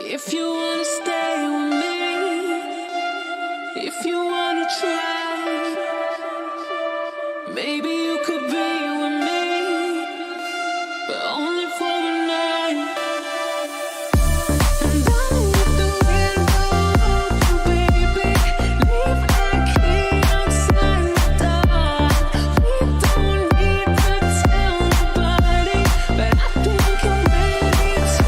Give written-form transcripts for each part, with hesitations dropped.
If you wanna stay with me, if you wanna try, maybe you could be with me, but only for a night. And underneath the window, baby, leave my key outside the door. We don't need to tell nobody, but I think I'm ready to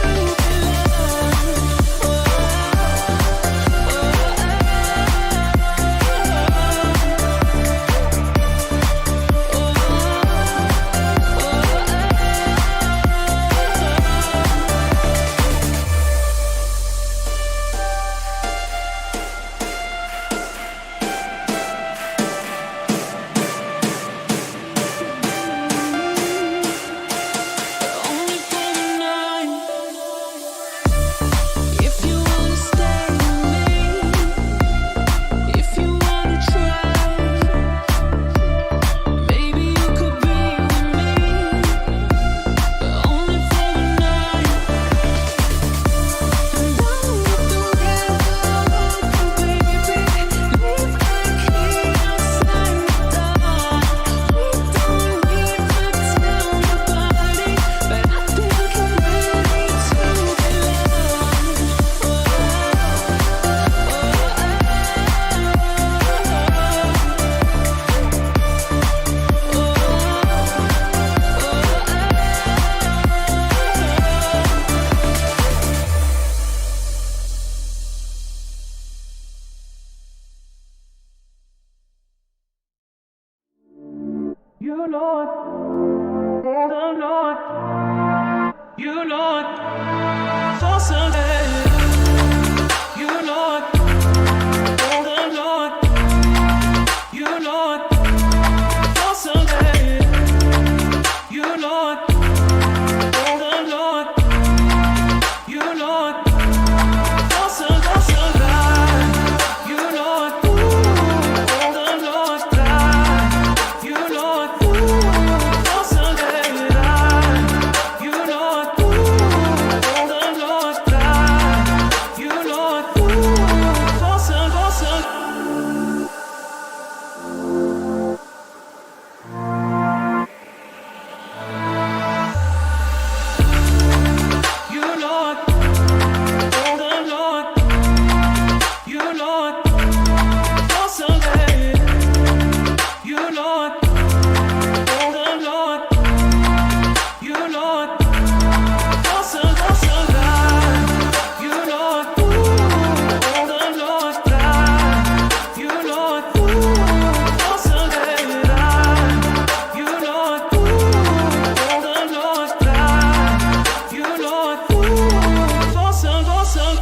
only for a night. If you wanna stay with me, if you wanna try, maybe you could be with me, but only for a night. And underneath the window, baby, leave my key outside the door. We don't need to tell nobody, but I think I'm ready to You know it, oh Lord, you know it, for Sunday. You know it, oh Lord, you know it, for Sunday. You know it, oh Lord, you know it, for Sunday. You know it, oh Lord, you know it, for Sunday. You know it, oh Lord, you know it, for Sunday. You know it, oh Lord, you know it, for Sunday. You know it, oh Lord, you know it, for Sunday. You know it, oh Lord, you know it, for Sunday. You know it, oh Lord, you know it, for Sunday.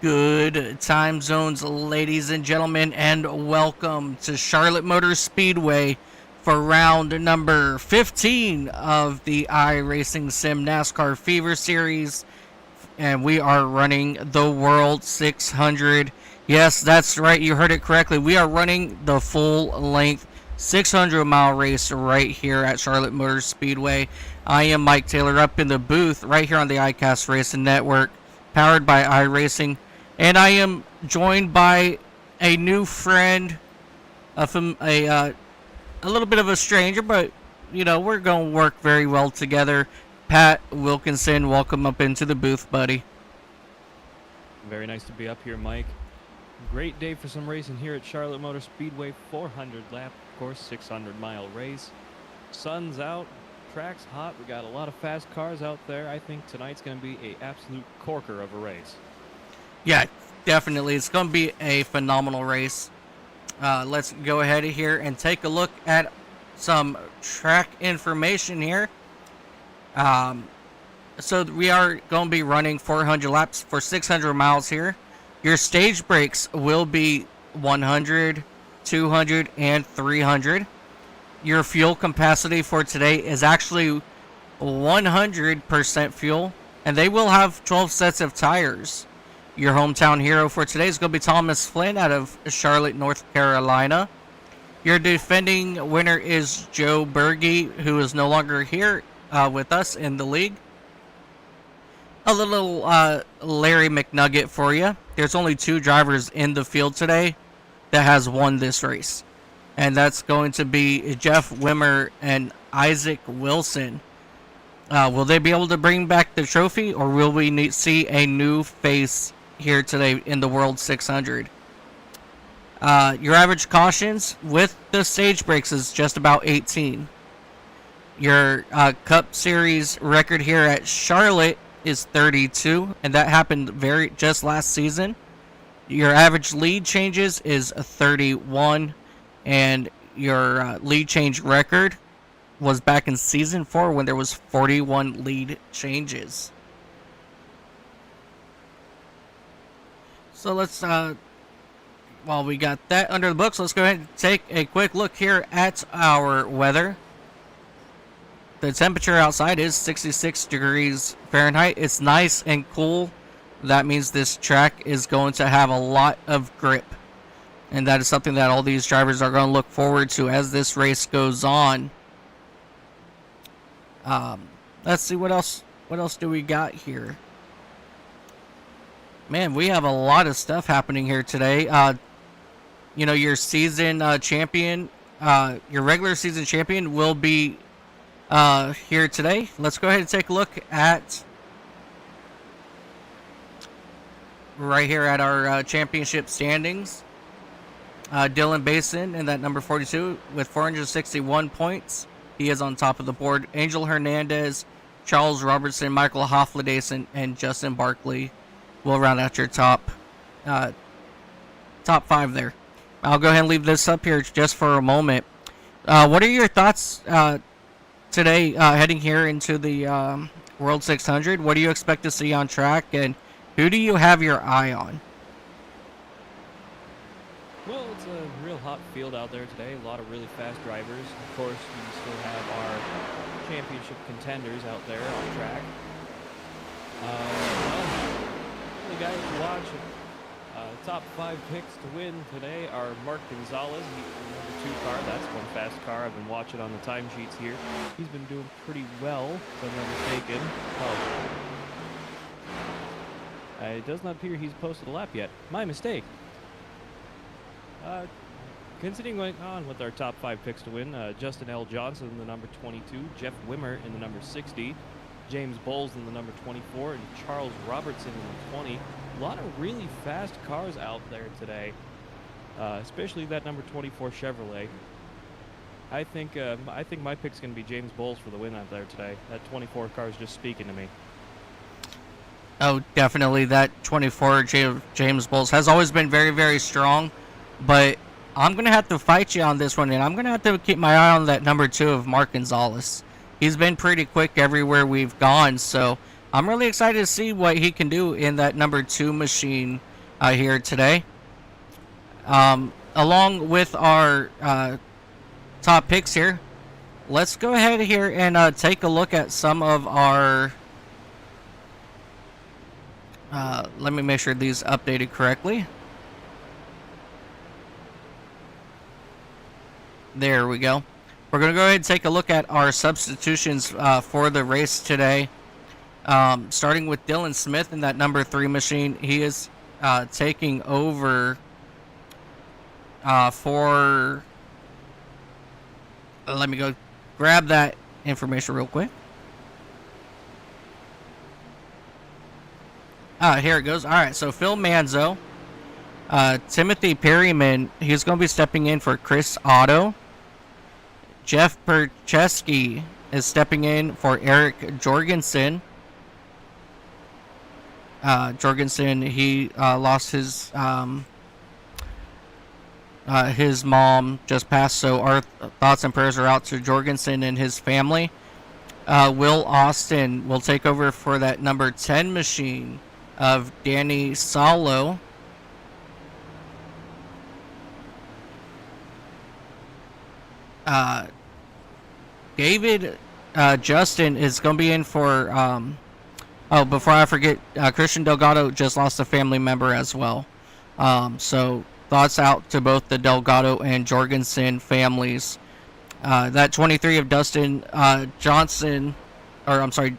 Good time zones, ladies and gentlemen, and welcome to Charlotte Motor Speedway for round number 15 of the iRacing Sim NASCAR Fever Series. And we are running the World 600. Yes, that's right, you heard it correctly. We are running the full length 600-mile race right here at Charlotte Motor Speedway. I am Mike Taylor up in the booth right here on the iCast Racing Network, powered by iRacing. And I am joined by a new friend, a little bit of a stranger, but, you know, we're going to work very well together. Pat Wilkinson, welcome up into the booth, buddy. Very nice to be up here, Mike. Great day for some racing here at Charlotte Motor Speedway. 400 lap, of course, 600-mile race. Sun's out, track's hot. We got a lot of fast cars out there. I think tonight's going to be an absolute corker of a race. Yeah, definitely. It's going to be a phenomenal race. Let's go ahead here and take a look at some track information here. So we are going to be running 400 laps for 600 miles here. Your stage breaks will be 100, 200, and 300. Your fuel capacity for today is actually 100% fuel, and they will have 12 sets of tires. Your hometown hero for today is going to be Thomas Flynn out of Charlotte, North Carolina. Your defending winner is Joe Berge, who is no longer here with us in the league. A little Larry McNugget for you. There's only 2 drivers in the field today that has won this race, and that's going to be Jeff Wimmer and Isaac Wilson. Will they be able to bring back the trophy, or will we see a new face here today in the World 600? Your average cautions with the stage breaks is just about 18. Your Cup Series record here at Charlotte is 32, and that happened just last season. Your average lead changes is 31, and your lead change record was back in season 4 when there was 41 lead changes. So let's while we got that under the books, let's go ahead and take a quick look here at our weather. The temperature outside is 66 degrees Fahrenheit. It's nice and cool. That means this track is going to have a lot of grip, and that is something that all these drivers are going to look forward to as this race goes on. Let's see what else do we got here. Man, we have a lot of stuff happening here today. Your season champion, your regular season champion will be here today. Let's go ahead and take a look at right here at our championship standings. Dylan Basin in that number 42 with 461 points. He is on top of the board. Angel Hernandez, Charles Robertson, Michael Hoffledason, and Justin Barkley will round out your top 5 there. I'll go ahead and leave this up here just for a moment. What are your thoughts today heading here into the World 600? What do you expect to see on track, and who do you have your eye on? Well, it's a real hot field out there today. A lot of really fast drivers. Of course, we still have our championship contenders out there on track. The guys to watch. Top 5 picks to win today are Mark Gonzalez, the number 2 car. That's one fast car. I've been watching on the timesheets here. He's been doing pretty well, if I'm not mistaken. It does not appear he's posted a lap yet. My mistake. Continuing on with our top 5 picks to win, Justin L. Johnson in the number 22, Jeff Wimmer in the number 60, James Bowles in the number 24, and Charles Robertson in the 20. A lot of really fast cars out there today, especially that number 24 Chevrolet. I think my pick's going to be James Bowles for the win out there today. That 24 car is just speaking to me. Oh, definitely. That 24 James Bowles has always been very, very strong, but I'm going to have to fight you on this one, and I'm going to have to keep my eye on that number 2 of Mark Gonzalez. He's been pretty quick everywhere we've gone, so I'm really excited to see what he can do in that number 2 machine here today. Along with our top picks here, let's go ahead here and take a look at some of our... let me make sure these updated correctly. There we go. We're going to go ahead and take a look at our substitutions for the race today. Starting with Dylan Smith in that number 3 machine. He is taking over for... let me go grab that information real quick. Here it goes. All right, so Phil Manzo. Timothy Perryman, he's going to be stepping in for Chris Otto. Jeff Percheski is stepping in for Eric Jorgensen. Jorgensen, he lost his mom just passed, so our thoughts and prayers are out to Jorgensen and his family. Will Austin will take over for that number 10 machine of Danny Salo. Uh, David Justin is going to be in for. Oh, before I forget, Christian Delgado just lost a family member as well. So thoughts out to both the Delgado and Jorgensen families. That 23 of Dustin Johnson, or I'm sorry,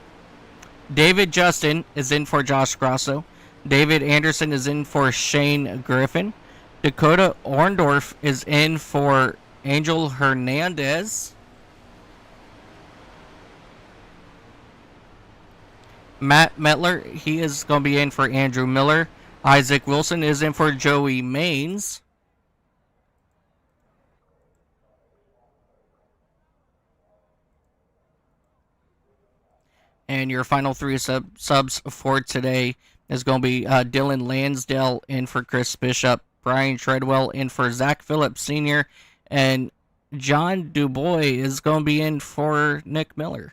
David Justin is in for Josh Grasso. David Anderson is in for Shane Griffin. Dakota Orndorff is in for Angel Hernandez. Matt Metler, he is going to be in for Andrew Miller. Isaac Wilson is in for Joey Maines. And your final three subs for today is going to be Dylan Lansdale in for Chris Bishop, Brian Treadwell in for Zach Phillips Sr., and John Dubois is going to be in for Nick Miller.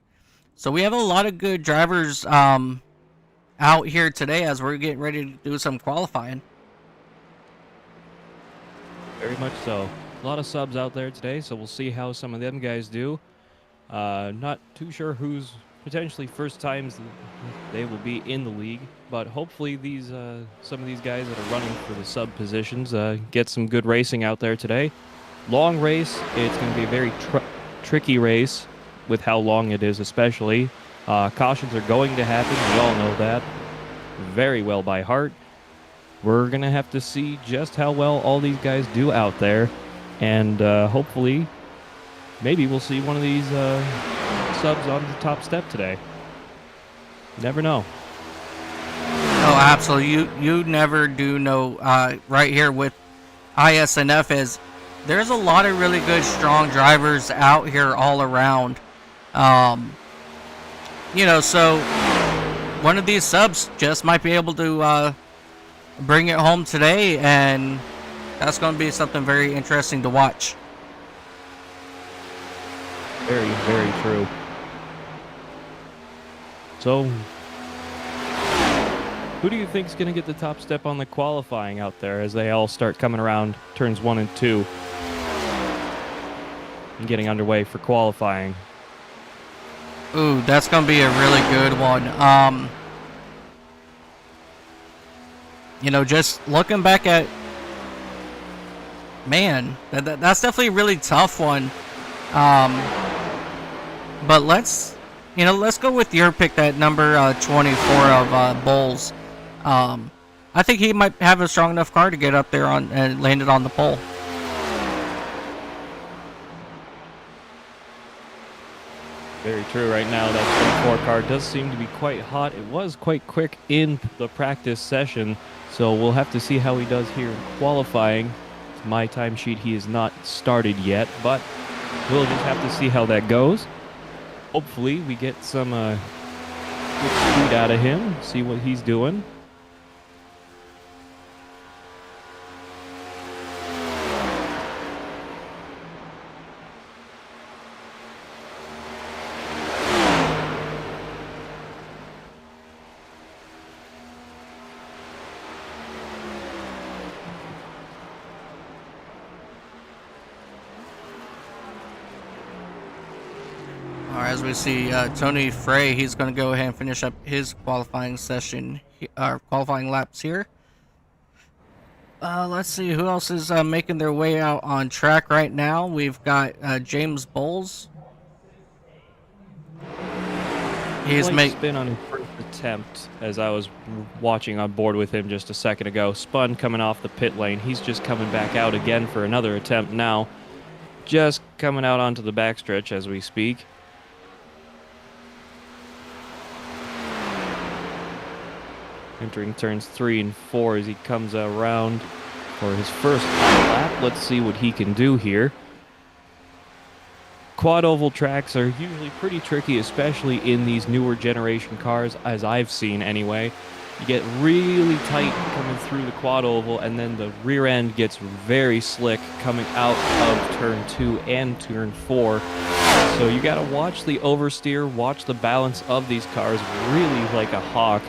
So we have a lot of good drivers out here today as we're getting ready to do some qualifying. Very much so. A lot of subs out there today, so we'll see how some of them guys do. Not too sure who's potentially first times they will be in the league, but hopefully these some of these guys that are running for the sub positions get some good racing out there today. Long race. It's going to be a very tricky race with how long it is, especially. Cautions are going to happen. We all know that very well by heart. We're going to have to see just how well all these guys do out there, and hopefully maybe we'll see one of these subs on the top step today. Never know. Oh, absolutely. You never do know. Right here with ISNF is there's a lot of really good, strong drivers out here all around. So one of these subs just might be able to bring it home today, and that's going to be something very interesting to watch. Very, very true. So, who do you think is going to get the top step on the qualifying out there as they all start coming around turns 1 and 2 and getting underway for qualifying? Ooh, that's going to be a really good one. Just looking back at, man, that's definitely a really tough one. But let's go with your pick, that number 24 of Bowles. I think he might have a strong enough car to get up there and land it on the pole. Very true. Right now, that 24 car does seem to be quite hot. It was quite quick in the practice session, so we'll have to see how he does here in qualifying. To my timesheet, he is not started yet, but we'll just have to see how that goes. Hopefully, we get some good speed out of him, see what he's doing. As we see Tony Frey, he's going to go ahead and finish up his qualifying session, qualifying laps here. Let's see who else is making their way out on track right now. We've got James Bowles. He's spin on his first attempt as I was watching on board with him just a second ago. Spun coming off the pit lane. He's just coming back out again for another attempt now. Just coming out onto the backstretch as we speak. Entering turns 3 and 4 as he comes around for his first lap. Let's see what he can do here. Quad oval tracks are usually pretty tricky, especially in these newer generation cars, as I've seen anyway. You get really tight coming through the quad oval, and then the rear end gets very slick coming out of turn 2 and turn 4. So you got to watch the oversteer, watch the balance of these cars really like a hawk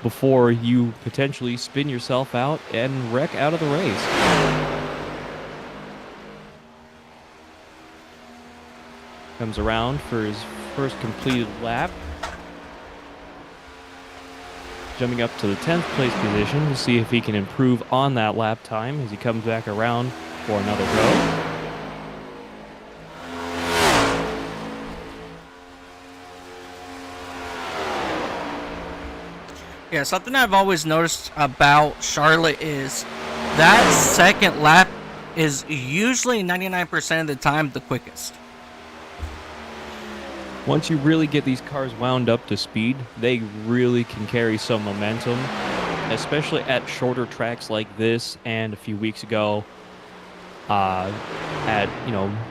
before you potentially spin yourself out and wreck out of the race. Comes around for his first completed lap. Jumping up to the 10th place position to see if he can improve on that lap time as he comes back around for another go. Yeah, something I've always noticed about Charlotte is that second lap is usually 99% of the time the quickest. Once you really get these cars wound up to speed, they really can carry some momentum, especially at shorter tracks like this and a few weeks ago at,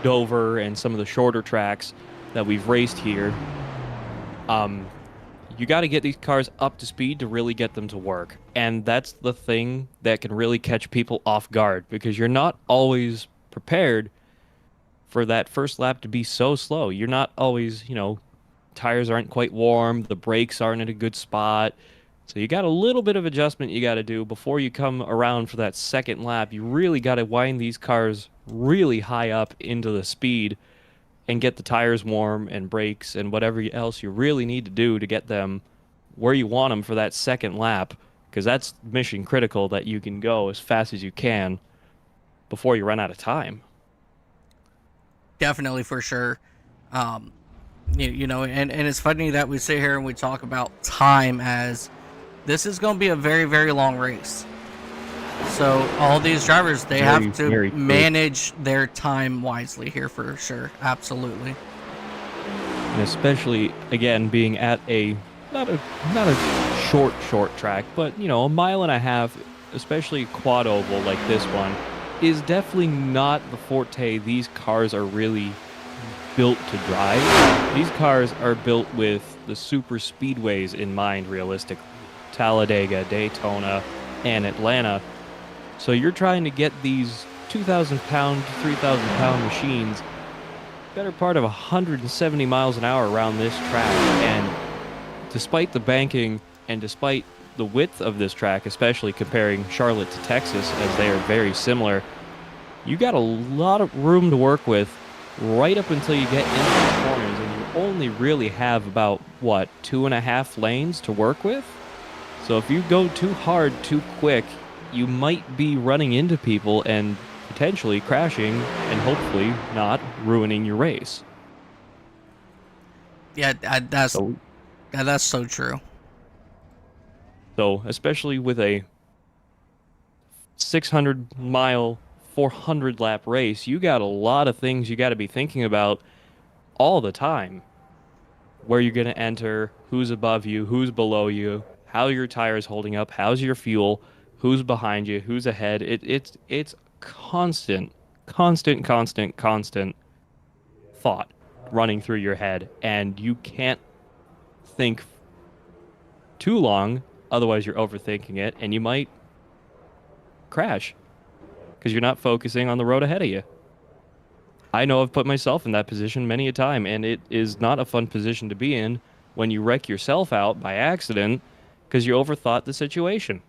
Dover and some of the shorter tracks that we've raced here. You got to get these cars up to speed to really get them to work. And that's the thing that can really catch people off guard because you're not always prepared for that first lap to be so slow. You're not always, tires aren't quite warm, the brakes aren't in a good spot. So you got a little bit of adjustment you got to do before you come around for that second lap. You really got to wind these cars really high up into the speed and get the tires warm and brakes and whatever else you really need to do to get them where you want them for that second lap, because that's mission critical that you can go as fast as you can before you run out of time. Definitely, for sure. And it's funny that we sit here and we talk about time, as this is going to be a very, very long race. So all these drivers, they have to manage their time wisely here for sure. Absolutely. And especially, again, being at not a short track, but, a mile and a half, especially quad oval like this one, is definitely not the forte these cars are really built to drive. These cars are built with the super speedways in mind, realistically. Talladega, Daytona, and Atlanta. So you're trying to get these 2,000-pound, 3,000-pound machines better part of 170 miles an hour around this track. And despite the banking and despite the width of this track, especially comparing Charlotte to Texas, as they are very similar, you got a lot of room to work with right up until you get into the corners, and you only really have about, 2.5 lanes to work with? So if you go too hard, too quick, you might be running into people and potentially crashing and hopefully not ruining your race. Yeah, that's so true. So especially with a 600-mile, 400-lap race, you got a lot of things you got to be thinking about all the time. Where you're going to enter, who's above you, who's below you, how your tire's holding up, how's your fuel, who's behind you, who's ahead. It's constant thought running through your head, and you can't think too long, otherwise you're overthinking it, and you might crash because you're not focusing on the road ahead of you. I know I've put myself in that position many a time, and it is not a fun position to be in when you wreck yourself out by accident because you overthought the situation.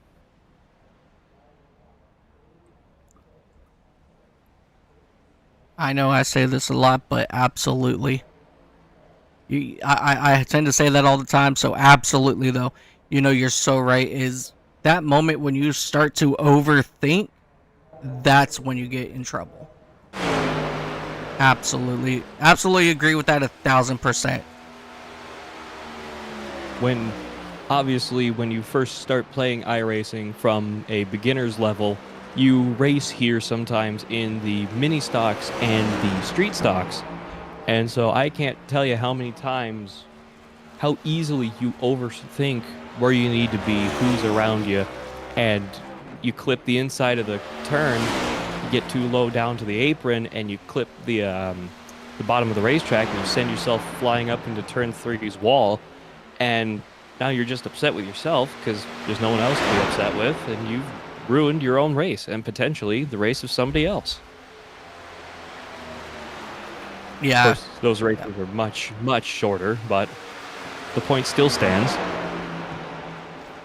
I know I say this a lot, but absolutely. I tend to say that all the time, so absolutely, though. You're so right, is that moment when you start to overthink, that's when you get in trouble. Absolutely. Absolutely agree with that 1,000%. When you first start playing iRacing from a beginner's level, you race here sometimes in the mini stocks and the street stocks. And so I can't tell you how many times, how easily you overthink where you need to be, who's around you, and you clip the inside of the turn, you get too low down to the apron, and you clip the bottom of the racetrack, and you send yourself flying up into turn 3's wall, and now you're just upset with yourself because there's no one else to be upset with, and you've ruined your own race and potentially the race of somebody else. Yeah. Of course, those races are much, much shorter, but the point still stands.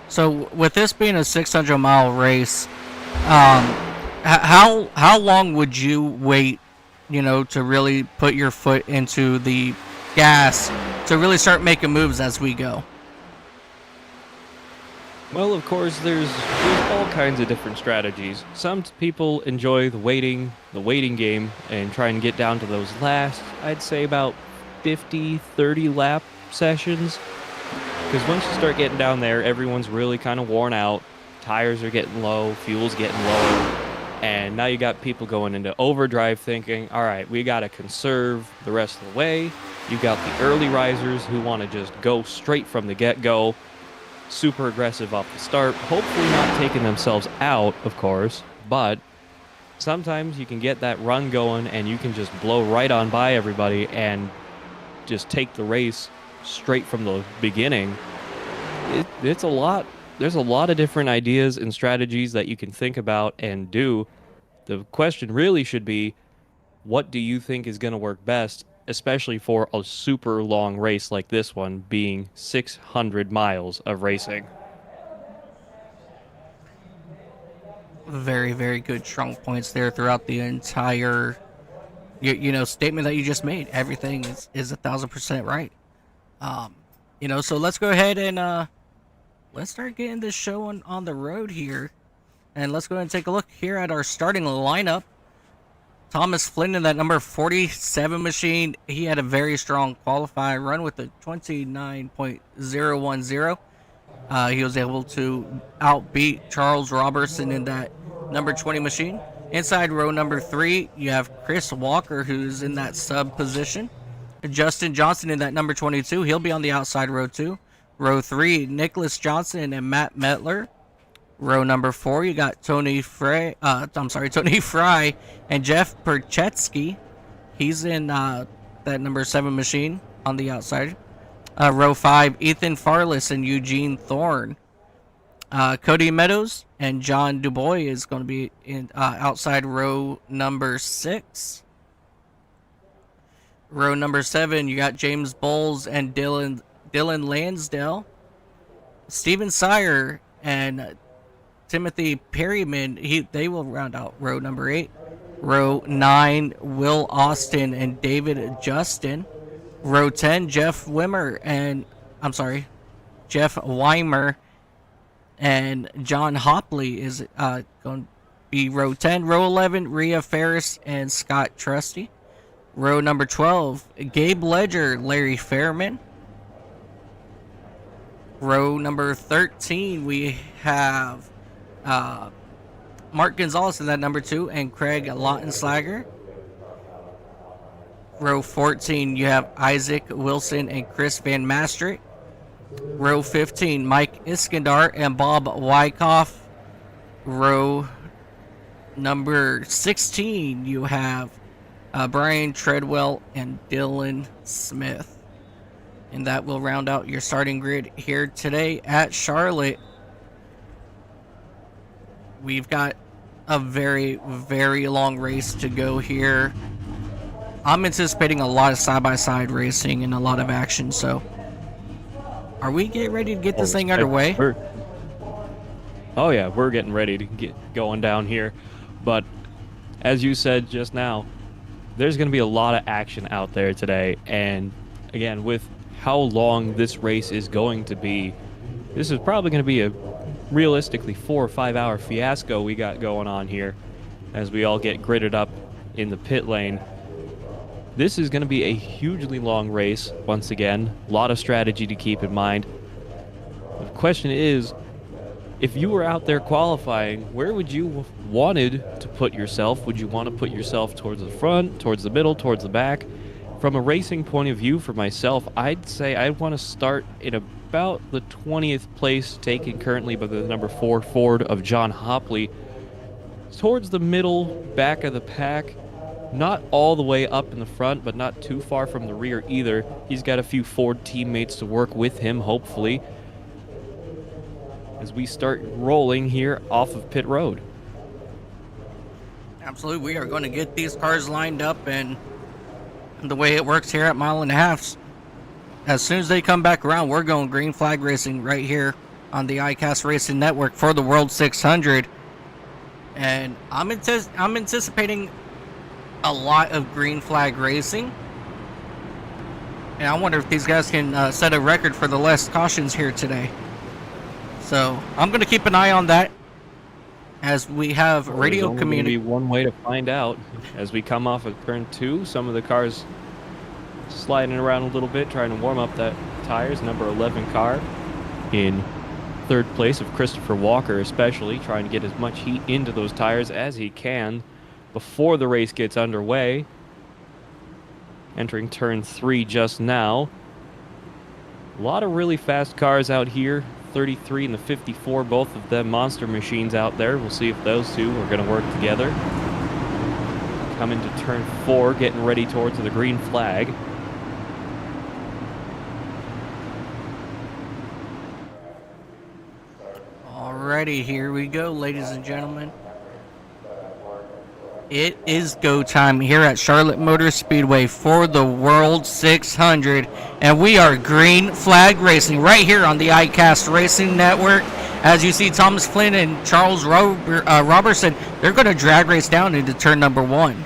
So with this being a 600-mile race, how long would you wait to really put your foot into the gas, to really start making moves as we go? Well, of course, there's all kinds of different strategies. Some people enjoy the waiting game, and try and get down to those last, I'd say about 50, 30 lap sessions. Because once you start getting down there, everyone's really kind of worn out. Tires are getting low, fuel's getting low. And now you got people going into overdrive thinking, all right, we got to conserve the rest of the way. You got the early risers who want to just go straight from the get-go, super aggressive off the start, hopefully not taking themselves out, of course, but sometimes you can get that run going and you can just blow right on by everybody and just take the race straight from the beginning. It's a lot. There's a lot of different ideas and strategies that you can think about and do. The question really should be, what do you think is going to work best, especially for a super long race like this one, being 600 miles of racing? Very, very good strong points there throughout the entire statement that you just made. Everything is 1,000% right. So let's go ahead and let's start getting this show on the road here, and let's go ahead and take a look here at our starting lineup. Thomas Flynn in that number 47 machine. He had a very strong qualifying run with a 29.010. He was able to outbeat Charles Robertson in that number 20 machine. Inside row number 3, you have Chris Walker, who's in that sub position. Justin Johnson in that number 22. He'll be on the outside row 2. Row 3, Nicholas Johnson and Matt Metler. Row number 4, you got Tony Fry and Jeff Perchetsky. He's in that number 7 machine on the outside. Row 5, Ethan Farless and Eugene Thorne. Cody Meadows and John Dubois is going to be in outside row number 6. Row number 7, you got James Bowles and Dylan Lansdale. Steven Sire and Timothy Perryman, they will round out row number 8. Row 9, Will Austin and David Justin. Row 10, Jeff Weimer and John Hopley is going to be row 10. Row 11, Rhea Ferris and Scott Trusty. Row number 12, Gabe Ledger, Larry Fairman. Row number 13, we have Mark Gonzalez in that number 2 and Craig Lautenslager. Row 14, you have Isaac Wilson and Chris Van Mastrik. Row 15, Mike Iskandar and Bob Wyckoff. Row number 16, you have Brian Treadwell and Dylan Smith. And that will round out your starting grid here today at Charlotte. We've got a very, very long race to go here. I'm anticipating a lot of side-by-side racing and a lot of action, so are we getting ready to get this thing underway? Oh yeah, we're getting ready to get going down here. But as you said just now, there's going to be a lot of action out there today. And again, with how long this race is going to be, this is probably going to be a realistically 4 or 5 hour fiasco we got going on here as we all get gridded up in the pit lane. This is going to be a hugely long race once again. A lot of strategy to keep in mind. The question is, if you were out there qualifying, where would you wanted to put yourself? Would you want to put yourself towards the front, towards the middle, towards the back? From a racing point of view for myself, I'd say I'd want to start in about the 20th place, taken currently by the number 4 Ford of John Hopley. Towards the middle, back of the pack. Not all the way up in the front, but not too far from the rear either. He's got a few Ford teammates to work with him, hopefully, as we start rolling here off of pit road. Absolutely, we are going to get these cars lined up, and the way it works here at Mile and a Half, as soon as they come back around, we're going green flag racing right here on the ICAST Racing Network for the World 600. And I'm anticipating a lot of green flag racing. And I wonder if these guys can set a record for the less cautions here today. So I'm going to keep an eye on that as we have radio There's only gonna be one way to find out. As we come off of turn 2, some of the cars sliding around a little bit, trying to warm up that tires. Number 11 car in third place of Christopher Walker, especially trying to get as much heat into those tires as he can before the race gets underway. Entering turn 3 just now. A lot of really fast cars out here. 33 and the 54, both of them monster machines out there. We'll see if those two are going to work together. Coming to turn 4, getting ready towards the green flag. Alrighty, here we go, ladies and gentlemen. It is go time here at Charlotte Motor Speedway for the World 600, and we are green flag racing right here on the ICAST Racing Network. As you see, Thomas Flynn and Charles Robertson, they're going to drag race down into turn number 1.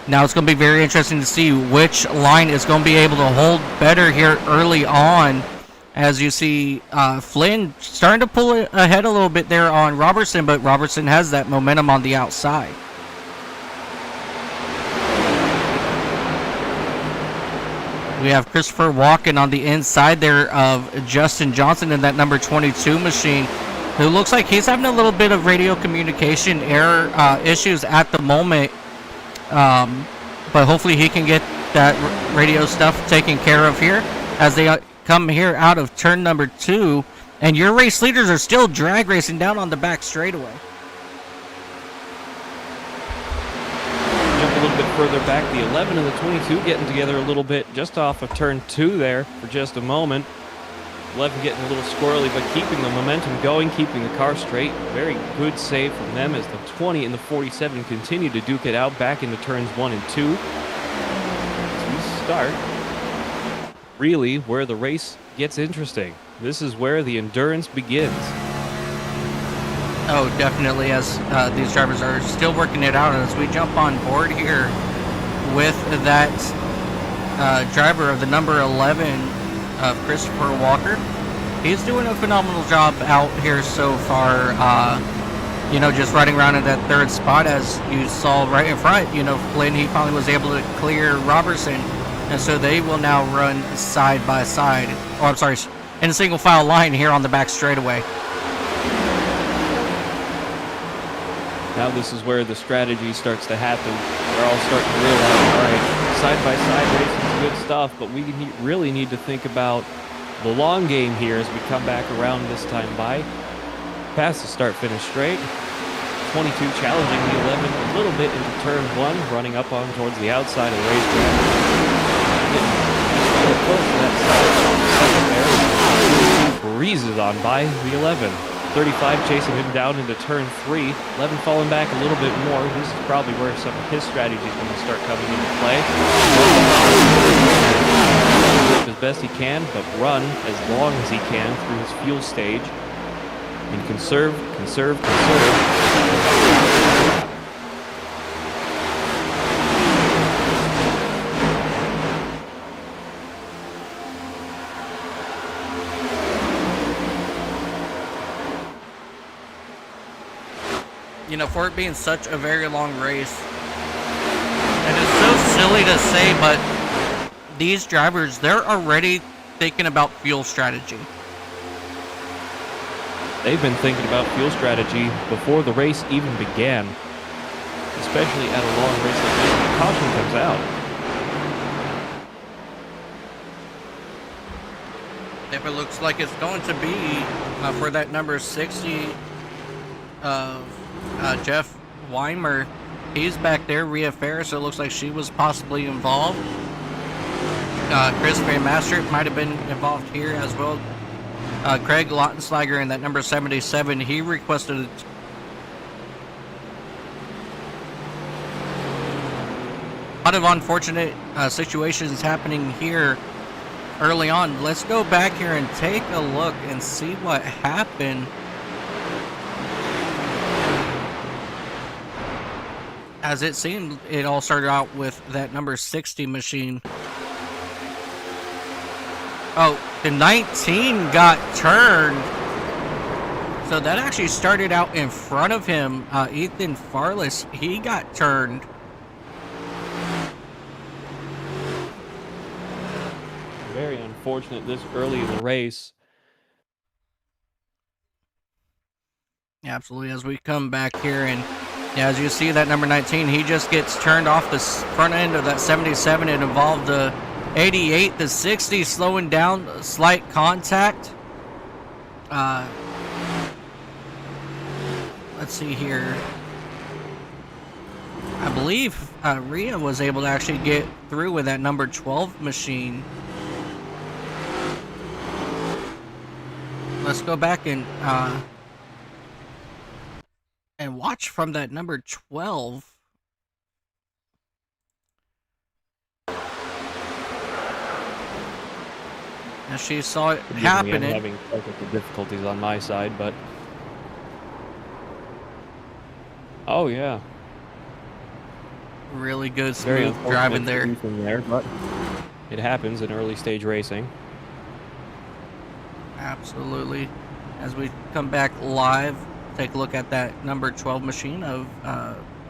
Now it's going to be very interesting to see which line is going to be able to hold better here early on. As you see, Flynn starting to pull it ahead a little bit there on Robertson, but Robertson has that momentum on the outside. We have Christopher Walken on the inside there of Justin Johnson in that number 22 machine, who looks like he's having a little bit of radio communication error issues at the moment. But hopefully he can get that radio stuff taken care of here as they come here out of turn number 2, and your race leaders are still drag racing down on the back straightaway. Jump a little bit further back, the 11 and the 22 getting together a little bit just off of turn 2 there for just a moment. 11 getting a little squirrely, but keeping the momentum going, keeping the car straight. Very good save from them as the 20 and the 47 continue to duke it out back into turns 1 and 2. As we start really where the race gets interesting. This is where the endurance begins. Oh, definitely, as these drivers are still working it out. As we jump on board here with that driver of the number 11 of Christopher Walker. He's doing a phenomenal job out here so far. Just riding around in that third spot, as you saw right in front. Flynn, he finally was able to clear Robertson. And so they will now run side by side. Oh, I'm sorry, in a single file line here on the back straightaway. Now this is where the strategy starts to happen. They're all starting to realize, all right, side by side racing is good stuff, but we really need to think about the long game here as we come back around this time by. Past the start-finish straight. 22 challenging the 11 a little bit into turn 1, running up on towards the outside of the racetrack. Close to that second there. Breezes on by the 11. 35 chasing him down into turn 3. 11 falling back a little bit more. This is probably where some of his strategy is going to start coming into play. As best he can, but run as long as he can through his fuel stage. And conserve. For it being such a very long race, and it's so silly to say, but these drivers, they're already thinking about fuel strategy. They've been thinking about fuel strategy before the race even began, especially at a long race like this when the caution comes out. If it looks like it's going to be for that number 60 of Jeff Weimer, he's back there. Rhea Ferris, it looks like she was possibly involved. Chris Van Master might have been involved here as well. Craig Lautenschlager in that number 77, he requested a lot of unfortunate situations happening here early on. Let's go back here and take a look and see what happened As it seemed, it all started out with that number 60 machine. Oh, the 19 got turned. So that actually started out in front of him. Ethan Farless, he got turned. Very unfortunate this early in the race. Absolutely. As we come back here, and yeah, as you see, that number 19, he just gets turned off the front end of that 77. It involved the 88, the 60 slowing down, slight contact. Let's see here. I believe Rhea was able to actually get through with that number 12 machine. Let's go back and watch from that number 12. As she saw it happening. I'm having technical difficulties on my side, but oh yeah, Really good, very smooth driving there. From there, but it happens in early stage racing. Absolutely. As we come back live, take a look at that number 12 machine of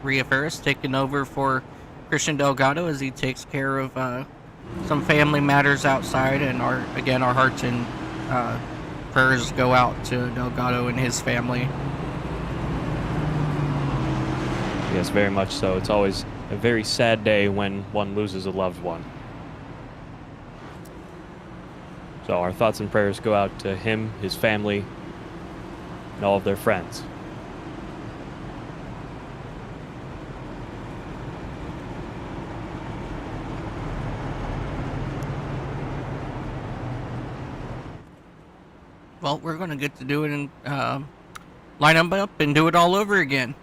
Rhea Ferris taking over for Christian Delgado as he takes care of some family matters outside. And our hearts and prayers go out to Delgado and his family. Yes, very much so. It's always a very sad day when one loses a loved one. So our thoughts and prayers go out to him, his family, and all of their friends. Well, we're going to get to do it and line them up and do it all over again.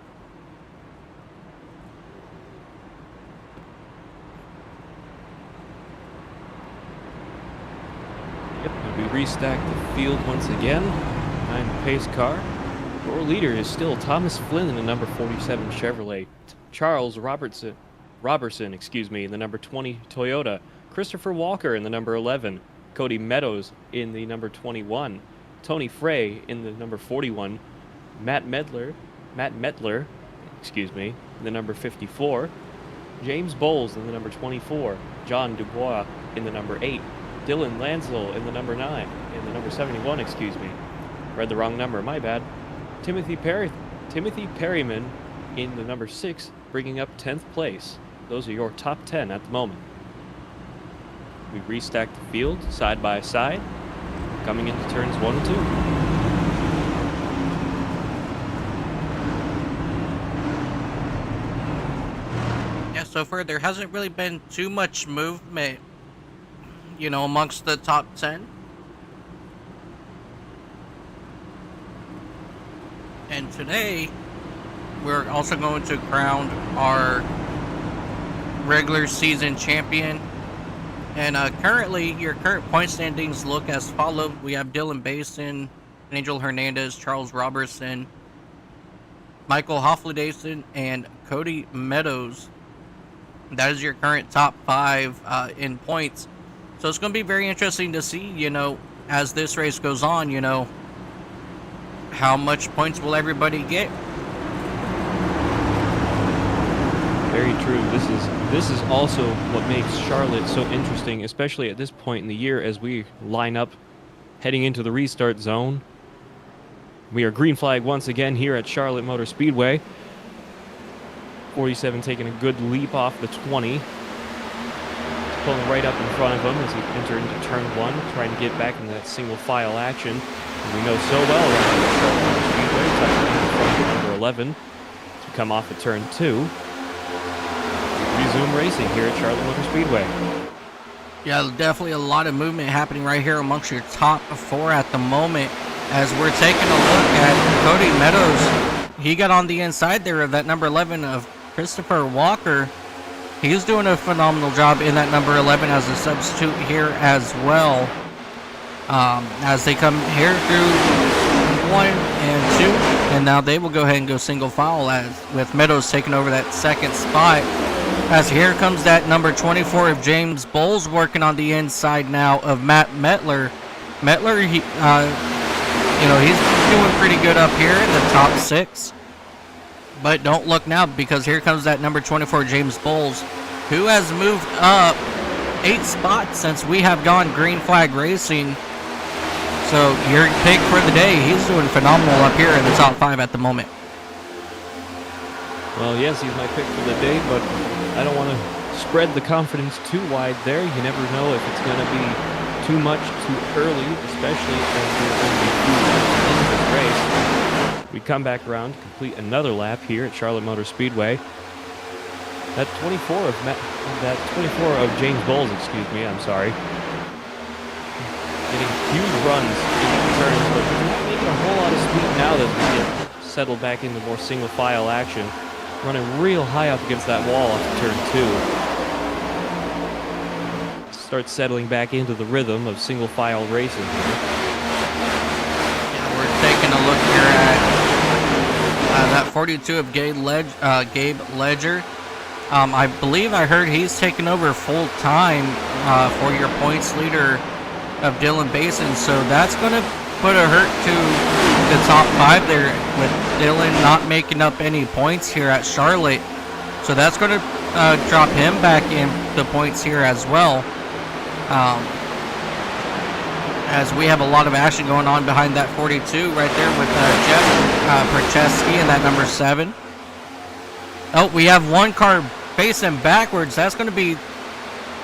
Yep, we restack the field once again behind the pace car. Our leader is still Thomas Flynn in the number 47 Chevrolet, Charles Robertson, in the number 20 Toyota, Christopher Walker in the number 11, Cody Meadows in the number 21, Tony Frey in the number 41, Matt Medler, in the number 54, James Bowles in the number 24, John Dubois in the number 8, Dylan Lansell in the number 9, in the number 71, read the wrong number, my bad, Timothy Perryman in the number 6, bringing up 10th place. Those are your top 10 at the moment. We restack the field side by side, coming into turns 1 and 2. Yeah, so far there hasn't really been too much movement, amongst the top 10. And today, we're also going to crown our regular season champion. And currently, your current point standings look as follows. We have Dylan Basin, Angel Hernandez, Charles Robertson, Michael Hofflidason, and Cody Meadows. That is your current top 5 in points. So it's going to be very interesting to see, as this race goes on, how much points will everybody get? Very true. This is also what makes Charlotte so interesting, especially at this point in the year as we line up heading into the restart zone. We are green flag once again here at Charlotte Motor Speedway. 47 taking a good leap off the 20. Pulling right up in front of him as he enters into turn 1, trying to get back into that single file action. And we know so well around Charlotte Motor Speedway, tucking in front of number 11 to come off at turn 2. Resume racing here at Charlotte Motor Speedway. Yeah, definitely a lot of movement happening right here amongst your top 4 at the moment. As we're taking a look at Cody Meadows, he got on the inside there of that number 11 of Christopher Walker. He's doing a phenomenal job in that number 11 as a substitute here as well. As they come here through 1 and 2, and now they will go ahead and go single file with Meadows taking over that second spot. As here comes that number 24 of James Bowles working on the inside now of Matt Metler. Metler, he's doing pretty good up here in the top 6. But don't look now, because here comes that number 24 James Bowles, who has moved up 8 spots since we have gone green flag racing. So your pick for the day, he's doing phenomenal up here in the top 5 at the moment. Well, yes, he's my pick for the day, but I don't want to spread the confidence too wide there. You never know if it's going to be too much too early, especially as we're going to be 2 laps into this race. We come back around, complete another lap here at Charlotte Motor Speedway. That 24 of James Bowles, I'm sorry. Getting huge runs in the turns, but not making a whole lot of speed now that we get settled back into more single file action. Running real high up against that wall off of turn 2. Start settling back into the rhythm of single file racing here. Yeah, we're taking a look here at that 42 of Gabe Ledger. I believe I heard he's taken over full time for your points leader of Dylan Basin, so that's going to put a hurt to the top 5 there, with Dylan not making up any points here at Charlotte. So that's going to drop him back in the points here as well. As we have a lot of action going on behind that 42 right there with Jeff Percheski and that number 7. Oh, we have one car facing backwards. That's going to be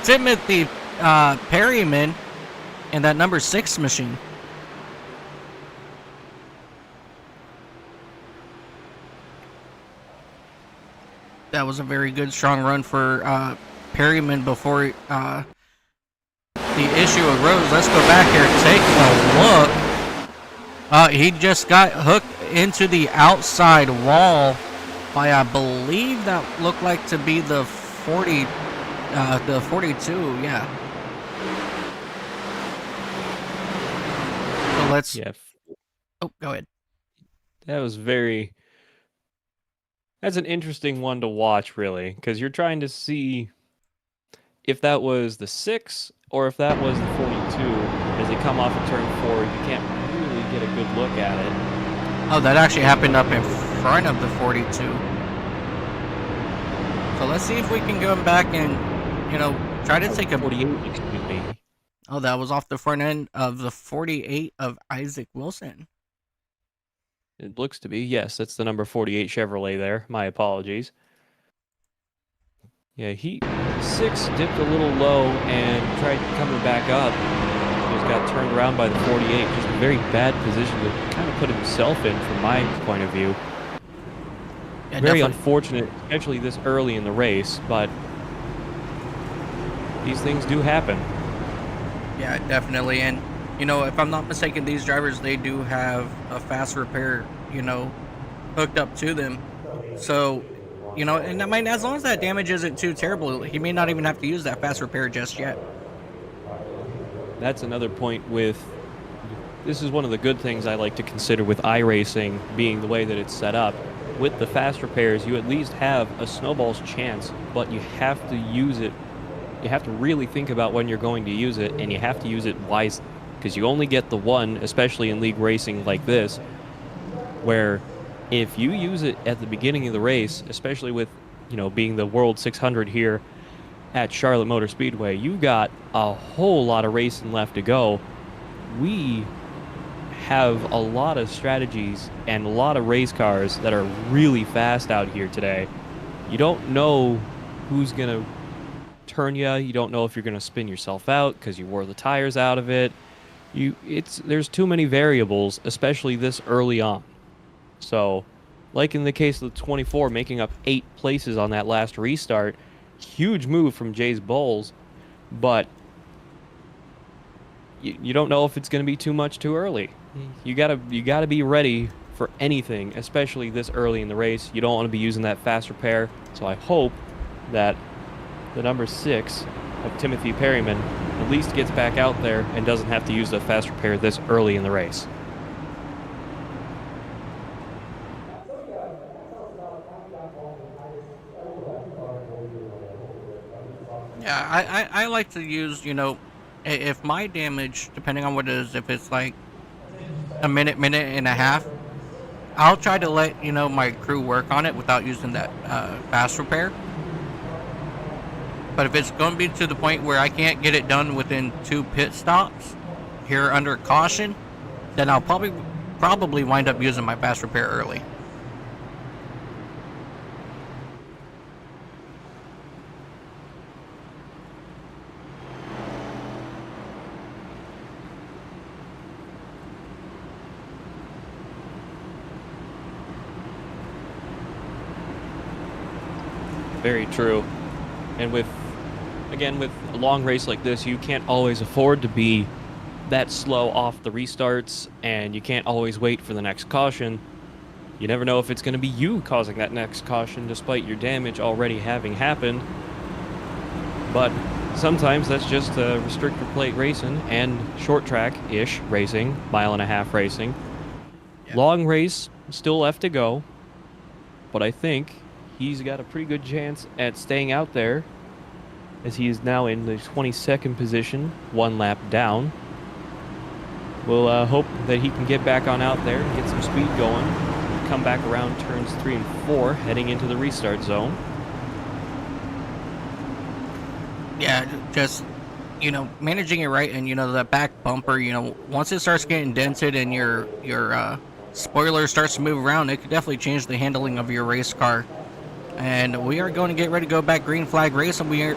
Timothy Perryman and that number 6 machine. That was a very good, strong run for Perryman before the issue arose. Let's go back here and take a look. He just got hooked into the outside wall by, I believe that looked like to be the 42, yeah. So let's... Yeah. Oh, go ahead. That's an interesting one to watch, really, because you're trying to see if that was the 6 or if that was the 42. As they come off of turn 4, you can't really get a good look at it. Oh, that actually happened up in front of the 42. So let's see if we can go back and, try to take a... 48, excuse me. Oh, that was off the front end of the 48 of Isaac Wilson. It looks to be. Yes, that's the number 48 Chevrolet there. My apologies. Yeah, 6 dipped a little low and tried coming back up. Just got turned around by the 48. Just a very bad position to kind of put himself in from my point of view. Yeah, very definitely. unfortunate, especially this early in the race, but these things do happen. Yeah, definitely. And, if I'm not mistaken, these drivers, they do have a fast repair, hooked up to them. So, and I mean, as long as that damage isn't too terrible, he may not even have to use that fast repair just yet. That's another point this is one of the good things I like to consider with iRacing being the way that it's set up. With the fast repairs, you at least have a snowball's chance, but you have to use it. You have to really think about when you're going to use it, and you have to use it wisely, because you only get the one, especially in league racing like this, where if you use it at the beginning of the race, especially with, being the World 600 here at Charlotte Motor Speedway, you've got a whole lot of racing left to go. We have a lot of strategies and a lot of race cars that are really fast out here today. You don't know who's going to turn you. You don't know if you're going to spin yourself out because you wore the tires out of it. There's too many variables, especially this early on. So, like in the case of the 24, making up 8 places on that last restart, huge move from James Bowles, but you don't know if it's going to be too much too early. You gotta be ready for anything, especially this early in the race. You don't want to be using that fast repair. So I hope that the number 6 of Timothy Perryman at least gets back out there and doesn't have to use the fast repair this early in the race. Yeah, I like to use, if my damage, depending on what it is, if it's like a minute and a half, I'll try to let, my crew work on it without using that fast repair. But if it's going to be to the point where I can't get it done within 2 pit stops here under caution, then I'll probably wind up using my fast repair early. Very true. And with a long race like this, you can't always afford to be that slow off the restarts, and you can't always wait for the next caution. You never know if it's going to be you causing that next caution despite your damage already having happened. But sometimes that's just restrictor plate racing and short track-ish racing, 1.5 mile racing. Yeah. Long race, still left to go, but I think he's got a pretty good chance at staying out there, as he is now in the 22nd position, 1 lap down. We'll hope that he can get back on out there and get some speed going. Come back around turns 3 and 4, heading into the restart zone. Yeah, just, managing it right, and, that back bumper, once it starts getting dented and your spoiler starts to move around, it could definitely change the handling of your race car. And we are going to get ready to go back green flag race, and we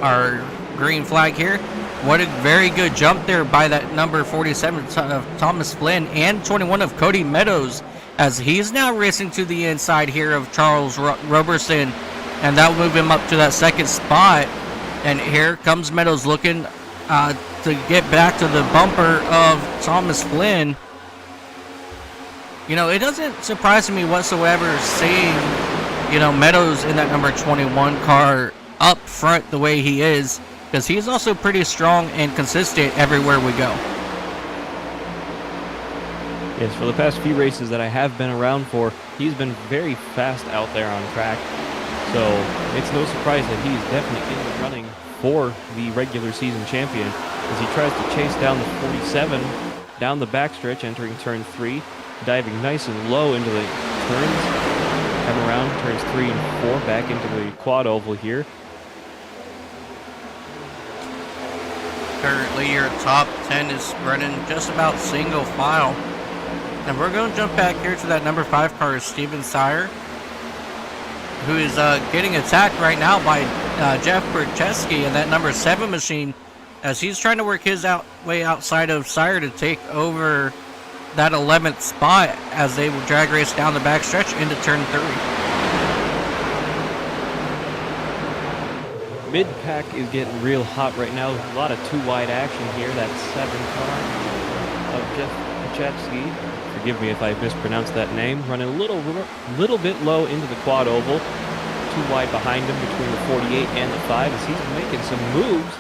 are green flag here. What a very good jump there by that number 47 of Thomas Flynn and 21 of Cody Meadows, as he's now racing to the inside here of Charles Roberson, and that will move him up to that 2nd spot. And here comes Meadows looking to get back to the bumper of Thomas Flynn. It doesn't surprise me whatsoever seeing, Meadows in that number 21 car up front the way he is, because he's also pretty strong and consistent everywhere we go. Yes, for the past few races that I have been around for, he's been very fast out there on track. So it's no surprise that he's definitely in the running for the regular season champion, as he tries to chase down the 47 down the backstretch, entering turn 3, diving nice and low into the turns. Come around turns 3 and 4, back into the quad oval here. Currently, your top 10 is running just about single file. And we're going to jump back here to that number 5 car, Steven Sire, who is getting attacked right now by Jeff Bercheski and that number 7 machine, as he's trying to work his way outside of Sire to take over that 11th spot as they will drag race down the backstretch into turn 3. Mid-pack is getting real hot right now. A lot of 2-wide action here. That 7 car of Jeff Bercheski. Forgive me if I mispronounced that name. Running a little bit low into the quad oval. 2 wide behind him between the 48 and the 5, as he's making some moves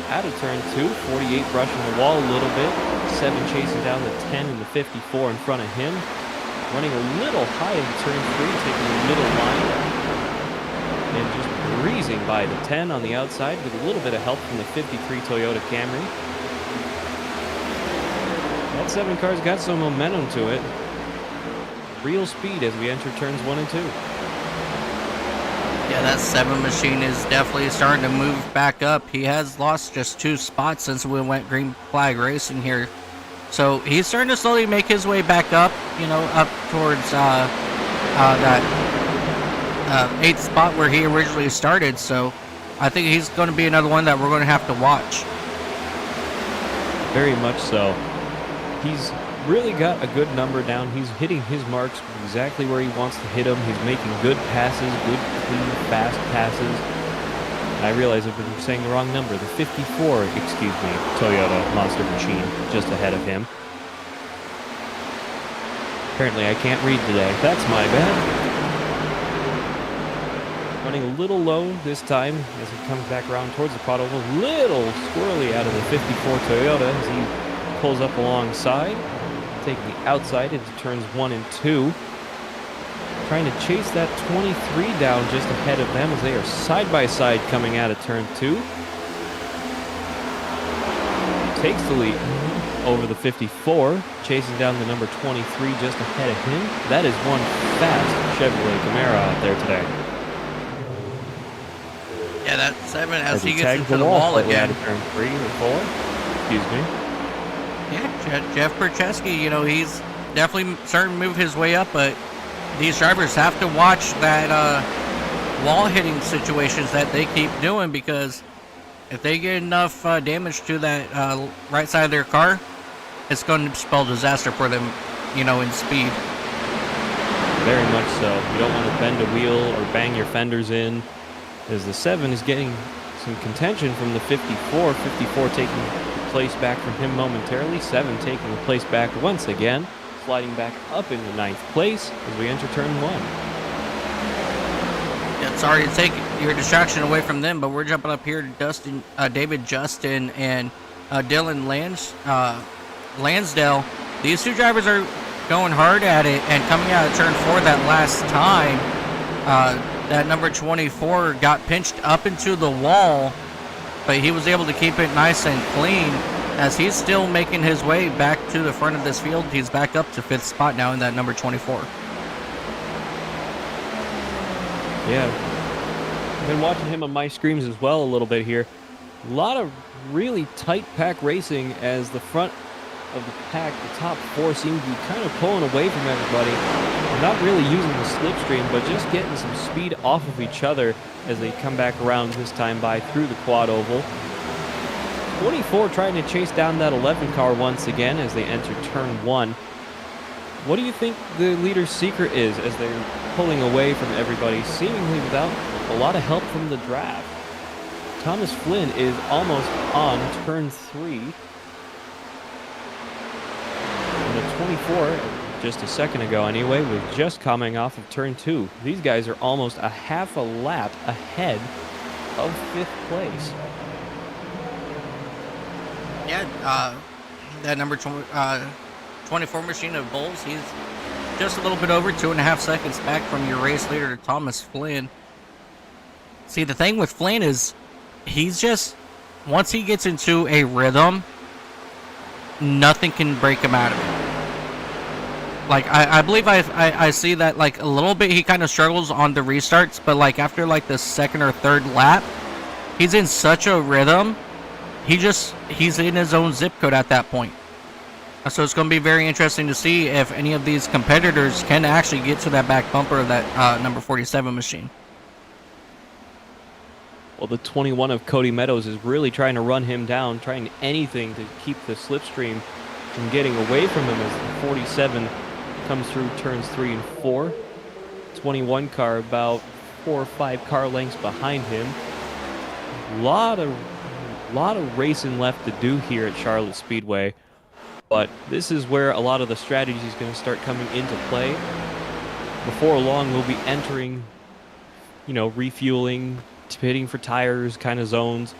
out of turn 2. 48 brushing the wall a little bit. 7 chasing down the 10 and the 54 in front of him. Running a little high into turn 3, taking the middle line. And just breezing by the 10 on the outside with a little bit of help from the 53 Toyota Camry. That 7 car's got some momentum to it. Real speed as we enter turns 1 and 2. Yeah, that 7 machine is definitely starting to move back up. He has lost just 2 spots since we went green flag racing here. So he's starting to slowly make his way back up, up towards that 8th spot where he originally started. So I think he's going to be another one that we're going to have to watch. Very much so. He's really got a good number down. He's hitting his marks exactly where he wants to hit them. He's making good passes, good, clean, fast passes. And I realize I've been saying the wrong number. The 54, Toyota Monster Machine, just ahead of him. Apparently I can't read today. That's my bad. Running a little low this time as he comes back around towards the quad oval. Little squirrely out of the 54 Toyota as he pulls up alongside, taking the outside into turns 1 and 2. Trying to chase that 23 down just ahead of them as they are side by side coming out of turn 2. takes the lead over the 54, chasing down the number 23 just ahead of him. That is one fast Chevrolet Camaro out there today. Yeah, that 7 as he gets tags into the wall slightly again. out of turn 3 or 4. Excuse me. Yeah, Jeff Bercheski, you know, he's definitely starting to move his way up, but these drivers have to watch that wall hitting situations that they keep doing, because if they get enough damage to that right side of their car, it's going to spell disaster for them, you know, in speed. Very much so. You don't want to bend a wheel or bang your fenders in, as the 7 is getting some contention from the 54. 54 taking the place back from him momentarily. 7 taking the place back once again, sliding back up into 9th place as we enter turn 1. Yeah, sorry to take your distraction away from them, but we're jumping up here to David Justin and Dylan Lansdale. These two drivers are going hard at it, and coming out of turn 4 that last time, that number 24 got pinched up into the wall, but he was able to keep it nice and clean as he's still making his way back to the front of this field. He's back up to 5th spot now in that number 24. Yeah, I've been watching him on my screens as well a little bit here. A lot of really tight pack racing as the front of the pack, the top 4 seem to be kind of pulling away from everybody. Not really using the slipstream, but just getting some speed off of each other as they come back around this time by through the quad oval. 24 trying to chase down that 11 car once again as they enter turn 1. What do you think the leader's secret is as they're pulling away from everybody, seemingly without a lot of help from the draft? Thomas Flynn is almost on turn 3. And the 24, just a second ago anyway, was just coming off of turn 2. These guys are almost a half a lap ahead of 5th place. Yeah, that number 24 machine of Bulls, he's just a little bit over 2.5 seconds back from your race leader, Thomas Flynn. See, the thing with Flynn is he's just, once he gets into a rhythm, nothing can break him out of it. Like, I believe I see that, like, a little bit he kind of struggles on the restarts, but, like, after, like, the 2nd or 3rd lap, he's in such a rhythm, he's in his own zip code at that point. So it's going to be very interesting to see if any of these competitors can actually get to that back bumper of that number 47 machine. Well, the 21 of Cody Meadows is really trying to run him down, trying anything to keep the slipstream from getting away from him as the 47 comes through turns 3 and 4. 21 car about 4 or 5 car lengths behind him. Lot of racing left to do here at Charlotte Speedway, but this is where a lot of the strategy is going to start coming into play. Before long, we'll be entering, refueling, pitting for tires kind of zones,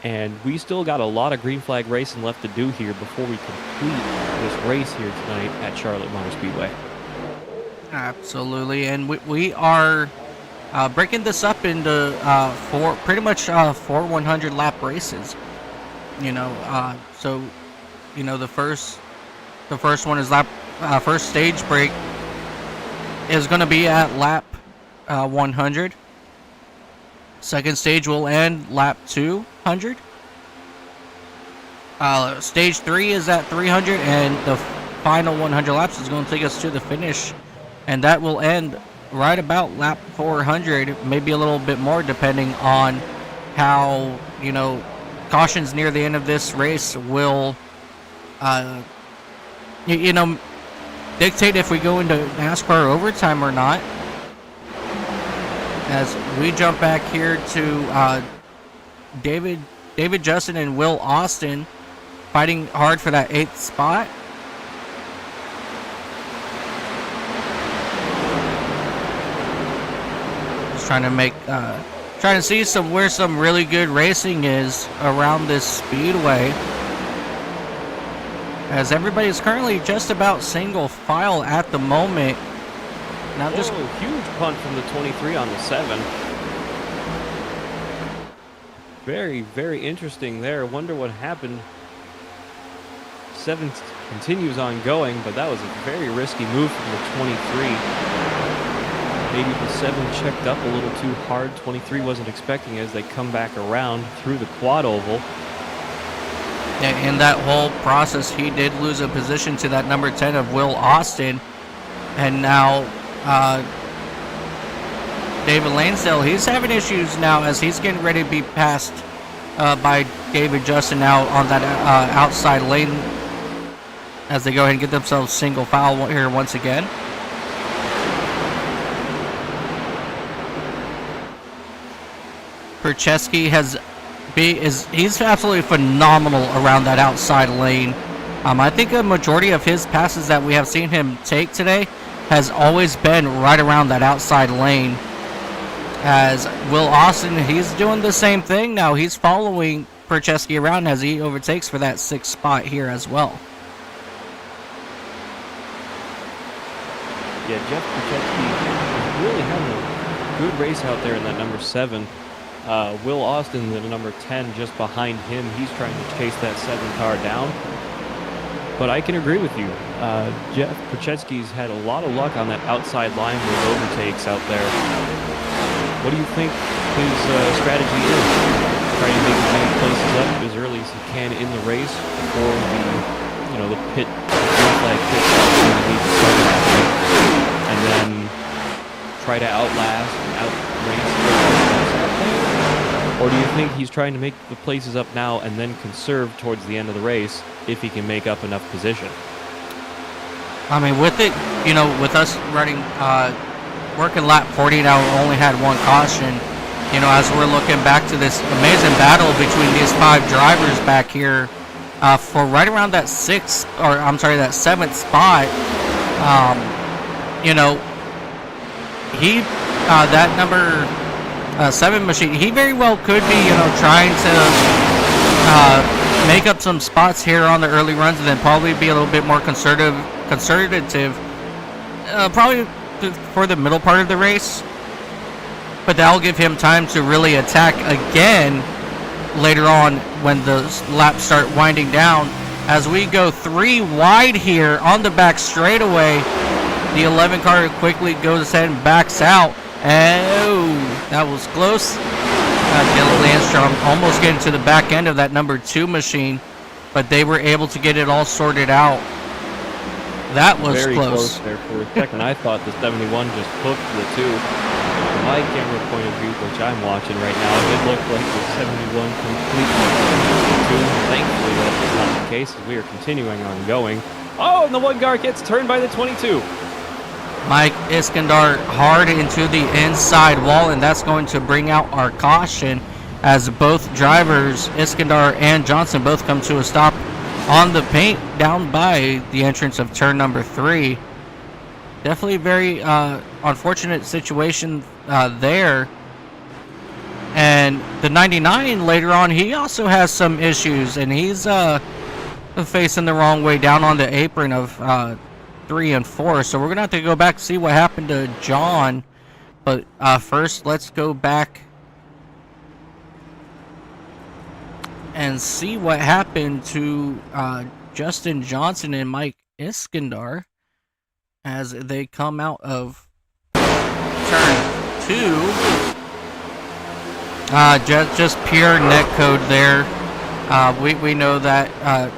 and we still got a lot of green flag racing left to do here before we complete this race here tonight at Charlotte Motor Speedway. Absolutely, and we are breaking this up into pretty much 4 100 lap races. So the first one is first stage break is going to be at lap 100. Second stage will end lap 200. Stage 3 is at 300, and the final 100 laps is going to take us to the finish, and that will end right about lap 400, maybe a little bit more depending on how cautions near the end of this race will dictate if we go into NASCAR overtime or not. As we jump back here to David Justin and Will Austin fighting hard for that 8th spot. Just trying to see where some really good racing is around this speedway, as everybody is currently just about single file at the moment. Now just huge punt from the 23 on the 7. Very, very interesting there. Wonder what happened 7 continues on going, but that was a very risky move from the 23. Maybe the 7 checked up a little too hard. 23 wasn't expecting as they come back around through the quad oval. Yeah, in that whole process, he did lose a position to that number 10 of Will Austin. And now David Lanesdale, he's having issues now as he's getting ready to be passed by David Justin now on that outside lane as they go ahead and get themselves single foul here once again. Percheski he's absolutely phenomenal around that outside lane. I think a majority of his passes that we have seen him take today has always been right around that outside lane. As Will Austin, he's doing the same thing now. He's following Percheski around as he overtakes for that 6th spot here as well. Yeah, Jeff Percheski really having a good race out there in that number 7. Will Austin, the number 10, just behind him. He's trying to chase that 7 car down. But I can agree with you. Jeff Percheski's had a lot of luck on that outside line with overtakes out there. What do you think his strategy is? Trying to make as many places up as early as he can in the race before the pit flag pit stop needs to start happening, and then try to outlast and outrace the. Or do you think he's trying to make the places up now and then conserve towards the end of the race if he can make up enough position? I mean, with it, with us running, working lap 40 now, we only had one caution. As we're looking back to this amazing battle between these 5 drivers back here for right around that 7th spot. That number 7 machine, he very well could be, trying to make up some spots here on the early runs and then probably be a little bit more conservative, probably for the middle part of the race. But that'll give him time to really attack again later on when the laps start winding down. As we go 3 wide here on the back straightaway, the 11 car quickly goes ahead and backs out. Oh, that was close. Dylan Landstrom almost getting to the back end of that number 2 machine, but they were able to get it all sorted out. That was very close there for a second. I thought the 71 just hooked the 2. From my camera point of view, which I'm watching right now, it looked like the 71 completely hooked the 2. Thankfully, that was not the case as we are continuing on going. Oh, and the 1 car gets turned by the 22. Mike Iskandar hard into the inside wall, and that's going to bring out our caution as both drivers, Iskandar and Johnson, both come to a stop on the paint down by the entrance of turn number 3. Definitely very unfortunate situation there. And the 99 later on, he also has some issues, and he's facing the wrong way down on the apron of 3 and 4. So we're gonna have to go back and see what happened to John. But first, let's go back and see what happened to Justin Johnson and Mike Iskandar as they come out of turn 2. Just pure net code there. We know that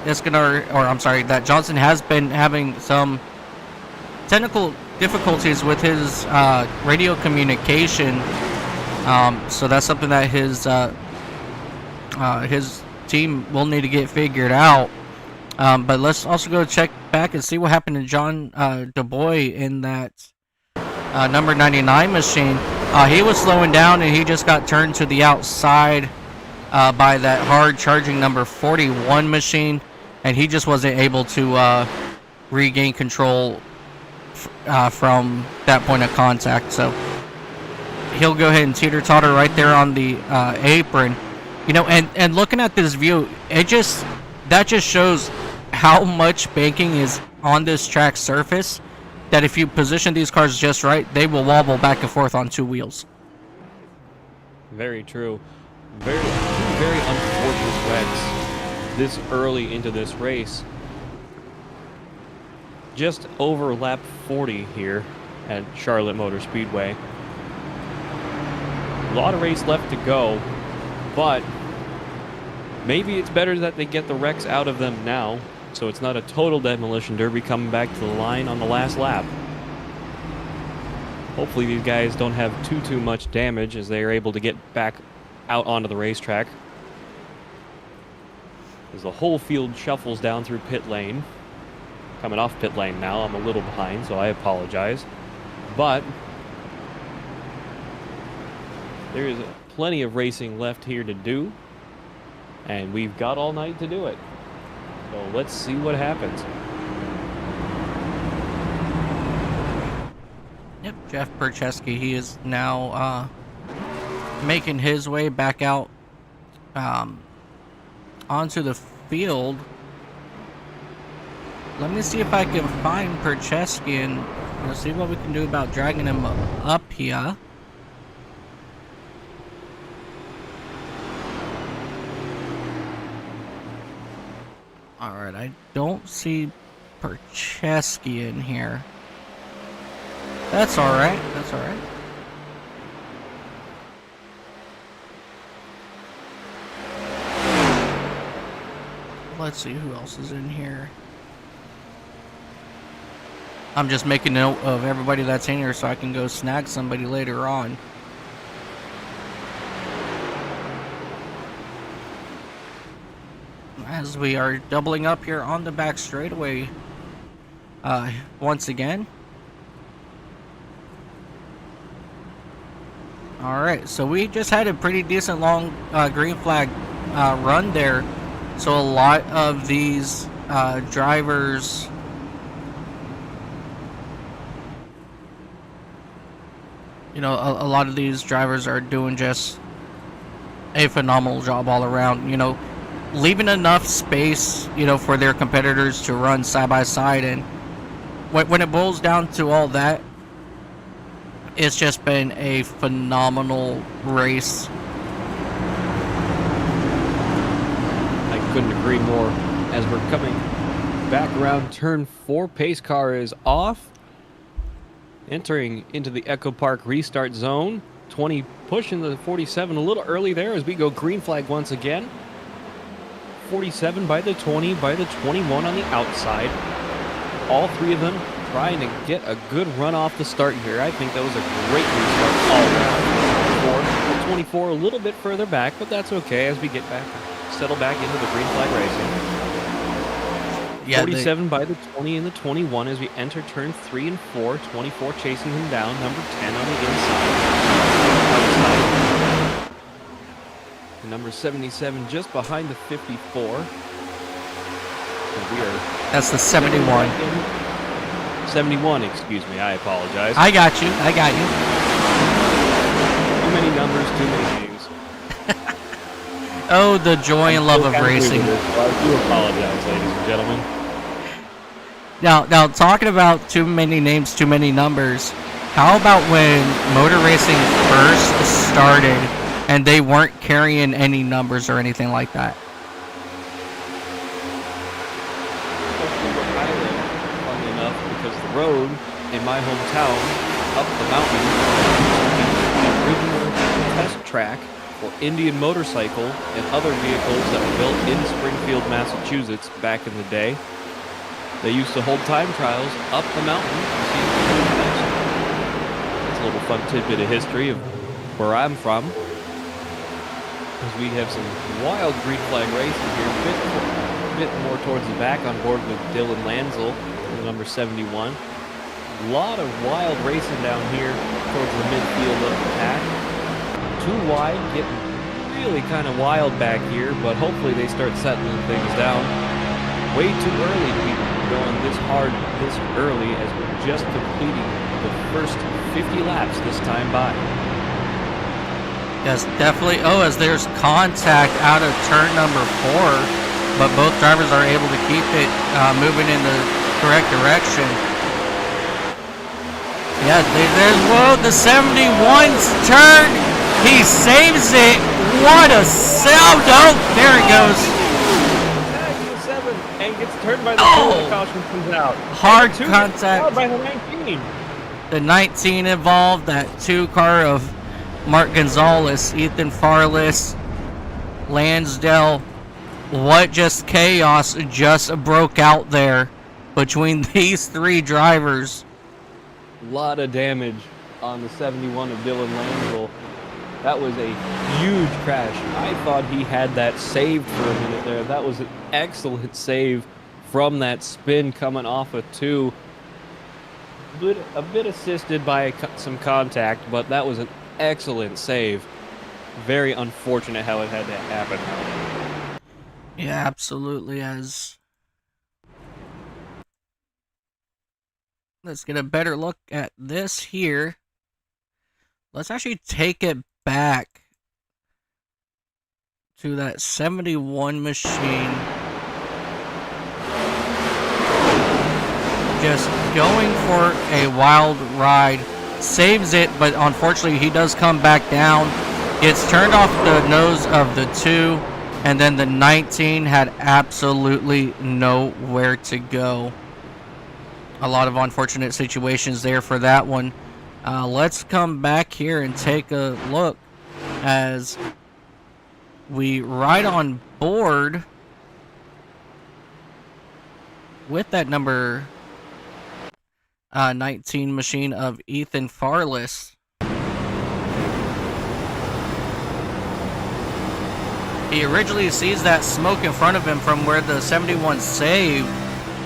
that Johnson has been having some technical difficulties with his radio communication. So that's something that his team will need to get figured out. But let's also go check back and see what happened to John DuBois in that number 99 machine. He was slowing down and he just got turned to the outside by that hard charging number 41 machine, and he just wasn't able to regain control from that point of contact. So he'll go ahead and teeter-totter right there on the apron. And looking at this view, that just shows how much banking is on this track surface, that if you position these cars just right, they will wobble back and forth on 2 wheels. Very true. Very unfortunate wrecks this early into this race. just over lap 40 here at Charlotte Motor Speedway. A lot of race left to go, but maybe it's better that they get the wrecks out of them now, so it's not a total demolition derby coming back to the line on the last lap. Hopefully these guys don't have too much damage as they are able to get back out onto the racetrack. As the whole field shuffles down through pit lane. Coming off pit lane now, I'm a little behind, so I apologize. But there is plenty of racing left here to do, and we've got all night to do it. So let's see what happens. Yep, Jeff Bercheski, he is now making his way back out onto the field. Let me see if I can find Bercheski and see what we can do about dragging him up here. Alright, I don't see Bercheski in here. That's alright, that's alright. Let's see who else is in here. I'm just making note of everybody that's in here so I can go snag somebody later on. As we are doubling up here on the back straightaway once again. Alright, so we just had a pretty decent long green flag run there. So a lot of these drivers a lot of these drivers are doing just a phenomenal job all around, leaving enough space, for their competitors to run side by side. And when it boils down to all that, it's just been a phenomenal race. I couldn't agree more. As we're coming back around turn 4, pace car is off. Entering into the Echo Park restart zone. 20 pushing the 47 a little early there as we go green flag once again. 47 by the 20, by the 21 on the outside. All three of them trying to get a good run off the start here. I think that was a great restart all around. 24 a little bit further back, but that's okay as we get back, settle back into the green flag racing. Yeah, 47 by the 20 and the 21 as we enter turn 3 and 4. 24 chasing him down. Number 10 on the inside. And number 77 just behind the 54. And we are. That's the 71. 71, excuse me. I apologize. I got you. Too many numbers, too many names. Oh, the joy and love of racing. I do apologize, ladies and gentlemen. Now, talking about too many names, too many numbers, how about when motor racing first started and they weren't carrying any numbers or anything like that? Funny enough, because the road in my hometown, up the mountain, the original test track for Indian motorcycle and other vehicles that were built in Springfield, Massachusetts back in the day. They used to hold time trials up the mountain. It's a little fun tidbit of history of where I'm from. As we have some wild green flag racing here, a bit more towards the back on board with Dylan Lanzel, number 71. A lot of wild racing down here towards the midfield of the pack. Too wide, getting really kind of wild back here, but hopefully they start settling things down. Way too early to be going this hard this early as we're just completing the first 50 laps this time by. Yes, definitely. Oh, as there's contact out of turn number 4, but both drivers are able to keep it moving in the correct direction. Yeah, there's, whoa, the 71's turn. He saves it. What a sound. Oh, there it goes. and gets turned by the Oh! 2. The caution comes out. Hard And the 2 gets contact. fouled by the 19. The 19 involved, that 2 car of Mark Gonzalez, Ethan Farless, Lansdale. What just chaos just broke out there between these 3 drivers. A lot of damage on the 71 of Dylan Lansdale. That was a huge crash. I thought he had that saved for a minute there. That was an excellent save from that spin coming off of 2. A bit assisted by some contact, but that was an excellent save. Very unfortunate how it had to happen. Yeah, absolutely. Let's get a better look at this here. Let's actually take it back to that 71 machine. Just going for a wild ride. Saves it, but unfortunately he does come back down. Gets turned off the nose of the 2, and then the 19 had absolutely nowhere to go. A lot of unfortunate situations there for that one. Let's come back here and take a look as we ride on board with that number 19 machine of Ethan Farless. He originally sees that smoke in front of him from where the 71 saved,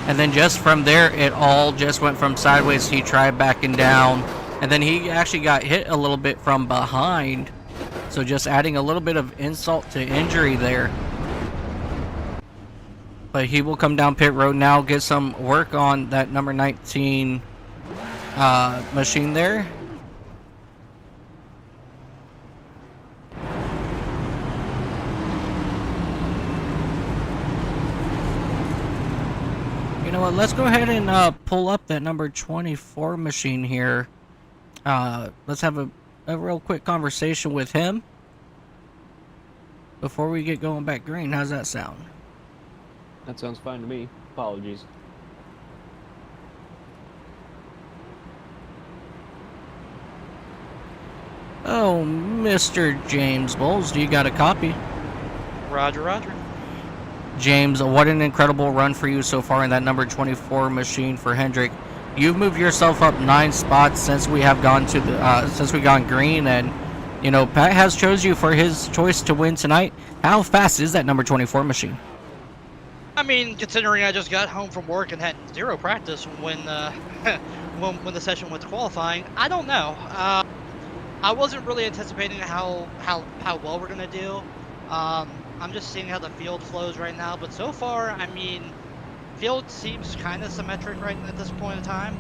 and then just from there it all just went from sideways. He tried backing down, and then he actually got hit a little bit from behind, so just adding a little bit of insult to injury there. But he will come down pit road now, get some work on that number 19 machine there. You know what, let's go ahead and pull up that number 24 machine here. Let's have a real quick conversation with him before we get going back green. How's that sound? That sounds fine to me. Apologies. Oh, Mr. James Bowles, do you got a copy? Roger, roger. James, what an incredible run for you so far in that number 24 machine for Hendrick. You've moved yourself up 9 spots since we have gone to the since we gone green, and you know Pat has chose you for his choice to win tonight. How fast is that number 24 machine? I mean, considering I just got home from work and had 0 practice when when the session went to qualifying, I don't know. I wasn't really anticipating how well we're gonna do. I'm just seeing how the field flows right now, but so far, I mean, field seems kind of symmetric right at this point in time.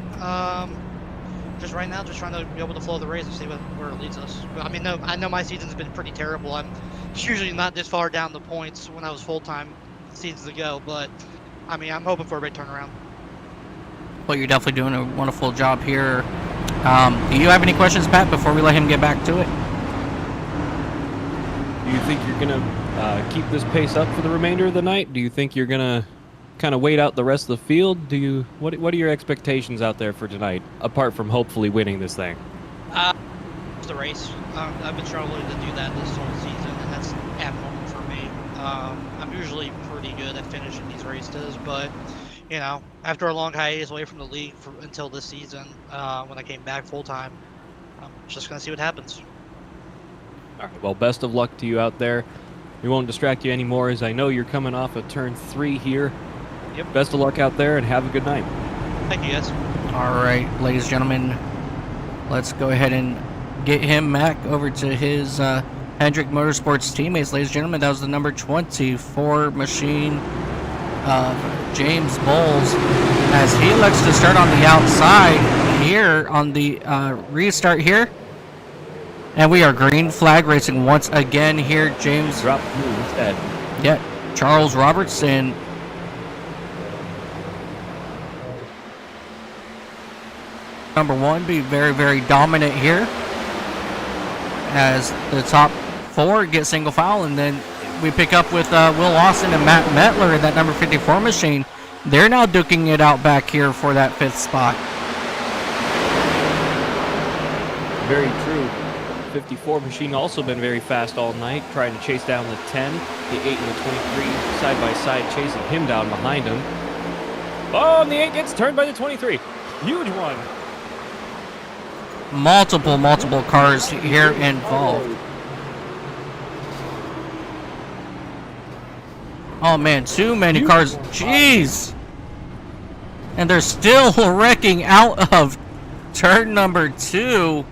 Just right now, just trying to be able to flow the race and see where it leads us. But, I mean, no, I know my season's been pretty terrible. I'm usually not this far down the points when I was full-time seasons ago, but I mean, I'm hoping for a big turnaround. Well, you're definitely doing a wonderful job here. Do you have any questions, Pat, before we let him get back to it? Do you think you're going to keep this pace up for the remainder of the night? Do you think you're going to kind of wait out the rest of the field? What are your expectations out there for tonight, apart from hopefully winning this thing? It's the race. I've been struggling to do that this whole season, and that's abnormal for me. I'm usually pretty good at finishing these races, but you know, after a long hiatus away from the league until this season, when I came back full time, I'm just gonna see what happens. All right, well, best of luck to you out there. We won't distract you anymore, as I know you're coming off of turn 3 here. Yep. Best of luck out there, and have a good night. Thank you, guys. All right, ladies and gentlemen, let's go ahead and get him back over to his Hendrick Motorsports teammates. Ladies and gentlemen, that was the number 24 machine of James Bowles, as he elects to start on the outside here on the restart here. And we are green flag racing once again here. James Drop through instead. Yeah, Charles Robertson. Number 1 be very, very dominant here as the top 4 get single file, and then we pick up with Will Austin and Matt Metler in that number 54 machine. They're now duking it out back here for that 5th spot. Very true. 54 machine also been very fast all night, trying to chase down the 10. The 8 and the 23 side by side, chasing him down behind him. Oh, and the 8 gets turned by the 23. Huge one. Multiple cars here involved. Oh man, too many cars. Jeez. And they're still wrecking out of turn number 2.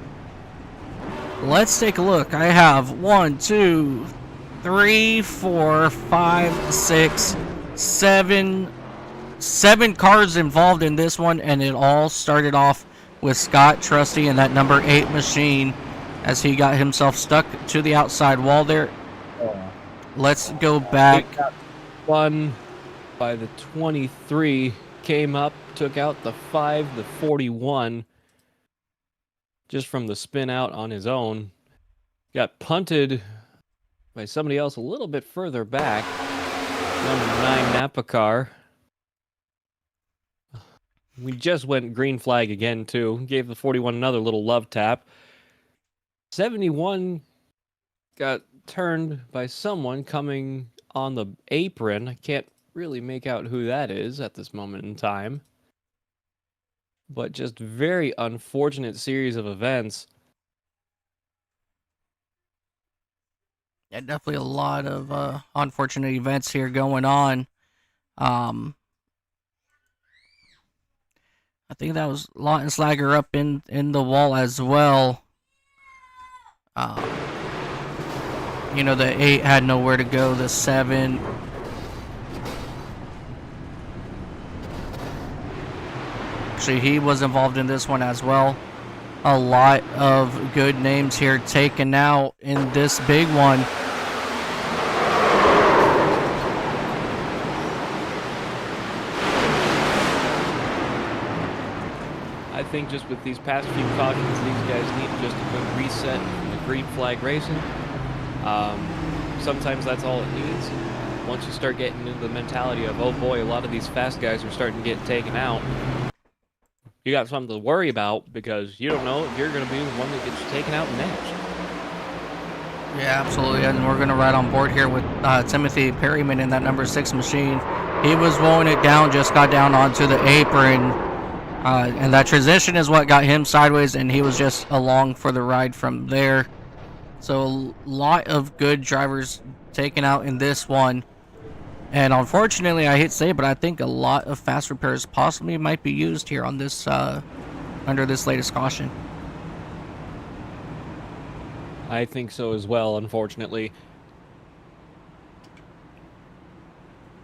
Let's take a look. I have 1, 2, 3, 4, 5, 6, 7 cars involved in this one, and it all started off with Scott Trusty and that number 8 machine as he got himself stuck to the outside wall there. Let's go back. One by the 23, came up, took out the 5, the 41, just from the spin out on his own. Got punted by somebody else a little bit further back. Number 9 Napa car. We just went green flag again, too. Gave the 41 another little love tap. 71 got turned by someone coming on the apron. I can't really make out who that is at this moment in time. But just very unfortunate series of events. Yeah, definitely a lot of unfortunate events here going on. I think that was Lautenslager up in the wall as well. You know, the 8 had nowhere to go. The 7. Actually, he was involved in this one as well. A lot of good names here taken out in this big one. I think just with these past few cautions, these guys need just a quick reset from the green flag racing. Sometimes that's all it needs. Once you start getting into the mentality of, oh boy, a lot of these fast guys are starting to get taken out, you got something to worry about because you don't know if you're going to be the one that gets taken out next. Yeah, absolutely. And we're going to ride on board here with Timothy Perryman in that number 6 machine. He was rolling it down, just got down onto the apron. And that transition is what got him sideways, and he was just along for the ride from there. So a lot of good drivers taken out in this one. And unfortunately, I hate to say it, but I think a lot of fast repairs possibly might be used here on this under this latest caution. I think so as well, unfortunately.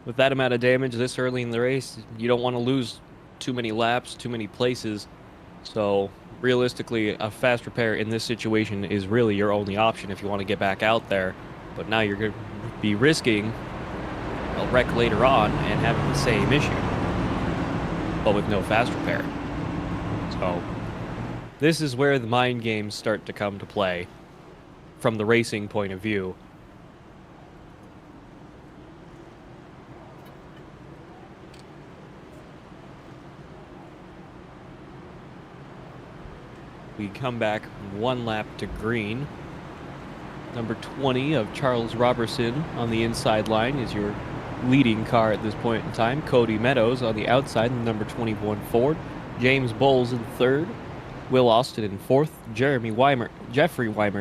With that amount of damage this early in the race, you don't want to lose too many laps, too many places. So realistically, a fast repair in this situation is really your only option if you want to get back out there. But now you're going to be risking a wreck later on and having the same issue, but with no fast repair. So this is where the mind games start to come to play from the racing point of view. We come back 1 lap to green. Number 20 of Charles Robertson on the inside line is your leading car at this point in time. Cody Meadows on the outside in number 21 Ford. James Bowles in 3rd. Will Austin in 4th. Jeffrey Weimer,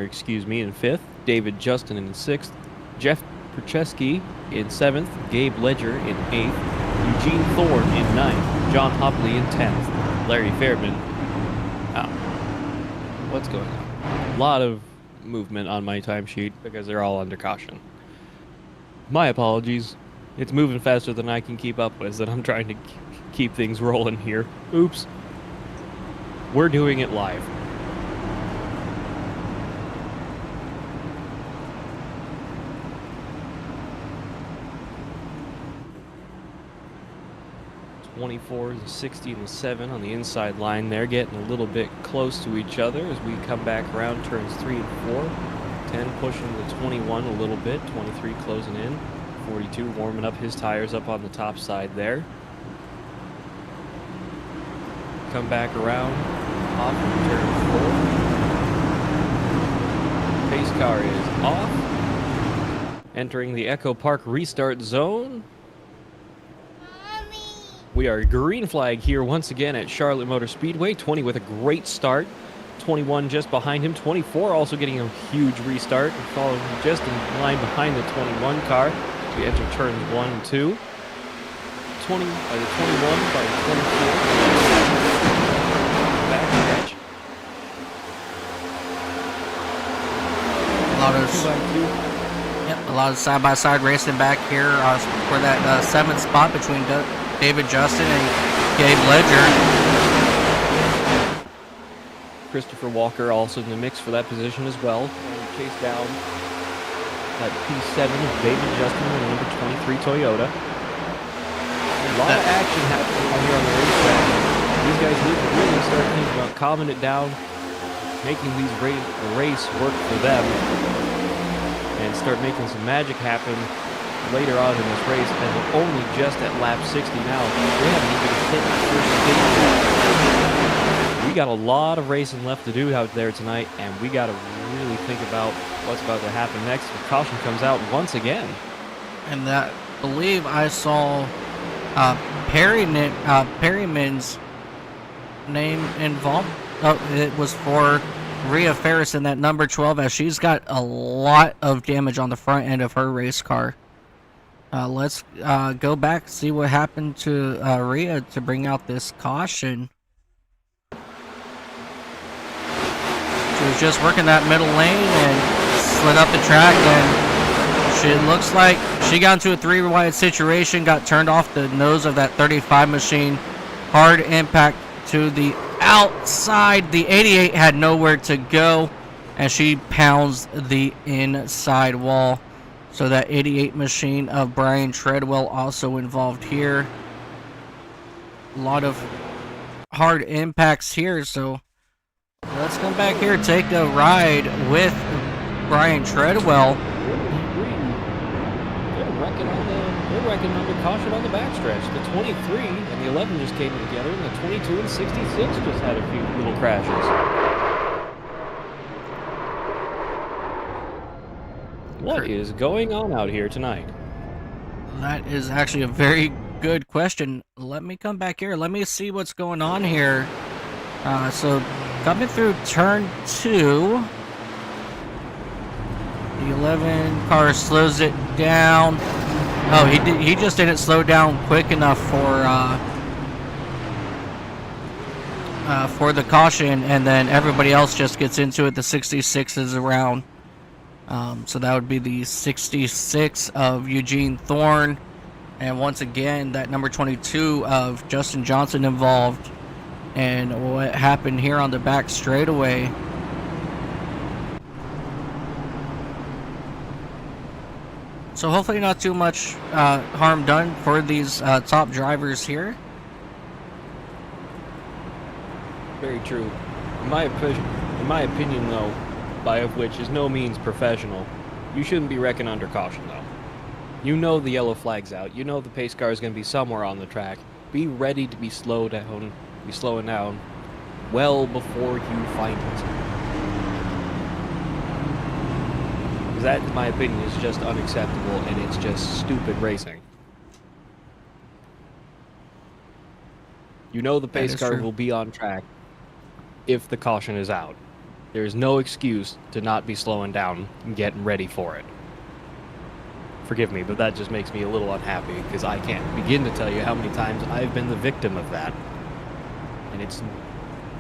in 5th. David Justin in 6th. Jeff Percheski in 7th. Gabe Ledger in 8th. Eugene Thorne in 9th. John Hopley in 10th. Larry Fairman. What's going on? A lot of movement on my timesheet because they're all under caution. My apologies. It's moving faster than I can keep up with, and I'm trying to keep things rolling here. Oops. We're doing it live. '24, the 60, and the 7 on the inside line there, getting a little bit close to each other as we come back around turns 3 and 4. 10 pushing the 21 a little bit, 23 closing in, 42 warming up his tires up on the top side there. come back around off of turn 4. Pace car is off. Entering the Echo Park restart zone. We are green flag here once again at Charlotte Motor Speedway. 20 with a great start. 21 just behind him. 24 also getting a huge restart. Following just in line behind the 21 car. We enter turns 1 and 2. 20 by the 21 by the 24. Back stretch. A lot of side-by-side racing back here for that 7th spot between David Justin and Gabe Ledger. Christopher Walker also in the mix for that position as well. And chase down that P7 of David Justin and number 23 Toyota. A lot of action happening out here on the racetrack. These guys need to really start thinking about calming it down, making these race work for them, and start making some magic happen later on in this race. And we're only just at lap 60 now. We haven't even hit the first stint yet. We got a lot of racing left to do out there tonight, and we got to really think about what's about to happen next. The caution comes out once again. And I believe I saw Perryman's name involved. Oh, it was for Rhea Ferris in that number 12, as she's got a lot of damage on the front end of her race car. Let's go back, see what happened to Rhea to bring out this caution. She was just working that middle lane and slid up the track, and she looks like she got into a 3-wide situation, got turned off the nose of that 35 machine. Hard impact to the outside. The 88 had nowhere to go, and she pounds the inside wall. So that 88 machine of Brian Treadwell also involved here. A lot of hard impacts here, so let's come back here, take a ride with Brian Treadwell. They're wrecking under caution on the backstretch. The 23 and the 11 just came together, and the 22 and 66 just had a few little crashes. What is going on out here tonight? That is actually a very good question. Let me come back here. Let me see what's going on here. So coming through turn 2, the 11 car slows it down. Oh, he just didn't slow down quick enough for the caution, and then everybody else just gets into it. The 66 is around. So that would be the 66 of Eugene Thorne, and once again that number 22 of Justin Johnson involved. And what happened here on the back straightaway? So hopefully not too much harm done for these top drivers here. Very true. In my opinion, though, by of which is no means professional, you shouldn't be wrecking under caution, though. You know the yellow flag's out. You know the pace car is going to be somewhere on the track. Be ready to be slowing down well before you find it. That, in my opinion, is just unacceptable, and it's just stupid racing. You know the pace car will be on track if the caution is out. There's no excuse to not be slowing down and getting ready for it. Forgive me, but that just makes me a little unhappy, because I can't begin to tell you how many times I've been the victim of that. And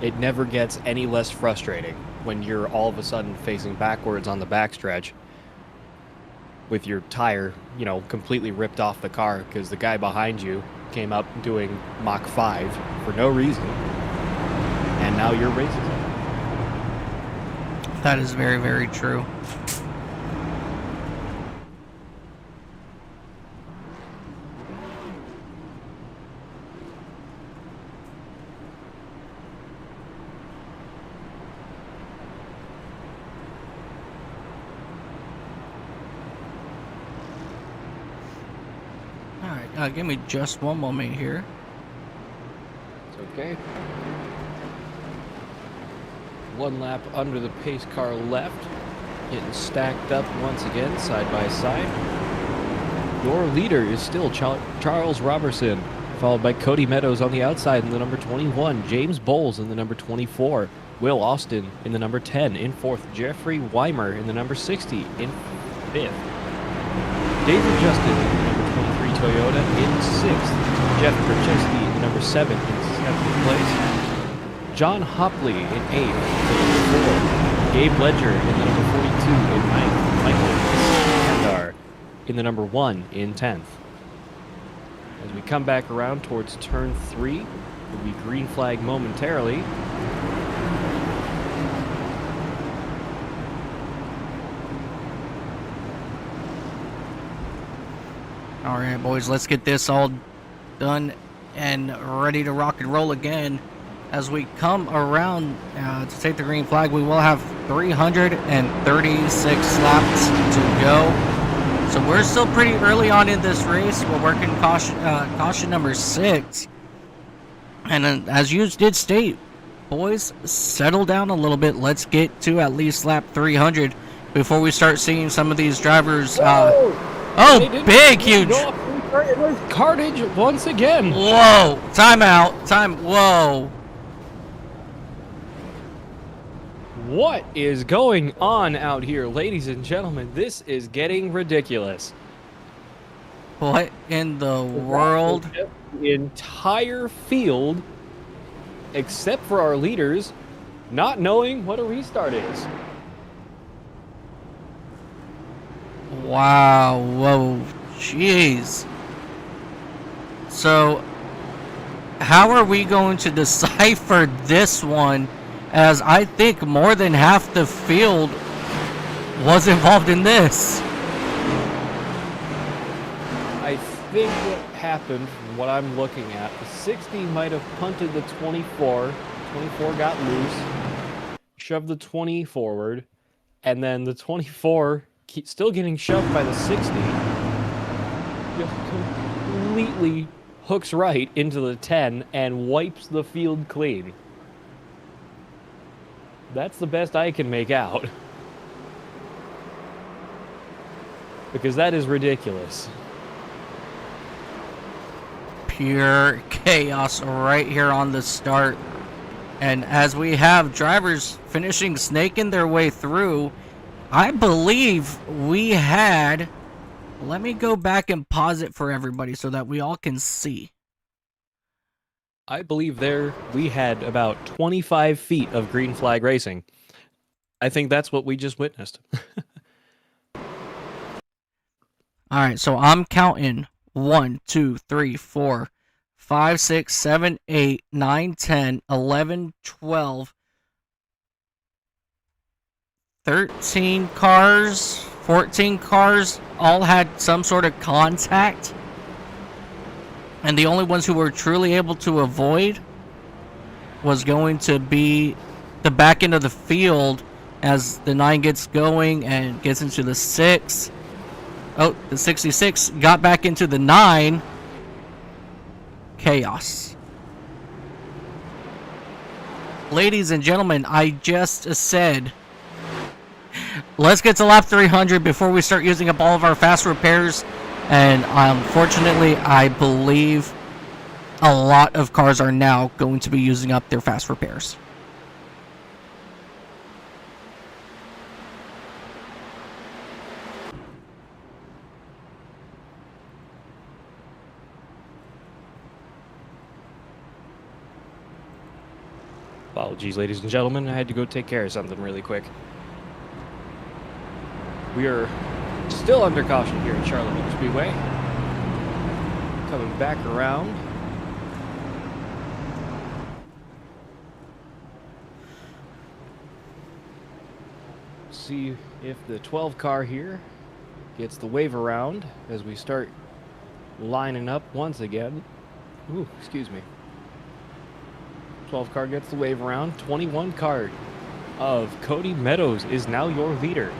it never gets any less frustrating when you're all of a sudden facing backwards on the backstretch with your tire, completely ripped off the car because the guy behind you came up doing Mach 5 for no reason, and now you're racing it. That is very, very true. It's Give me just one moment here. okay. 1 lap under the pace car left. Getting stacked up once again, side by side. Your leader is still Charles Robertson, followed by Cody Meadows on the outside in the number 21, James Bowles in the number 24, Will Austin in the number 10 in 4th, Jeffrey Weimer in the number 60 in 5th, David Justin in the number 23 Toyota in 6th, Jeff Percheski in the number 7 in 7th place, John Hopley in 8th, Gabe Ledger in the number 42 in 9th, Michael Kandar in the number 1 in 10th. As we come back around towards turn 3, will be green flag momentarily. All right, boys, let's get this all done and ready to rock and roll again. As we come around to take the green flag, we will have 336 laps to go. So we're still pretty early on in this race. We're working caution number 6. And as you did state, boys, settle down a little bit. Let's get to at least lap 300 before we start seeing some of these drivers. Big, huge. Carnage once again. Whoa, timeout. Whoa. What is going on out here, ladies and gentlemen? This is getting ridiculous. What in the world? The entire field, except for our leaders, not knowing what a restart is. Wow, whoa, jeez. So, how are we going to decipher this one, as I think more than half the field was involved in this? I think what happened, from what I'm looking at, the 60 might have punted the 24. 24 got loose, shoved the 20 forward, and then the 24 still getting shoved by the 60. Just completely hooks right into the 10 and wipes the field clean. That's the best I can make out. Because that is ridiculous. Pure chaos right here on the start. And as we have drivers finishing snaking their way through, I believe we had... Let me go back and pause it for everybody so that we all can see. I believe we had about 25 feet of green flag racing. I think that's what we just witnessed. Alright, so I'm counting 1, 2, 3, 4, 5, 6, 7, 8, 9, 10, 11, 12, 13 cars, 14 cars, all had some sort of contact. And the only ones who were truly able to avoid was going to be the back end of the field as the 9 gets going and gets into the 6. Oh, the 66 got back into the 9. Chaos. Ladies and gentlemen, I just said, let's get to lap 300 before we start using up all of our fast repairs. And unfortunately, I believe a lot of cars are now going to be using up their fast repairs. Apologies, ladies and gentlemen. I had to go take care of something really quick. We are still under caution here at Charlotte Motor Speedway. Coming back around. See if the 12 car here gets the wave around as we start lining up once again. Ooh, excuse me. 12 car gets the wave around. 21 car of Cody Meadows is now your leader.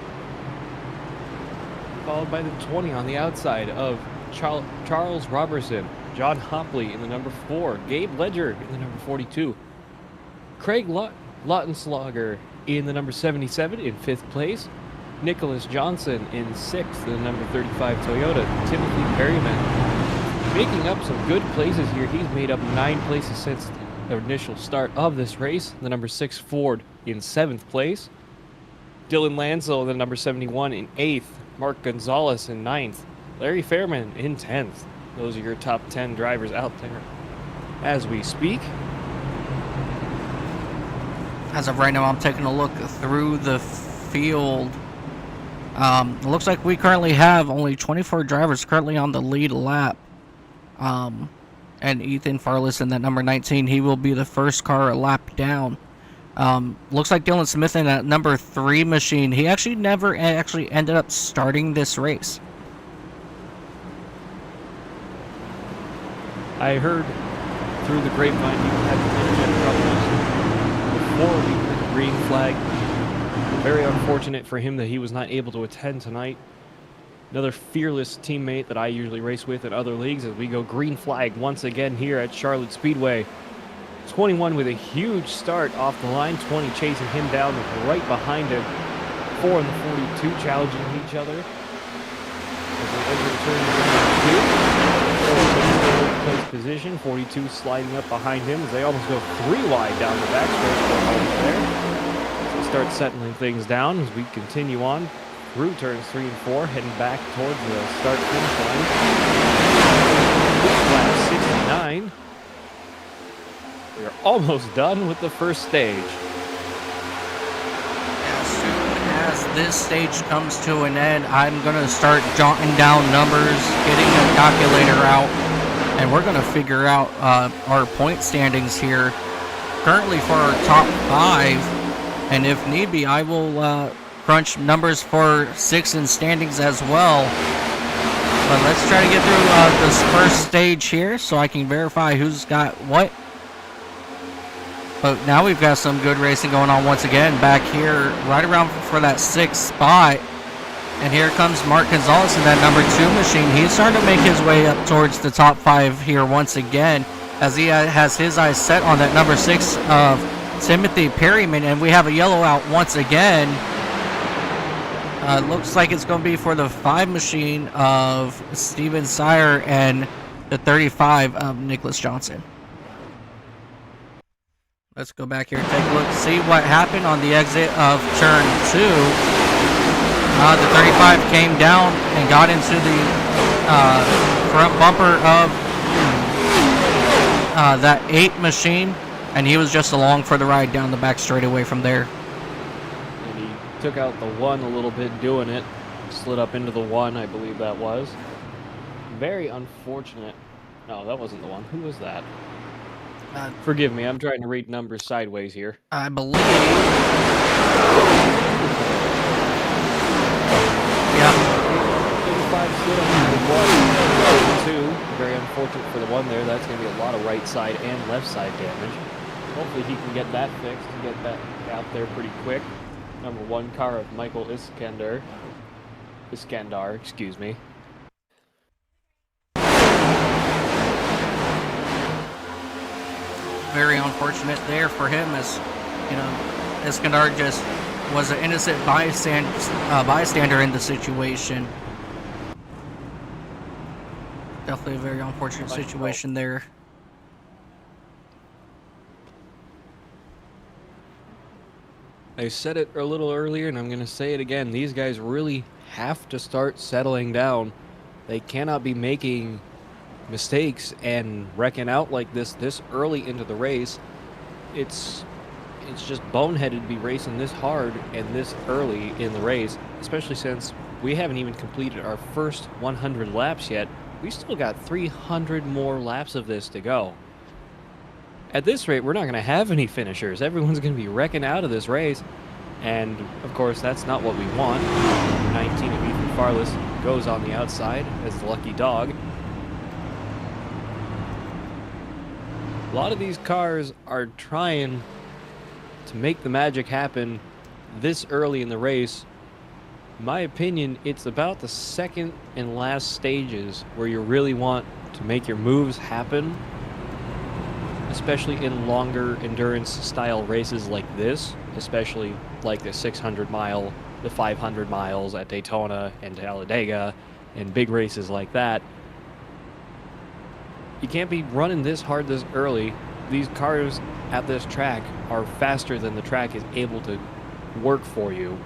Followed by the 20 on the outside of Charles Robertson. John Hopley in the number 4. Gabe Ledger in the number 42. Craig Lautenschlager in the number 77 in 5th place. Nicholas Johnson in 6th, the number 35 Toyota. Timothy Perryman making up some good places here. He's made up 9 places since the initial start of this race. The number 6 Ford in 7th place. Dylan Lansell, the number 71 in 8th. Mark Gonzalez in 9th. Larry Fairman in 10th. Those are your top 10 drivers out there as we speak. As of right now, I'm taking a look through the field. It looks like we currently have only 24 drivers currently on the lead lap. And Ethan Farless in that number 19, he will be the first car a lap down. Looks like Dylan Smith in that number 3 machine. He actually never actually ended up starting this race. I heard through the grapevine he had engine troubles before we hit the green flag. Very unfortunate for him that he was not able to attend tonight. Another fearless teammate that I usually race with in other leagues as we go green flag once again here at Charlotte Speedway. 21 with a huge start off the line, 20 chasing him down right behind him. 4 and the 42 challenging each other. As they enter turn 2. 4 in place position, 42 sliding up behind him as they almost go 3 wide down the backstretch there. So start settling things down as we continue on through turns 3 and 4, heading back towards the start finish line. Lap 69. We are almost done with the first stage. As soon as this stage comes to an end, I'm going to start jotting down numbers, getting a calculator out, and we're going to figure out our point standings here. Currently for our top 5, and if need be, I will crunch numbers for 6 in standings as well. But let's try to get through this first stage here so I can verify who's got what. But now we've got some good racing going on once again back here, right around for that 6th spot. And here comes Mark Gonzalez in that number 2 machine. He's starting to make his way up towards the top 5 here once again, as he has his eyes set on that number 6 of Timothy Perryman. And we have a yellow out once again. Looks like it's going to be for the 5 machine of Steven Sire and the 35 of Nicholas Johnson. Let's go back here and take a look, see what happened on the exit of turn 2. The 35 came down and got into the front bumper of that 8 machine, and he was just along for the ride down the back straightaway from there. And he took out the 1 a little bit doing it. Slid up into the 1, I believe that was. Very unfortunate. No, that wasn't the 1. Who was that? Forgive me, I'm trying to read numbers sideways here. I believe. Yeah. 85 slid up into the 1. 2. Very unfortunate for the 1 there. That's going to be a lot of right side and left side damage. Hopefully he can get that fixed and get that out there pretty quick. Number 1 car of Michael Iskandar, excuse me. Very unfortunate there for him, as you know, Iskandar just was an innocent bystander in the situation. Definitely a very unfortunate situation there. I said it a little earlier, and I'm going to say it again. These guys really have to start settling down. They cannot be making mistakes and wrecking out like this early into the race. It's just boneheaded to be racing this hard and this early in the race, especially since we haven't even completed our first 100 laps yet. We still got 300 more laps of this to go. At this rate, we're not going to have any finishers. Everyone's going to be wrecking out of this race, and of course that's not what we want. 19 of Ethan Farless goes on the outside as the lucky dog. A lot of these cars are trying to make the magic happen this early in the race. In my opinion, it's about the second and last stages where you really want to make your moves happen. especially in longer endurance style races like this, especially like the 600 mile, the 500 miles at Daytona and Talladega, and big races like that. You can't be running this hard this early. These cars at this track are faster than the track is able to work for you.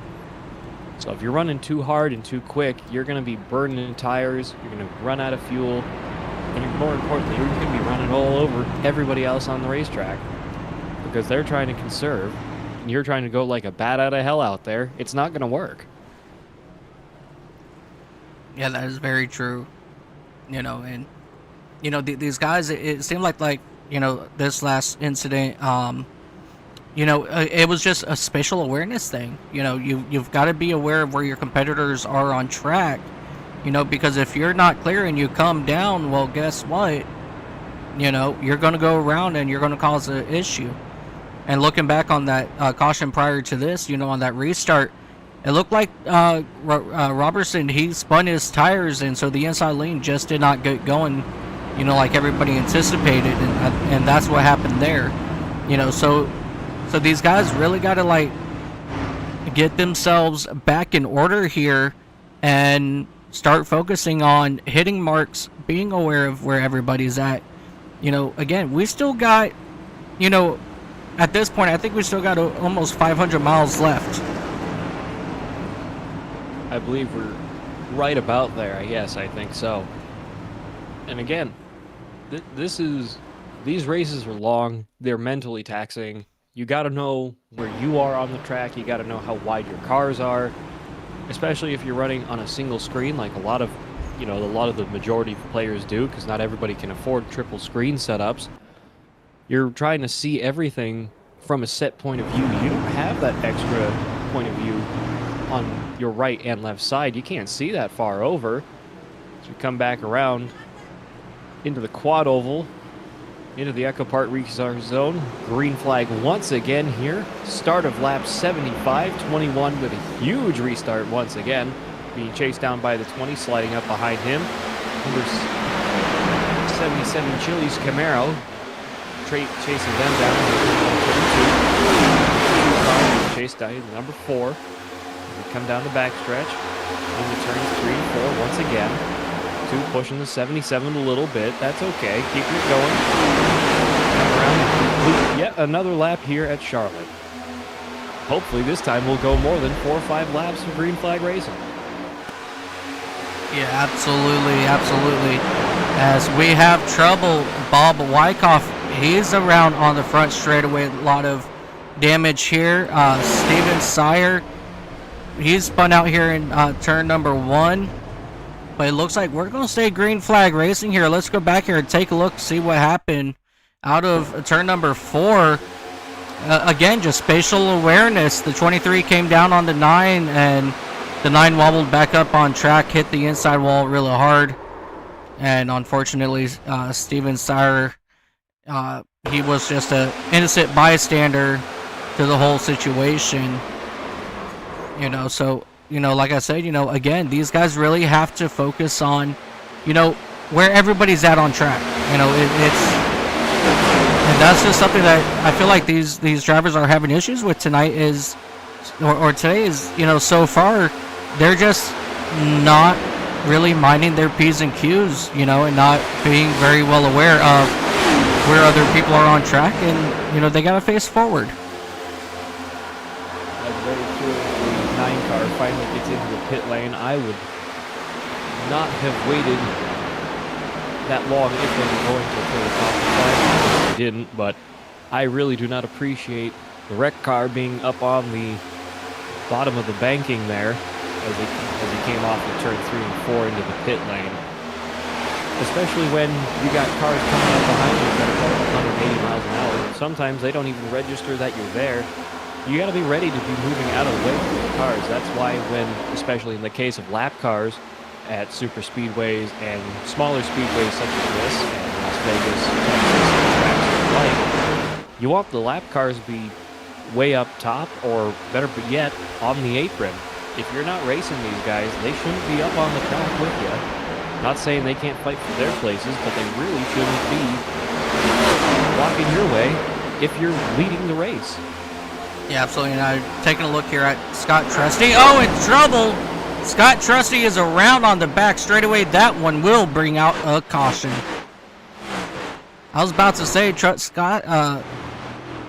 So if you're running too hard and too quick, you're going to be burning tires, you're going to run out of fuel, and more importantly, you're going to be running all over everybody else on the racetrack because they're trying to conserve, and you're trying to go like a bat out of hell out there. It's not going to work. Yeah, that is very true. And these guys, it seemed like this last incident, it was just a spatial awareness thing. You've got to be aware of where your competitors are on track, because if you're not clear and you come down, well, guess what? You're going to go around and you're going to cause an issue. And looking back on that caution prior to this, on that restart, it looked like Robertson, he spun his tires, and so the inside lane just did not get going, like everybody anticipated, and that's what happened there. So these guys really got to get themselves back in order here and start focusing on hitting marks, being aware of where everybody's at. Again, we still got, at this point, I think we still got almost 500 miles left. I believe we're right about there. Yes, I think so. And again, these races are long. They're mentally taxing. You got to know where you are on the track. You got to know how wide your cars are, especially if you're running on a single screen, like a lot of the majority of players do, because not everybody can afford triple screen setups. You're trying to see everything from a set point of view. You don't have that extra point of view on your right and left side. You can't see that far over. So you come back around into the quad oval, into the Echo Park restart zone. Green flag once again here. Start of lap 75, 21 with a huge restart once again. Being chased down by the 20, sliding up behind him. Number 77 Chili's Camaro chasing them down. Chased down number 4. We come down the backstretch into turns 3 and 4 once again. 2 pushing the 77 a little bit. That's okay. Keep it going. Come around and complete yet another lap here at Charlotte. Hopefully this time we'll go more than 4 or 5 laps of green flag racing. Yeah, absolutely. As we have trouble, Bob Wyckoff, he's around on the front straightaway. A lot of damage here. Steven Sire, he's spun out here in turn number 1. But it looks like we're going to stay green flag racing here. Let's go back here and take a look, see what happened out of turn number 4. Again, just spatial awareness. The 23 came down on the 9, and the 9 wobbled back up on track, hit the inside wall really hard. And unfortunately, Steven Sire, he was just an innocent bystander to the whole situation. So... like I said, again, these guys really have to focus on, where everybody's at on track. And that's just something that I feel like these drivers are having issues with tonight or today is, so far, they're just not really minding their P's and Q's, and not being very well aware of where other people are on track, and, they got to face forward. That's very true. The 9 car finally gets into the pit lane. I would not have waited that long if they were going to the top of the line. They didn't, but I really do not appreciate the wreck car being up on the bottom of the banking there as he came off of turn 3 and 4 into the pit lane. Especially when you got cars coming up behind you that are going 180 miles an hour. Sometimes they don't even register that you're there. You got to be ready to be moving out of the way from these cars. That's why when, especially in the case of lap cars at super speedways and smaller speedways such as this, and Las Vegas, Texas, tracks like, you want the lap cars to be way up top, or better yet, on the apron. If you're not racing these guys, they shouldn't be up on the track with you. Not saying they can't fight for their places, but they really shouldn't be walking your way if you're leading the race. Yeah, absolutely. And taking a look here at Scott Trusty. Oh, in trouble! Scott Trusty is around on the back straightaway. That one will bring out a caution. I was about to say,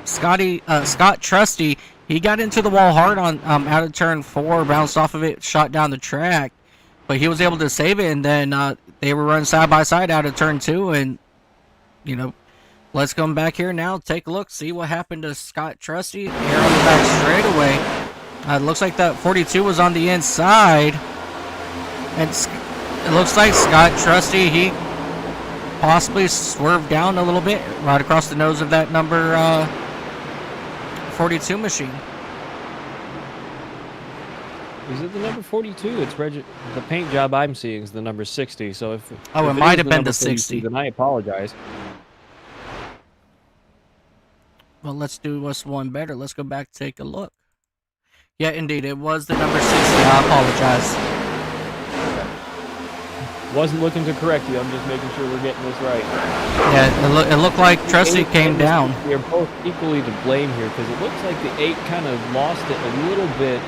Scott Trusty, he got into the wall hard on out of turn 4, bounced off of it, shot down the track, but he was able to save it, and then they were running side by side out of turn 2, and you know, let's come back here now, take a look, see what happened to Scott Trusty here on the back straightaway. It looks like that 42 was on the inside, and it looks like Scott Trusty, he possibly swerved down a little bit right across the nose of that number 42 machine. Is it the number 42? It's the paint job I'm seeing is the number 60. So if it is might have been number the 60. then I apologize. Well, let's do what's one better. Let's go back, take a look. Yeah, indeed, it was the number 60. I apologize. Wasn't looking to correct you. I'm just making sure we're getting this right. Yeah, it looked like Trusty came down. They're both equally to blame here because it looks like the 8 kind of lost it a little bit,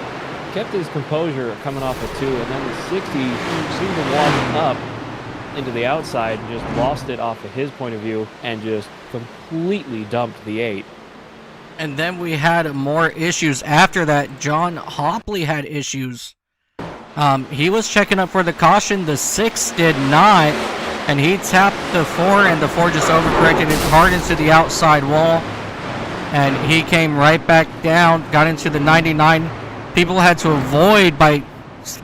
kept his composure coming off of 2, and then the 60 seemed to walk up into the outside and just lost it off of his point of view and just completely dumped the 8. And then we had more issues after that. John Hopley had issues. He was checking up for the caution. The 6 did not, and he tapped the 4, and the 4 just overcorrected it hard into the outside wall, and he came right back down, got into the 99. People had to avoid by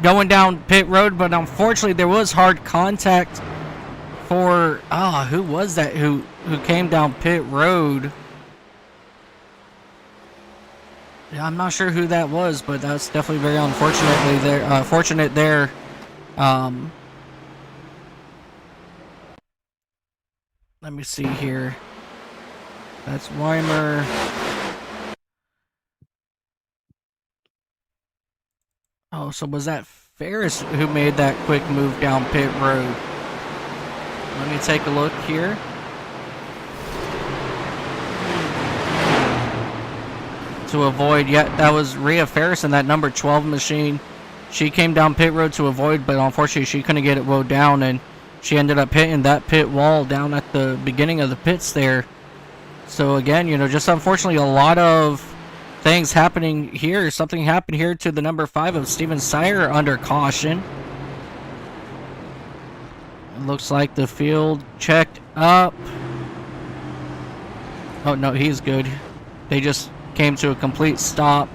going down pit road, but unfortunately there was hard contact for who was that who came down pit road? Yeah, I'm not sure who that was, but that's definitely very fortunate there. Let me see here. That's Weimer. Oh, so was that Ferris who made that quick move down pit road? Let me take a look here. To avoid, that was Rhea Ferris in that number 12 machine. She came down pit road to avoid, but unfortunately she couldn't get it rode down, and she ended up hitting that pit wall down at the beginning of the pits there. So again, just unfortunately a lot of things happening here. Something happened here to the number 5 of Steven Sire under caution. It looks like the field checked up. Oh no, he's good. They just came to a complete stop.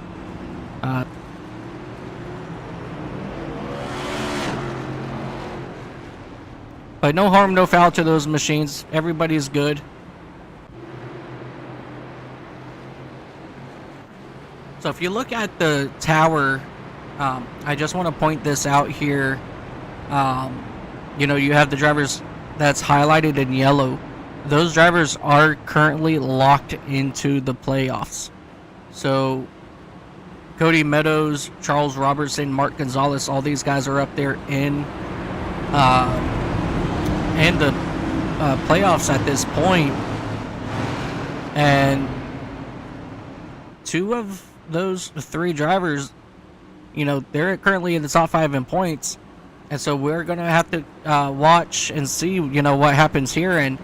But no harm, no foul to those machines. Everybody's good. So if you look at the tower, I just want to point this out here. You have the drivers that's highlighted in yellow. Those drivers are currently locked into the playoffs. So Cody Meadows, Charles Robertson, Mark Gonzalez, all these guys are up there in the playoffs at this point. And 2 of those 3 drivers, they're currently in the top 5 in points. And so we're going to have to watch and see, what happens here. And,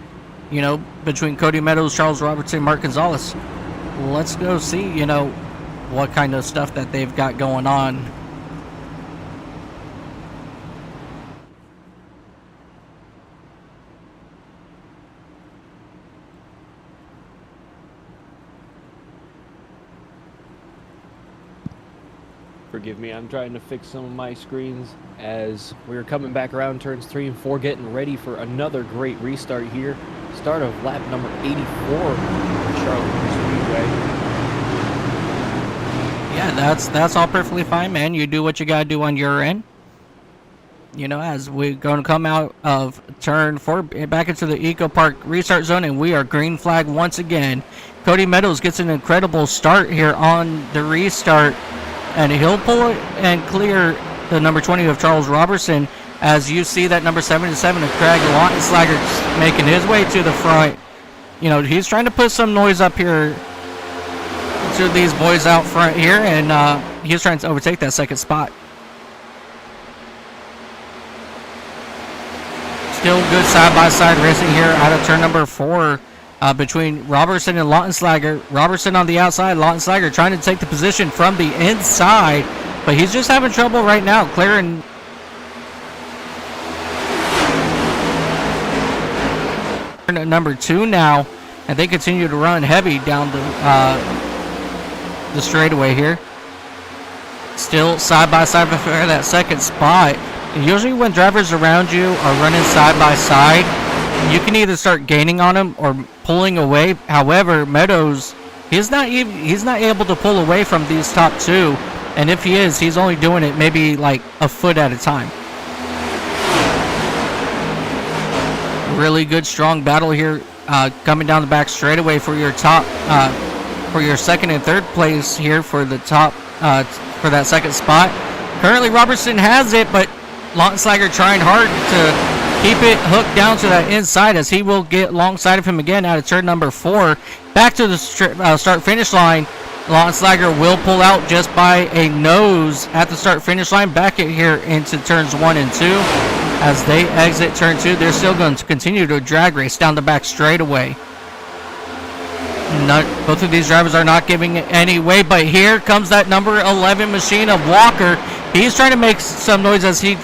between Cody Meadows, Charles Robertson, Mark Gonzalez, let's go see, what kind of stuff that they've got going on. Forgive me, I'm trying to fix some of my screens as we're coming back around turns 3 and 4, getting ready for another great restart here. Start of lap number 84 for Charlotte Speedway. Yeah, that's all perfectly fine, man. You do what you gotta do on your end. As we're going to come out of turn 4 back into the Eco Park restart zone, and we are green flag once again. Cody Meadows gets an incredible start here on the restart, and he'll pull it and clear the number 20 of Charles Robertson. As you see that number 77 of Craig Lautenslager making his way to the front. you know, he's trying to put some noise up here to these boys out front here, and he's trying to overtake that second spot. Still good side-by-side racing here out of turn number 4 between Robertson and Lautenslager. Robertson on the outside, Lautenslager trying to take the position from the inside, but he's just having trouble right now clearing. Number 2 now, and they continue to run heavy down the straightaway here. Still side-by-side for that second spot. Usually when drivers around you are running side by side, you can either start gaining on them or pulling away. However, Meadows, he's not able to pull away from these top 2, and if he is, he's only doing it maybe like a foot at a time. Really good strong battle here coming down the back straightaway for your top for your second and third place here for the top for that second spot. Currently Robertson has it, but Lautenslager trying hard to keep it hooked down to that inside, as he will get alongside of him again out of turn number 4. Back to the start-finish line. Lautenslager will pull out just by a nose at the start-finish line. Back it here into turns 1 and 2. As they exit turn 2, they're still going to continue to drag race down the back straightaway. Both of these drivers are not giving it any way, but here comes that number 11 machine of Walker. He's trying to make some noise as he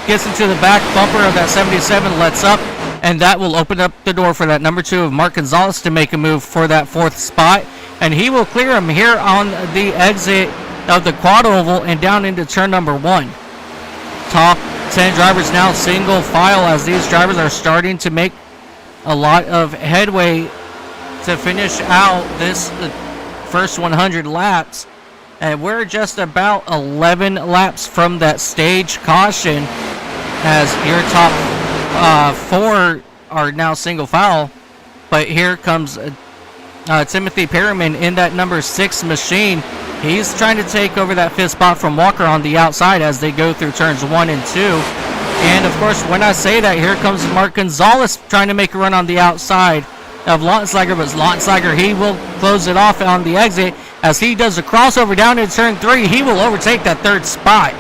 gets into the back bumper of that 77, lets up, and that will open up the door for that number 2 of Mark Gonzalez to make a move for that 4th spot, and he will clear him here on the exit of the quad oval and down into turn number 1. Top 10 drivers now single file, as these drivers are starting to make a lot of headway to finish out this first 100 laps. And we're just about 11 laps from that stage caution, as your top 4 are now single file. But here comes Timothy Perriman in that number 6 machine. He's trying to take over that 5th spot from Walker on the outside as they go through turns 1 and 2. And of course, when I say that, here comes Mark Gonzalez trying to make a run on the outside of Lautenslager, but Lautenslager, he will close it off on the exit as he does a crossover down into turn 3. He will overtake that 3rd spot.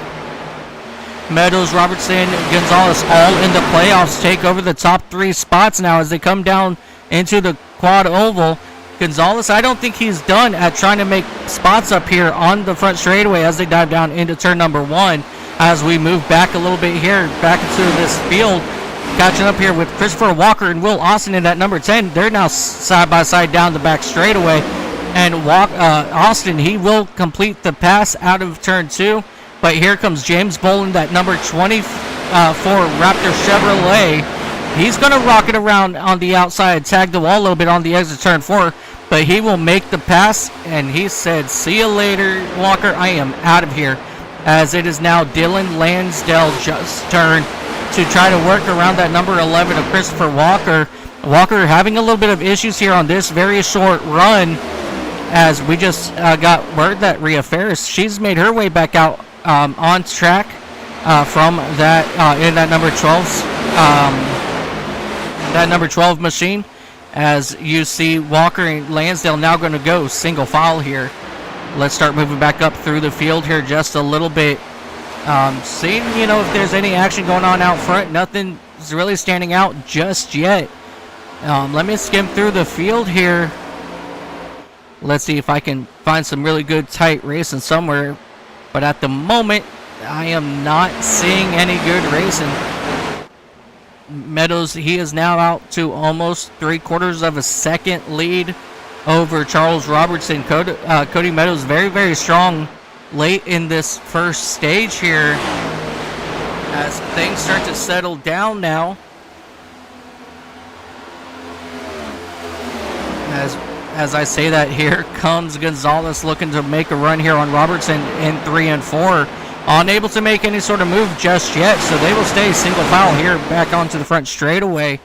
Meadows, Robertson, Gonzalez all in the playoffs take over the top 3 spots now as they come down into the quad oval. Gonzalez, I don't think he's done at trying to make spots up here on the front straightaway as they dive down into turn number 1. As we move back a little bit here, back into this field, catching up here with Christopher Walker and Will Austin in that number 10. They're now side by side down the back straightaway. And Austin, he will complete the pass out of turn 2. But here comes James Bolin, that number 24 Raptor Chevrolet. He's going to rock it around on the outside, tag the wall a little bit on the exit turn 4. But he will make the pass, and he said, "See you later, Walker. I am out of here." As it is now Dylan Lansdale's turn to try to work around that number 11 of Christopher Walker. Walker having a little bit of issues here on this very short run, as we just got word that Rhea Ferris, she's made her way back out on track from that in that number 12 machine. As you see Walker and Lansdale now going to go single file here. Let's start moving back up through the field here just a little bit. Seeing, if there's any action going on out front. Nothing's really standing out just yet. Let me skim through the field here. Let's see if I can find some really good tight racing somewhere. But at the moment, I am not seeing any good racing. Meadows, he is now out to almost 3/4 of a second lead over Charles Robertson. Cody Meadows very, very strong late in this first stage here as things start to settle down now. As I say that, here comes Gonzalez looking to make a run here on Robertson in 3 and 4. Unable to make any sort of move just yet, so they will stay single file here back onto the front straightaway.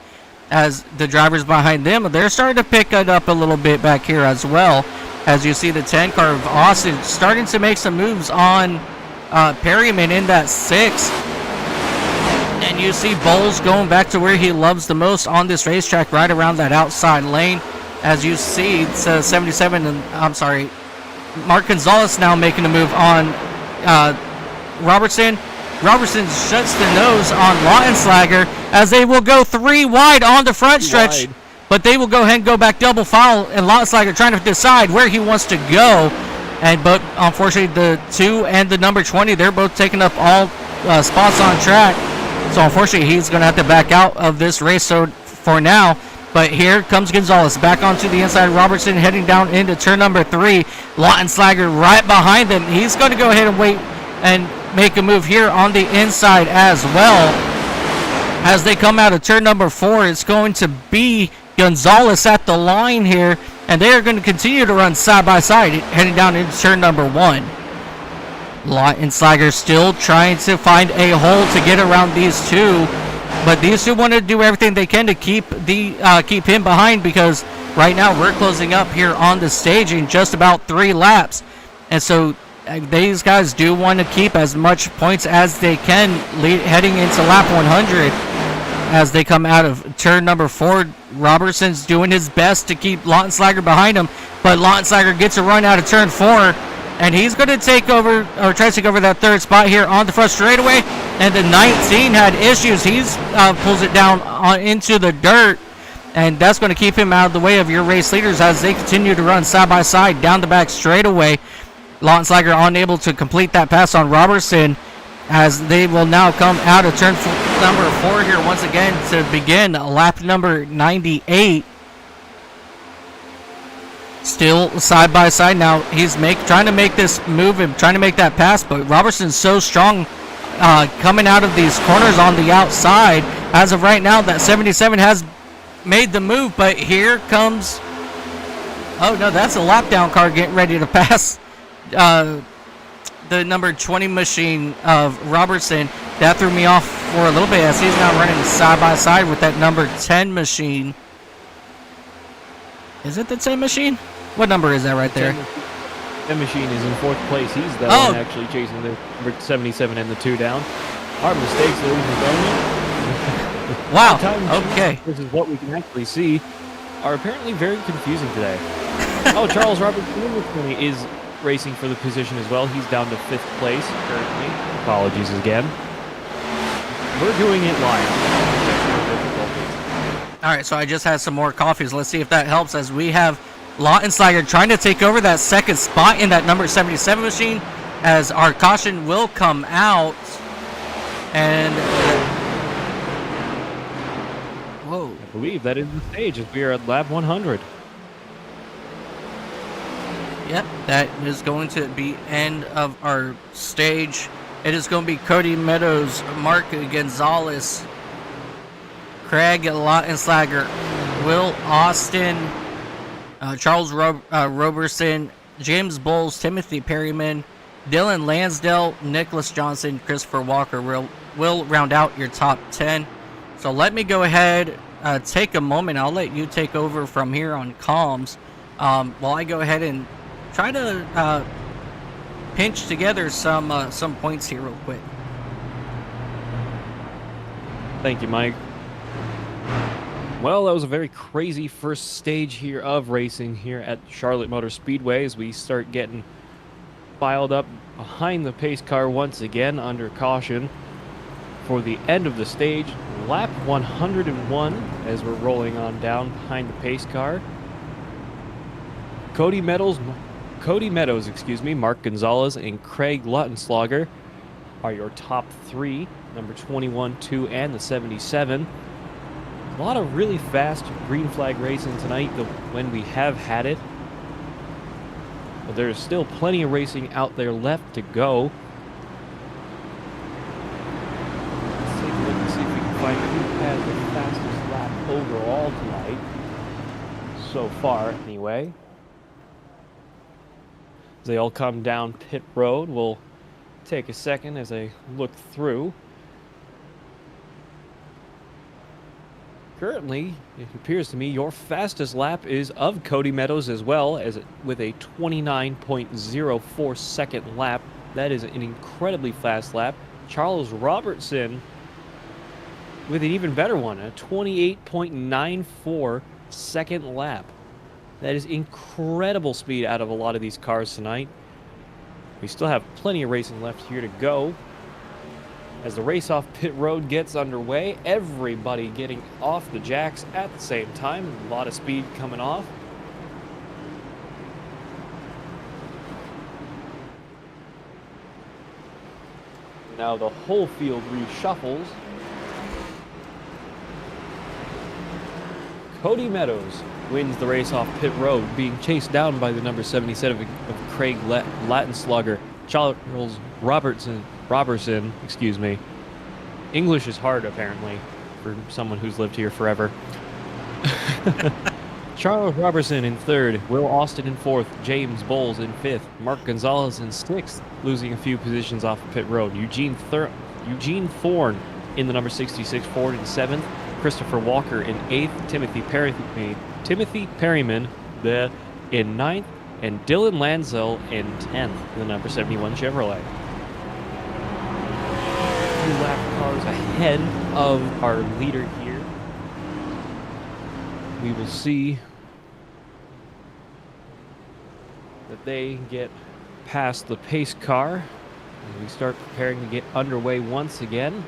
As the drivers behind them, they're starting to pick it up a little bit back here as well. As you see the 10 car of Austin starting to make some moves on Perryman in that 6. And you see Bowles going back to where he loves the most on this racetrack, right around that outside lane. As you see, it's 77, and I'm sorry, Mark Gonzalez now making a move on Robertson. Robertson shuts the nose on Lautenslager as they will go 3 wide on the front stretch. But they will go ahead and go back double file, and Lautenslager trying to decide where he wants to go. But unfortunately, the 2 and the number 20, they're both taking up all spots on track. So unfortunately, he's going to have to back out of this race for now. But here comes Gonzalez back onto the inside. Robertson heading down into turn number 3. Lautenslager right behind them. He's going to go ahead and wait and make a move here on the inside as well. As they come out of turn number 4, it's going to be Gonzalez at the line here, and they are going to continue to run side by side heading down into turn number 1. Lautenslager still trying to find a hole to get around these two, but these two want to do everything they can to keep him behind, because right now we're closing up here on the stage in just about 3 laps, and so these guys do want to keep as much points as they can heading into lap 100. As they come out of turn number 4, Robertson's doing his best to keep Lautenslager behind him, but Lautenslager gets a run out of turn 4, and he's going to take over, or try to take over that 3rd spot here on the front straightaway. And the 19 had issues. He's pulls it down into the dirt, and that's going to keep him out of the way of your race leaders as they continue to run side by side down the back straightaway. Lautenslager unable to complete that pass on Robertson, as they will now come out of turn number 4 here once again to begin lap number 98. Still side by side now. He's trying to make this move and trying to make that pass, but Robertson's so strong coming out of these corners on the outside. As of right now, that 77 has made the move, but here comes... Oh no, that's a lap down car getting ready to pass the number 20 machine of Robertson. That threw me off for a little bit, as he's now running side by side with that number 10 machine. Is it the 10 machine? What number is that right there? 10 machine is in 4th place. He's the one actually chasing the number 77 and the 2 down. Our mistakes, ladies and gentlemen. Wow. Okay. This is what we can actually see. Are apparently very confusing today. Oh, Charles Robertson is racing for the position as well. He's down to 5th place currently. Apologies again. We're doing it live. All right, so I just had some more coffees. Let's see if that helps, as we have Lautenslager trying to take over that 2nd spot in that number 77 machine, as our caution will come out. And whoa, I believe that is the stage as we are at lap 100. Yep, that is going to be end of our stage. It is going to be Cody Meadows, Mark Gonzalez, Craig Lautenslager, Will Austin, Charles Robertson, James Bowles, Timothy Perryman, Dylan Lansdale, Nicholas Johnson, Christopher Walker will round out your top 10. So let me go ahead, take a moment. I'll let you take over from here on comms while I go ahead and try to pinch together some points here real quick. Thank you, Mike. Well, that was a very crazy first stage here of racing here at Charlotte Motor Speedway, as we start getting piled up behind the pace car once again under caution for the end of the stage. Lap 101 as we're rolling on down behind the pace car. Cody Meadows, Mark Gonzalez, and Craig Lautenslager are your top 3, number 21, 2, and the 77. A lot of really fast green flag racing tonight when we have had it. But there's still plenty of racing out there left to go. Let's take a look and see if we can find who has the fastest lap overall tonight. So far, anyway. As they all come down pit road, we'll take a second as I look through. Currently, it appears to me your fastest lap is of Cody Meadows as well, as with a 29.04 second lap. That is an incredibly fast lap. Charles Robertson with an even better one, a 28.94 second lap. That is incredible speed out of a lot of these cars tonight. We still have plenty of racing left here to go. As the race off pit road gets underway, everybody getting off the jacks at the same time. A lot of speed coming off. Now the whole field reshuffles. Cody Meadows wins the race off pit road, being chased down by the number 77 of Craig Latin Slugger, Charles Robertson, excuse me. English is hard, apparently, for someone who's lived here forever. Charles Robertson in third, Will Austin in fourth, James Bowles in fifth, Mark Gonzalez in sixth, losing a few positions off of pit road. Eugene Thorne in the number 66 Ford in seventh, Christopher Walker in eighth, Timothy Perryman in ninth, and Dylan Lanzel in 10th, the number 71 Chevrolet. 2 lap cars ahead of our leader here. We will see that they get past the pace car, and we start preparing to get underway once again.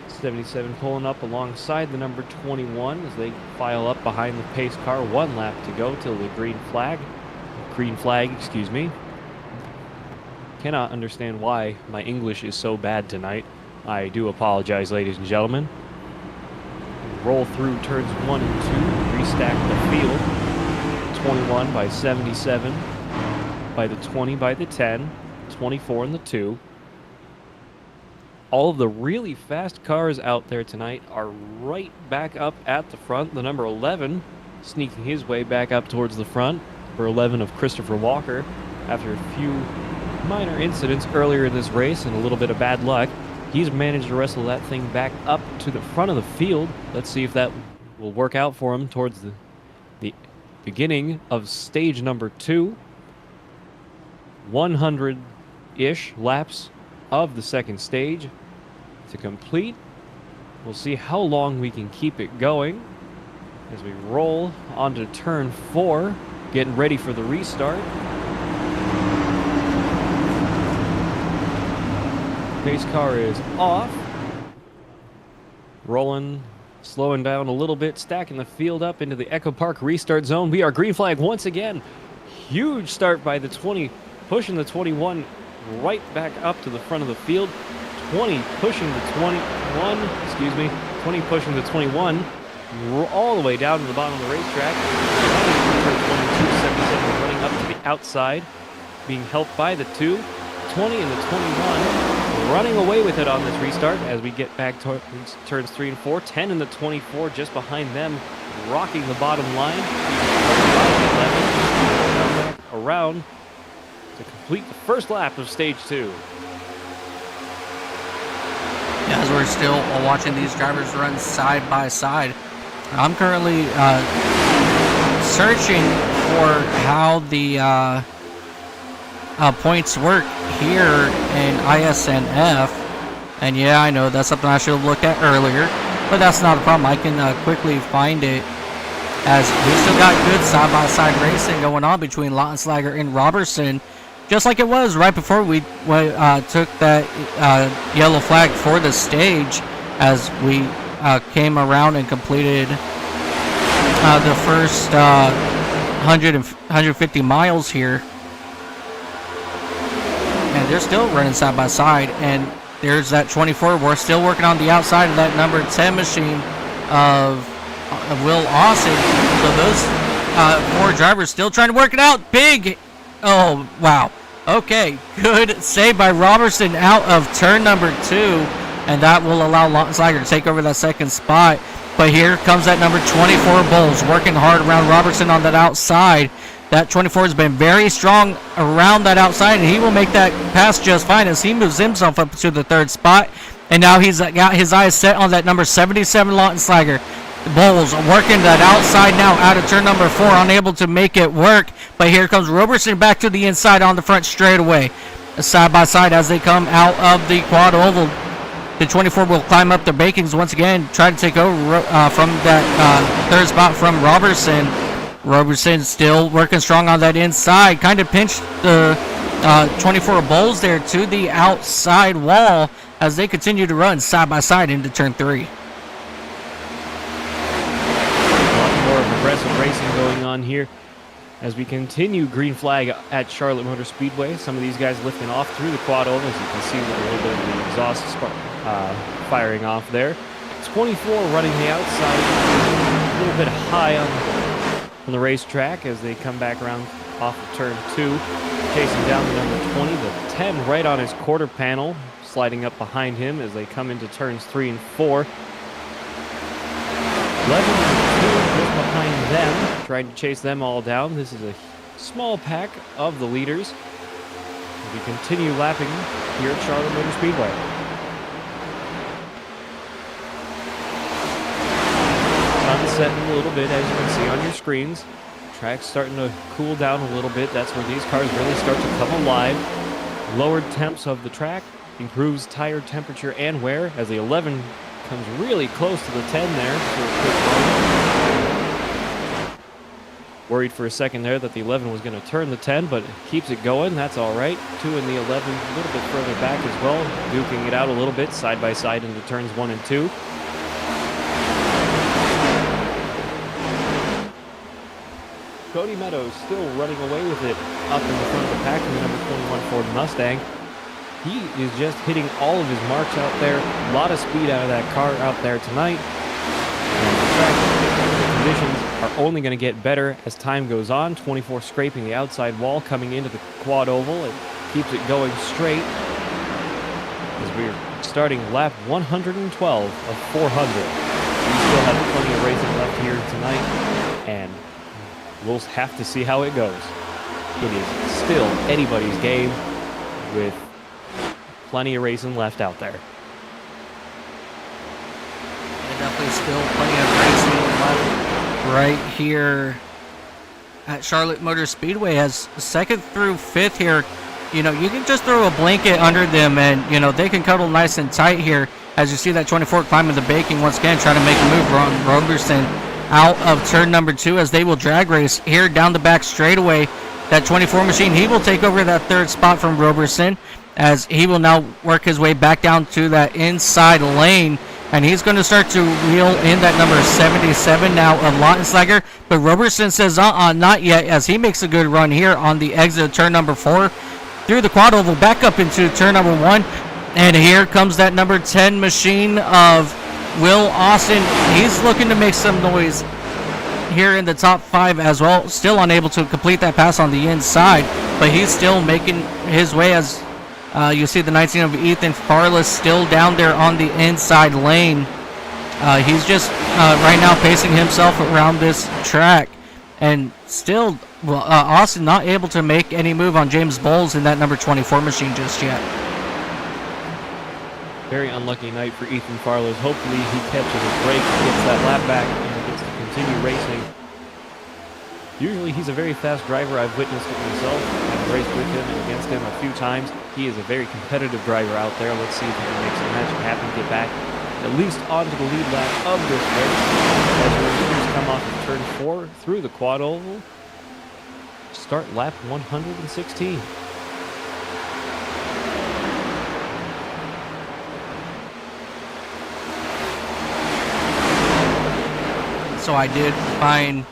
77 pulling up alongside the number 21 as they file up behind the pace car. 1 lap to go till the green flag, excuse me. Cannot understand why my English is so bad tonight. I do apologize, ladies and gentlemen. Roll through turns 1 and 2, restack the field. 21 by 77, by the 20 by the 10, 24 and the 2. All of the really fast cars out there tonight are right back up at the front. The number 11 sneaking his way back up towards the front. Number 11 of Christopher Walker, after a few minor incidents earlier in this race and a little bit of bad luck, he's managed to wrestle that thing back up to the front of the field. Let's see if that will work out for him towards the beginning of stage number 2. 100-ish laps of the second stage to complete. We'll see how long we can keep it going as we roll onto turn 4, getting ready for the restart. Pace car is off. Rolling, slowing down a little bit, stacking the field up into the Echo Park restart zone. We are green flag once again. Huge start by the 20, pushing the 21 right back up to the front of the field. 20 pushing the 20 pushing the 21 all the way down to the bottom of the racetrack. 77 running up to the outside, being helped by the 2. 20 and the 21 running away with it on this restart as we get back towards turns 3 and 4. 10 and the 24 just behind them, rocking the bottom line. 11 around to complete the first lap of stage 2. As we're still watching these drivers run side by side, I'm currently searching for how the points work here in ISNF. And yeah, I know that's something I should have looked at earlier, but that's not a problem. I can quickly find it, as we still got good side-by-side racing going on between Lautenslager and Robertson, just like it was right before we took that yellow flag for the stage, as we came around and completed the first 150 miles here. And they're still running side by side, and there's that 24. We're still working on the outside of that number 10 machine of Will Austin. So those 4 drivers still trying to work it out. Big, oh wow. Okay, good save by Robertson out of turn number 2, and that will allow Lautenslager to take over that second spot. But here comes that number 24 Bowles, working hard around Robertson on that outside. That 24 has been very strong around that outside, and he will make that pass just fine as he moves himself up to the 3rd spot. And now he's got his eyes set on that number 77 Lautenslager. Bowles working that outside now out of turn number 4, unable to make it work. But here comes Robertson back to the inside on the front straightaway. Side by side as they come out of the quad oval. The 24 will climb up the bakings once again, try to take over from that third spot from Robertson. Robertson still working strong on that inside, kind of pinched the 24 Bulls there to the outside wall as they continue to run side by side into turn 3. A lot more of aggressive racing going on here as we continue green flag at Charlotte Motor Speedway. Some of these guys lifting off through the quad oval, as you can see with a little bit of the exhaust firing off there. 24 running the outside, a little bit high on the racetrack as they come back around off of turn 2, chasing down the number 20, the 10 right on his quarter panel, sliding up behind him as they come into turns 3 and 4. 11 and 2 just behind them, trying to chase them all down. This is a small pack of the leaders. We continue lapping here at Charlotte Motor Speedway. Sun's setting a little bit, as you can see on your screens. Track's starting to cool down a little bit. That's where these cars really start to come alive. Lowered temps of the track improves tire temperature and wear as the 11 comes really close to the 10 there for a quick run. Worried for a second there that the 11 was going to turn the 10, but keeps it going. That's all right. 2 and the 11 a little bit further back as well, duking it out a little bit side by side into turns 1 and 2. Cody Meadows still running away with it up in the front of the pack in the number 21 Ford Mustang. He is just hitting all of his marks out there. A lot of speed out of that car out there tonight. And the track conditions are only going to get better as time goes on. 24 scraping the outside wall, coming into the quad oval. It keeps it going straight as we're starting lap 112 of 400. We still have plenty of racing left here tonight, and we'll have to see how it goes. It is still anybody's game with plenty of racing left out there. And definitely still plenty of racing left right here at Charlotte Motor Speedway as 2nd through 5th here. You know, you can just throw a blanket under them and, you know, they can cuddle nice and tight here as you see that 24 climbing the baking once again, trying to make a move on Robertson out of turn number 2 as they will drag race here down the back straightaway. That 24 machine, he will take over that 3rd spot from Robertson as he will now work his way back down to that inside lane, and he's going to start to reel in that number 77 now of Lautenslager, but Robertson says not yet as he makes a good run here on the exit of turn number 4 through the quad oval back up into turn number 1, and here comes that number 10 machine of Will Austin. He's looking to make some noise here in the top 5 as well. Still unable to complete that pass on the inside, but he's still making his way as you see the 19 of Ethan Farless still down there on the inside lane. He's just right now pacing himself around this track, and still Austin not able to make any move on James Bowles in that number 24 machine just yet. Very unlucky night for Ethan Farless. Hopefully he catches a break, gets that lap back, and gets to continue racing. Usually he's a very fast driver. I've witnessed it myself. I've raced with him and against him a few times. He is a very competitive driver out there. Let's see if he can make some magic happen, get back at least onto the lead lap of this race. As the leaders come off of turn 4 through the quad oval, start lap 116. So I did find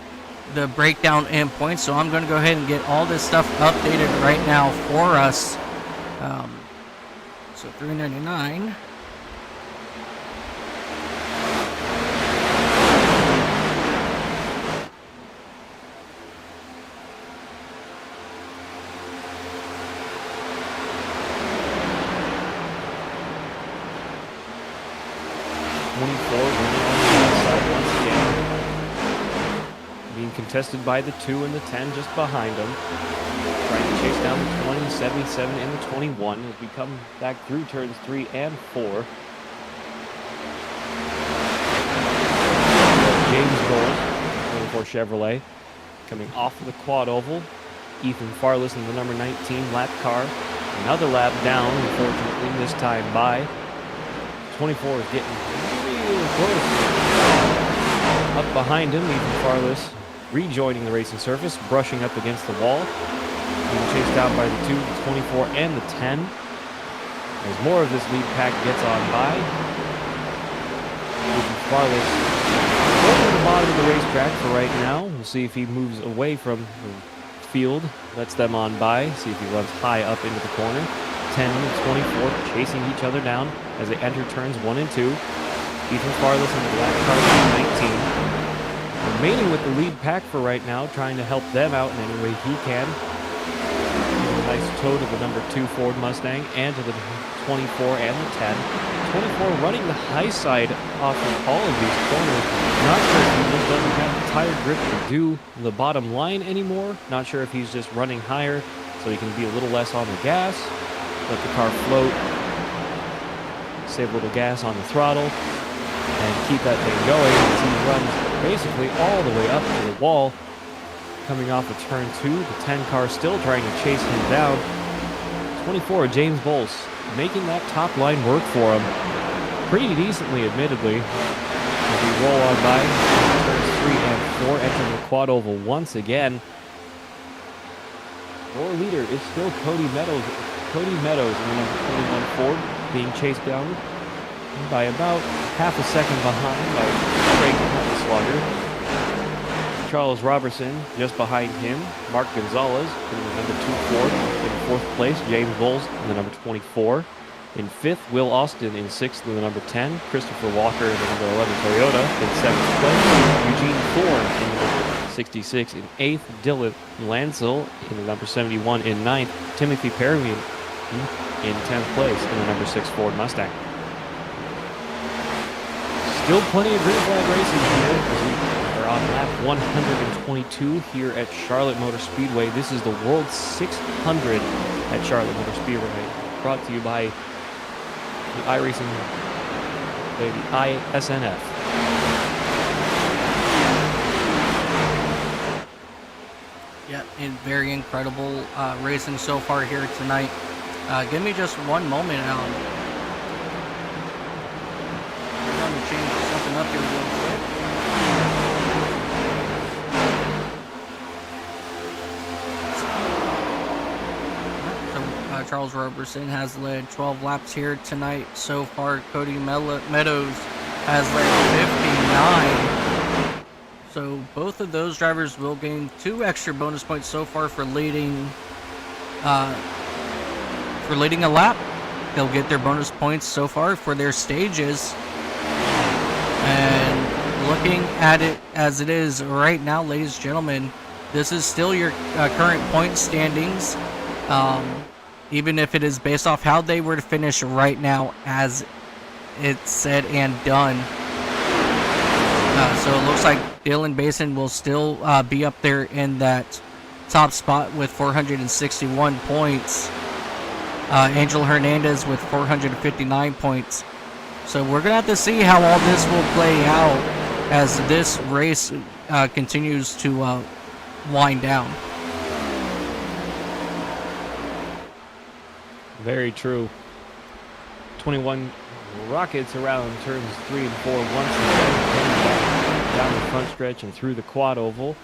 the breakdown endpoint, so I'm going to go ahead and get all this stuff updated right now for us. So $3.99. Contested by the 2 and the 10 just behind him. Trying to chase down the 20, 77, and the 21 as we come back through turns 3 and 4. James Bowles, 24 Chevrolet, coming off of the quad oval. Ethan Farless in the number 19 lap car. Another lap down, unfortunately, this time by 24 is getting real close. Up behind him, Ethan Farless rejoining the racing surface, brushing up against the wall. Being chased down by the 2, the 24, and the 10. As more of this lead pack gets on by, Ethan Farless over the bottom of the racetrack for right now. We'll see if he moves away from the field, lets them on by, see if he runs high up into the corner. 10 and 24 chasing each other down as they enter turns 1 and 2. Ethan Farless in the black car 19. Remaining with the lead pack for right now, trying to help them out in any way he can. A nice tow to the number 2 Ford Mustang and to the 24 and the 10. 24 running the high side off of all of these corners. Not sure if he just doesn't have the tire grip to do the bottom line anymore. Not sure if he's just running higher so he can be a little less on the gas. Let the car float. Save a little gas on the throttle. And keep that thing going as he runs basically all the way up to the wall. Coming off of turn 2. The 10 car still trying to chase him down. 24, James Bowles, making that top line work for him pretty decently, admittedly. As we roll on by turns 3 and 4, entering the quad oval once again. Our leader is still Cody Meadows. Cody Meadows in the number 21 Ford, being chased down by about half a second behind by Craig Slugger. Charles Robertson just behind him. Mark Gonzalez in the number 2 Ford in 4th place. James Bowles in the number 24. In 5th, Will Austin in 6th in the number 10. Christopher Walker in the number 11 Toyota in 7th place. Eugene Thorne in the number 66 in 8th. Dylan Lansell in the number 71 in 9th. Timothy Perriman in 10th place in the number 6 Ford Mustang. Still plenty of green flag racing here as we are on lap 122 here at Charlotte Motor Speedway. This is the World 600 at Charlotte Motor Speedway, brought to you by the iRacing, the ISNF. Yeah, and very incredible racing so far here tonight. Give me just one moment, Alan. We're going to change something up here real quick. So, Charles Robertson has led 12 laps here tonight. So far, Cody Meadows has led 59. So both of those drivers will gain 2 extra bonus points so far for leading a lap. They'll get their bonus points so far for their stages. And looking at it as it is right now, ladies and gentlemen, this is still your current point standings. Even if it is based off how they were to finish right now as it's said and done. So it looks like Dylan Basin will still be up there in that top spot with 461 points. Angel Hernandez with 459 points. So we're going to have to see how all this will play out as this race continues to wind down. Very true. 21 rockets around turns 3 and 4 once again, down the front stretch and through the quad oval.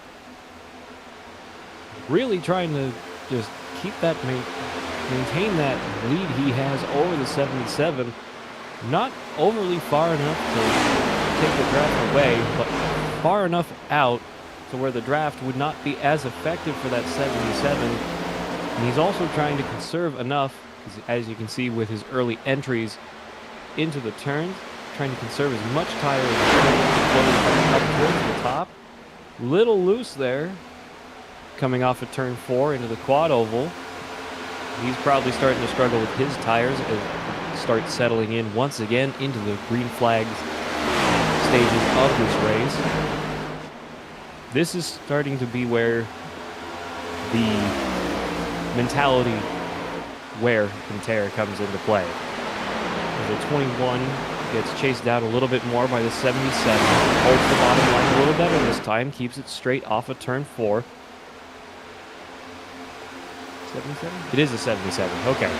Really trying to just keep that, maintain that lead he has over the 77. Not overly far enough to take the draft away, but far enough out to where the draft would not be as effective for that 77. And he's also trying to conserve enough, as you can see with his early entries into the turns, trying to conserve as much tire as he can up towards the top. Little loose there, coming off of turn 4 into the quad oval. He's probably starting to struggle with his tires as start settling in once again into the green flags stages of this race. This is starting to be where the mentality wear and tear comes into play. As the 21 gets chased down a little bit more by the 77, holds the bottom line a little better this time, keeps it straight off of turn 4. 77? It is a 77, okay.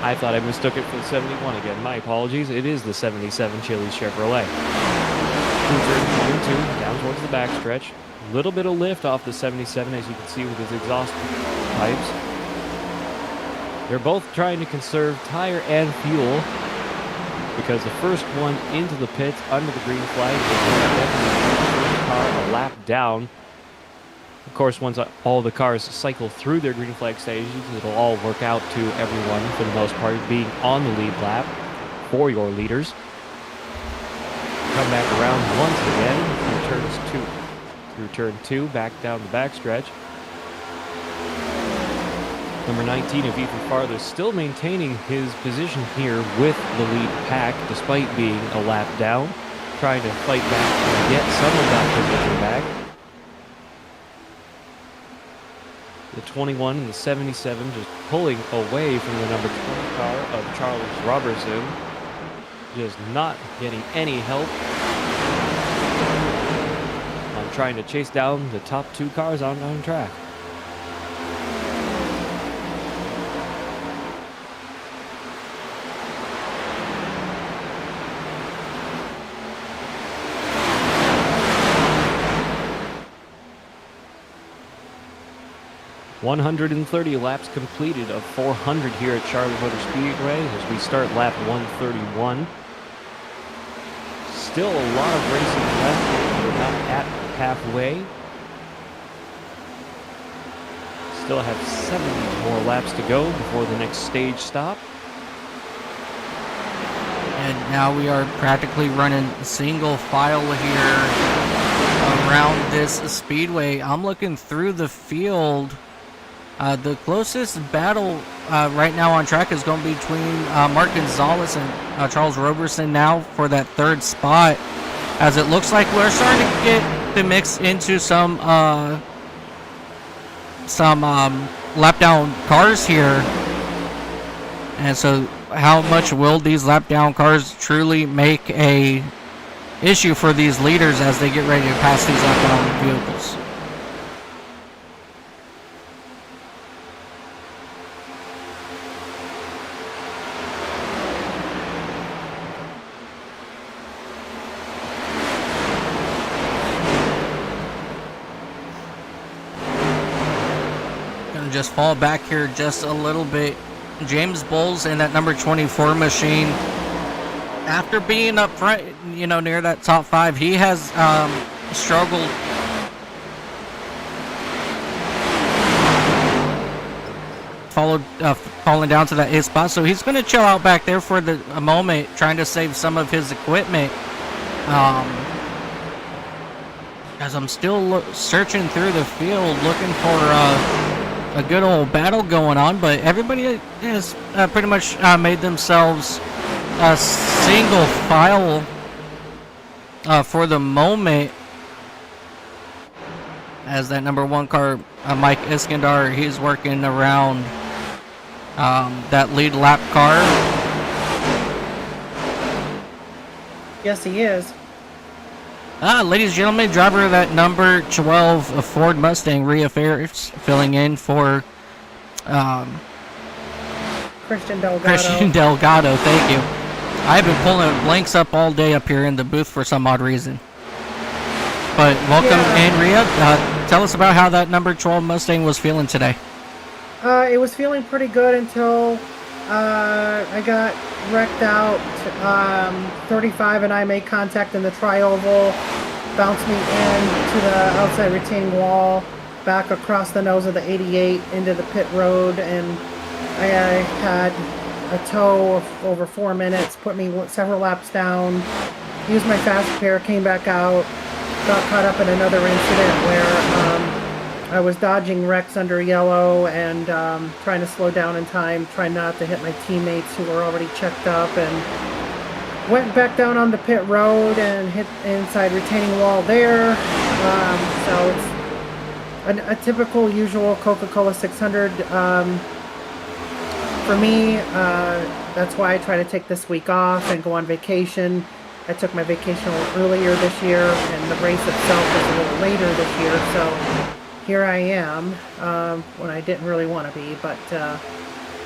I thought I mistook it for the 71 again. My apologies. It is the 77 Chili Chevrolet. Through turn 1 and 2, down towards the backstretch. A little bit of lift off the 77, as you can see with his exhaust pipes. They're both trying to conserve tire and fuel, because the first one into the pits under the green flag will definitely keep the car a lap down. Of course, once all the cars cycle through their green flag stages, it'll all work out to everyone, for the most part, being on the lead lap for your leaders. Come back around once again through turn 2, back down the backstretch. Number 19 of Ethan Farther still maintaining his position here with the lead pack, despite being a lap down, trying to fight back and get some of that position back. The 21 and the 77 just pulling away from the number 20 car of Charles Robertson. Just not getting any help on trying to chase down the top 2 cars on track. .130 laps completed of 400 here at Charlotte Motor Speedway as we start lap 131. Still a lot of racing left. We're not at halfway. Still have 70 more laps to go before the next stage stop. And now we are practically running single file here around this speedway. I'm looking through the field. The closest battle right now on track is going to be between Mark Gonzalez and Charles Roberson now for that 3rd spot, as it looks like we're starting to get the mix into some lap down cars here. And so how much will these lap down cars truly make a issue for these leaders as they get ready to pass these lap down vehicles? Just fall back here just a little bit. James Bowles in that number 24 machine, after being up front, near that top 5, he has struggled falling down to that 8th spot, so he's going to chill out back there for a moment, trying to save some of his equipment. As I'm still searching through the field looking for a good old battle going on, but everybody has pretty much made themselves a single file for the moment, as that number 1 car, Mike Iskandar, he's working around that lead lap car. Yes, he is. Ladies and gentlemen, driver of that number 12 Ford Mustang, Rhea Ferris, filling in for Christian Delgado. Christian Delgado, thank you. I've been pulling blanks up all day up here in the booth for some odd reason. But welcome in, Rhea. Tell us about how that number 12 Mustang was feeling today. It was feeling pretty good until I got wrecked out. 35 and I made contact in the tri-oval, bounced me into the outside retaining wall, back across the nose of the 88 into the pit road, and I had a tow of over 4 minutes, put me several laps down, used my fast repair, came back out, got caught up in another incident where I was dodging wrecks under yellow and trying to slow down in time, trying not to hit my teammates who were already checked up, and went back down on the pit road and hit inside retaining wall there. So it's a typical, usual Coca-Cola 600. For me, that's why I try to take this week off and go on vacation. I took my vacation a little earlier this year, and the race itself was a little later this year, so here I am, when I didn't really want to be, but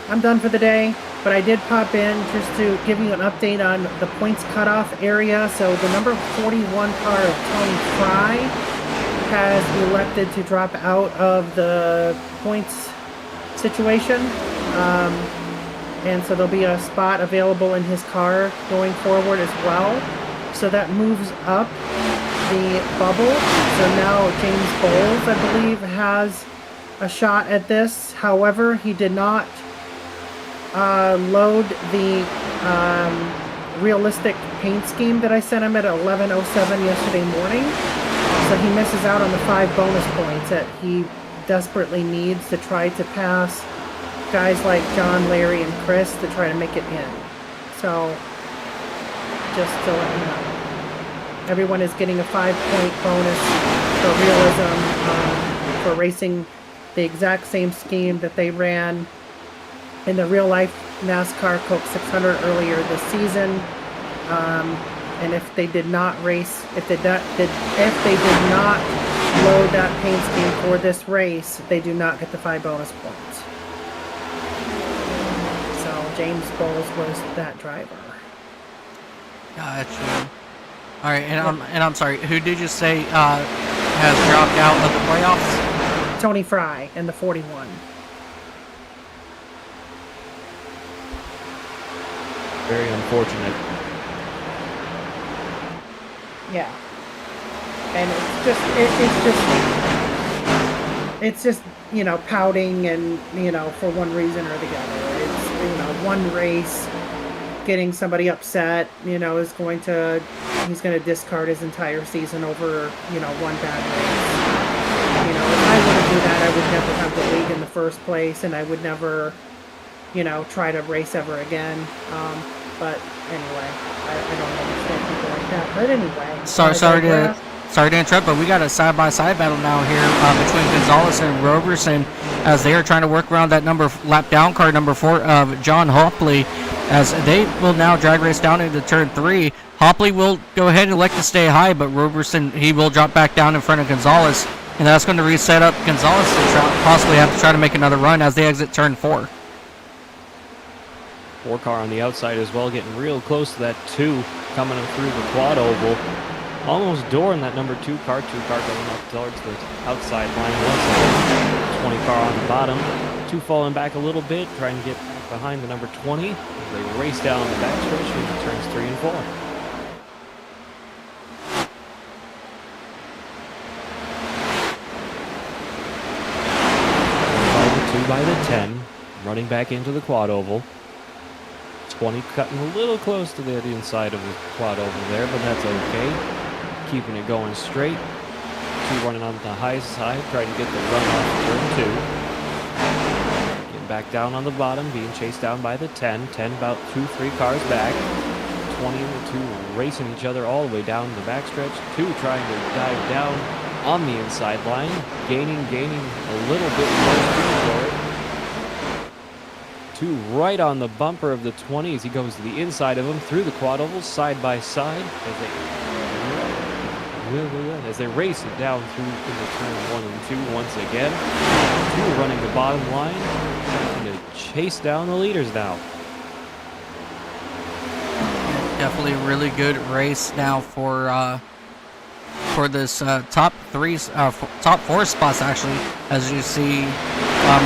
I'm done for the day, but I did pop in just to give you an update on the points cutoff area. So the number 41 car of Tony Fry has elected to drop out of the points situation. And so there'll be a spot available in his car going forward as well. So that moves up the bubble. So now James Bowles, I believe, has a shot at this. However, he did not load the realistic paint scheme that I sent him at 11:07 yesterday morning. So he misses out on the 5 bonus points that he desperately needs to try to pass guys like John, Larry, and Chris to try to make it in. So just to let you know, everyone is getting a 5-point bonus for realism, for racing the exact same scheme that they ran in the real life NASCAR Coke 600 earlier this season. And if they did not race, if they did not load that paint scheme for this race, they do not get the 5 bonus points. So James Bowles was that driver. Gotcha. All right, and I'm sorry. Who did you say has dropped out of the playoffs? Tony Fry in the 41. Very unfortunate. Yeah. And it's just you know, pouting and, you know, for one reason or the other. It's, you know, one race getting somebody upset, you know, he's going to discard his entire season over, you know, one bad race. You know, if I were to do that, I would never have the league in the first place, and I would never, you know, try to race ever again. But anyway, I don't understand people like that. But anyway. Sorry to interrupt, but we got a side-by-side battle now here between Gonzalez and Roberson as they are trying to work around that lap down car number 4 of John Hopley, as they will now drag race down into turn 3. Hopley will go ahead and elect to stay high, but Roberson, he will drop back down in front of Gonzalez, and that's going to reset up Gonzalez to possibly have to try to make another run as they exit turn 4. 4 car on the outside as well, getting real close to that 2 coming through the quad oval. Almost dooring that number 2 car. 2 car going up towards the outside line once again. 20 car on the bottom. 2 falling back a little bit, trying to get behind the number 20. They race down the backstretch into turns 3 and 4. By the 10, running back into the quad oval. 20 cutting a little close to the inside of the quad oval there, but that's okay. Keeping it going straight. 2 running on the high side, trying to get the run off turn 2. Getting back down on the bottom, being chased down by the 10. 10 about 2-3 cars back. 20 and the 2 racing each other all the way down the backstretch. 2 trying to dive down on the inside line, gaining a little bit more speed for it. 2 right on the bumper of the 20 as he goes to the inside of him through the quad oval, side by side as they race it down through into turn 1 and 2 once again. 2 running the bottom line, trying to chase down the leaders now. Definitely a really good race now for this top 4 spots, actually, as you see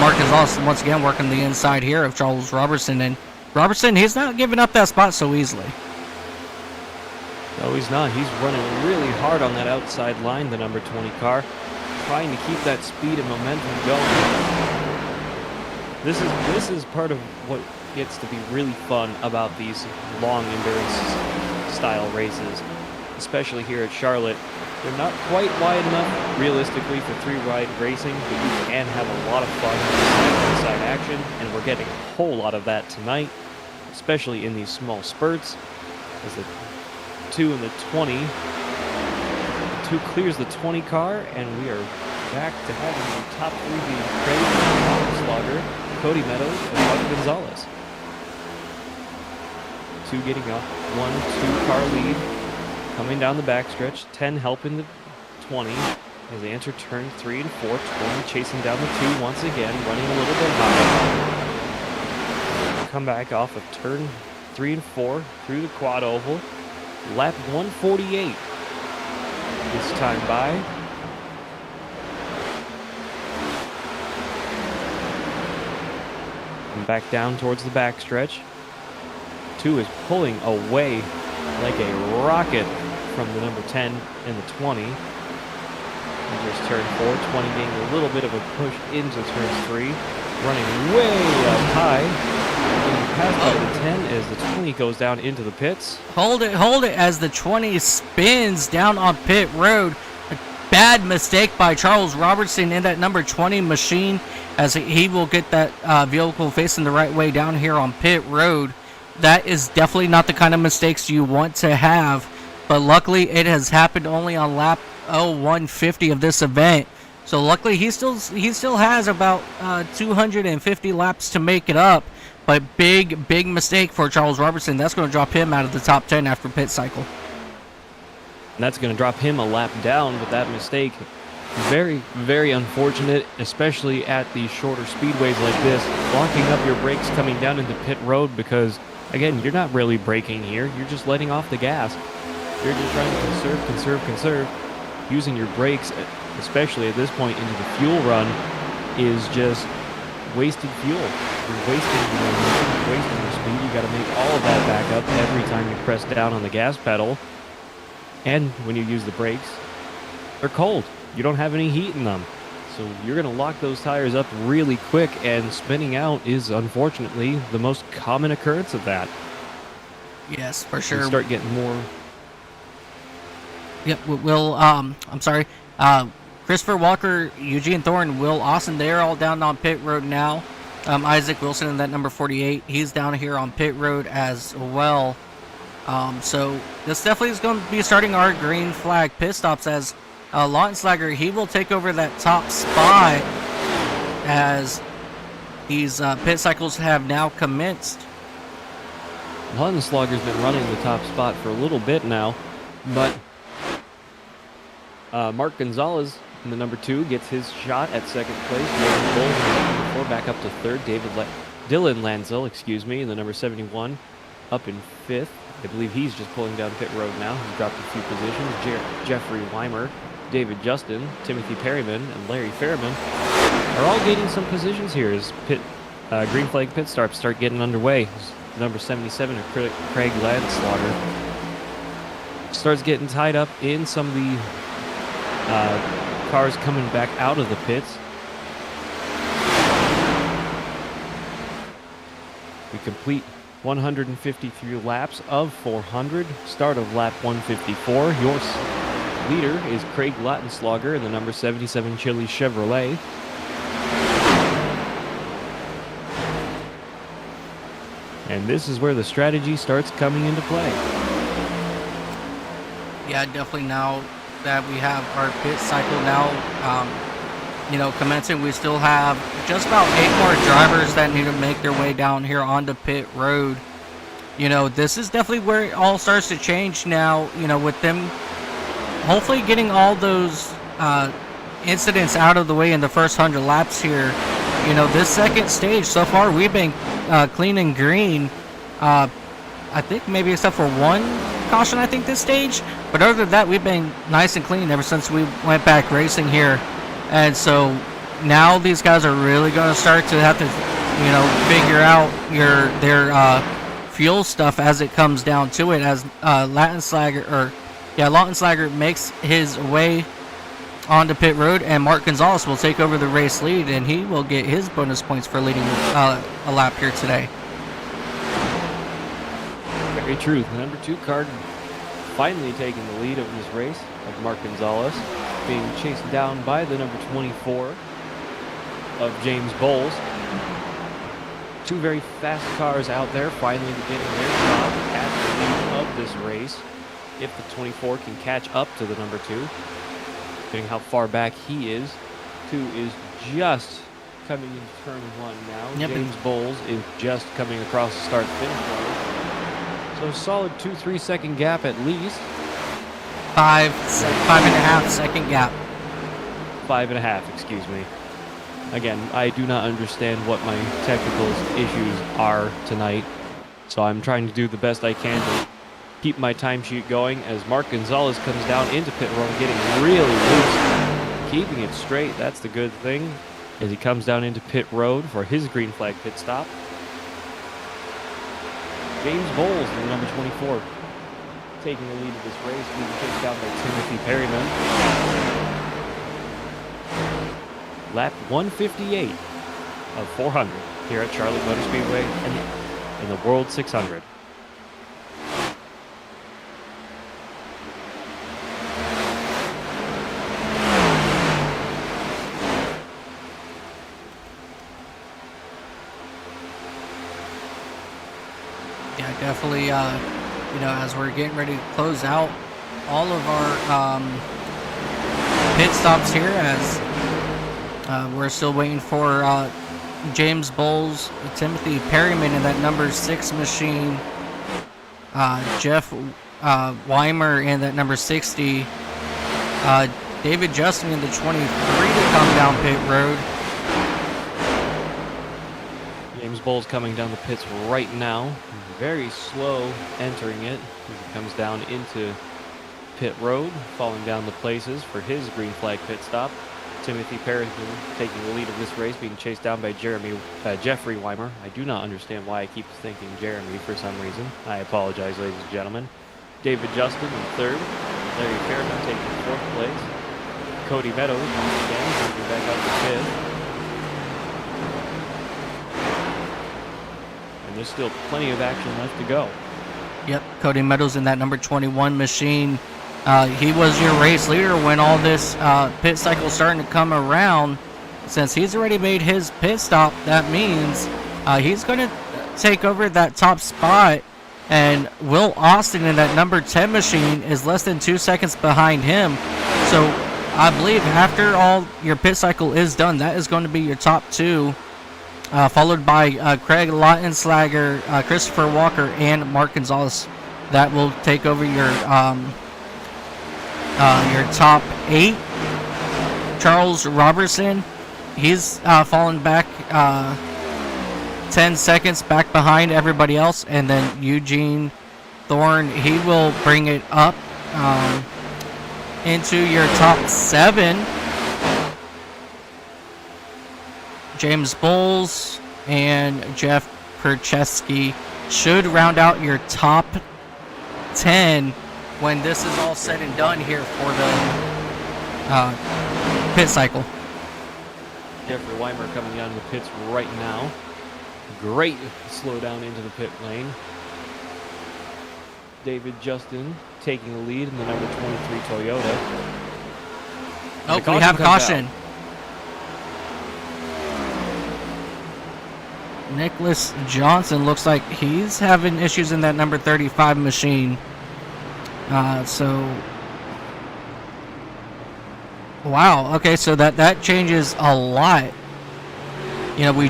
Mark Gonzalez once again working the inside here of Charles Robertson, and Robertson, he's not giving up that spot so easily. No, he's not. He's running really hard on that outside line, the number 20 car, trying to keep that speed and momentum going. This is part of what gets to be really fun about these long endurance style races, especially here at Charlotte. They're not quite wide enough, realistically, for 3-ride racing, but you can have a lot of fun with side-by-side action, and we're getting a whole lot of that tonight, especially in these small spurts, as the 2 and the 20. The 2 clears the 20 car, and we are back to having the top 3 being Craig Slaughter, Cody Meadows, and Mark Gonzalez. 2 getting a 1-2 car lead. Coming down the backstretch, 10 helping the 20 as they enter turn 3 and 4. 20 chasing down the 2 once again, running a little bit high. come back off of turn 3 and 4 through the quad oval. Lap 148 this time by. And back down towards the backstretch. 2 is pulling away like a rocket from the number 10 and the 20. Enters turn 4, 20 getting a little bit of a push into turn 3. Running way up high. Getting passed by the 10 as the 20 goes down into the pits. Hold it as the 20 spins down on pit road. A bad mistake by Charles Robertson in that number 20 machine, as he will get that vehicle facing the right way down here on pit road. That is definitely not the kind of mistakes you want to have, but luckily it has happened only on lap 150 of this event. So luckily he still has about 250 laps to make it up. But big mistake for Charles Robertson. That's going to drop him out of the top 10 after pit cycle. And that's going to drop him a lap down with that mistake. Very unfortunate, especially at these shorter speedways like this. Locking up your brakes coming down into pit road because, again, you're not really braking here. You're just letting off the gas. You're just trying to conserve. Using your brakes, especially at this point into the fuel run, is just wasted fuel. You're wasting your speed. You got to make all of that back up every time you press down on the gas pedal. And when you use the brakes, they're cold. You don't have any heat in them. So you're going to lock those tires up really quick, and spinning out is unfortunately the most common occurrence of that. Yes, for sure. You start getting more. Yep, I'm sorry. Christopher Walker, Eugene Thorne, Will Austin, they're all down on pit road now. Isaac Wilson in that number 48, he's down here on pit road as well. So this definitely is going to be starting our green flag pit stops, as Lautenschlager, he will take over that top spot as these pit cycles have now commenced. Lautenschlager's been running the top spot for a little bit now, but Mark Gonzalez in the number 2 gets his shot at second place. James Bull in the number 4 back up to third. Dylan Lanzel, in the number 71 up in 5th. I believe he's just pulling down pit road now. He's dropped a few positions. Jeffrey Weimer, David Justin, Timothy Perryman, and Larry Fairman are all gaining some positions here as green flag pit stops start getting underway. Number 77 or Craig Landslaughter starts getting tied up in some of the cars coming back out of the pits. We complete 153 laps of 400. Start of lap 154. Your leader is Craig Lautenschlager in the number 77 Chili Chevrolet. And this is where the strategy starts coming into play. Yeah, definitely now that we have our pit cycle now, commencing, we still have just about 8 more drivers that need to make their way down here onto pit road. This is definitely where it all starts to change now, with them hopefully getting all those incidents out of the way in the first 100 laps here. This second stage, so far, we've been clean and green. I think maybe except for one caution, I think, this stage. But other than that, we've been nice and clean ever since we went back racing here. And so now these guys are really going to start to have to, figure out their fuel stuff as it comes down to it. As Lautenschlager makes his way onto pit road, and Mark Gonzalez will take over the race lead, and he will get his bonus points for leading a lap here today. Very true. The number 2 car finally taking the lead of this race of Mark Gonzalez, being chased down by the number 24 of James Bowles. 2 very fast cars out there finally getting their shot at the lead of this race. If the 24 can catch up to the number 2, depending how far back he is. 2 is just coming into turn 1 now. Yep. James Bowles is just coming across the start-finish line. So a solid 2-3 second gap at least. 5.5 second gap. 5.5, excuse me. Again, I do not understand what my technical issues are tonight, so I'm trying to do the best I can to keep my timesheet going as Mark Gonzalez comes down into pit road, getting really loose, keeping it straight. That's the good thing as he comes down into pit road for his green flag pit stop. James Bowles, the number 24, taking the lead of this race, being chased down by Timothy Perryman. Lap 158 of 400 here at Charlotte Motor Speedway in the World 600. Yeah, definitely. As we're getting ready to close out all of our pit stops here, as we're still waiting for James Bowles, Timothy Perryman in that number 6 machine, Jeff Weimer in that number 60, David Justin in the 23 to come down pit road. James Bowles coming down the pits right now. Very slow entering it as he comes down into pit road, falling down the places for his green flag pit stop. Timothy Perryman taking the lead of this race, being chased down by Jeffrey Weimer. I do not understand why I keep thinking Jeremy for some reason. I apologize, ladies and gentlemen. David Justin in third. Larry Fairman taking fourth place. Cody Meadows once again moving back up to fifth. And there's still plenty of action left to go. Yep, Cody Meadows in that number 21 machine. He was your race leader when all this pit cycle starting to come around. Since he's already made his pit stop, that means he's going to take over that top spot. And Will Austin in that number 10 machine is less than 2 seconds behind him. So I believe after all your pit cycle is done, that is going to be your top two. Followed by Craig Lautenslager, Christopher Walker, and Mark Gonzalez. That will take over your top 8. Charles Robertson, he's fallen back 10 seconds back behind everybody else. And then Eugene Thorne, he will bring it up into your top 7. James Bowles and Jeff Percheski should round out your top 10 when this is all said and done here for the pit cycle. Jeffrey Weimer coming down to the pits right now. Great slow down into the pit lane. David Justin taking the lead in the number 23 Toyota. Oh, we have caution. Nicholas Johnson looks like he's having issues in that number 35 machine. Wow. Okay, so that changes a lot. You know, we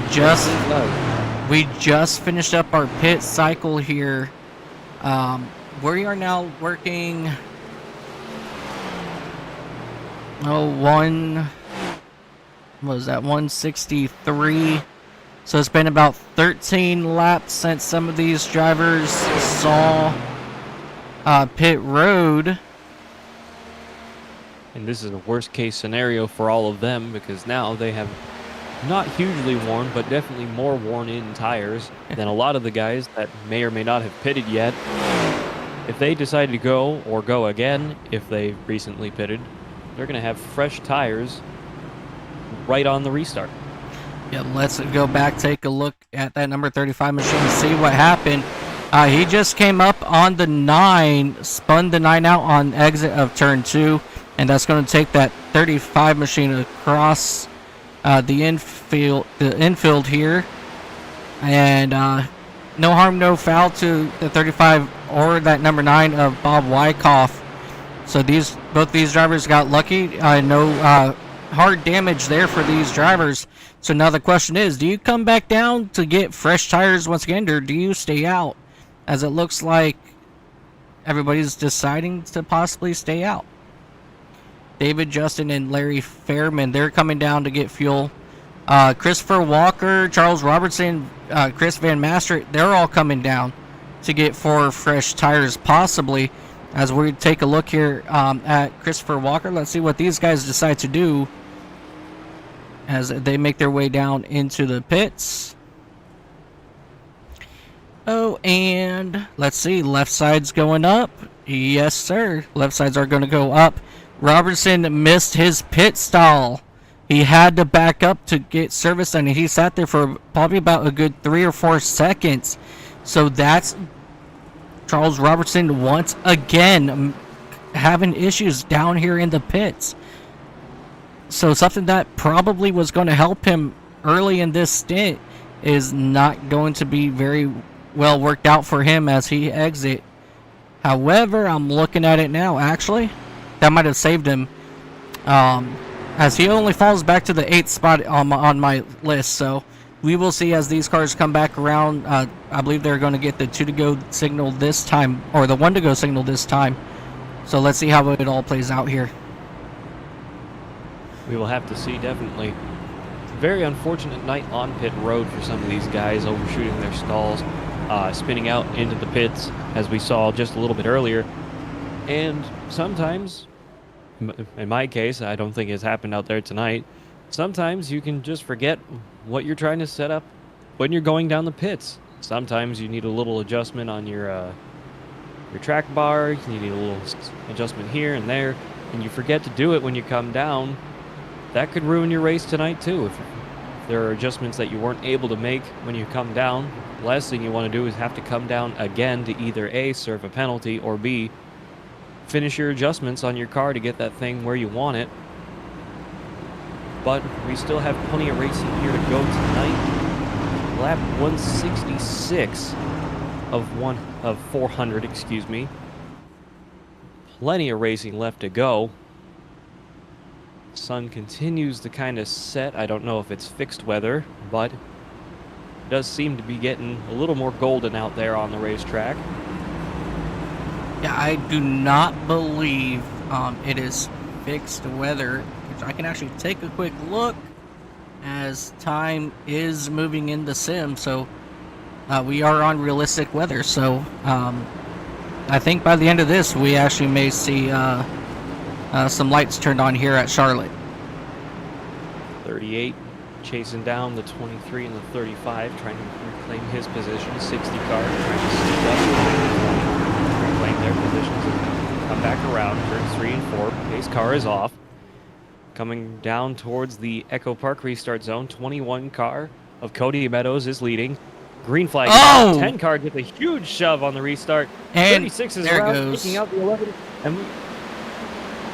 just finished up our pit cycle here. We are now working. What was that? 163. So it's been about 13 laps since some of these drivers saw pit road. And this is a worst case scenario for all of them because now they have not hugely worn, but definitely more worn in tires than a lot of the guys that may or may not have pitted yet. If they decide to go again, if they recently pitted, they're going to have fresh tires right on the restart. Yeah, let's go back, take a look at that number 35 machine and see what happened. He just came up on the 9, spun the 9 out on exit of turn 2, and that's going to take that 35 machine across the infield here. And no harm, no foul to the 35 or that number 9 of Bob Wyckoff. So both these drivers got lucky. No hard damage there for these drivers. So now the question is, do you come back down to get fresh tires once again, or do you stay out? As it looks like everybody's deciding to possibly stay out. David Justin and Larry Fairman, they're coming down to get fuel. Christopher Walker, Charles Robertson, Chris Van Master, they're all coming down to get 4 fresh tires possibly. As we take a look here at Christopher Walker, let's see what these guys decide to do as they make their way down into the pits. Oh, and let's see, left side's going up. Yes, sir. Left sides are going to go up. Robertson missed his pit stall. He had to back up to get service, and he sat there for probably about a good 3 or 4 seconds. So that's Charles Robertson once again having issues down here in the pits. So something that probably was going to help him early in this stint is not going to be very well worked out for him as he exit. However, I'm looking at it now, actually that might have saved him, as he only falls back to the 8th spot on my list. So we will see as these cars come back around. I believe they're going to get the 2 to go signal this time, or the 1 to go signal this time. So let's see how it all plays out here. We will have to see, definitely. Very unfortunate night on pit road for some of these guys, overshooting their stalls, spinning out into the pits, as we saw just a little bit earlier. And sometimes, in my case, I don't think it's happened out there tonight, sometimes you can just forget what you're trying to set up when you're going down the pits. Sometimes you need a little adjustment on your track bar, you need a little adjustment here and there, and you forget to do it when you come down. That could ruin your race tonight too. If there are adjustments that you weren't able to make when you come down, the last thing you want to do is have to come down again to either A, serve a penalty, or B, finish your adjustments on your car to get that thing where you want it. But we still have plenty of racing here to go tonight. Lap 166 of 400, excuse me. Plenty of racing left to go. Sun continues to kind of set. I don't know if it's fixed weather, but it does seem to be getting a little more golden out there on the racetrack. Yeah, I do not believe it is fixed weather, which I can actually take a quick look as time is moving in the sim. So we are on realistic weather. So I think by the end of this, we actually may see some lights turned on here at Charlotte. 38 chasing down the 23 and the 35, trying to reclaim his position. 60 car trying to sneak up, reclaim their positions and come back around. Turns 3 and 4. Pace car is off. Coming down towards the Echo Park restart zone. 21 car of Cody Meadows is leading. Green flag. Oh! 10 car gets a huge shove on the restart. And 36 is there it around, goes. picking out the 11. And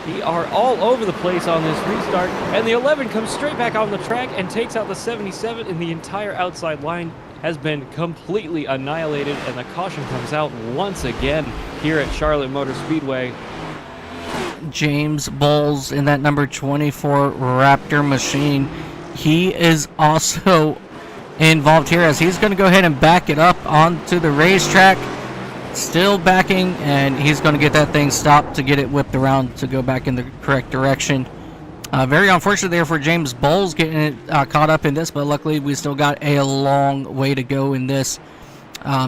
we are all over the place on this restart. And the 11 comes straight back on the track and takes out the 77, and the entire outside line has been completely annihilated, and the caution comes out once again here at Charlotte Motor Speedway. James Bowles in that number 24 Raptor machine. He is also involved here as he's going to go ahead and back it up onto the racetrack. Still backing, and he's going to get that thing stopped to get it whipped around to go back in the correct direction. Very unfortunate there for James Bowles getting it caught up in this, but luckily we still got a long way to go in this.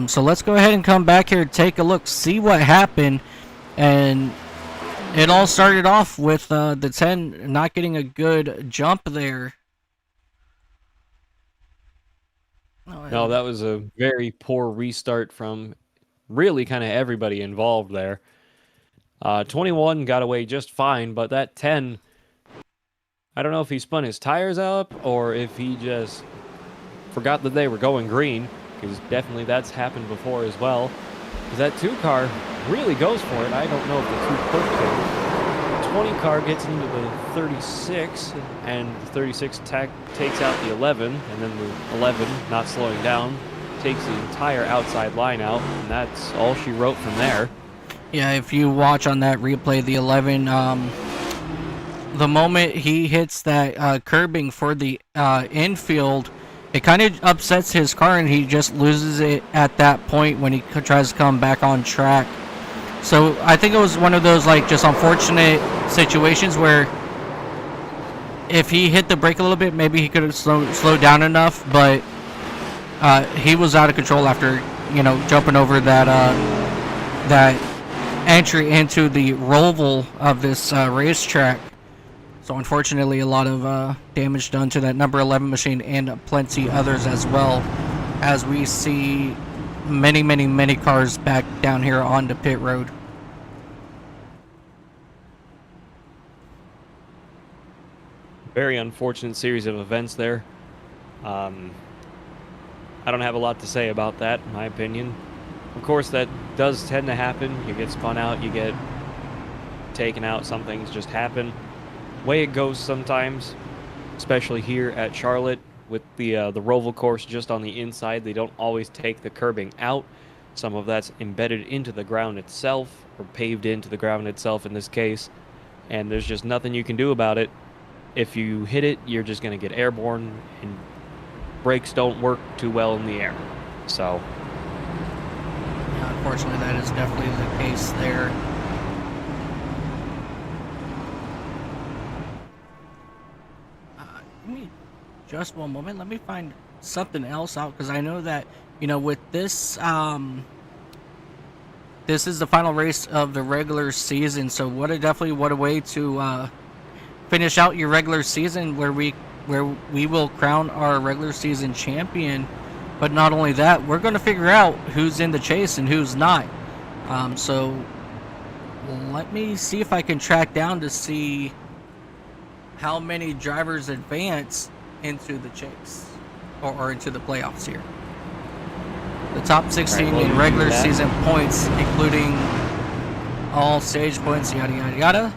So let's go ahead and come back here, take a look, see what happened. And it all started off with the 10 not getting a good jump there. No, that was a very poor restart from really kind of everybody involved there. 21 got away just fine, but that 10, I don't know if he spun his tires up or if he just forgot that they were going green, because definitely that's happened before as well. Because that 2 car really goes for it. I don't know if the 2 pushed him. The 20 car gets into the 36, and the 36 takes out the 11, and then the 11, not slowing down, takes the entire outside line out, and that's all she wrote from there. Yeah, if you watch on that replay, the 11, the moment he hits that curbing for the infield, it kind of upsets his car, and he just loses it at that point when he tries to come back on track. So I think it was one of those like just unfortunate situations where if he hit the brake a little bit, maybe he could have slowed down enough, but he was out of control after, jumping over that entry into the roval of this racetrack. So unfortunately, a lot of damage done to that number 11 machine and plenty others as well, as we see many cars back down here on the pit road. Very unfortunate series of events there. I don't have a lot to say about that, in my opinion. Of course, that does tend to happen. You get spun out, you get taken out, some things just happen. Way it goes sometimes, especially here at Charlotte with the roval course just on the inside. They don't always take the curbing out. Some of that's embedded into the ground itself, or paved into the ground itself in this case, and there's just nothing you can do about it. If you hit it, you're just going to get airborne, and brakes don't work too well in the air. So Yeah, unfortunately, that is definitely the case there. Give me just one moment. Let me find something else out, because I know that, with this, this is the final race of the regular season. So what a way to finish out your regular season, where we will crown our regular season champion. But not only that, we're going to figure out who's in the chase and who's not. So let me see if I can track down to see how many drivers advance into the chase, or into the playoffs here. The top 16 Right, well, in you regular do that. season points, including all stage points, yada yada yada.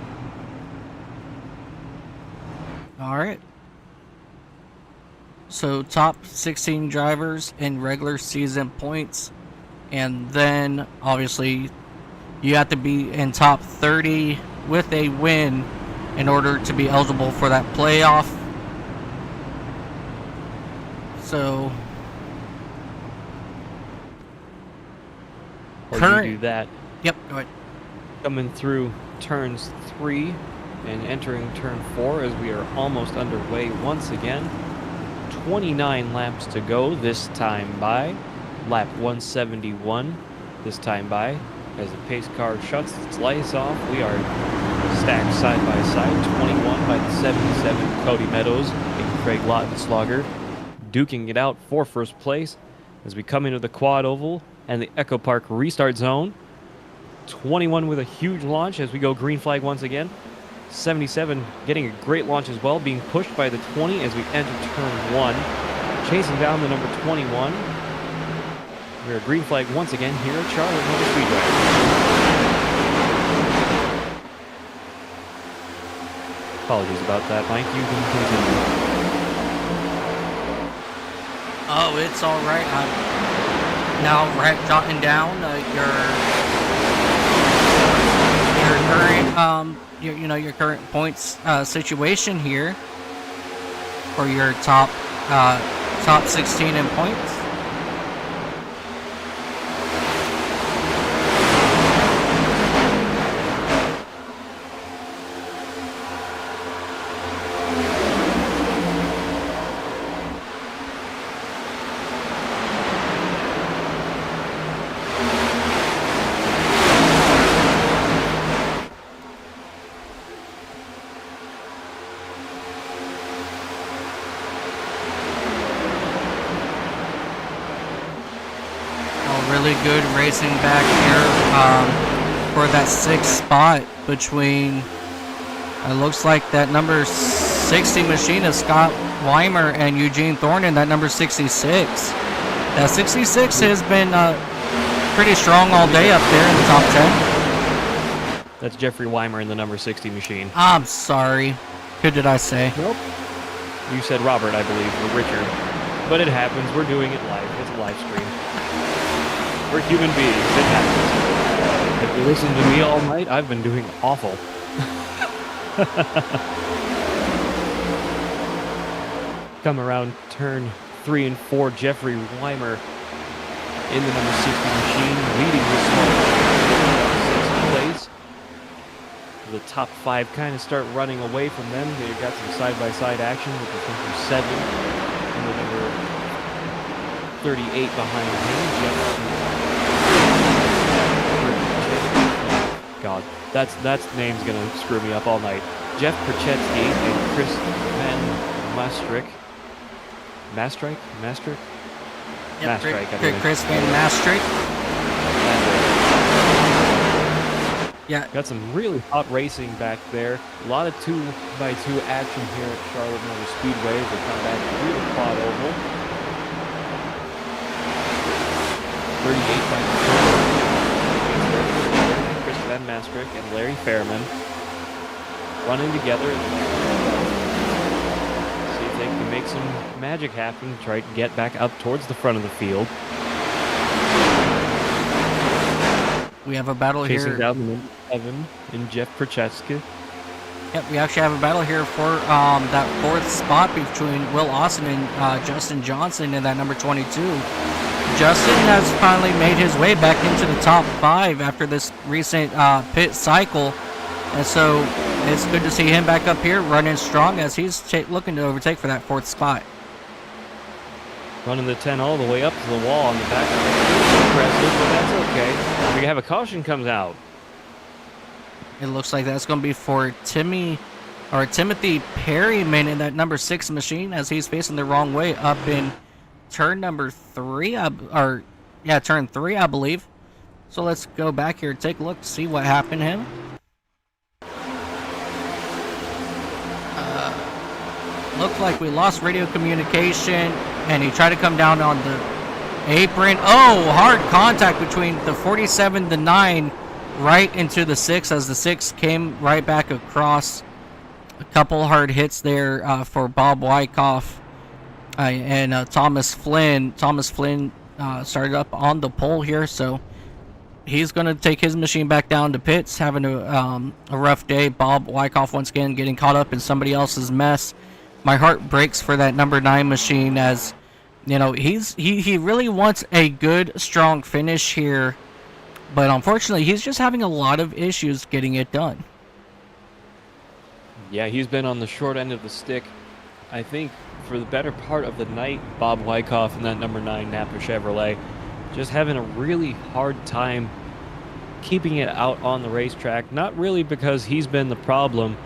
All right. So top 16 drivers in regular season points, and then obviously you have to be in top 30 with a win in order to be eligible for that playoff. So or Current- you do that, yep, go ahead. coming through turns 3 and entering turn 4 as we are almost underway once again. 29 laps to go this time by. Lap 171 this time by. As the pace car shuts its lights off, we are stacked side by side. 21 by the 77 Cody Meadows and Craig Lautenschlager duking it out for first place as we come into the quad oval and the Echo Park restart zone. 21 with a huge launch as we go green flag once again. 77 getting a great launch as well, being pushed by the 20 as we enter turn 1. Chasing down the number 21. We're green flag once again here at Charlotte Motor Speedway. Apologies about that, Mike. You can continue. Oh, it's all right. I'm now jotting down your current points situation here for your top 16 in points. Really good racing back here for that 6th spot between, it looks like that number 60 machine is Scott Weimer and Eugene Thorne in that number 66. That 66 has been pretty strong all day up there in the top 10. That's Jeffrey Weimer in the number 60 machine. I'm sorry. Who did I say? Nope. You said Robert, I believe, or Richard. But it happens. We're doing it live. It's a live stream. We're human beings. It happens. If you listen to me all night, I've been doing awful. Come around turn 3 and 4, Jeffrey Weimer in the number 60 machine, leading the small 6th place. the top 5 kind of start running away from them. They've got some side-by-side action with the number 7 and the number 38 behind him. God, that's name's gonna screw me up all night. Jeff Perchetsky and Chris Van Maastricht. Maastricht? Yep, Maastricht, I believe. Chris Van Maastricht. Yeah. Got some really hot racing back there. A lot of 2x2 action here at Charlotte Motor Speedway as they come back through the quad oval. 38 by Chris Van Maastricht and Larry Fairman running together. See if they can make some magic happen, try to get back up towards the front of the field. We have a battle Chasing here. down the number 7 in Jeff Perchetsky. Yep, we actually have a battle here for that 4th spot between Will Austin and Justin Johnson in that number 22. Justin has finally made his way back into the top 5 after this recent pit cycle. And so it's good to see him back up here running strong as he's looking to overtake for that 4th spot. Running the 10 all the way up to the wall on the back. Impressive, but that's okay. We have a caution comes out. It looks like that's going to be for Timothy Perryman in that number 6 machine as he's facing the wrong way up in turn number 3, turn 3, I believe. So let's go back here and take a look to see what happened to him. Looked like we lost radio communication and he tried to come down on the apron. Oh, hard contact between the 47, the 9, right into the 6 as the 6 came right back across. A couple hard hits there for Bob Wyckoff and Thomas Flynn. Thomas Flynn started up on the pole here, so he's going to take his machine back down to pits, having a rough day. Bob Wyckoff once again getting caught up in somebody else's mess. My heart breaks for that number 9 machine as, you know, he really wants a good, strong finish here. But unfortunately, he's just having a lot of issues getting it done. Yeah, he's been on the short end of the stick. I think for the better part of the night, Bob Wyckoff and that number 9 Napa Chevrolet just having a really hard time keeping it out on the racetrack. Not really because he's been the problem,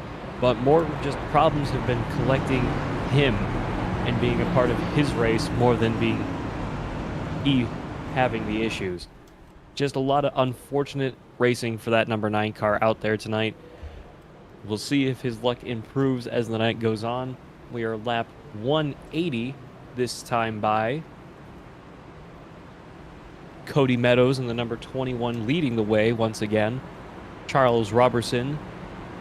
but more just problems have been collecting him and being a part of his race more than being he having the issues. Just a lot of unfortunate racing for that number 9 car out there tonight. We'll see if his luck improves as the night goes on. We are lap 180 this time by. Cody Meadows in the number 21 leading the way once again. Charles Robertson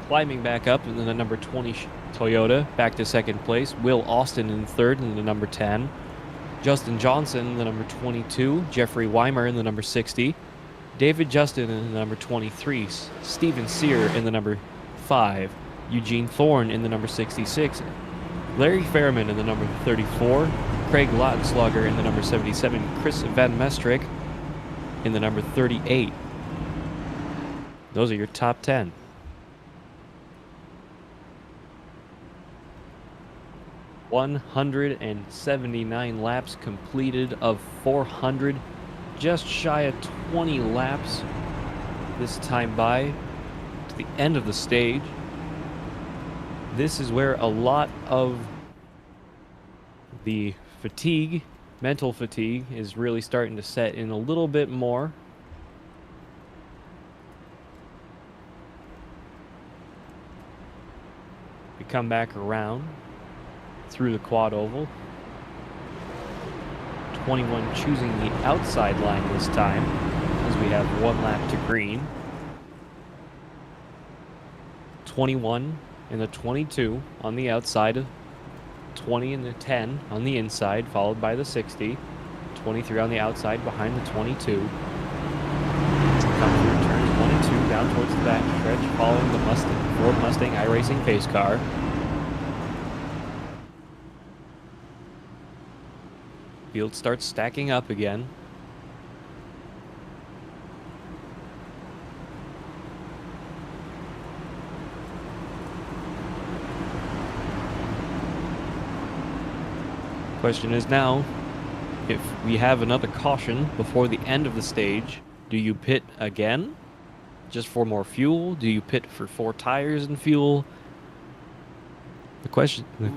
climbing back up in the number 20 Toyota back to second place. Will Austin in third in the number 10. Justin Johnson in the number 22. Jeffrey Weimer in the number 60. David Justin in the number 23. Steven Sear in the number 5. Eugene Thorne in the number 66. Larry Fairman in the number 34. Craig Lautenschlager in the number 77. Chris Van Maastricht in the number 38. Those are your top 10. $179 laps completed of 400, just shy of 20 laps this time by to the end of the stage. This is where a lot of the fatigue, mental fatigue, is really starting to set in a little bit more. We come back around through the quad oval. 21 choosing the outside line this time as we have 1 lap to green. 21 in the 22 on the outside, 20 in the 10 on the inside, followed by the 60. 23 on the outside behind the 22. Come through turns 1 and 2 down towards the back stretch, following the Ford Mustang iRacing pace car. Field starts stacking up again. Question is now, if we have another caution before the end of the stage, do you pit again just for more fuel? Do you pit for 4 tires and fuel? The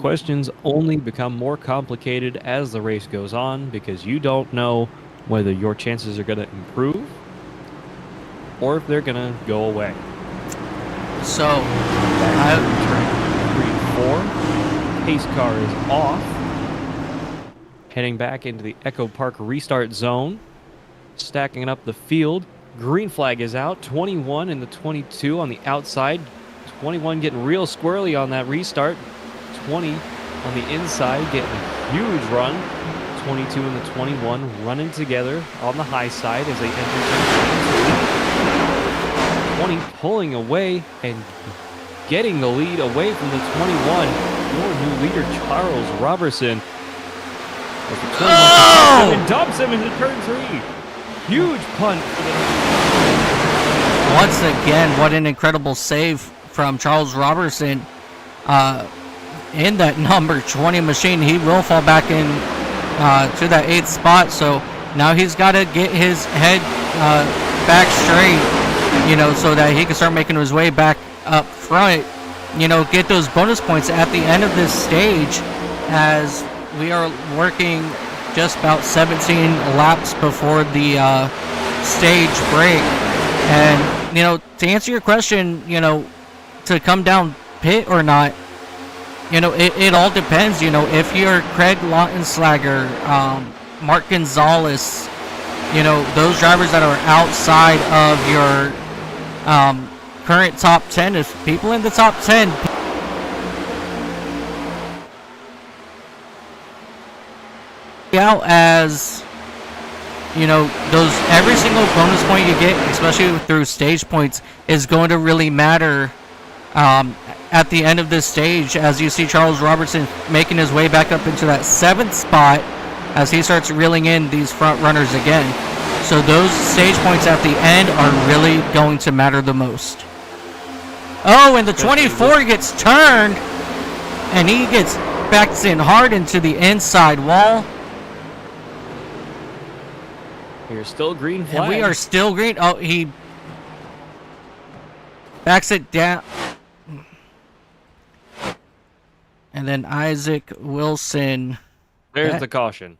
questions only become more complicated as the race goes on because you don't know whether your chances are going to improve or if they're going to go away. So, Turn 3, 4. Pace car is off. Heading back into the Echo Park restart zone. Stacking up the field. Green flag is out. 21 and the 22 on the outside. 21 getting real squirrely on that restart. 20 on the inside getting a huge run. 22 and the 21 running together on the high side as they enter turn 20 pulling away and getting the lead away from the 21. Your new leader, Charles Robertson. As the 21 and dumps him into turn 3. Huge punt for the... once again, what an incredible save from Charles Robertson. In that number 20 machine, he will fall back in to that 8th spot. So now he's got to get his head back straight, so that he can start making his way back up front. Get those bonus points at the end of this stage, as we are working just about 17 laps before the stage break. And to answer your question, to come down pit or not, it all depends. If you're Craig Lautenslager, Mark Gonzalez, those drivers that are outside of your current top 10, if people in the top 10 out as those, every single bonus point you get, especially through stage points, is going to really matter at the end of this stage, as you see Charles Robertson making his way back up into that 7th spot as he starts reeling in these front runners again. So those stage points at the end are really going to matter the most. Oh, and the 24 gets turned, and he gets backed in hard into the inside wall. We're still green flag. And we are still green. Oh, he backs it down. And then Isaac Wilson. There's the caution.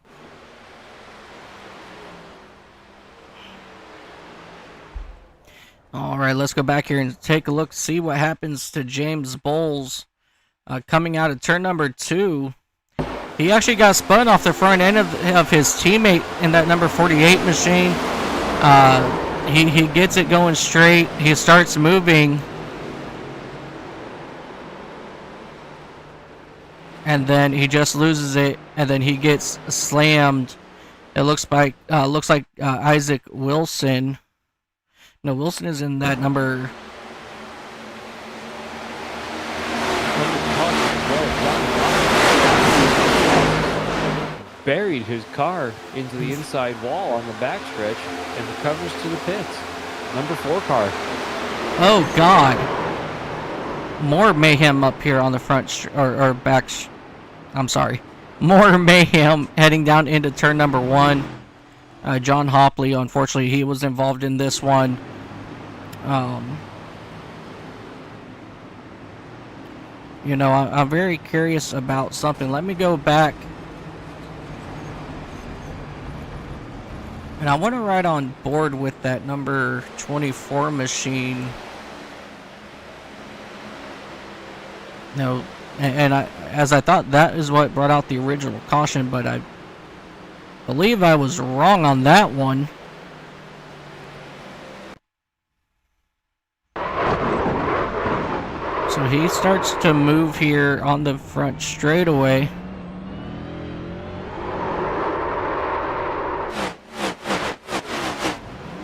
All right, let's go back here and take a look, see what happens to James Bowles coming out of turn number 2. He actually got spun off the front end of his teammate in that number 48 machine. He gets it going straight. He starts moving. And then he just loses it, and then he gets slammed. It looks like Isaac Wilson. No, Wilson is in that number. Buried his car into the inside wall on the backstretch and recovers to the pits. Number 4 car. Oh God! More mayhem up here on the front or back. I'm sorry. More mayhem heading down into turn number 1. John Hopley, unfortunately, he was involved in this one. I'm very curious about something. Let me go back. And I want to ride on board with that number 24 machine. No, and as I thought that is what brought out the original caution, but I believe I was wrong on that one. So he starts to move here on the front straightaway.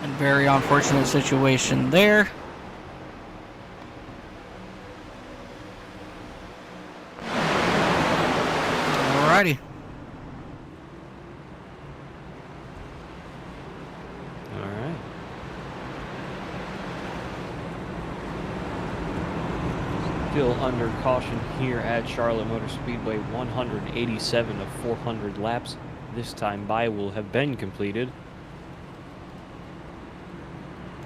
And very unfortunate situation there. Alrighty. still under caution here at Charlotte Motor Speedway. 187 of 400 laps this time by will have been completed.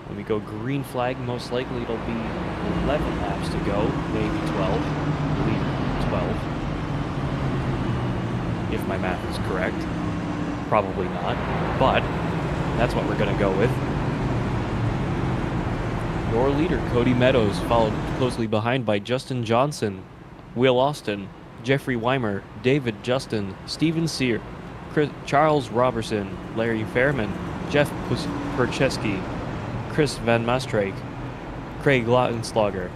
When we go green flag, most likely it'll be 11 laps to go, maybe 12. I believe 12. If my math is correct. Probably not, but that's what we're going to go with. Your leader, Cody Meadows, followed closely behind by Justin Johnson, Will Austin, Jeffrey Weimer, David Justin, Steven Sear, Charles Robertson, Larry Fairman, Jeff Percheski, Chris Van Maastrijk, Craig Lautenslager,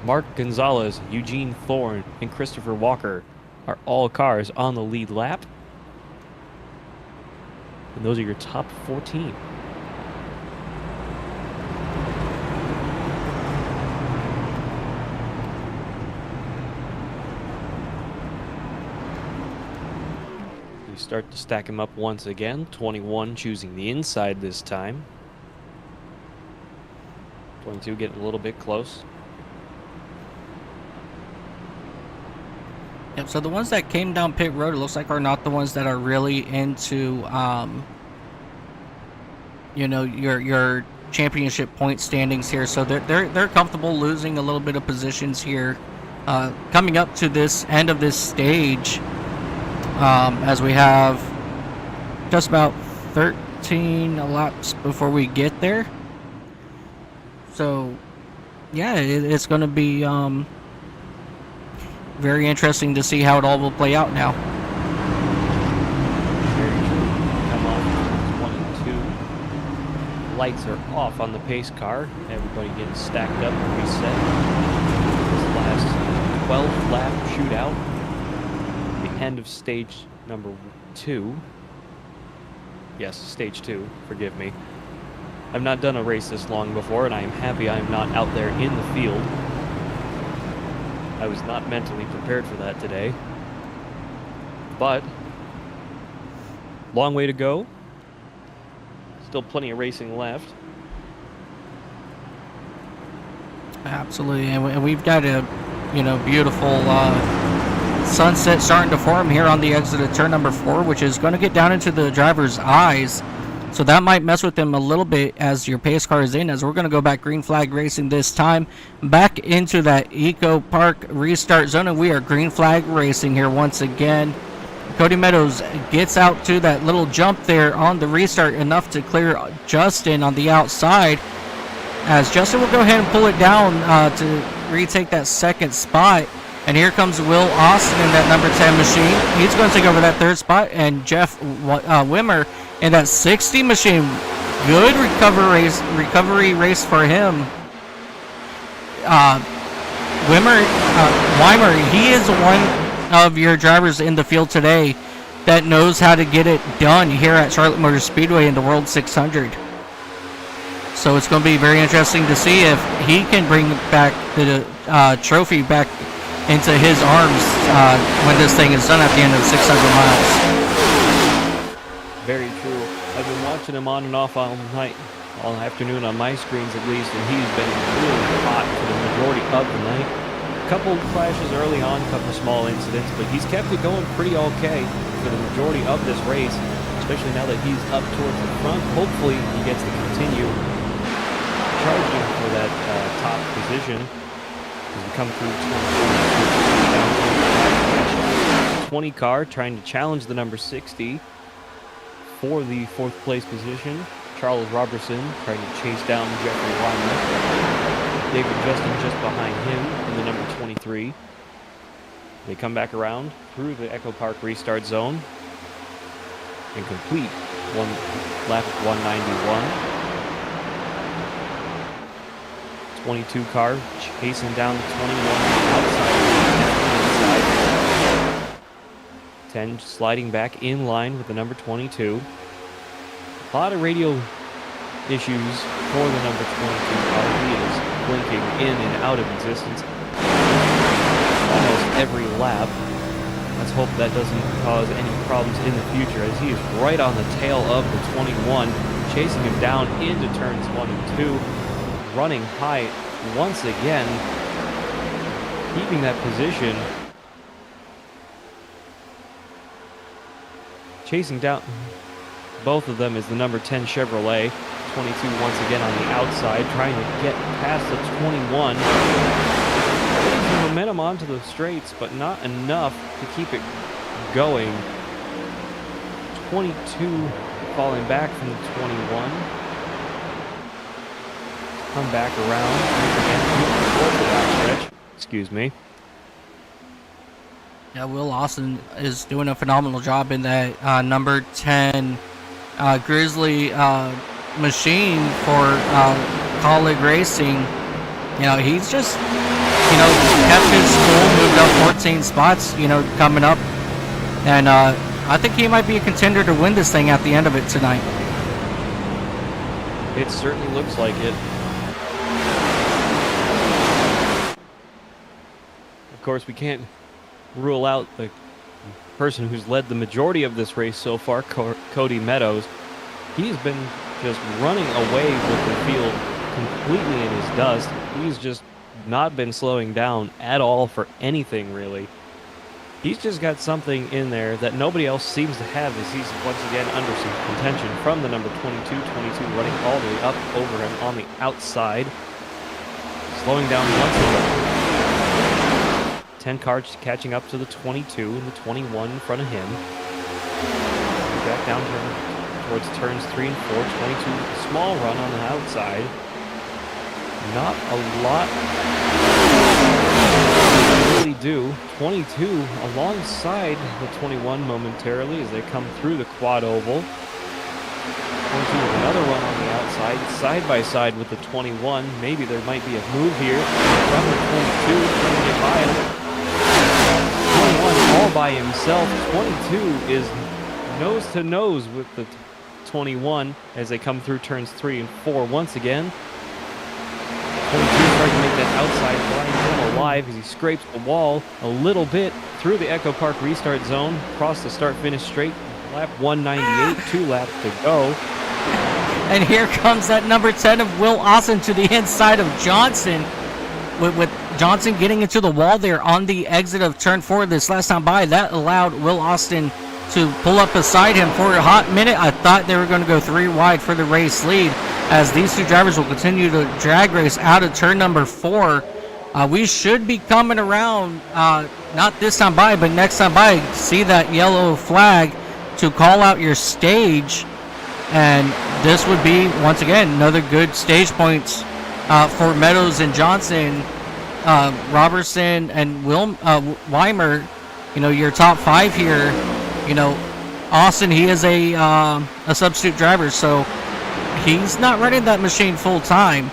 Mark Gonzalez, Eugene Thorne, and Christopher Walker are all cars on the lead lap. And those are your top 14. We start to stack them up once again. 21 choosing the inside this time. 22 getting a little bit close. Yep, so the ones that came down pit road, it looks like are not the ones that are really into, you know, your championship point standings here. So they're comfortable losing a little bit of positions here, coming up to this end of this stage, as we have just about 13 laps before we get there. So, yeah, it's going to be very interesting to see how it all will play out now. Very true. Come on, 1 and 2. Lights are off on the pace car. Everybody getting stacked up and reset. This last 12 lap shootout. The end of stage number 2. Yes, stage 2. Forgive me. I've not done a race this long before, and I am happy I'm not out there in the field. I was not mentally prepared for that today. But, long way to go. Still plenty of racing left. Absolutely, and we've got a, you know, beautiful sunset starting to form here on the exit of turn number 4, which is going to get down into the driver's eyes. So that might mess with them a little bit as your pace car is in, as we're going to go back green flag racing this time. Back into that Eco Park restart zone, and we are green flag racing here once again. Cody Meadows gets out to that little jump there on the restart, enough to clear Justin on the outside, as Justin will go ahead and pull it down to retake that second spot. And here comes Will Austin in that number 10 machine. He's going to take over that third spot, and Jeff Wimmer in that 60 machine. Good recovery race for him. Weimer, he is one of your drivers in the field today that knows how to get it done here at Charlotte Motor Speedway in the World 600. So it's going to be very interesting to see if he can bring back the trophy back into his arms when this thing is done at the end of 600 miles. Very true. I've been watching him on and off all night, all afternoon on my screens at least, and he's been really hot for the majority of the night. A couple crashes early on, a couple small incidents, but he's kept it going pretty okay for the majority of this race, especially now that he's up towards the front. Hopefully he gets to continue charging for that top position as we come through 20 car, trying to challenge the number 60 for the 4th place position. Charles Robertson trying to chase down Jeffrey Weimer. David Justin just behind him in the number 23. They come back around through the Echo Park restart zone and complete one lap of 191. 22 car chasing down the 21 outside. 10 sliding back in line with the number 22. A lot of radio issues for the number 22 car. He is blinking in and out of existence almost every lap. Let's hope that doesn't cause any problems in the future, as he is right on the tail of the 21, chasing him down into turns 1 and 2, running high once again. keeping that position. Chasing down both of them is the number 10 Chevrolet. 22 once again on the outside, trying to get past the 21. Getting some momentum onto the straights, but not enough to keep it going. 22 falling back from the 21. Come back around. Excuse me. Yeah, Will Austin is doing a phenomenal job in that number 10 Grizzly machine for Colleague Racing. You know, he's just, you know, kept his school, moved up 14 spots, you know, coming up. And I think he might be a contender to win this thing at the end of it tonight. It certainly looks like it. Of course, we can't rule out the person who's led the majority of this race so far, Cody Meadows. He's been just running away with the field completely in his dust. He's just not been slowing down at all for anything, really. He's just got something in there that nobody else seems to have, as he's once again under some contention from the number 22 running all the way up over him on the outside. Slowing down once again. 10 cars catching up to the 22 and the 21 in front of him. Back down towards turns 3 and 4. 22, small run on the outside. Not a lot to really do. 22 alongside the 21 momentarily as they come through the quad oval. 22 with another run on the outside, side by side with the 21. Maybe there might be a move here from the 22 trying to get by him. 21 all by himself. 22 is nose to nose with the 21 as they come through turns 3 and 4 once again. 22 trying to make that outside line him alive as he scrapes the wall a little bit through the Echo Park restart zone, across the start-finish straight. Lap 198, 2 laps to go. And here comes that number 10 of Will Austin to the inside of Johnson. With Johnson getting into the wall there on the exit of turn 4 this last time by, that allowed Will Austin to pull up beside him for a hot minute. I thought they were going to go 3 wide for the race lead, as these two drivers will continue to drag race out of turn number 4. We should be coming around, not this time by, but next time by. See that yellow flag to call out your stage, and this would be, once again, another good stage points for Meadows and Johnson, Robertson and Weimer. You know, your top 5 here. You know, Austin, he is a substitute driver, so he's not running that machine full time.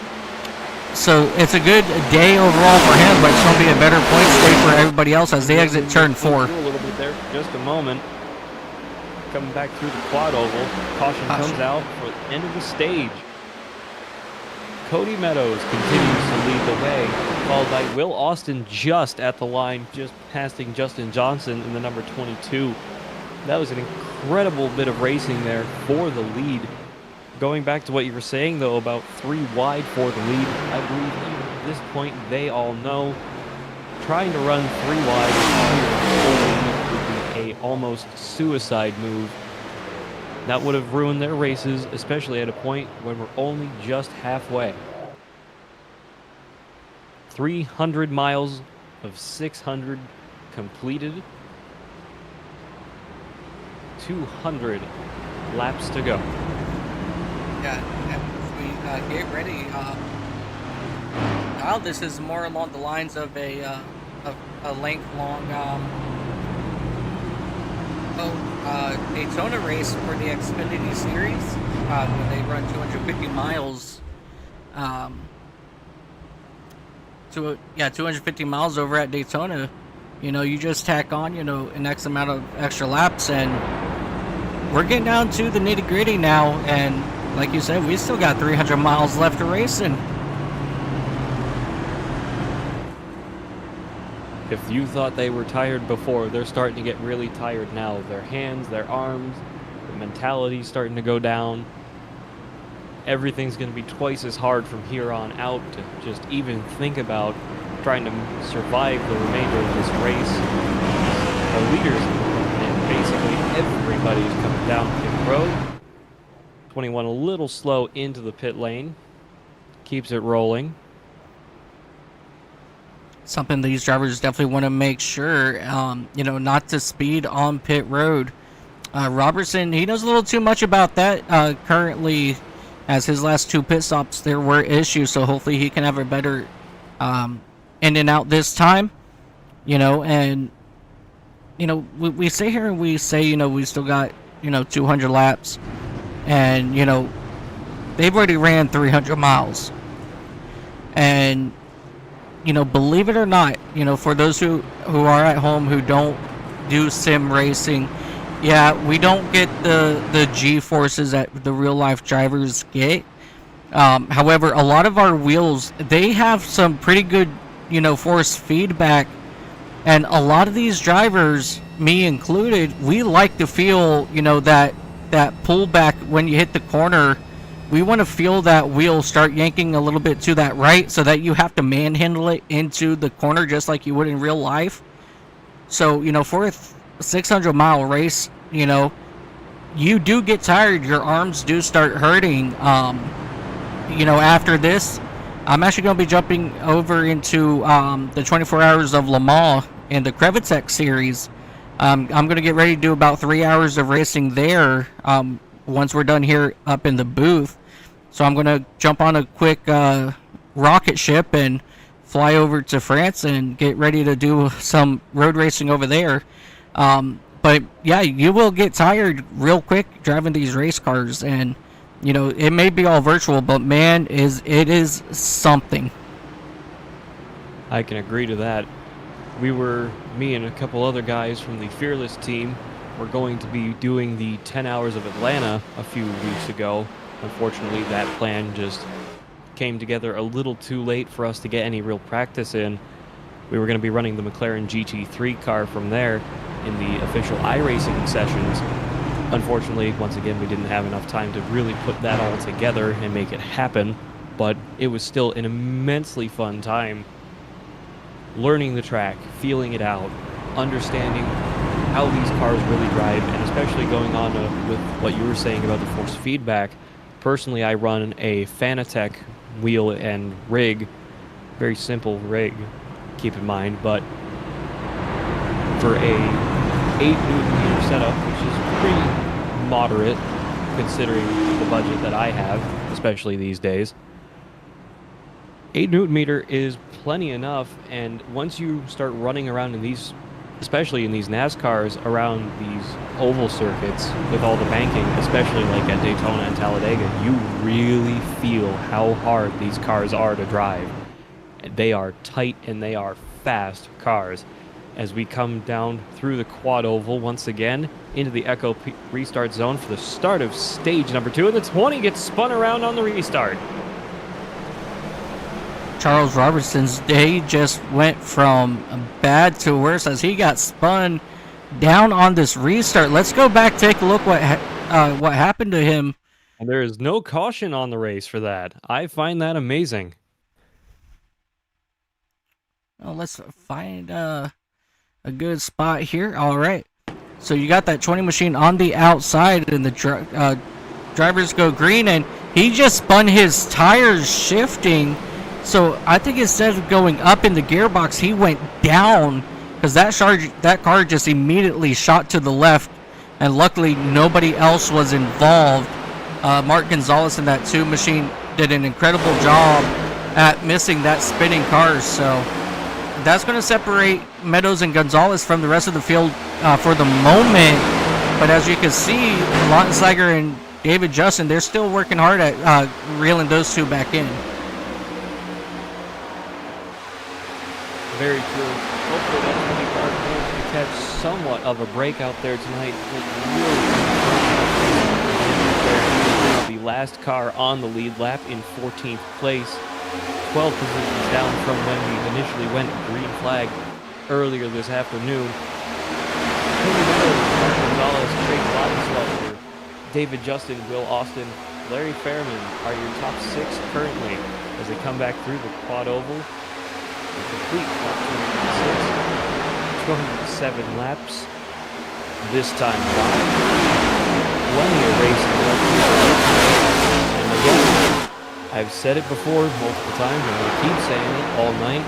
So it's a good day overall for him, but it's going to be a better points day for everybody else as they exit turn 4. A little bit there for just a moment. Coming back through the quad oval. Caution comes out for the end of the stage. Cody Meadows continues to lead the way, followed by Will Austin just at the line, just passing Justin Johnson in the number 22. That was an incredible bit of racing there for the lead. Going back to what you were saying, though, about 3 wide for the lead, I believe even at this point they all know trying to run 3 wide would be a almost suicide move. That would have ruined their races, especially at a point when we're only just halfway. 300 miles of 600 completed. 200 laps to go. Yeah, and we get ready. Now this is more along the lines of a length-long Daytona race for the Xfinity Series when they run 250 miles. 250 miles over at Daytona. You know, you just tack on, you know, an X amount of extra laps, and we're getting down to the nitty-gritty now. And like you said, we still got 300 miles left to racing. If you thought they were tired before, they're starting to get really tired now. Their hands, their arms, the mentality's starting to go down. Everything's going to be twice as hard from here on out to just even think about trying to survive the remainder of this race. The leaders, and basically everybody's coming down pit road. 21 a little slow into the pit lane. Keeps it rolling. Something these drivers definitely want to make sure, not to speed on pit road. Robertson, he knows a little too much about that currently, as his last 2 pit stops, there were issues, so hopefully he can have a better in and out this time. And, we sit here and we say, we still got, 200 laps, and, they've already ran 300 miles. And, believe it or not, for those who are at home who don't do sim racing, yeah, we don't get the G-forces that the real-life drivers get. However, a lot of our wheels, they have some pretty good, force feedback. And a lot of these drivers, me included, we like to feel, that pullback when you hit the corner. We want to feel that wheel start yanking a little bit to that right, so that you have to manhandle it into the corner just like you would in real life. So, for a 600-mile race, you do get tired. Your arms do start hurting. After this, I'm actually going to be jumping over into the 24 Hours of Le Mans in the Krevitec series. I'm going to get ready to do about 3 hours of racing there once we're done here up in the booth. So I'm going to jump on a quick rocket ship and fly over to France and get ready to do some road racing over there. But yeah, you will get tired real quick driving these race cars, and it may be all virtual, but man, it is something. I can agree to that. Me and a couple other guys from the Fearless team were going to be doing the 10 Hours of Atlanta a few weeks ago. Unfortunately, that plan just came together a little too late for us to get any real practice in. We were going to be running the McLaren GT3 car from there in the official iRacing sessions. Unfortunately, once again, we didn't have enough time to really put that all together and make it happen, but it was still an immensely fun time learning the track, feeling it out, understanding how these cars really drive, and especially going on with what you were saying about the force feedback. Personally, I run a Fanatec wheel and rig, very simple rig, keep in mind, but for a 8 Nm setup, which is pretty moderate considering the budget that I have, especially these days, 8 Nm is plenty enough. And once you start running around in these, especially in these NASCARs, around these oval circuits with all the banking, especially like at Daytona and Talladega, you really feel how hard these cars are to drive. They are tight and they are fast cars. As we come down through the quad oval once again into the Echo restart zone for the start of stage number 2, and the 20 gets spun around on the restart. Charles Robertson's day just went from bad to worse as he got spun down on this restart. Let's go back, take a look what happened to him. And there is no caution on the race for that. I find that amazing. Well, let's find a good spot here. All right. So you got that 20 machine on the outside, and the drivers go green, and he just spun his tires shifting. So I think instead of going up in the gearbox, he went down, because that car just immediately shot to the left, and luckily nobody else was involved. Mark Gonzalez in that 2 machine did an incredible job at missing that spinning car. So that's going to separate Meadows and Gonzalez from the rest of the field for the moment. But as you can see, Lautenschlager and David Justin, they're still working hard at reeling those 2 back in. Very true. Hopefully that's going to be our chance to catch somewhat of a break out there tonight. The last car on the lead lap in 14th place. 12 positions down from when we initially went green flag earlier this afternoon. Mark Gonzalez, Trey Lautenschlager, David Justin, Will Austin, Larry Fairman are your top 6 currently as they come back through the quad oval. a complete 207 laps. This time live. Plenty of racing left. And again, I've said it before multiple times, and I'm going to keep saying it all night.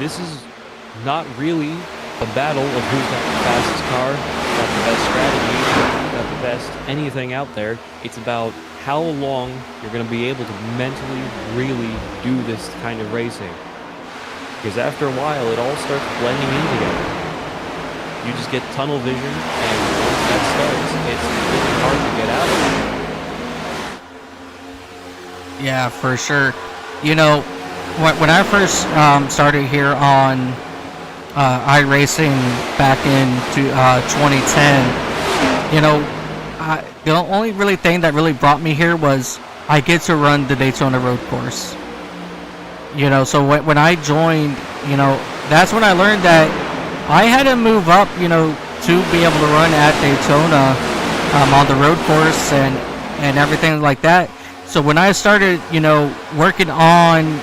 This is not really a battle of who's got the fastest car, got the best strategy, got the best anything out there. It's about how long you're going to be able to mentally really do this kind of racing. Because after a while, it all starts blending in together. You just get tunnel vision, and once that starts, it's really hard to get out of it. Yeah, for sure. You know, when I first started here on iRacing back in 2010, you know, the only really thing that really brought me here was I get to run the Daytona road course. You know, so when I joined, you know, that's when I learned that I had to move up, you know, to be able to run at Daytona on the road course and everything like that. So when I started, you know, working on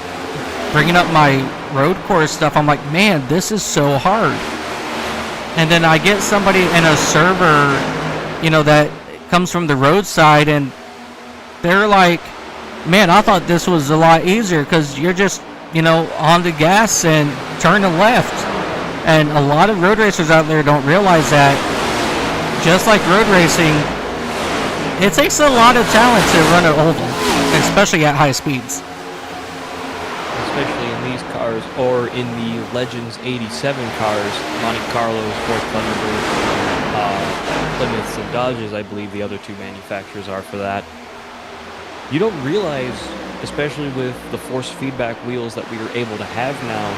bringing up my road course stuff, I'm like, man, this is so hard. And then I get somebody in a server, you know, that comes from the roadside, and they're like, man, I thought this was a lot easier because you're just, you know, on the gas and turn to left. And a lot of road racers out there don't realize that, just like road racing, it takes a lot of talent to run an oval, especially at high speeds. Especially in these cars, or in the Legends 87 cars, Monte Carlos, Ford Thunderbird, Plymouths, and Dodges, I believe the other two manufacturers are for that. You don't realize, especially with the force feedback wheels that we are able to have now,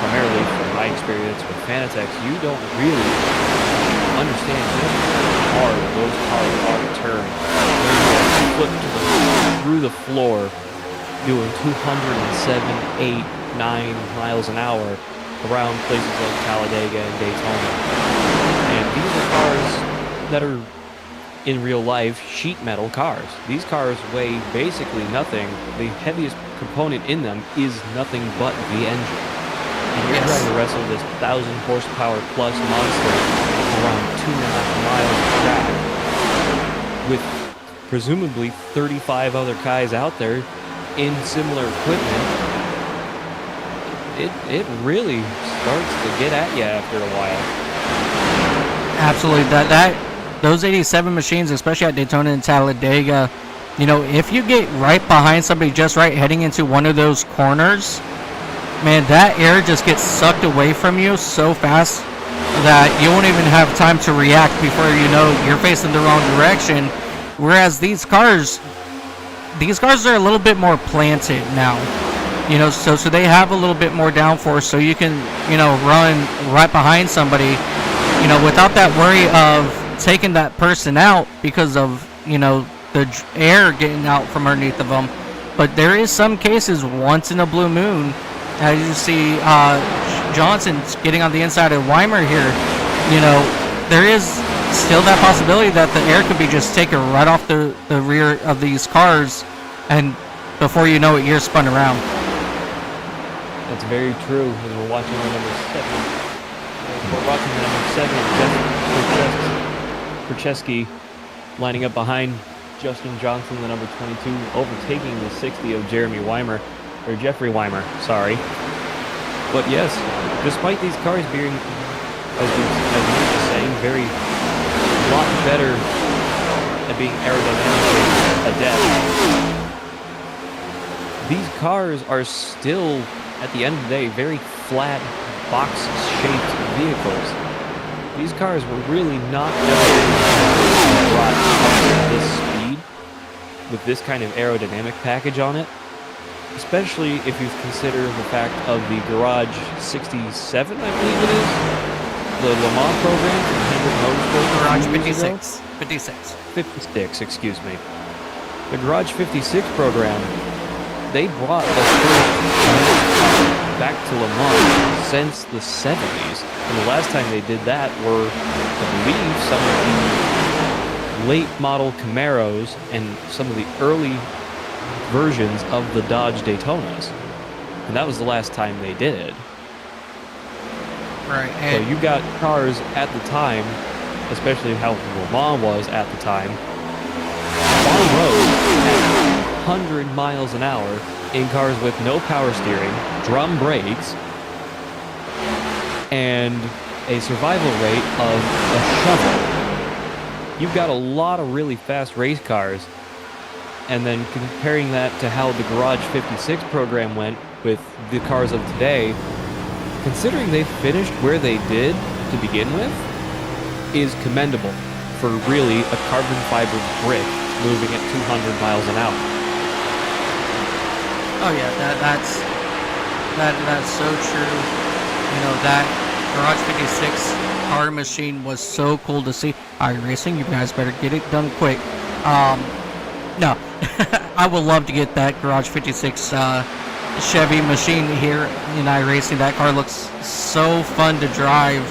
primarily from my experience with Fanatec, you don't really understand just how hard those cars are to turn. They're flipped through the floor, doing 207, 8, 9 miles an hour around places like Talladega and Daytona. And these are cars that are, in real life, sheet metal cars. These cars weigh basically nothing. The heaviest component in them is nothing but the engine. And you're Yes. trying to wrestle this 1,000 horsepower plus monster around 2.5 miles of track with presumably 35 other guys out there in similar equipment. It really starts to get at you after a while. Absolutely. Those 87 machines, especially at Daytona and Talladega, you know, if you get right behind somebody just right heading into one of those corners, man, that air just gets sucked away from you so fast that you won't even have time to react before you know you're facing the wrong direction. Whereas these cars are a little bit more planted now. You know, so they have a little bit more downforce, so you can, you know, run right behind somebody, you know, without that worry of taking that person out because of, you know, the air getting out from underneath of them. But there is some cases, once in a blue moon, as you see Johnson getting on the inside of Weimer here, you know, there is still that possibility that the air could be just taken right off the rear of these cars, and before you know it, you're spun around. That's very true. As we're watching the number 7, Kurcheski lining up behind Justin Johnson, the number 22, overtaking the 60 of Jeffrey Weimer, sorry. But yes, despite these cars being, as we were saying, very lot better at being aerodynamically adept, these cars are still, at the end of the day, very flat, box-shaped vehicles. These cars were really not brought up at this speed with this kind of aerodynamic package on it, especially if you consider the fact of the Garage 67, I believe it is, the Le Mans program from Hendrick Motorsport. Garage 56, excuse me. The Garage 56 program, they brought the first back to Le Mans since the 70s. And the last time they did that were, I believe, some of the late model Camaros and some of the early versions of the Dodge Daytonas. and that was the last time they did. Right. So And you got cars at the time, especially how Le Mans was at the time, on road at 100 miles an hour in cars with no power steering, drum brakes, and a survival rate of a shovel. You've got a lot of really fast race cars, and then comparing that to how the Garage 56 program went with the cars of today, considering they finished where they did to begin with, is commendable for really a carbon fiber brick moving at 200 miles an hour. oh yeah, that's so true. You know, that Garage 56 car machine was so cool to see. iRacing, you guys better get it done quick. No, I would love to get that Garage 56 Chevy machine here in iRacing. That car looks so fun to drive.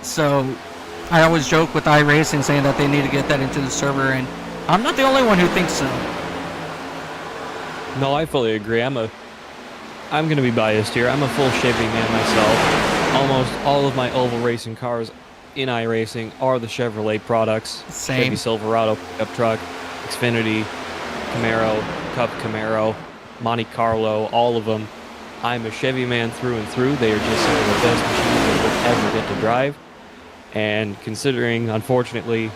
So I always joke with iRacing saying that they need to get that into the server, and I'm not the only one who thinks so. No, I fully agree. I'm going to be biased here. I'm a full Chevy man myself. Almost all of my oval racing cars in iRacing are the Chevrolet products. Same. Chevy Silverado pickup truck, Xfinity, Camaro, Cup Camaro, Monte Carlo, all of them. I'm a Chevy man through and through. They are just some of the best machines I will ever get to drive. And considering, unfortunately,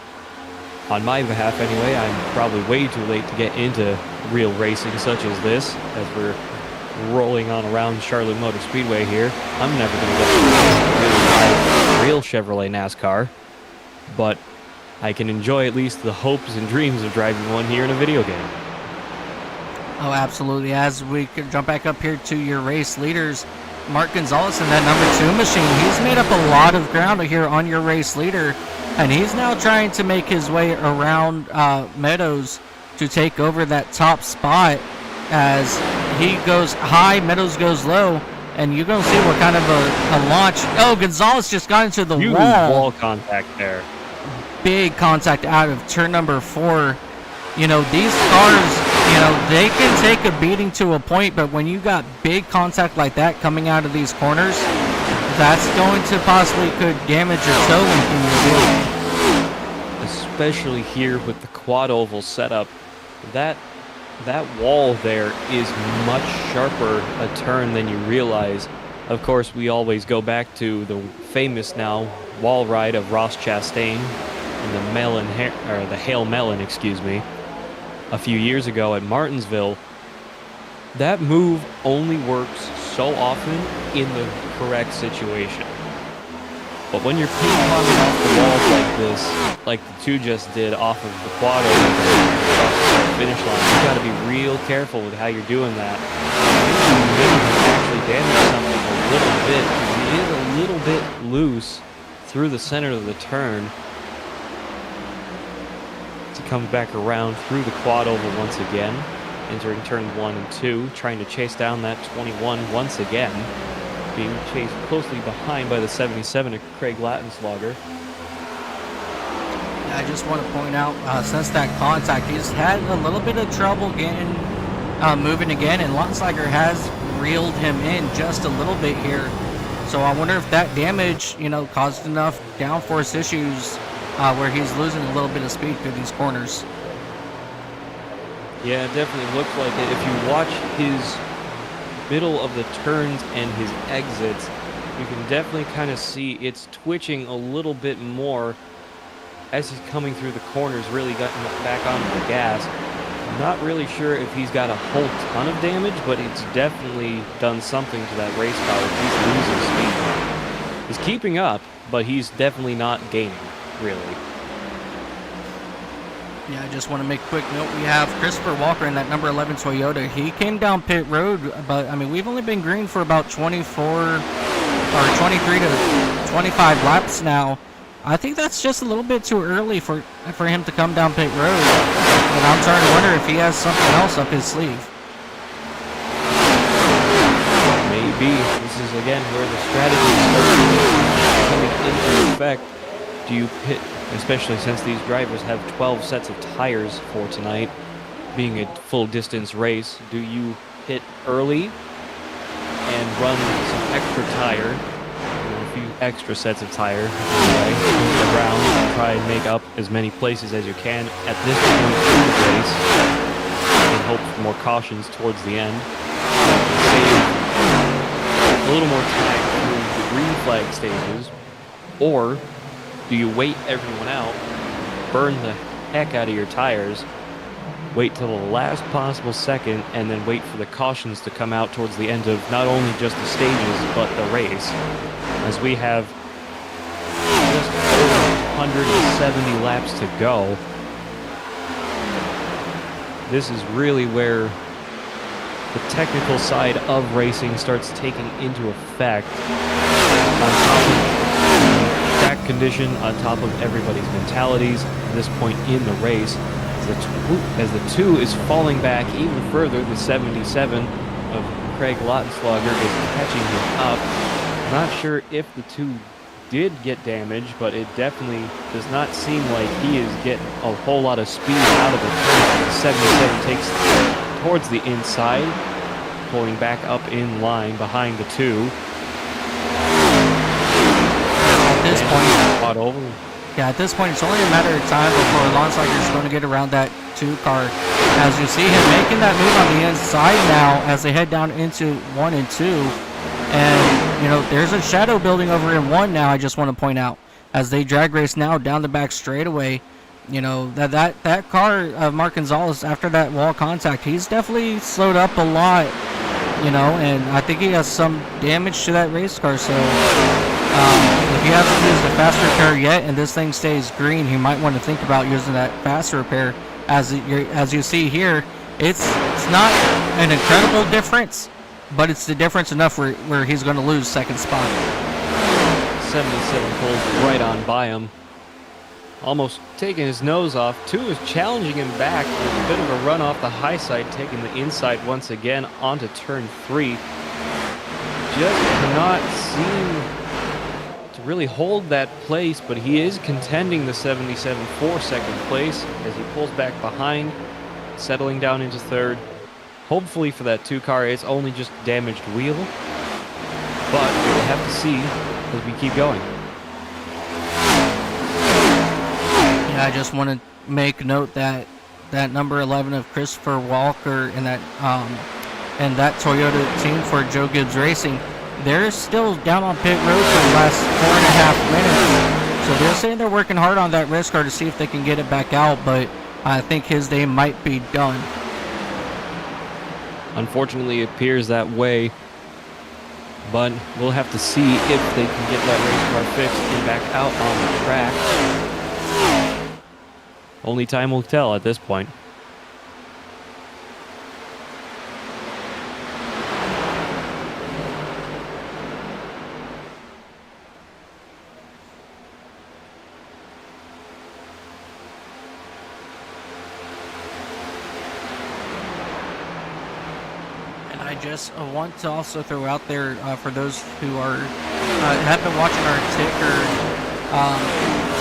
on my behalf anyway, I'm probably way too late to get into real racing such as this, as we're rolling on around Charlotte Motor Speedway here. I'm never going to get to really drive real Chevrolet NASCAR, but I can enjoy at least the hopes and dreams of driving one here in a video game. Oh, absolutely. As we could jump back up here to your race leaders, Mark Gonzalez in that number 2 machine, he's made up a lot of ground here on your race leader, and he's now trying to make his way around Meadows to take over that top spot. As he goes high, Meadows goes low, and you're going to see what kind of a launch. Oh, Gonzalez just got into the Huge wall contact there. Big contact out of turn number 4. You know, these cars, you know, they can take a beating to a point, but when you got big contact like that coming out of these corners, that's going to possibly could damage your toe link in your wheel. Especially here with the quad oval setup, that wall there is much sharper a turn than you realize. Of course, we always go back to the famous now wall ride of Ross Chastain and the Hail Melon, excuse me, a few years ago at Martinsville. That move only works so often in the correct situation. But when you're ping-ponging off the walls like this, like the two just did off of the quad over across the finish line, you got to be real careful with how you're doing that. You may actually damage something a little bit, because it is a little bit loose through the center of the turn. To come back around through the quad oval once again, entering turn 1 and 2, trying to chase down that 21 once again, being chased closely behind by the 77 of Craig Lattenslogger. I just want to point out, since that contact, he's had a little bit of trouble getting moving again, and Lattenslogger has reeled him in just a little bit here. So I wonder if that damage, you know, caused enough downforce issues where he's losing a little bit of speed through these corners. Yeah, it definitely looks like it. If you watch his middle of the turns and his exits, you can definitely kind of see it's twitching a little bit more as he's coming through the corners, really getting back onto the gas. I'm not really sure if he's got a whole ton of damage, but it's definitely done something to that race car. He's losing speed. He's keeping up, but he's definitely not gaining, really. Yeah, I just want to make a quick note. We have Christopher Walker in that number 11 Toyota. He came down pit road, but I mean, we've only been green for about 23 to 25 laps now. I think that's just a little bit too early for him to come down pit road. And I'm starting to wonder if he has something else up his sleeve. Maybe. This is, again, where the strategy starts coming into effect. Do you pit, especially since these drivers have 12 sets of tires for tonight, being a full distance race, do you pit early and run some extra tire, a few extra sets of tire around and try and make up as many places as you can at this point in the race and hope for more cautions towards the end. Save a little more time through the green flag stages, or do you wait everyone out, burn the heck out of your tires, wait till the last possible second, and then wait for the cautions to come out towards the end of not only just the stages, but the race, as we have just over 170 laps to go. This is really where the technical side of racing starts taking into effect, on top of track condition, on top of everybody's mentalities at this point in the race. As the 2 is falling back even further, the 77 of Craig Lautenschlager is catching him up. Not sure if the 2 did get damaged, but it definitely does not seem like he is getting a whole lot of speed out of the turn. The 77 takes towards the inside, pulling back up in line behind the 2. At this point, caught over. yeah, at this point, it's only a matter of time before Lautenschlager is going to get around that 2 car. As you see him making that move on the inside now as they head down into 1 and 2. And, you know, there's a shadow building over in 1 now, I just want to point out. As they drag race now down the back straightaway. You know, that car of Mark Gonzalez, after that wall contact, he's definitely slowed up a lot. You know, and I think he has some damage to that race car, so if he hasn't used the fast repair yet and this thing stays green, he might want to think about using that fast repair. As you see here, it's not an incredible difference, but it's the difference enough where he's going to lose second spot. 77 pulls right on by him, almost taking his nose off. 2 is challenging him back with a bit of a run off the high side, taking the inside once again onto turn 3. Just cannot seem to really hold that place, but he is contending the 77 for second place as he pulls back behind, settling down into third. Hopefully for that 2 car, it's only just damaged wheel, but we'll have to see as we keep going. Yeah, I just want to make note that number 11 of Christopher Walker and that Toyota team for Joe Gibbs Racing, they're still down on pit road for the last 4.5 minutes. So they're saying they're working hard on that race car to see if they can get it back out, but I think his day might be done. Unfortunately, it appears that way, but we'll have to see if they can get that race car fixed and back out on the track. Only time will tell at this point. And I just want to also throw out there for those who have been watching our ticker.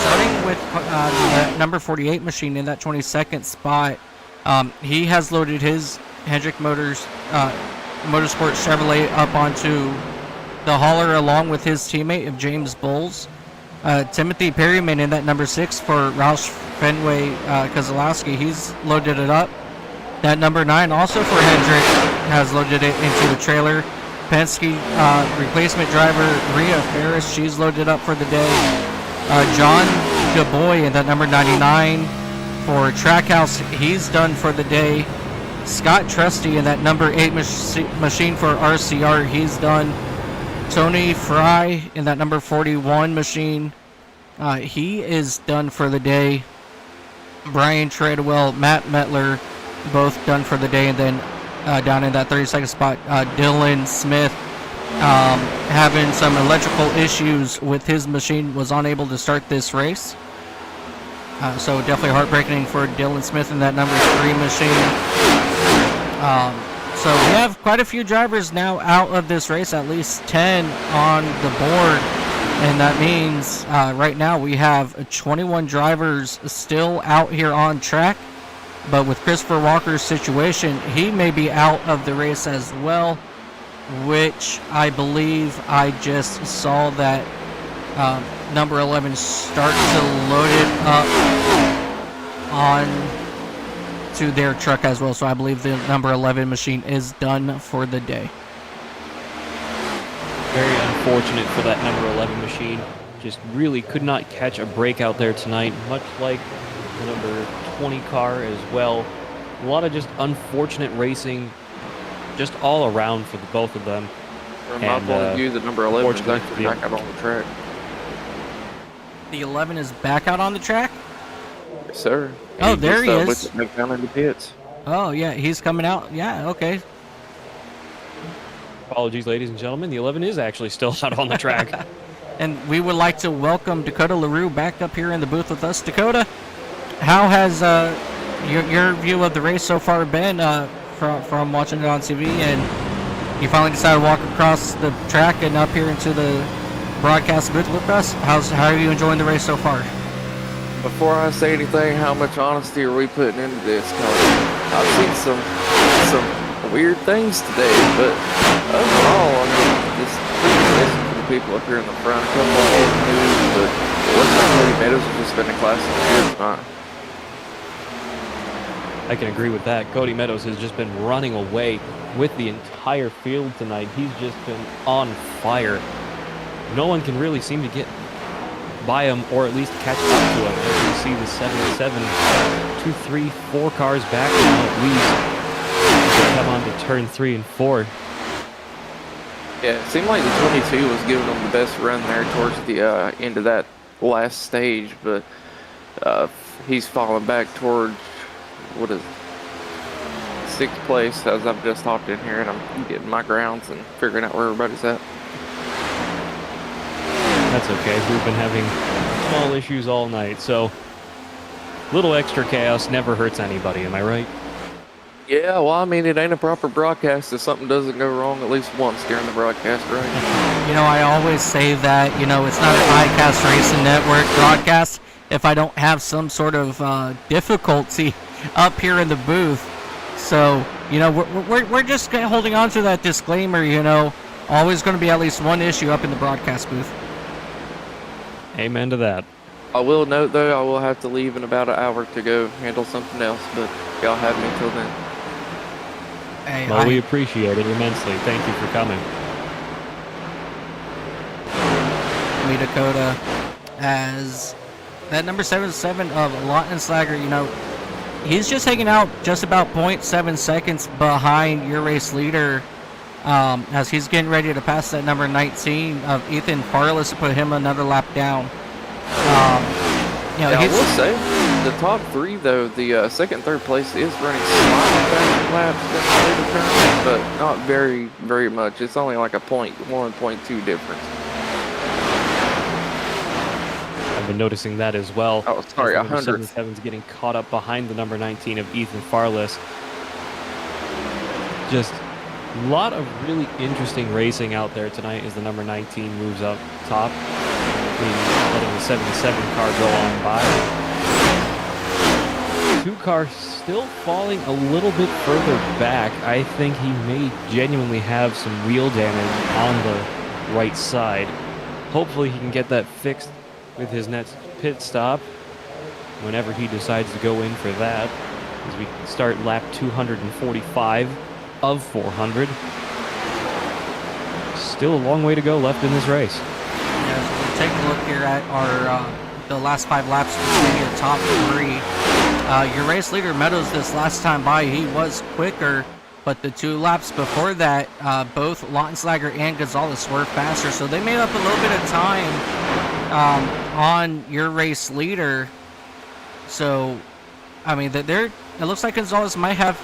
Starting with the number 48 machine in that 22nd spot, he has loaded his Hendrick Motorsport Chevrolet up onto the hauler along with his teammate of James Bowles. Timothy Perryman in that number 6 for Roush Fenway Kozlowski, he's loaded it up. That number 9 also for Hendrick has loaded it into the trailer. Penske replacement driver Rhea Ferris, she's loaded up for the day. John Gaboy in that number 99 for Trackhouse, he's done for the day. Scott Trusty in that number 8 machine for RCR, he's done. Tony Fry in that number 41 machine, he is done for the day. Brian Treadwell, Matt Metler, both done for the day. And then down in that 32nd spot, Dylan Smith, having some electrical issues with his machine, was unable to start this race. So definitely heartbreaking for Dylan Smith in that number 3 machine. So we have quite a few drivers now out of this race, at least 10 on the board. And that means right now we have 21 drivers still out here on track. But with Christopher Walker's situation, he may be out of the race as well, which I believe I just saw that number 11 start to load it up on to their truck as well. So I believe the number 11 machine is done for the day. Very unfortunate for that number 11 machine. Just really could not catch a break out there tonight, much like the number 20 car as well. A lot of just unfortunate racing just all around for the both of them. From my point of view, the number 11 is actually back out on the track. The 11 is back out on the track? Yes, sir. Oh, there he is. With it down in the pits. Oh, yeah, he's coming out. Yeah, okay. Apologies, ladies and gentlemen. The 11 is actually still out on the track. And we would like to welcome Dakota LaRue back up here in the booth with us. Dakota, how has your view of the race so far been from watching it on TV? And you finally decided to walk across the track and up here into the broadcast booth with us. How are you enjoying the race so far? Before I say anything, how much honesty are we putting into this? 'Cause I've seen some weird things today, but overall, I mean, it's pretty amazing for the people up here in the front. A couple of old news, but it looks like Cody Meadows has just been a classic here tonight. I can agree with that. Cody Meadows has just been running away with the entire field tonight. He's just been on fire. No one can really seem to get by him or at least catch up to him. As you see the 77, 2, 3, 4 cars back now at least. They come on to turn 3 and 4. Yeah, it seemed like the 22 was giving them the best run there towards the end of that last stage, but he's falling back towards, what is it, 6th place as I've just hopped in here and I'm getting my grounds and figuring out where everybody's at. That's okay. We've been having small issues all night, so little extra chaos never hurts anybody, am I right? Yeah, well, I mean, it ain't a proper broadcast if something doesn't go wrong at least once during the broadcast, right? You know, I always say that, it's not an iCast Racing Network broadcast if I don't have some sort of difficulty up here in the booth. So, we're just holding on to that disclaimer, always going to be at least one issue up in the broadcast booth. Amen to that. I will note, though, I will have to leave in about an hour to go handle something else, but y'all have me until then. Hey, Well, we appreciate it immensely. Thank you for coming. Me Dakota as that number 77 of Lautenschlager, he's just hanging out just about 0.7 seconds behind your race leader as he's getting ready to pass that number 19 of Ethan Farless to put him another lap down. I will say, the top 3, though, the second and third place is running slightly faster laps than the later turn, but not very, very much. It's only like a 0.1, 0.2 difference. I've been noticing that as well. Oh, sorry, 100. 77's getting caught up behind the number 19 of Ethan Farless. Just a lot of really interesting racing out there tonight as the number 19 moves up top, letting the 77 car go on by. 2 cars still falling a little bit further back. I think he may genuinely have some wheel damage on the right side. Hopefully he can get that fixed with his next pit stop whenever he decides to go in for that, as we start lap 245 of 400. Still a long way to go left in this race. Yeah, so we'll take a look here at our the last 5 laps between your top 3. Your race leader Meadows this last time by, he was quicker, but the 2 laps before that, both Lautenschlager and Gonzalez were faster, so they made up a little bit of time on your race leader. So, I mean, it looks like Gonzalez might have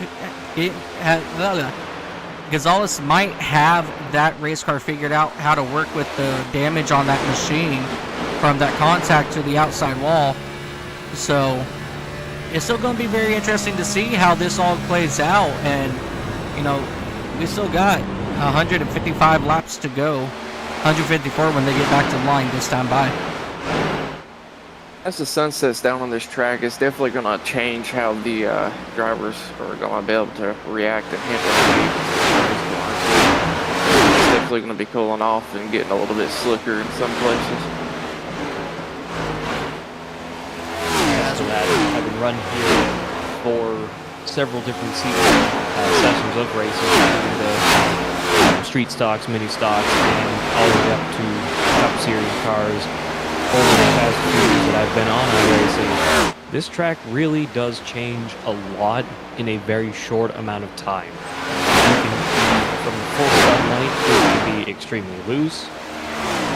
that race car figured out how to work with the damage on that machine from that contact to the outside wall. So it's still going to be very interesting to see how this all plays out. And, we still got 155 laps to go. 154 when they get back to the line this time by. As the sun sets down on this track, it's definitely going to change how the drivers are going to be able to react and handle the heat. It's definitely going to be cooling off and getting a little bit slicker in some places. So that having run here for several different sessions of races, the street stocks, mini stocks, and all the way up to Cup Series cars over the past few years that I've been on iRacing, this track really does change a lot in a very short amount of time. You can be, from full sunlight, it can be extremely loose.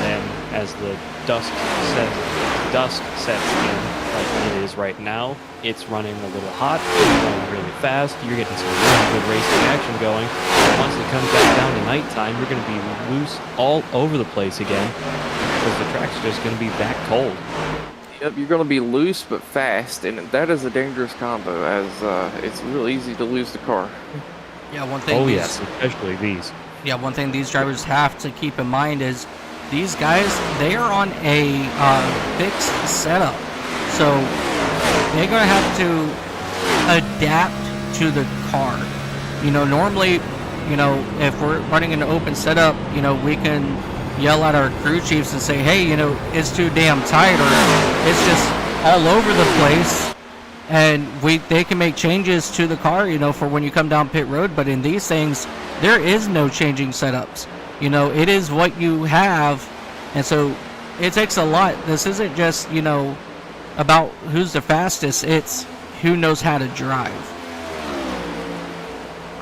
Then, as the dusk sets in, like it is right now, it's running a little hot, it's running really fast, you're getting some really good racing action going. And once it comes back down to nighttime, you're going to be loose all over the place again, because the track's just going to be that cold. Yep, you're going to be loose but fast, and that is a dangerous combo, as it's real easy to lose the car. Yeah, one thing. Oh yes, especially these. Yeah, one thing these drivers have to keep in mind is these guys, they are on a fixed setup. So they're going to have to adapt to the car. You know, normally, you know, if we're running an open setup, you know, we can yell at our crew chiefs and say, hey, you know, it's too damn tight, or it's just all over the place. And they can make changes to the car, you know, for when you come down pit road. But in these things, there is no changing setups. You know, it is what you have. And so it takes a lot. This isn't just, you know, about who's the fastest. It's who knows how to drive.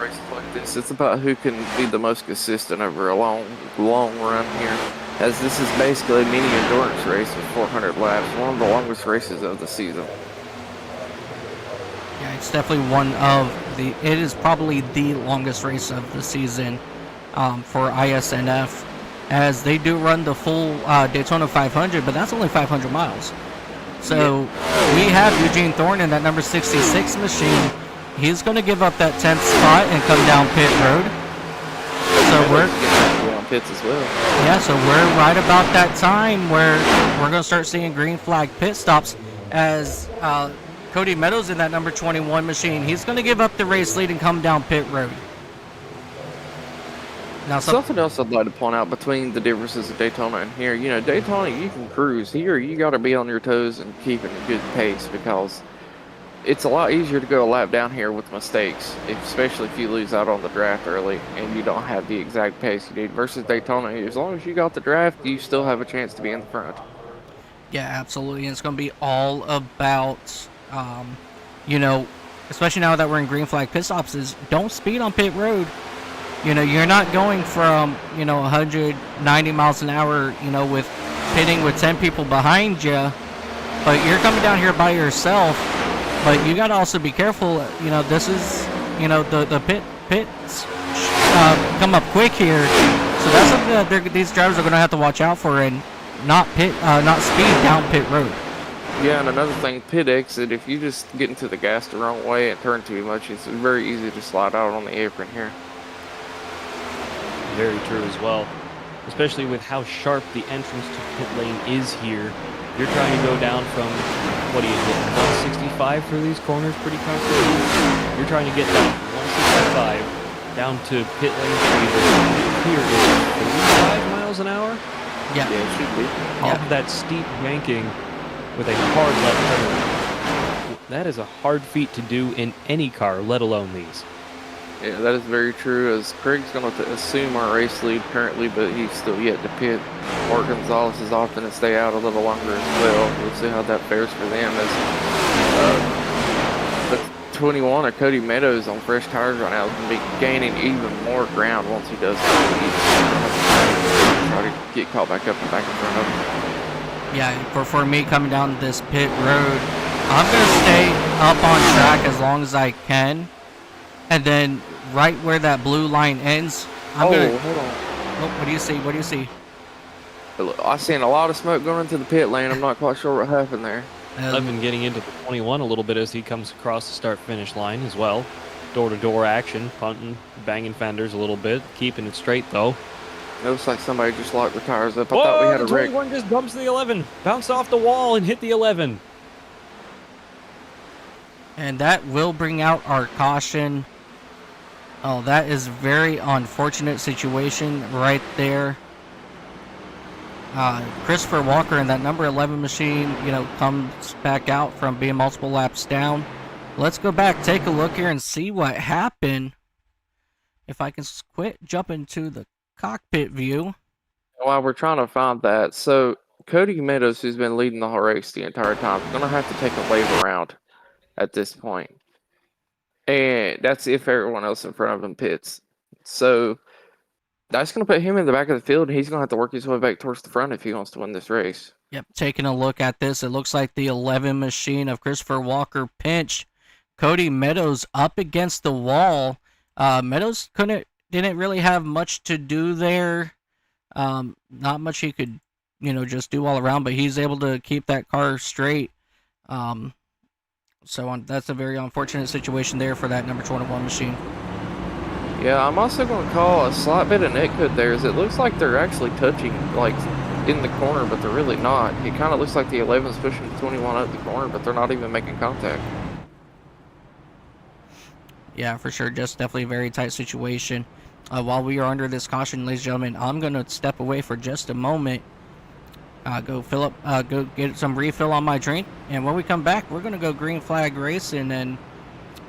Races like this, it's about who can be the most consistent over a long run here. As this is basically a mini endurance race with 400 laps, one of the longest races of the season. Yeah, it's definitely it is probably the longest race of the season for ISNF, as they do run the full Daytona 500, but that's only 500 miles. So we have Eugene Thorne in that number 66 machine. He's going to give up that 10th spot and come down pit road. So we're on pits as well. Yeah, so we're right about that time where we're going to start seeing green flag pit stops, as Cody Meadows in that number 21 machine. He's going to give up the race lead and come down pit road. Now, Something else I'd like to point out between the differences of Daytona and here, you know, Daytona, you can cruise. Here, you got to be on your toes and keeping a good pace, because it's a lot easier to go a lap down here with mistakes, especially if you lose out on the draft early and you don't have the exact pace you need. Versus Daytona, as long as you got the draft, you still have a chance to be in the front. yeah, absolutely. And it's going to be all about, you know, especially now that we're in green flag pit stops, is don't speed on pit road. You know, you're not going from, you know, 190 miles an hour, you know, with pitting with 10 people behind you, but you're coming down here by yourself. But you got to also be careful. You know, this is, you know, the pits come up quick here. So that's something that these drivers are going to have to watch out for, and not speed down pit road. Yeah, and another thing, pit exit, if you just get into the gas the wrong way and turn too much, it's very easy to slide out on the apron here. Very true as well, especially with how sharp the entrance to pit lane is here. You're trying to go down from, what do you get, 165 for these corners pretty comfortably? You're trying to get down from 165 down to pit lane speed here is 35 miles an hour? Yeah. Yeah, it should be. Off of that steep banking with a hard left turn. That is a hard feat to do in any car, let alone these. Yeah, that is very true, as Craig's going to assume our race lead currently, but he's still yet to pit. Mark Gonzalez is opting to stay out a little longer as well. We'll see how that fares for them, as the 21 of Cody Meadows on fresh tires right now is going to be gaining even more ground once he does try to get caught back up and back in front of him. Yeah, for me coming down this pit road, I'm going to stay up on track as long as I can. And then right where that blue line ends, hold on. Oh, what do you see? What do you see? I seen a lot of smoke going into the pit lane. I'm not quite sure what happened there. I've been getting into the 21 a little bit as he comes across the start-finish line as well. Door-to-door action, punting, banging fenders a little bit, keeping it straight though. It looks like somebody just locked the tires up. I Whoa, thought we had the a wreck. 21 just bumps the 11. Bounced off the wall and hit the 11. And that will bring out our caution. Oh, that is very unfortunate situation right there. Christopher Walker in that number 11 machine, comes back out from being multiple laps down. Let's go back, take a look here, and see what happened. If I can quit jumping to the cockpit view. While we're trying to find that, so Cody Meadows, who's been leading the whole race the entire time, is going to have to take a wave around at this point. And that's if everyone else in front of him pits. So that's going to put him in the back of the field, and he's going to have to work his way back towards the front if he wants to win this race. Yep, taking a look at this, it looks like the 11 machine of Christopher Walker pinched Cody Meadows up against the wall. Meadows didn't really have much to do there. Not much he could, just do all around, but he's able to keep that car straight. That's a very unfortunate situation there for that number 21 machine. Yeah, I'm also going to call a slight bit of netcode there, as it looks like they're actually touching, like, in the corner, but they're really not. It kind of looks like the 11's pushing the 21 up the corner, but they're not even making contact. Yeah, for sure. Just definitely a very tight situation. While we are under this caution, ladies and gentlemen, I'm going to step away for just a moment. Go get some refill on my drink. And when we come back, we're going to go green flag racing. And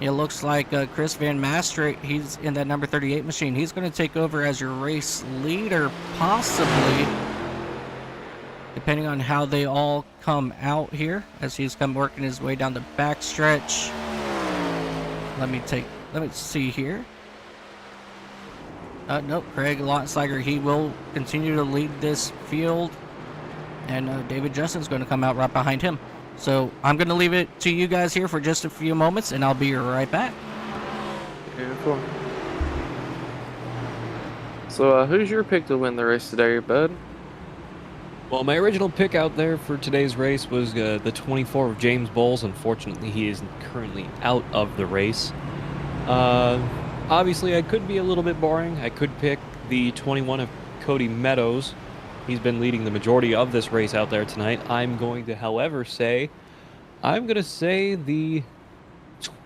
it looks like Chris Van Master, he's in that number 38 machine. He's going to take over as your race leader, possibly, depending on how they all come out here, as he's working his way down the backstretch. Let me see here. Nope, Craig Lotsliger, he will continue to lead this field. And David Justin's going to come out right behind him. So I'm going to leave it to you guys here for just a few moments, and I'll be right back. Yeah, cool. So who's your pick to win the race today, bud? Well, my original pick out there for today's race was the 24 of James Bowles. Unfortunately, he is currently out of the race. Obviously, I could be a little bit boring. I could pick the 21 of Cody Meadows. He's been leading the majority of this race out there tonight. I'm going to, however, say the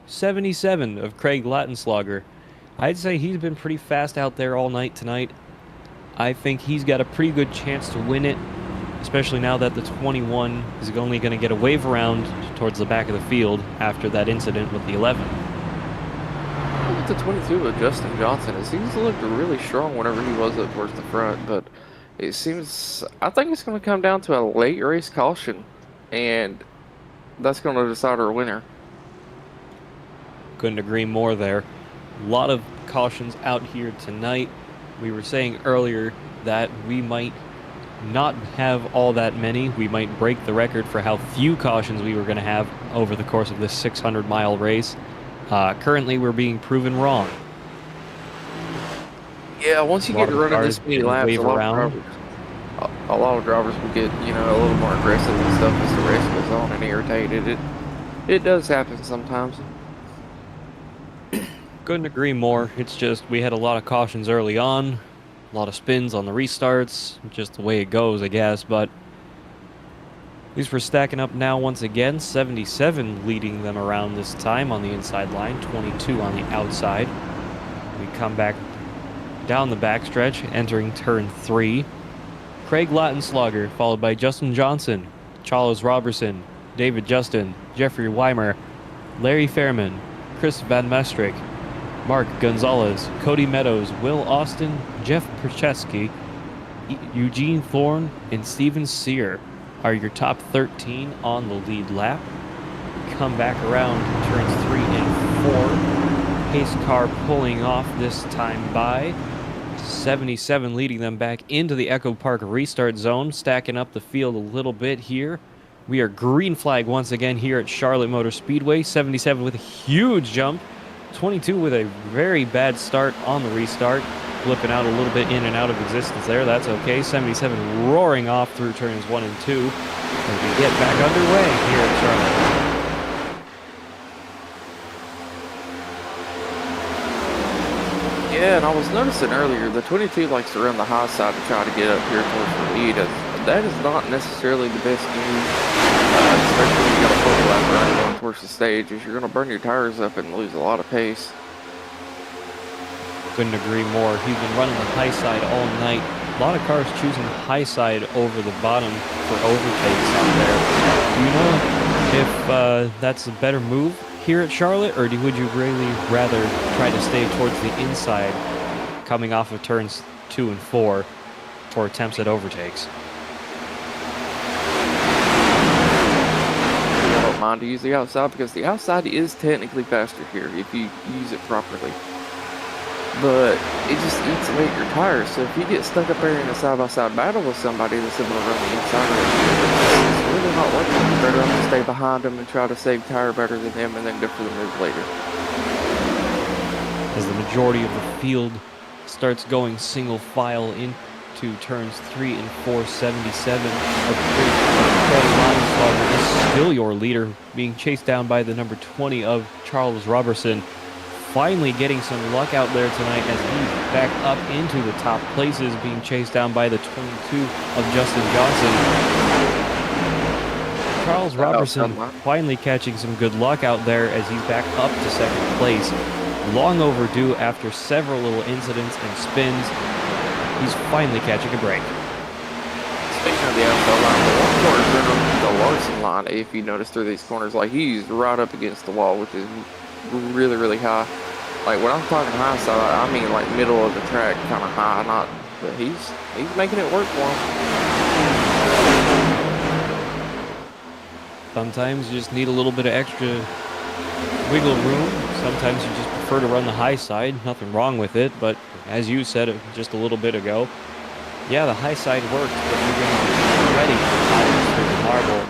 77 of Craig Lattenslogger. I'd say he's been pretty fast out there all night tonight. I think he's got a pretty good chance to win it, especially now that the 21 is only going to get a wave around towards the back of the field after that incident with the 11. Look at the 22 with Justin Johnson. He's looked really strong whenever he was up towards the front, but I think it's going to come down to a late race caution, and that's going to decide our winner. Couldn't agree more there. A lot of cautions out here tonight. We were saying earlier that we might not have all that many. We might break the record for how few cautions we were going to have over the course of this 600-mile race. Currently, we're being proven wrong. Yeah, once you get running this many laps, a lot of drivers will get, a little more aggressive and stuff as the race goes on and irritated. It does happen sometimes. Couldn't agree more. It's just we had a lot of cautions early on, a lot of spins on the restarts, just the way it goes, I guess. But at least we're stacking up now once again. 77 leading them around this time on the inside line, 22 on the outside. We come back down the backstretch, entering turn 3. Craig Lattenslogger, followed by Justin Johnson, Charles Robertson, David Justin, Jeffrey Weimer, Larry Fairman, Chris Van Mestrik, Mark Gonzalez, Cody Meadows, Will Austin, Jeff Percheski, Eugene Thorne, and Steven Sear are your top 13 on the lead lap. Come back around turns 3 and 4. Pace car pulling off this time by 77, leading them back into the Echo Park restart zone, stacking up the field a little bit here. We are green flag once again here at Charlotte Motor Speedway. 77 with a huge jump. 22 with a very bad start on the restart. Flipping out a little bit in and out of existence there. That's okay. 77 roaring off through turns 1 and 2. As we get back underway here at Charlotte. Yeah, and I was noticing earlier, the 22 likes to run the high side to try to get up here towards the lead. That is not necessarily the best move, especially when you got a 40 lap run going towards the stage, as you're going to burn your tires up and lose a lot of pace. Couldn't agree more. He's been running the high side all night. A lot of cars choosing high side over the bottom for overtakes out there. Do you know if that's a better move here at Charlotte, or would you really rather try to stay towards the inside coming off of turns 2 and 4 for attempts at overtakes? I don't mind to use the outside because the outside is technically faster here if you use it properly. But it just eats away at your tires. So if you get stuck up there in a side-by-side battle with somebody that's able to run the inside of it, it's really not worth it. You're better off to stay behind them and try to save tire better than them and then go for the move later. As the majority of the field starts going single file into turns 3 and 4, 77 of Freddie Linesauger is still your leader, being chased down by the number 20 of Charles Robertson. Finally getting some luck out there tonight as he's back up into the top places, being chased down by the 22 of Justin Johnson. Charles Robertson finally catching some good luck out there as he's back up to second place. Long overdue after several little incidents and spins. He's finally catching a break. Speaking of the outside line, the one corner's been on the Larson line, if you notice through these corners, like he's right up against the wall, which is really, really high. Like when I'm talking high side, I mean like middle of the track, kind of high, not. But he's making it work for him. Sometimes you just need a little bit of extra wiggle room. Sometimes you just prefer to run the high side. Nothing wrong with it, but as you said just a little bit ago, yeah, the high side works, but you're going to be ready through the marble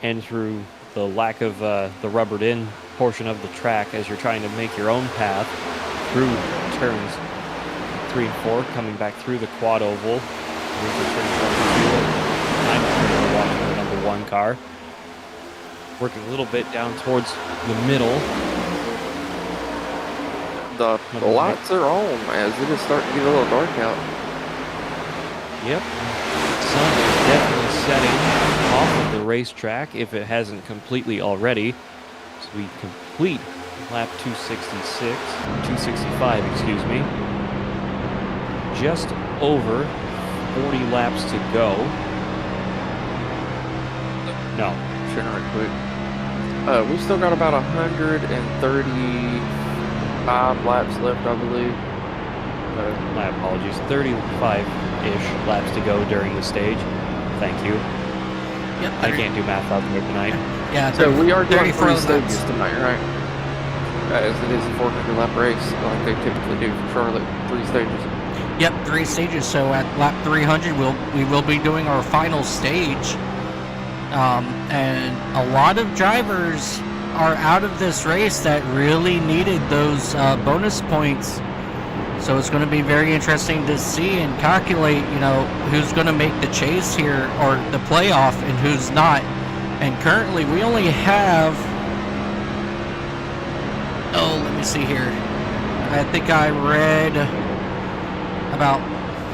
and through the lack of the rubbered in portion of the track as you're trying to make your own path through turns 3 and 4, coming back through the quad oval. I'm watching the number 1 car. Working a little bit down towards the middle. The lights are on as it is starting to get a little dark out. Yep. Sun is definitely setting off of the racetrack if it hasn't completely already. So we complete lap 265, excuse me. Just over 40 laps to go. No. Shouldn't right quick. We've still got about 135 laps left, I believe. My apologies. 35-ish laps to go during the stage. Thank you. Yep. I can't do math out there tonight. Yeah, So we are doing 3 laps. stages tonight, right? As it is a 400 lap race, like they typically do for Charlotte, 3 stages. Yep, 3 stages. So at lap 300, we will be doing our final stage. And a lot of drivers are out of this race that really needed those bonus points. So it's going to be very interesting to see and calculate, who's going to make the chase here or the playoff and who's not. And currently we only have, let me see here. I think I read about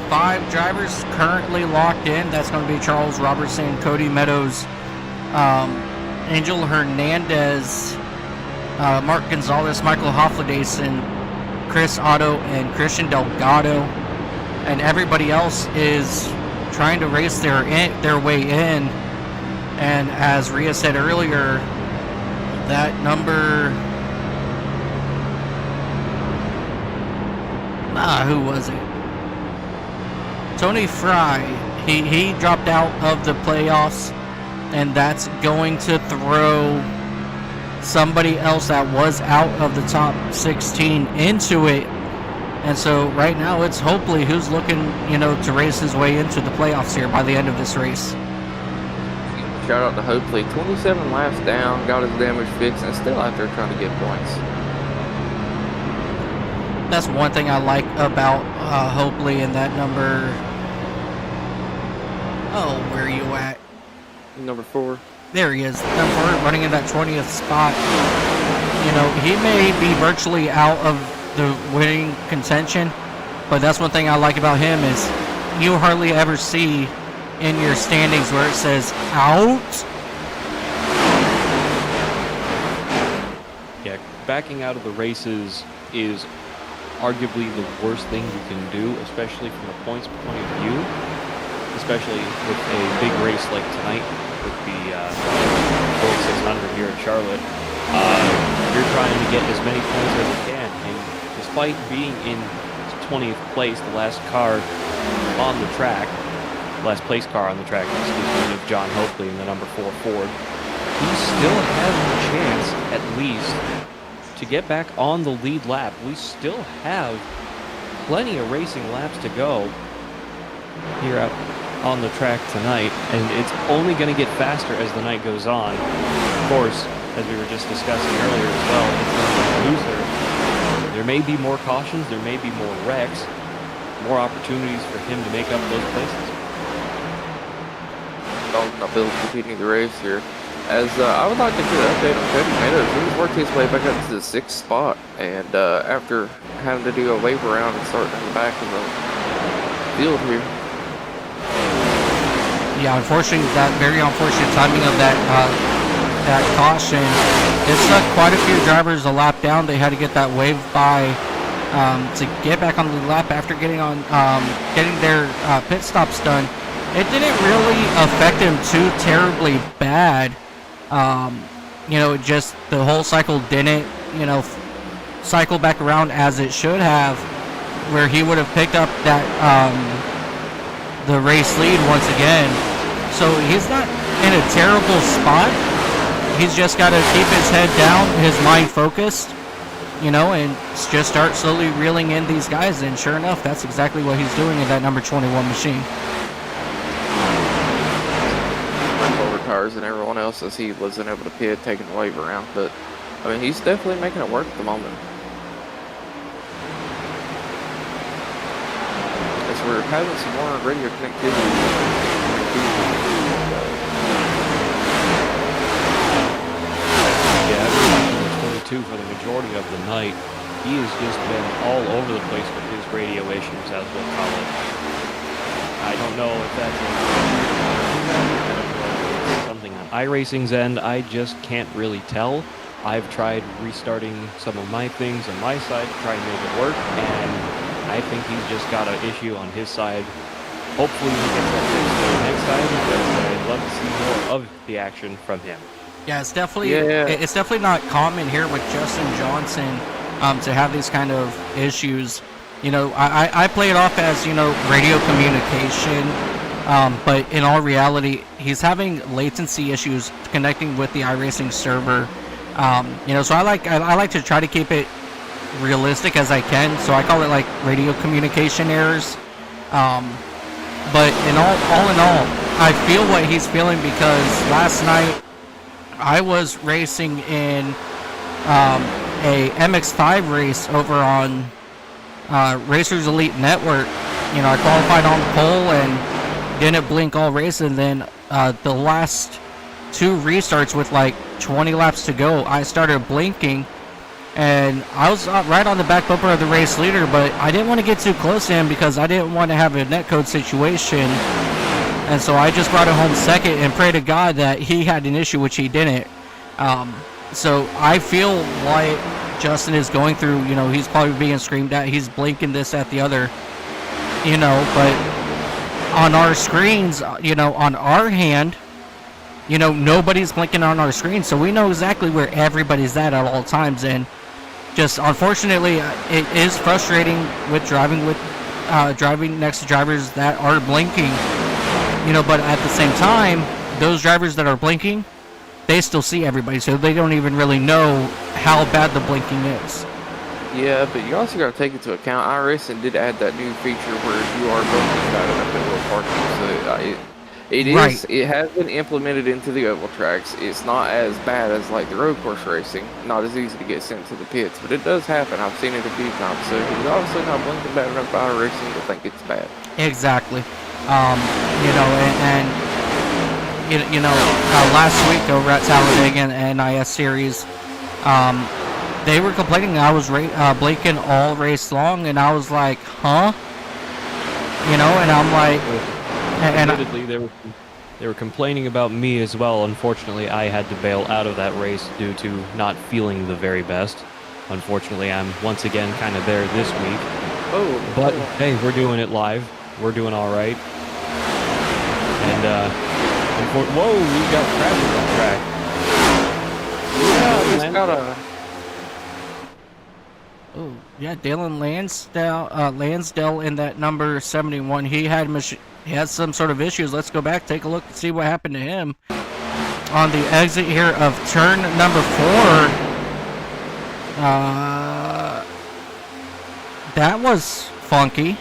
5 drivers currently locked in. That's going to be Charles Robertson, Cody Meadows, Angel Hernandez, Mark Gonzalez, Michael Hoffladason, Chris Otto, and Christian Delgado. And everybody else is trying to race their way in. And as Rhea said earlier, that number... who was it? Tony Fry. He dropped out of the playoffs, and that's going to throw somebody else that was out of the top 16 into it. And so right now it's Hopefully who's looking, to race his way into the playoffs here by the end of this race. Shout out to Hopefully. 27 laps down, got his damage fixed, and still out there trying to get points. That's one thing I like about Hopefully and that number. Oh, where are you at? Number 4. There he is. Number 4, running in that 20th spot. He may be virtually out of the winning contention, But that's one thing I like about him is you hardly ever see in your standings where it says out. Yeah, backing out of the races is arguably the worst thing you can do, especially from a points point of view, especially with a big race like tonight with the World 600 here in Charlotte. You're trying to get as many points as you can, and despite being in 20th place, the last car on the track, last place car on the track, excuse me, is John Hokley in the number 4 Ford, he still has a chance, at least, to get back on the lead lap. We still have plenty of racing laps to go here out on the track tonight, and it's only going to get faster as the night goes on. Of course, as we were just discussing earlier as well, it's going to be loser. There may be more cautions, there may be more wrecks, more opportunities for him to make up those places. Not Bill competing the race here. As I would like to get an update on Cody Meadows. He's worked his way back up to the 6th spot, and after having to do a wave around and starting in the back of the field here. Yeah, unfortunately, that very unfortunate timing of that that caution, it stuck quite a few drivers a lap down. They had to get that wave by to get back on the lap after getting on getting their pit stops done. It didn't really affect him too terribly bad. You know, just the whole cycle didn't, you know, cycle back around as it should have, where he would have picked up that the race lead once again. So he's not in a terrible spot. He's just got to keep his head down, his mind focused, you know, and just start slowly reeling in these guys. And sure enough, that's exactly what he's doing in that number 21 machine. Over tires and everyone else as he wasn't able to pit, taking the wave around. But I mean, he's definitely making it work at the moment. As we're having some more radio connectivity. For the majority of the night, he has just been all over the place with his radio issues, as we'll call it. I don't know if that's something on iRacing's end. I just can't really tell. I've tried restarting some of my things on my side to try and make it work, and I think he's just got an issue on his side. Hopefully he gets that fixed next time, because I'd love to see more of the action from him. Yeah, it's definitely not common here with Justin Johnson to have these kind of issues. You know, I play it off as, you know, radio communication, but in all reality, he's having latency issues connecting with the iRacing server. You know, so I like to try to keep it realistic as I can. So I call it like radio communication errors. But all in all, I feel what he's feeling, because last night I was racing in a MX5 race over on Racers Elite Network. You know, I qualified on pole and didn't blink all race, and then the last 2 restarts with like 20 laps to go, I started blinking, and I was right on the back bumper of the race leader, but I didn't want to get too close to him because I didn't want to have a netcode situation. And so I just brought it home second and pray to God that he had an issue, which he didn't. So I feel like Justin is going through, you know, he's probably being screamed at. He's blinking this, that, the other, you know, but on our screens, you know, on our hand, you know, nobody's blinking on our screen. So we know exactly where everybody's at all times. And just unfortunately, it is frustrating with driving next to drivers that are blinking. You know, but at the same time, those drivers that are blinking, they still see everybody, so they don't even really know how bad the blinking is. Yeah, but you also got to take into account, iRacing did add that new feature where you are blinking out of that little parking. So it has been implemented into the oval tracks. It's not as bad as like the road course racing. Not as easy to get sent to the pits, but it does happen. I've seen it a few times. So he's obviously not blinking bad enough for iRacing to think it's bad. Exactly. You know, and last week over at Talladega and NIS Series, they were complaining I was blinking all race long, and I was like, huh? You know, and I'm like, and Admittedly, they were complaining about me as well. Unfortunately, I had to bail out of that race due to not feeling the very best. Unfortunately, I'm once again kind of there this week. Oh, But hey, we're doing it live. We're doing all right. And whoa, we got crashes on track. yeah, I just got a. oh yeah, Dalen Lansdale in that number 71. He had some sort of issues. Let's go back, take a look, and see what happened to him on the exit here of turn number 4. That was funky.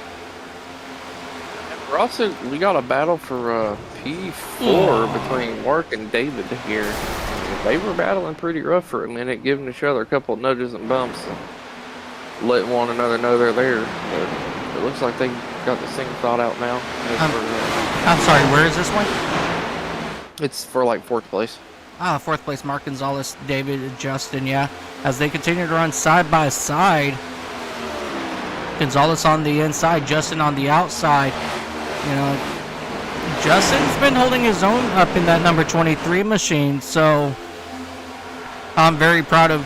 We got a battle for P4 between Mark and David here. They were battling pretty rough for a minute, giving each other a couple of nudges and bumps and letting one another know they're there. But it looks like they got this thing thought out now. I'm sorry, where is this one? It's for like 4th place. Fourth place, Mark Gonzalez, David, Justin, yeah. As they continue to run side by side. Gonzalez on the inside, Justin on the outside. You know, Justin's been holding his own up in that number 23 machine, so I'm very proud of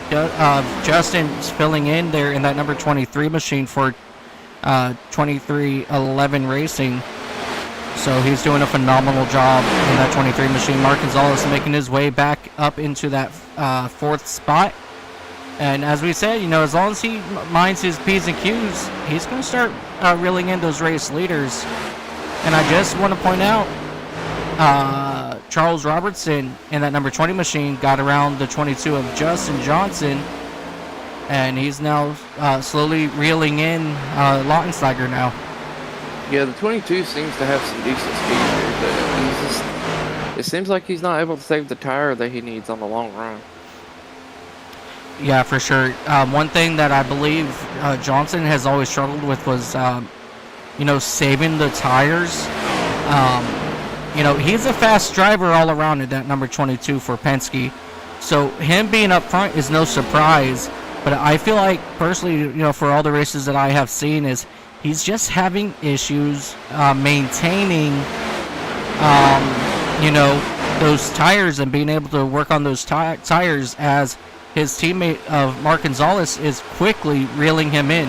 Justin filling in there in that number 23 machine for 2311 Racing. So he's doing a phenomenal job in that 23 machine. Mark Gonzalez making his way back up into that 4th spot. And as we said, you know, as long as he minds his P's and Q's, he's going to start reeling in those race leaders. And I just want to point out, Charles Robertson in that number 20 machine got around the 22 of Justin Johnson. And he's now slowly reeling in Lautensteiger now. Yeah, the 22 seems to have some decent speed here, but it seems like he's not able to save the tire that he needs on the long run. Yeah, for sure. One thing that I believe Johnson has always struggled with was, you know, saving the tires. You know, he's a fast driver all around in that number 22 for Penske. So him being up front is no surprise. But I feel like, personally, you know, for all the races that I have seen, is he's just having issues maintaining, you know, those tires and being able to work on those tires as his teammate of Mark Gonzalez is quickly reeling him in.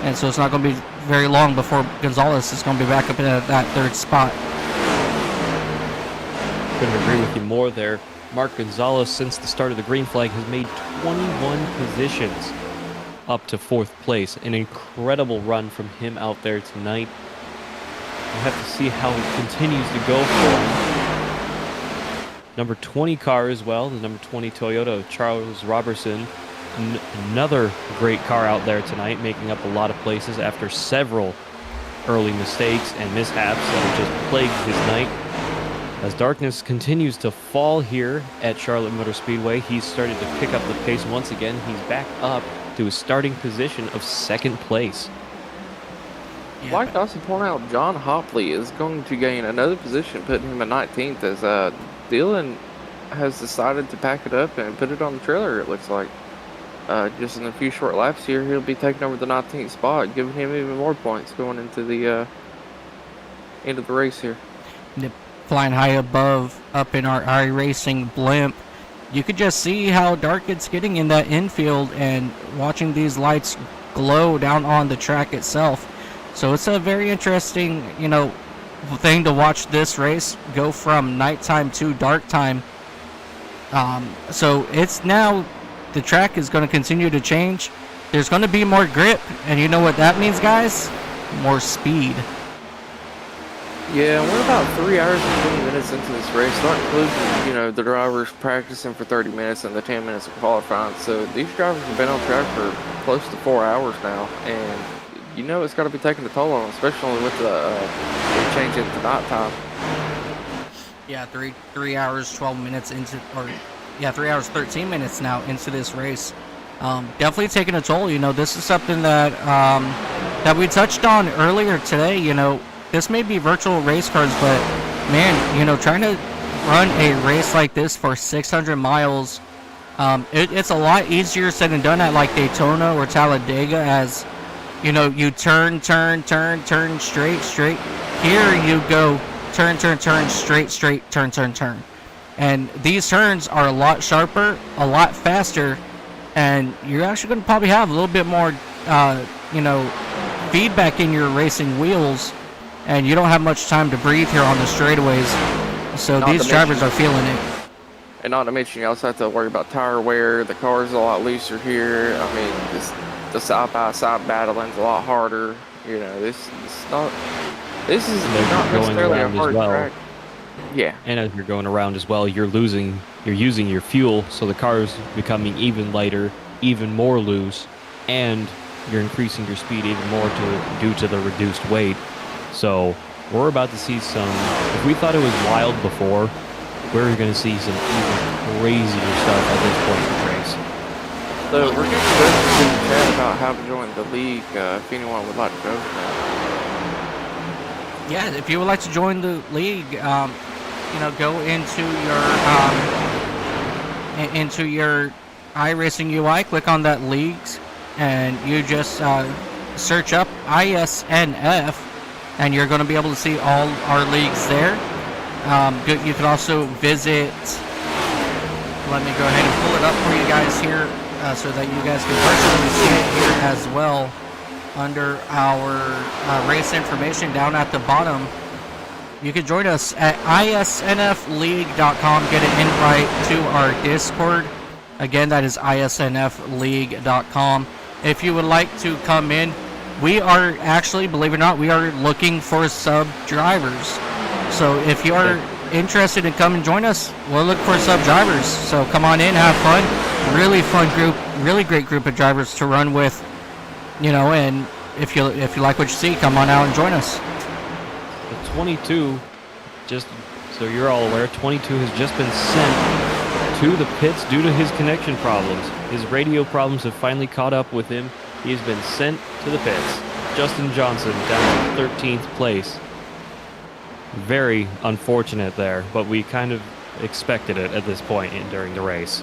And so it's not going to be very long before Gonzalez is going to be back up in that 3rd spot. Couldn't agree with you more there. Mark Gonzalez, since the start of the green flag, has made 21 positions up to 4th place. An incredible run from him out there tonight. We'll have to see how it continues to go for him. Number 20 car as well, the number 20 Toyota of Charles Robertson. Another great car out there tonight, making up a lot of places after several early mistakes and mishaps that have just plagued his night. As darkness continues to fall here at Charlotte Motor Speedway, he's started to pick up the pace once again. He's back up to his starting position of 2nd place. I'd like to also point out John Hopley is going to gain another position, putting him at 19th, as Dylan has decided to pack it up and put it on the trailer, it looks like. Just in a few short laps here, he'll be taking over the 19th spot, giving him even more points going into the end of the race here. Flying high above, up in our iRacing blimp, you could just see how dark it's getting in that infield and watching these lights glow down on the track itself. So it's a very interesting, you know, thing to watch this race go from nighttime to dark time. So it's now, the track is going to continue to change. There's going to be more grip, and you know what that means, guys? More speed. Yeah, we're about 3 hours and 20 minutes into this race, not including, you know, the drivers practicing for 30 minutes and the 10 minutes of qualifying. So these drivers have been on track for close to 4 hours now, and you know it's got to be taking a toll on them, especially with the change into nighttime. Yeah, 3 hours 12 minutes into, or yeah, 3 hours 13 minutes now into this race. Definitely taking a toll. You know, this is something that that we touched on earlier today. You know, this may be virtual race cars, but man, you know, trying to run a race like this for 600 miles It's a lot easier said than done at like Daytona or Talladega, as you know, you turn, straight. Here you go, turn, straight, turn. And these turns are a lot sharper, a lot faster, and you're actually going to probably have a little bit more, you know, feedback in your racing wheels, and you don't have much time to breathe here on the straightaways. So these drivers are feeling it. And not to mention, you also have to worry about tire wear. The car's a lot looser here. I mean, the side-by-side battling's a lot harder. You know, this is not necessarily a hard track. Yeah. And as you're going around as well, you're using your fuel, so the car's becoming even lighter, even more loose, and you're increasing your speed even more due to the reduced weight. So we're about to see some. If we thought it was wild before, we're going to see some even crazier stuff at this point in the race. So we're getting questions in the chat about how to join the league. If anyone would like to go. Yeah, if you would like to join the league, you know, go into your iRacing UI, click on that leagues, and you just search up ISNF, and you're going to be able to see all our leagues there. You can also visit. Let me go ahead and pull it up for you guys here, so that you guys can personally see it here as well. Under our race information down at the bottom, you can join us at isnfleague.com. Get an invite to our Discord. Again, that is isnfleague.com. If you would like to come in, we are actually, believe it or not, we are looking for sub drivers. So if you are interested in coming and join us, we'll look for sub drivers. So come on in, have fun. Really fun group, really great group of drivers to run with. You know, and if you like what you see, come on out and join us. The 22, just so you're all aware, 22 has just been sent to the pits due to his connection problems. His radio problems have finally caught up with him. He has been sent to the pits. Justin Johnson down to 13th place. Very unfortunate there, but we kind of expected it at this point during the race.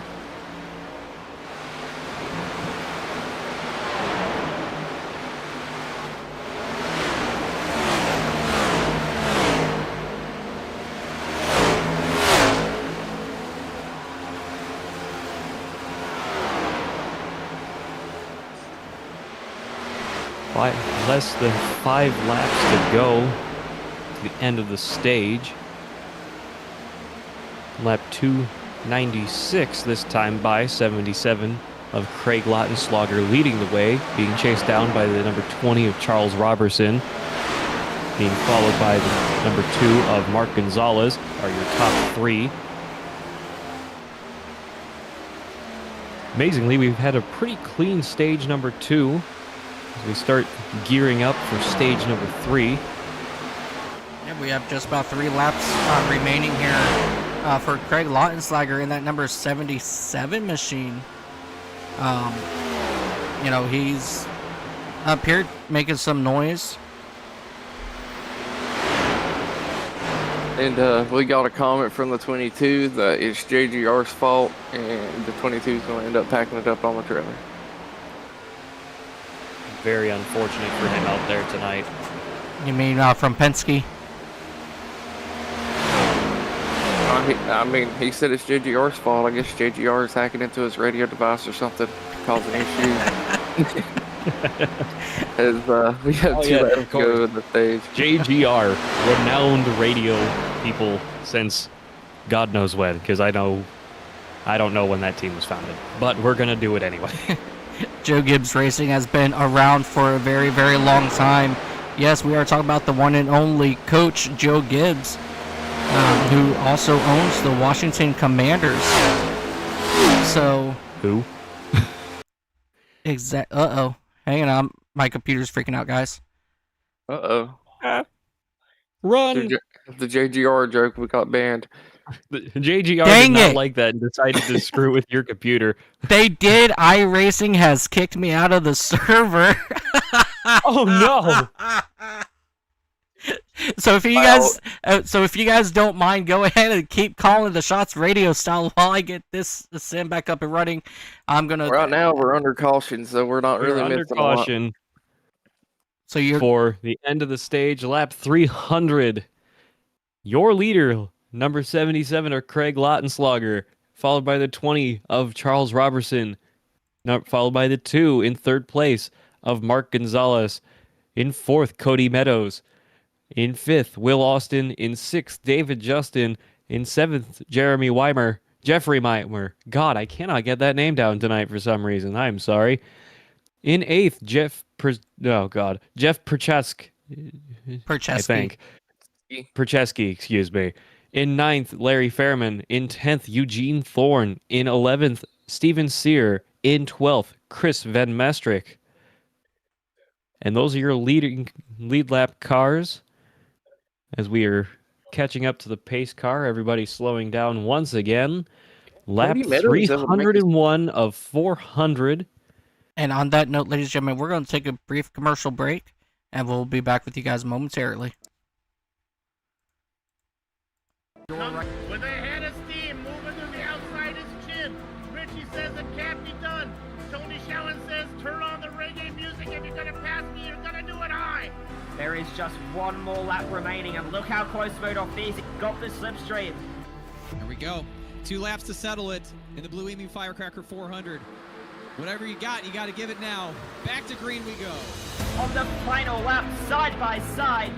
Less than 5 laps to go to the end of the stage. Lap 296 this time by 77 of Craig Lautenschlager leading the way, being chased down by the number 20 of Charles Robertson, being followed by the number 2 of Mark Gonzalez, are your top 3. Amazingly, we've had a pretty clean stage number 2. As we start gearing up for stage number 3. Yeah, we have just about 3 laps remaining here for Craig Lautenschlager in that number 77 machine. You know, he's up here making some noise. And we got a comment from the 22 that it's JGR's fault, and the 22 is going to end up packing it up on the trailer. Very unfortunate for him out there tonight. You mean from Penske? I mean, he said it's JGR's fault. I guess JGR is hacking into his radio device or something, causing issues. As we have 2 laps to go in the stage. JGR, renowned radio people since God knows when, because I don't know when that team was founded, but we're gonna do it anyway. Joe Gibbs Racing has been around for a very, very long time. Yes, we are talking about the one and only Coach Joe Gibbs, who also owns the Washington Commanders. So. Who? Uh-oh. Hang on. My computer's freaking out, guys. Uh-oh. Run! The JGR joke, we got banned. The JGR Dang did not it. like that and decided to screw with your computer. They did. iRacing has kicked me out of the server. Oh, no! So if you guys don't mind, go ahead and keep calling the shots radio style while I get this sim back up and running. I'm gonna. Right now we're under caution, so we're not We're really under missing a lot. caution So you're for the end of the stage, lap 300. Your leader, number 77, are Craig Lautenslager, followed by the 20 of Charles Robertson, followed by the 2 in third place of Mark Gonzalez, in fourth, Cody Meadows, in fifth, Will Austin, in sixth, David Justin, in seventh, Jeffrey Weimer. God, I cannot get that name down tonight for some reason. I'm sorry. In eighth, Jeff Percheski, I think. Percheski, excuse me. In ninth, Larry Fairman. In 10th, Eugene Thorne. In 11th, Steven Sear. In 12th, Chris Van Mestrick. And those are your lead lap cars. As we are catching up to the pace car, everybody's slowing down once again. Lap 301 of 400. And on that note, ladies and gentlemen, we're going to take a brief commercial break, and we'll be back with you guys momentarily. With a head of steam moving to the outside his chin, Richie says it can't be done. Tony Shallen says turn on the reggae music. If you're gonna pass me, you're gonna do it high. There is just one more lap remaining, and look how close Modoff is. He got the slipstream. There we go. 2 laps to settle it in the Blue Emu Firecracker 400. Whatever you got to give it now. Back to green we go. On the final lap, side by side,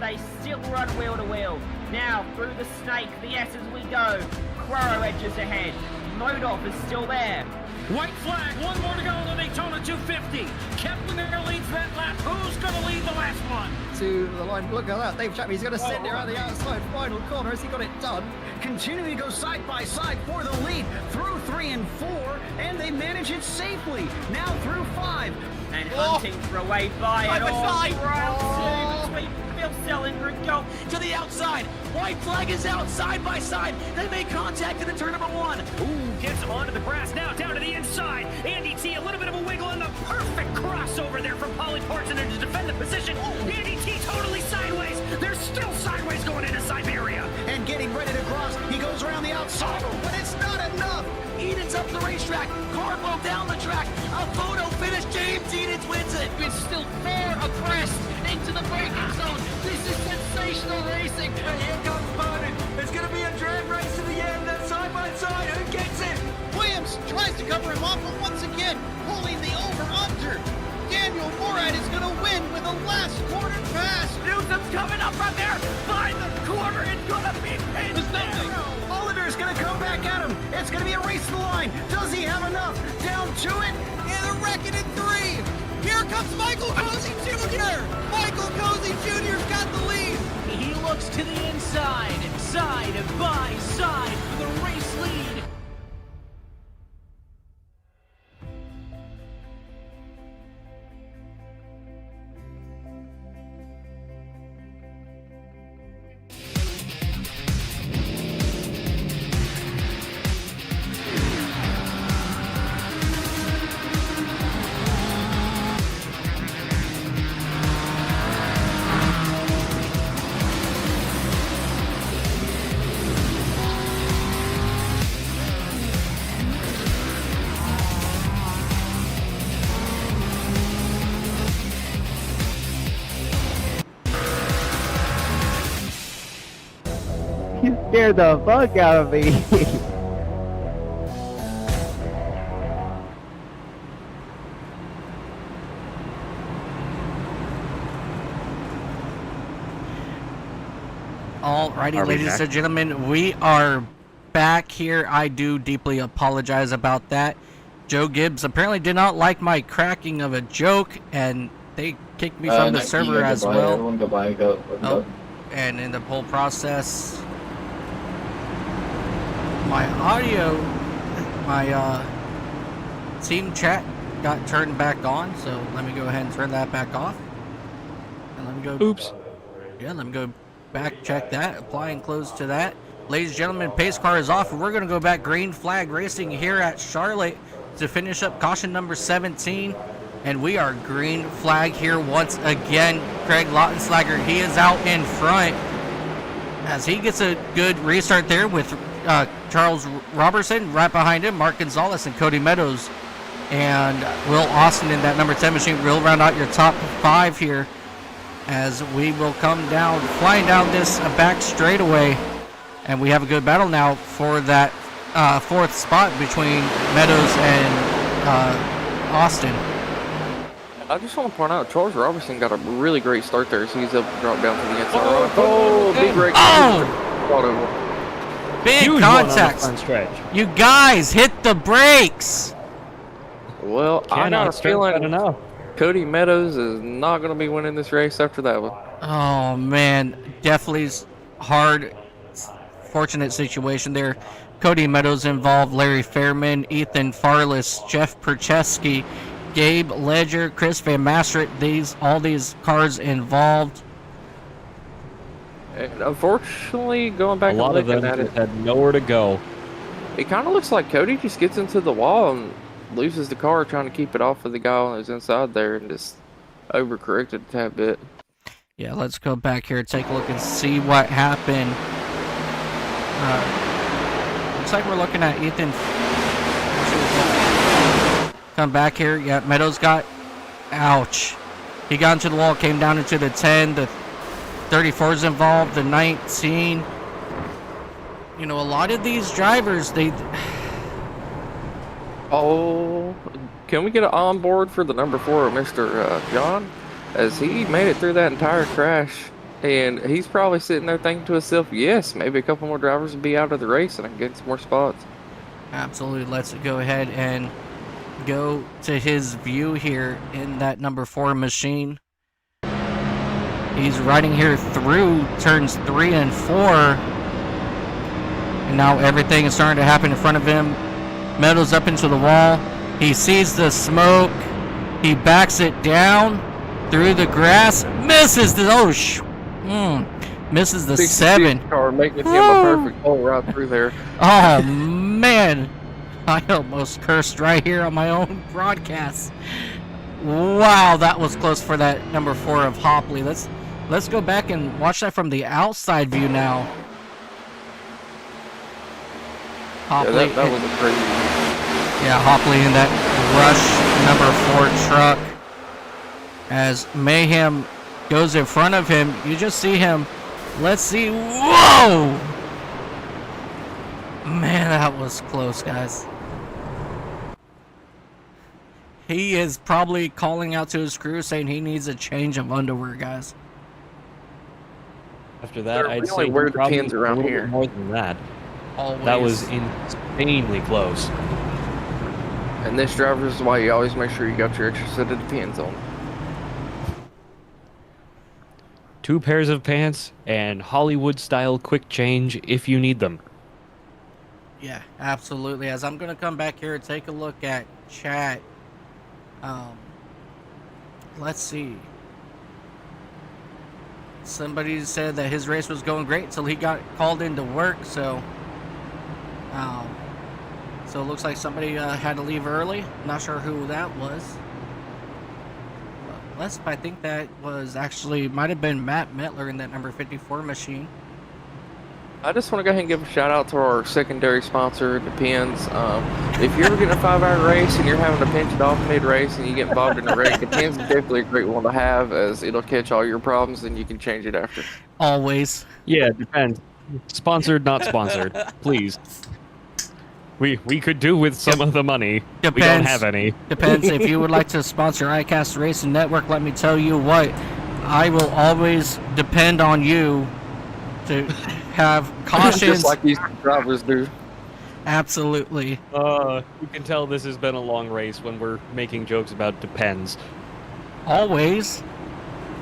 they still run wheel to wheel. Now, through the snake, the S's we go. Crow edges ahead. Modoff is still there. White flag, one more to go on the Daytona 250. Kepler leads that lap. Who's going to lead the last one? To the line, look at that. Dave Chapman's going to send it around the outside final corner. Has he got it done? Continuing to go side by side for the lead through 3 and 4, and they manage it safely. Now through 5. And hunting for a way by it all. Between Phil Sell and Rico To the outside. White flag is out side by side. They make contact in the turn number 1. Ooh, gets onto the grass now, down to the inside. Andy T, a little bit of a wiggle and the perfect crossover there from Polly Portson to defend the position. Andy T totally sideways. They're still sideways going into Siberia. And getting ready to cross, he goes around the outside, but it's not enough. Eden's up the racetrack. Carbo down the track. A photo finish. James Eden wins it. It's still 4 abreast into the braking zone. This is sensational racing. And here comes Bowden. It's going to be a drag race to the end. Then side by side, who gets it? Williams tries to cover him off, but once again, pulling the over-under. Daniel Morad is going to win with a last corner pass. Newsom's coming up right there. By the corner, it's going to be pinned. There's nothing. Hollander's going to come back at him. It's going to be a race to the line. Does he have enough? Down to it. And they're wrecking in 3. Here comes Michael Cozy Jr. Michael Cozy Jr.'s got the lead. He looks to the inside, side by side for the race lead. You scared the fuck out of me. Alrighty, ladies and gentlemen, we are back here. I do deeply apologize about that. Joe Gibbs apparently did not like my cracking of a joke, and they kicked me from the server as well. Everyone go. And in the whole process, my audio, my team chat got turned back on, so let me go ahead and turn that back off. And let me go. Oops. Yeah, let me go back, check that, apply and close to that. Ladies and gentlemen, pace car is off, and we're going to go back green flag racing here at Charlotte to finish up caution number 17. And we are green flag here once again. Craig Lautenslager, he is out in front as he gets a good restart there with Charles Robertson right behind him, Mark Gonzalez and Cody Meadows. And Will Austin in that number 10 machine will round out your top 5 here as we will come down, flying down this back straightaway. And we have a good battle now for that 4th spot between Meadows and Austin. I just want to point out, Charles Robertson got a really great start there, so he's able to drop down to the inside. Oh, big break. Big Huge contact. one on the front stretch. You guys hit the brakes. Well, I got a feeling enough. Cody Meadows is not going to be winning this race after that one. Oh, man. Definitely hard, fortunate situation there. Cody Meadows involved, Larry Fairman, Ethan Farless, Jeff Percheski, Gabe Ledger, Chris Van Mastert, all these cars involved. And unfortunately, going back A lot and of them looking at it, had nowhere to go. it kind of looks like Cody just gets into the wall and loses the car trying to keep it off of the guy on his inside there and just overcorrected a tad bit. Yeah, let's go back here and take a look and see what happened. Looks like we're looking at Ethan. Come back here. Yeah, Meadows got... Ouch. He got into the wall, came down into the 10. The 34's involved, the 19. You know, a lot of these drivers, they... Oh, can we get an onboard for the number 4, Mr. John? As he made it through that entire crash. And he's probably sitting there thinking to himself, yes, maybe a couple more drivers will be out of the race and I can get some more spots. Absolutely. Let's go ahead and go to his view here in that number 4 machine. He's riding here through turns 3 and 4. And now everything is starting to happen in front of him. Meadows up into the wall. He sees the smoke. He backs it down through the grass. Misses the misses the 7. Car making him a perfect hole right through there. Oh man, I almost cursed right here on my own broadcast. Wow, that was close for that number 4 of Hopley. Let's go back and watch that from the outside view now. Hopley, Yeah, that was a crazy. yeah, Hopley in that Rush number 4 truck. As Mayhem goes in front of him, you just see him. Let's see. Whoa! Man, that was close, guys. He is probably calling out to his crew saying he needs a change of underwear, guys. After that, They're I'd really say wear the probably pins around a little here. bit more than that. Always. That was insanely close. And this driver is why you always make sure you got your extra set of pins on. 2 pairs of pants and Hollywood-style quick change if you need them. Yeah, absolutely. As I'm going to come back here and take a look at chat. Let's see. Somebody said that his race was going great until he got called into work, so it looks like somebody had to leave early. Not sure who that was. I think that was actually, might have been Matt Metler in that number 54 machine. I just want to go ahead and give a shout out to our secondary sponsor, the pins. If you're ever getting a 5-hour race and you're having to pinch it off mid-race and you get involved in a wreck, the pins is definitely a great one to have, as it'll catch all your problems and you can change it after. Always. Yeah, it depends. Sponsored, not sponsored. Please. We could do with some of the money. Depends. We don't have any. Depends. If you would like to sponsor ICAST Racing Network, let me tell you what, I will always depend on you to have cautions. Just like these drivers do. Absolutely. You can tell this has been a long race when we're making jokes about depends. Always.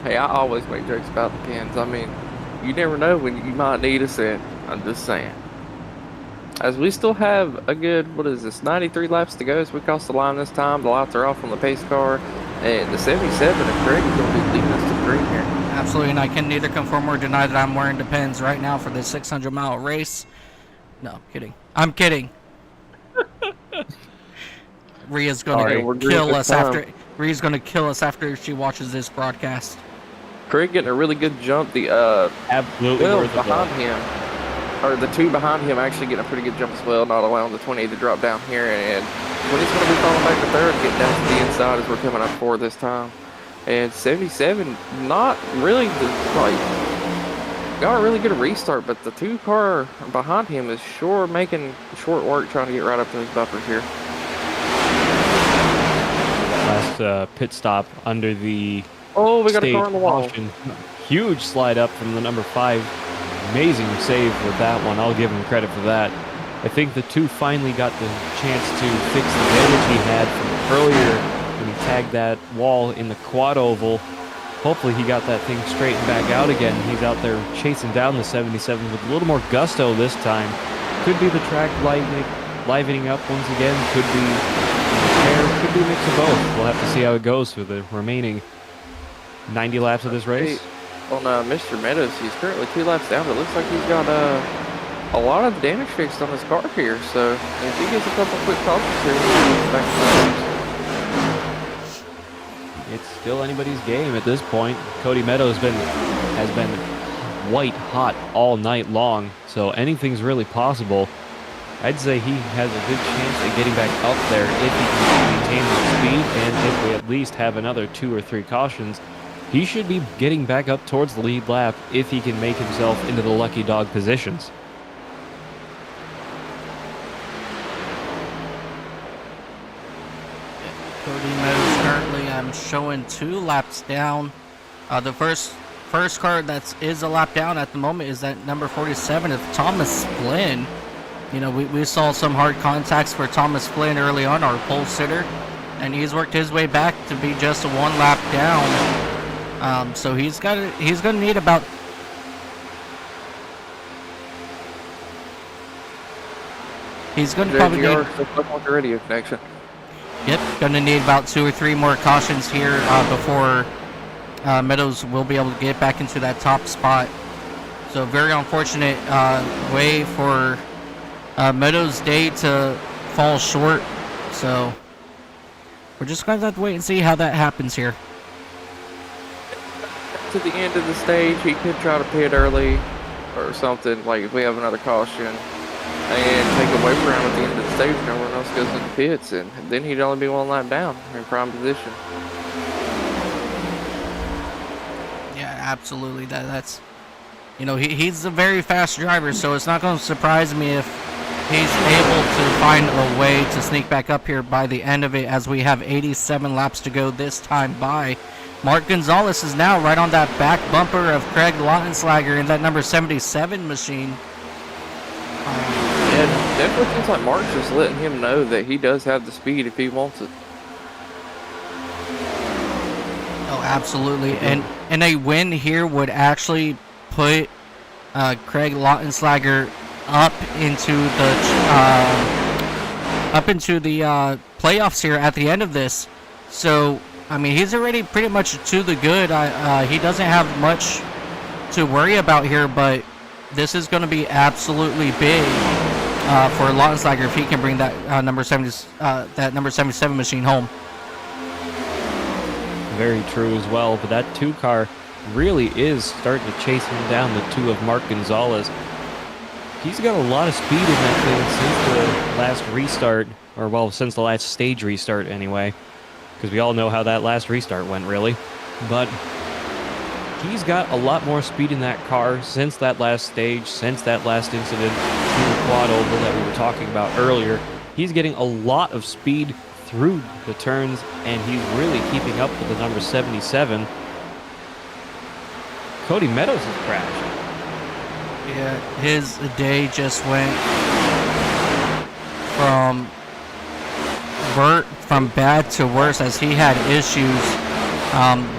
Hey, I always make jokes about the pins. I mean, you never know when you might need a set. I'm just saying. As we still have a good, 93 laps to go as we cross the line this time. The lights are off on the pace car. And the 77 of Craig is going to be leading us to green here. Absolutely, and I can neither confirm or deny that I'm wearing Depends right now for this 600-mile race. No, kidding. I'm kidding. Rhea's going to kill us after. Ree's gonna kill us after she watches this broadcast. Craig getting a really good jump. The Absolutely Will worth it. behind him, or the two behind him, actually getting a pretty good jump as well, not allowing the 20 to drop down here. And 20's going to be falling back to third, getting down to the inside as we're coming up four this time. And 77, not really got a really good restart, but the two car behind him is sure making short work trying to get right up to his buffers here. Last pit stop under the Oh, we got a stage car on the wall. caution. Huge slide up from the number 5. Amazing save with that one. I'll give him credit for that. I think the two finally got the chance to fix the damage he had from earlier when he tagged that wall in the quad oval. Hopefully he got that thing straightened back out again. He's out there chasing down the 77 with a little more gusto this time. Could be the track livening up once again. Could be repair. Could be a mix of both. We'll have to see how it goes for the remaining 90 laps of this race. On Mr. Meadows, he's currently 2 laps down, but it looks like he's got a lot of damage fixed on his car here. So if he gets a couple quick cautions here, he'll be back to the It's still anybody's game at this point. Cody Meadows has been white hot all night long, so anything's really possible. I'd say he has a good chance at getting back up there if he can maintain the speed, and if we at least have another 2 or 3 cautions. He should be getting back up towards the lead lap if he can make himself into the lucky dog positions. Cody Meadows currently, I'm showing 2 laps down. The first car that is a lap down at the moment is that number 47 of Thomas Flynn. You know, we saw some hard contacts for Thomas Flynn early on, our pole sitter, and he's worked his way back to be just a 1 lap down. So he's going to need about probably need, the radio connection. Yep, going to need about 2 or 3 more cautions here before Meadows will be able to get back into that top spot. So very unfortunate way for Meadows' day to fall short. So we're just going to have to wait and see how that happens here. To the end of the stage, he could try to pit early or something, like if we have another caution, and take a wave around at the end of the stage and everyone else goes into pits, and then he'd only be 1 lap down in prime position. Yeah, absolutely. That's, you know, he's a very fast driver, so it's not going to surprise me if he's able to find a way to sneak back up here by the end of it, as we have 87 laps to go this time by. Mark Gonzalez is now right on that back bumper of Craig Lautenslager in that number 77 machine. Yeah, definitely seems like Mark's just letting him know that he does have the speed if he wants it. Oh, absolutely. And a win here would actually put Craig Lautenslager up into the playoffs here at the end of this. So, I mean, he's already pretty much to the good. He doesn't have much to worry about here, but this is going to be absolutely big for Lautenslager if he can bring that number 77 machine home. Very true as well, but that 2 car really is starting to chase him down, the 2 of Mark Gonzalez. He's got a lot of speed in that thing since the last restart, or well, since the last stage restart anyway, because we all know how that last restart went, really. But he's got a lot more speed in that car since that last stage, since that last incident in the quad oval that we were talking about earlier. He's getting a lot of speed through the turns, and he's really keeping up with the number 77. Cody Meadows has crashed. Yeah, his day just went from bad to worse as he had issues.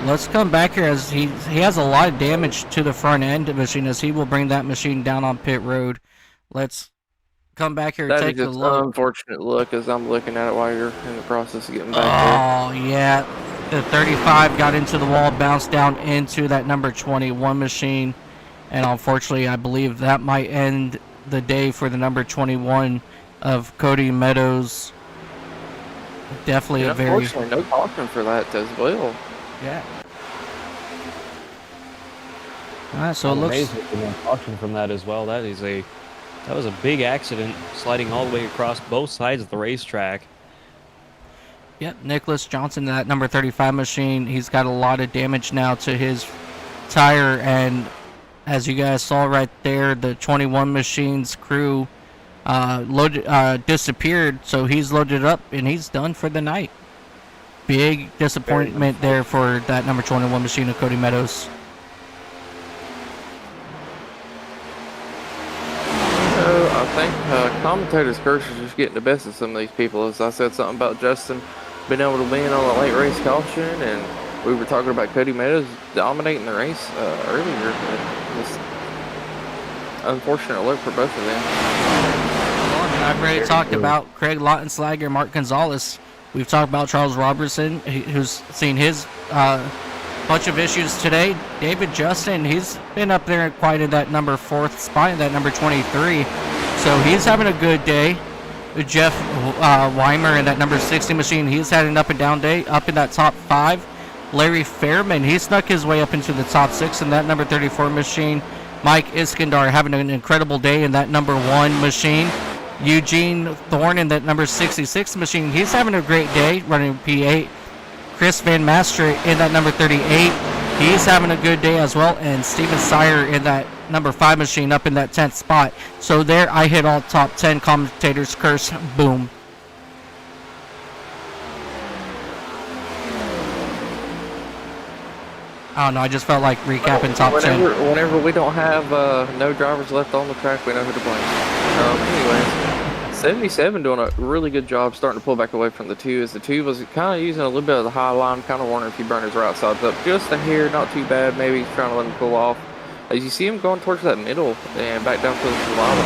Let's come back here as he has a lot of damage to the front end of the machine, as he will bring that machine down on pit road. Let's come back here and take a look. That's an unfortunate look as I'm looking at it while you're in the process of getting back there. Oh, yeah. The 35 got into the wall, bounced down into that number 21 machine. And unfortunately, I believe that might end the day for the number 21 of Cody Meadows. Definitely And a very unfortunately, no caution for that as well. yeah. All right, so I'm it looks amazed at the caution from that as well. That was a big accident, sliding all the way across both sides of the racetrack. yep. Nicholas Johnson, that number 35 machine, he's got a lot of damage now to his tire, and as you guys saw right there, the 21 machine's crew disappeared, so he's loaded up and he's done for the night. Big disappointment there for that number 21 machine of Cody Meadows. I think commentators' curse is just getting the best of some of these people. As I said something about Justin being able to win on a late race caution, and we were talking about Cody Meadows dominating the race earlier. Just unfortunate look for both of them. I've already talked about Craig Lautenslager, Mark Gonzalez. We've talked about Charles Robertson, who's seen his bunch of issues today. David Justin, he's been up there quite in that number 4th spot, in that number 23. So he's having a good day. Jeff Weimer in that number 60 machine, he's had an up and down day, up in that top 5. Larry Fairman, he snuck his way up into the top 6 in that number 34 machine. Mike Iskandar having an incredible day in that number 1 machine. Eugene Thorne in that number 66 machine, he's having a great day running P8. Chris Van Master in that number 38, he's having a good day as well. And Steven Sire in that number 5 machine up in that 10th spot. So there I hit all top 10 commentators curse. Boom. I don't know, I just felt like recapping top 10. Whenever we don't have no drivers left on the track, we know who to blame. Anyways, 77 doing a really good job starting to pull back away from the 2, as the 2 was kind of using a little bit of the high line, kind of wondering if he burned his right sides up just a hair, not too bad. Maybe he's trying to let him cool off. As you see him going towards that middle and back down to the bottom.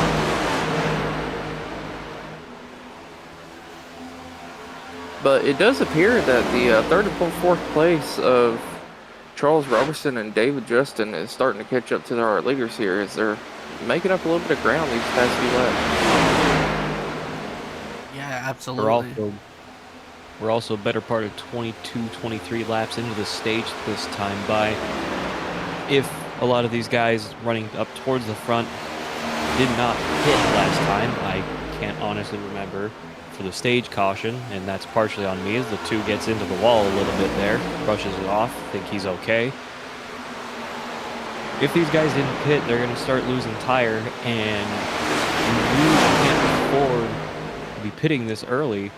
But it does appear that the 3rd and 4th place of Charles Robertson and David Justin is starting to catch up to our leaders here, as they're making up a little bit of ground these past few laps. Yeah, absolutely. We're also a better part of 22-23 laps into the stage this time by. If a lot of these guys running up towards the front did not hit last time, I can't honestly remember for the stage caution, and that's partially on me, as the 2 gets into the wall a little bit there, brushes it off, think he's okay. If these guys didn't pit, they're going to start losing tire, and you can't afford to be pitting this early,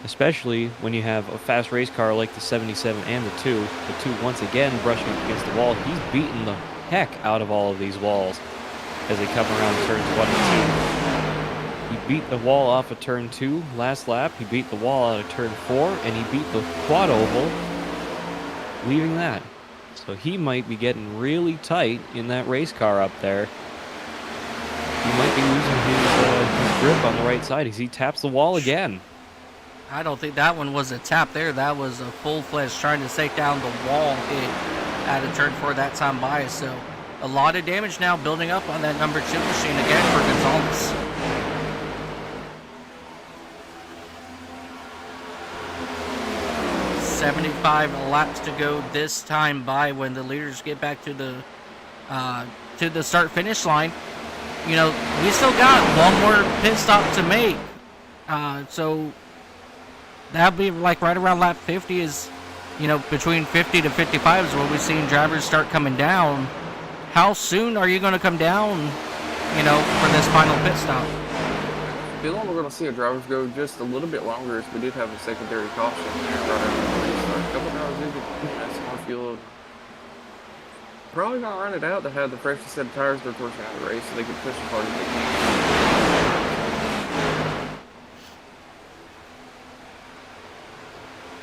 especially when you have a fast race car like the 77 and the 2. The 2 once again brushing up against the wall. He's beaten the heck out of all of these walls as they come around turns 1 and 2. He beat the wall off of turn 2 last lap. He beat the wall out of turn 4, and he beat the quad oval, leaving that. So he might be getting really tight in that race car up there. He might be losing his grip on the right side as he taps the wall again. I don't think that one was a tap there. That was a full-fledged trying to take down the wall hit at a turn 4 that time by. So a lot of damage now building up on that number 2 machine again for Gonzalez. $75 laps to go this time by when the leaders get back to the start-finish line. You know, we still got one more pit stop to make. So that'll be like right around lap 50 is, you know, between 50 to 55 is where we're seeing drivers start coming down. How soon are you going to come down, you know, for this final pit stop? I feel like we're going to see our drivers go just a little bit longer, as we did have a secondary caution there right after the restart. A couple drivers did get nice on fuel. Probably not run it out to have the freshest set of tires there towards the end of the race, so they could push as hard as they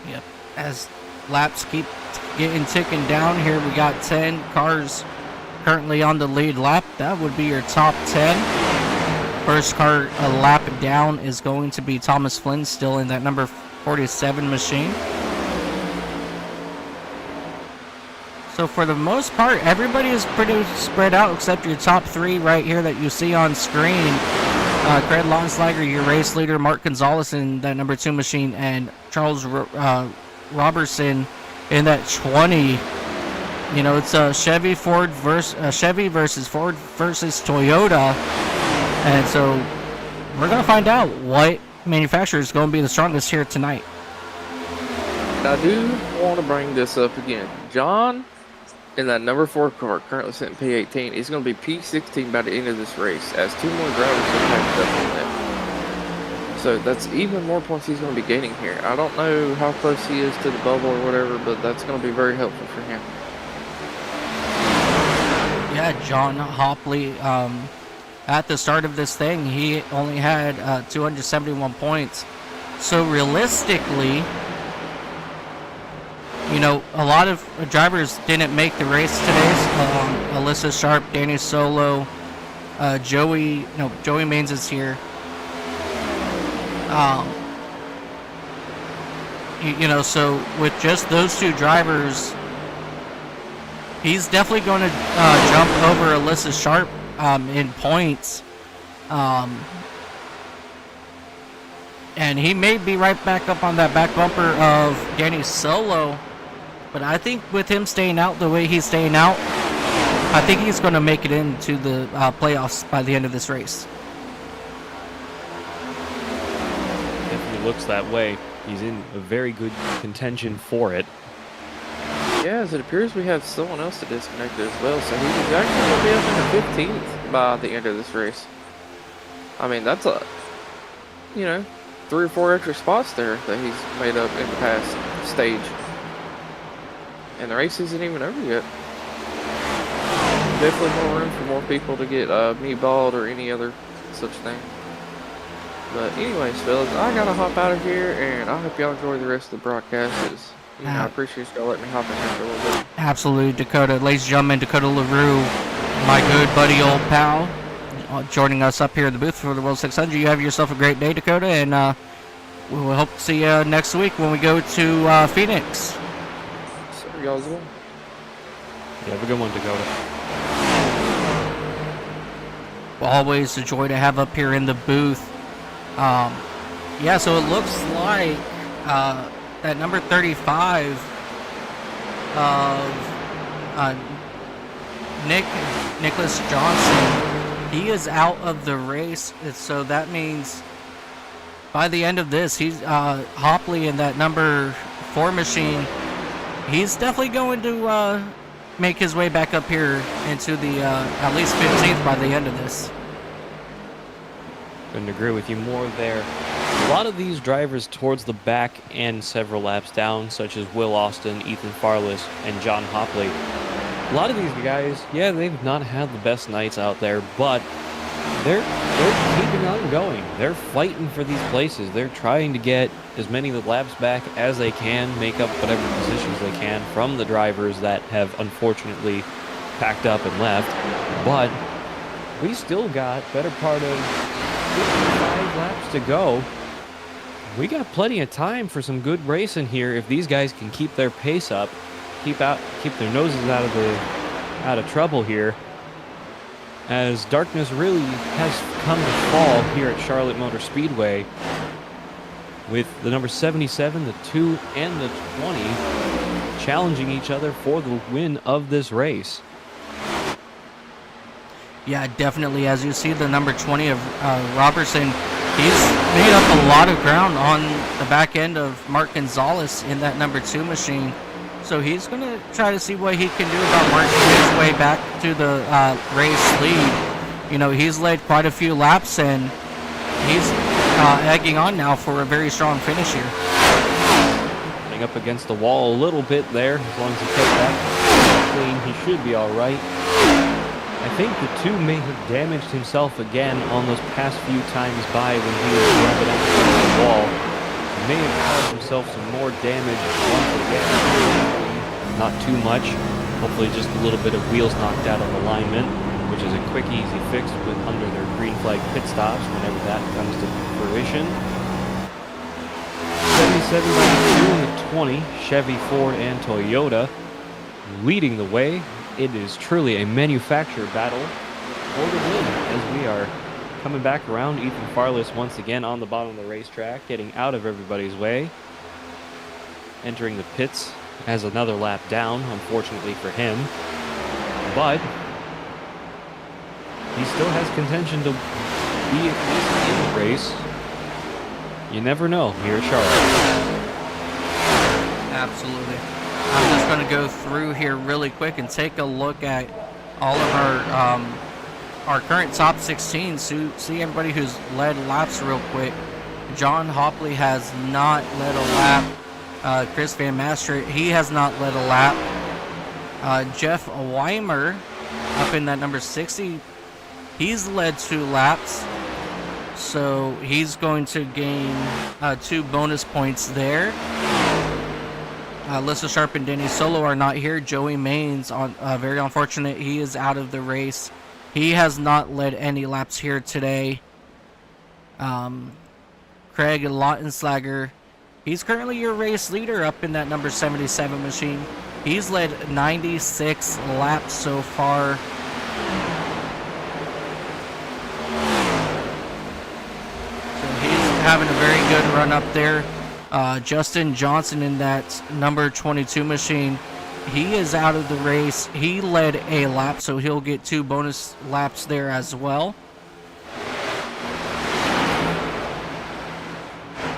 can. Yep. As laps keep ticking down here, we got 10 cars currently on the lead lap. That would be your top 10. First car a lap down is going to be Thomas Flynn, still in that number 47 machine. So for the most part, everybody is pretty spread out except your top 3 right here that you see on screen. Craig Longslager, your race leader, Mark Gonzalez in that number 2 machine, and Charles Robertson in that 20. You know, it's Chevy versus Ford versus Toyota, and so we're gonna find out what manufacturer is going to be the strongest here tonight. I do want to bring this up again. John, in that number 4 car, currently sitting P18, is going to be P16 by the end of this race, as 2 more drivers have packed up on that. So that's even more points he's going to be gaining here. I don't know how close he is to the bubble or whatever, but that's going to be very helpful for him. Yeah, John Hopley, at the start of this thing, he only had 271 points. So realistically, you know, a lot of drivers didn't make the race today. Alyssa Sharp, Danny Solo, Joey Maines is here. You know, so with just those 2 drivers, he's definitely going to jump over Alyssa Sharp in points. And he may be right back up on that back bumper of Danny Solo. But I think with him staying out the way he's staying out, I think he's going to make it into the playoffs by the end of this race. Definitely looks that way. He's in a very good contention for it. Yeah, as it appears we have someone else that disconnected as well, so he's actually going to be up in the 15th by the end of this race. I mean, that's a, you know, 3 or 4 extra spots there that he's made up in the past stage. And the race isn't even over yet. Definitely more room for more people to get meatballed or any other such thing. But anyways, fellas, I gotta hop out of here, and I hope y'all enjoy the rest of the broadcast. You know, I appreciate y'all letting me hop in here for a little bit. Absolutely, Dakota. Ladies and gentlemen, Dakota LaRue, my good buddy, old pal, joining us up here in the booth for the World 600. You have yourself a great day, Dakota, and we will hope to see you next week when we go to Phoenix. Y'all as well. Yeah, have a good one, Dakota. Always a joy to have up here in the booth. Yeah, so it looks like that number 35 of Nicholas Johnson, he is out of the race, so that means by the end of this, he's Hopley in that number 4 machine. He's definitely going to make his way back up here into the at least 15th by the end of this. Couldn't agree with you more there. A lot of these drivers towards the back and several laps down, such as Will Austin, Ethan Farless, and John Hopley. A lot of these guys, yeah, they've not had the best nights out there, but they're keeping on going. They're fighting for these places. They're trying to get as many laps back as they can, make up whatever positions they can from the drivers that have unfortunately packed up and left. But we still got better part of 55 laps to go. We got plenty of time for some good racing here if these guys can keep their pace up, keep their noses out of trouble here, as darkness really has come to fall here at Charlotte Motor Speedway, with the number 77, the 2, and the 20 challenging each other for the win of this race. Yeah, definitely. As you see, the number 20 of Robertson, he's made up a lot of ground on the back end of Mark Gonzalez in that number 2 machine. So he's going to try to see what he can do about marching his way back to the race lead. You know, he's led quite a few laps, and he's egging on now for a very strong finish here. Running up against the wall a little bit there. As long as he kept that clean, he should be all right. I think the 2 may have damaged himself again on those past few times by when he was rubbing up against the wall. He may have caused himself some more damage once again. Not too much. Hopefully just a little bit of wheels knocked out on alignment, which is a quick, easy fix with under their green flag pit stops whenever that comes to fruition. 77 by the 2 and the 20, Chevy, Ford, and Toyota leading the way. It is truly a manufacturer battle for the win, as we are Coming back around, Ethan Farless once again on the bottom of the racetrack, getting out of everybody's way. Entering the pits as another lap down, unfortunately for him. But he still has contention to be at least in the race. You never know here at Charlotte. Absolutely. I'm just going to go through here really quick and take a look at all of our current top 16. So see everybody who's led laps real quick. John Hopley has not led a lap. Chris Van Master, he has not led a lap. Jeff Weimer up in that number 60, he's led 2 laps. So he's going to gain 2 bonus points there. Alyssa Sharp and Danny Solo are not here. Joey Maines, very unfortunate, he is out of the race. He has not led any laps here today. Craig Lautenslager, he's currently your race leader up in that number 77 machine. He's led 96 laps so far. So he's having a very good run up there. Justin Johnson in that number 22 machine, he is out of the race. He led a lap, so he'll get 2 bonus laps there as well.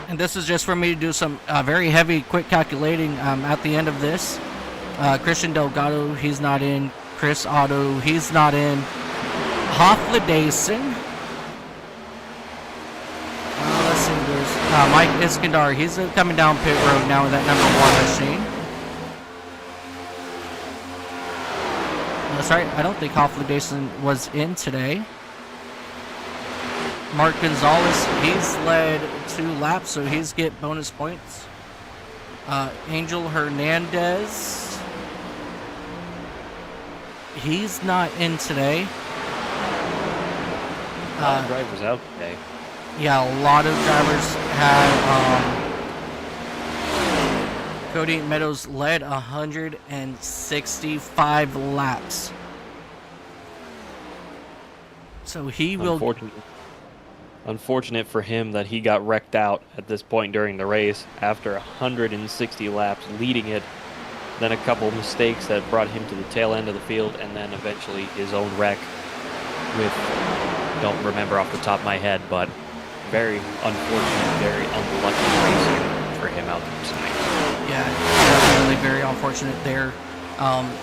And this is just for me to do some very heavy, quick calculating at the end of this. Christian Delgado, he's not in. Chris Otto, he's not in. Hofladason. Let's see, there's Mike Iskandar. He's coming down pit road now with that number 1 machine. That's right, I don't think Hofladason was in today. Mark Gonzalez, he's led 2 laps, so he's get bonus points. Angel Hernandez, he's not in today. A lot of drivers out today. Yeah, a lot of drivers had. Cody Meadows led 165 laps. So he will. Unfortunate for him that he got wrecked out at this point during the race after 160 laps leading it, then a couple of mistakes that brought him to the tail end of the field, and then eventually his own wreck with, don't remember off the top of my head, but very unfortunate, very unlucky racing for him out there tonight. Yeah, definitely very unfortunate there.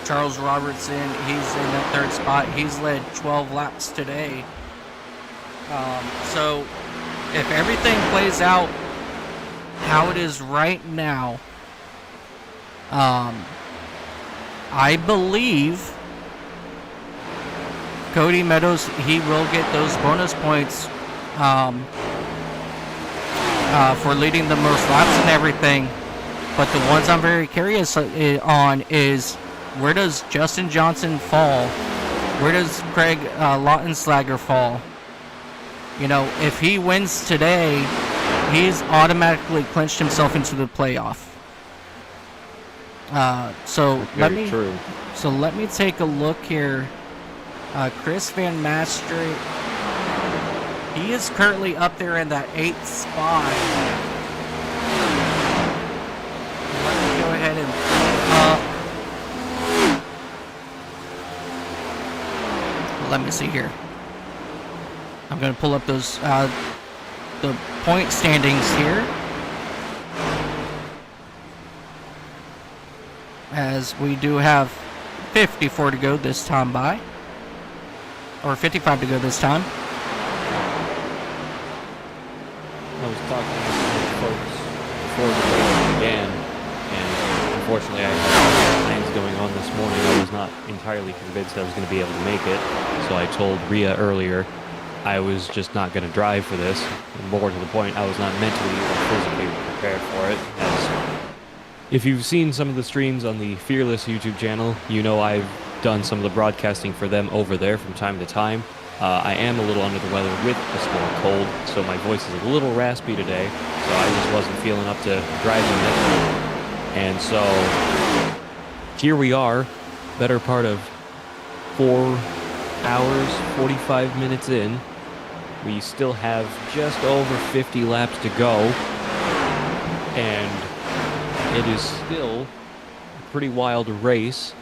Charles Robertson, he's in that 3rd spot. He's led 12 laps today. So if everything plays out how it is right now, I believe Cody Meadows, he will get those bonus points for leading the most laps and everything. But the ones I'm very curious on is, where does Justin Johnson fall? Where does Craig Lautenslager fall? You know, if he wins today, he's automatically clinched himself into the playoff. So let me take a look here. Chris Van Master, he is currently up there in that 8th spot. Let me go ahead and let me see here. I'm going to pull up those the point standings here, as we do have 54 to go this time or 55 to go this time. I was talking to some folks before the race began, and unfortunately I had plans going on this morning. I was not entirely convinced I was going to be able to make it, so I told Rhea earlier I was just not going to drive for this. And more to the point, I was not mentally or physically prepared for it. As if you've seen some of the streams on the Fearless YouTube channel, you know I've done some of the broadcasting for them over there from time to time. I am a little under the weather with a small cold, so my voice is a little raspy today, so I just wasn't feeling up to driving it. And so here we are, better part of 4 hours, 45 minutes in, We still have just over 50 laps to go, and it is still a pretty wild race,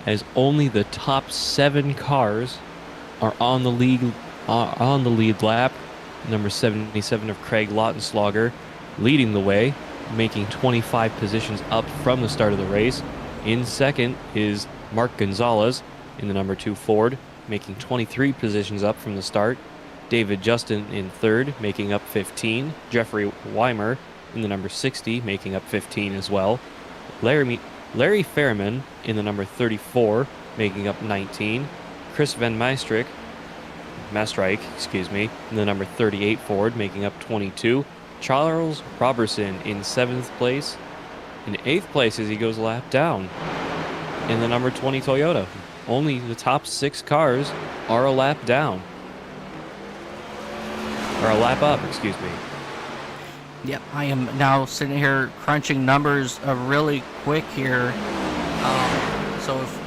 as only the top 7 cars are on the lead lap. Number 77 of Craig Lautenschlager leading the way, making 25 positions up from the start of the race. In second is Mark Gonzalez in the number 2 Ford, making 23 positions up from the start. David Justin in third, making up 15. Jeffrey Weimer in the number 60, making up 15 as well. Larry Fairman in the number 34, making up 19. Chris Van Maastricht, in the number 38 Ford, making up 22. Charles Robertson in 7th place. In 8th place as he goes a lap down in the number 20 Toyota. Only the top 6 cars are a lap down. Or a lap up, excuse me. Yep, I am now sitting here crunching numbers really quick here. So if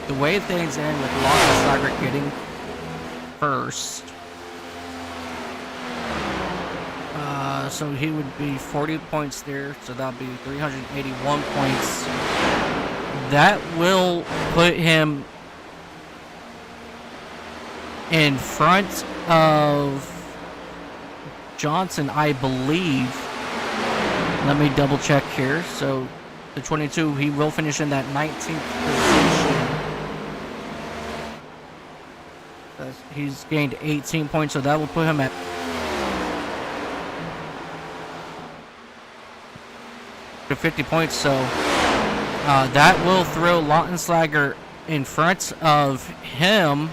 the way things end with Lautenschlager getting first, so he would be 40 points there, so that'll be 381 points. That will put him in front of Johnson, I believe. Let me double check here. So the 22, he will finish in that 19th position. He's gained 18 points, so that will put him at 50 points. So that will throw Lautenschlager in front of him.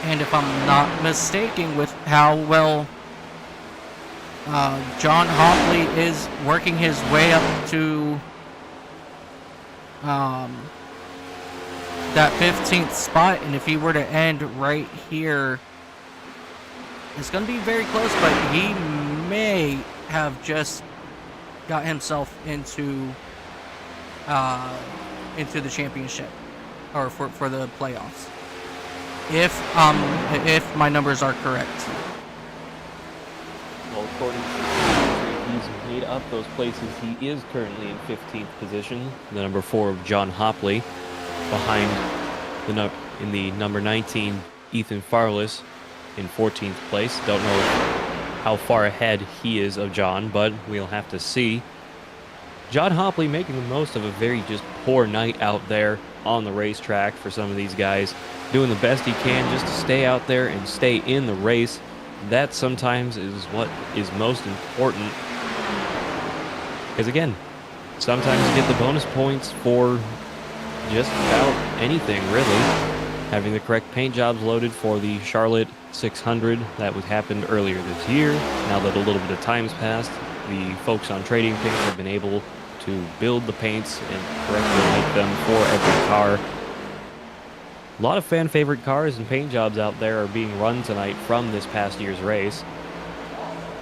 And if I'm not mistaken with how well John Hopley is working his way up to that 15th spot, and if he were to end right here, it's going to be very close, but he may have just got himself into the championship, or for the playoffs. If my numbers are correct. Well, according to the he's made up those places. He is currently in 15th position, the number 4 of John Hopley, behind in the number 19 Ethan Farless in 14th place. Don't know how far ahead he is of John, but we'll have to see. John Hopley making the most of a very just poor night out there on the racetrack for some of these guys, doing the best he can just to stay out there and stay in the race. That sometimes is what is most important, because again, sometimes you get the bonus points for just about anything, really. Having the correct paint jobs loaded for the Charlotte 600 that would happened earlier this year. Now that a little bit of time's passed, the folks on Trading Paints have been able to build the paints and correctly make them for every car. A lot of fan favorite cars and paint jobs out there are being run tonight from this past year's race.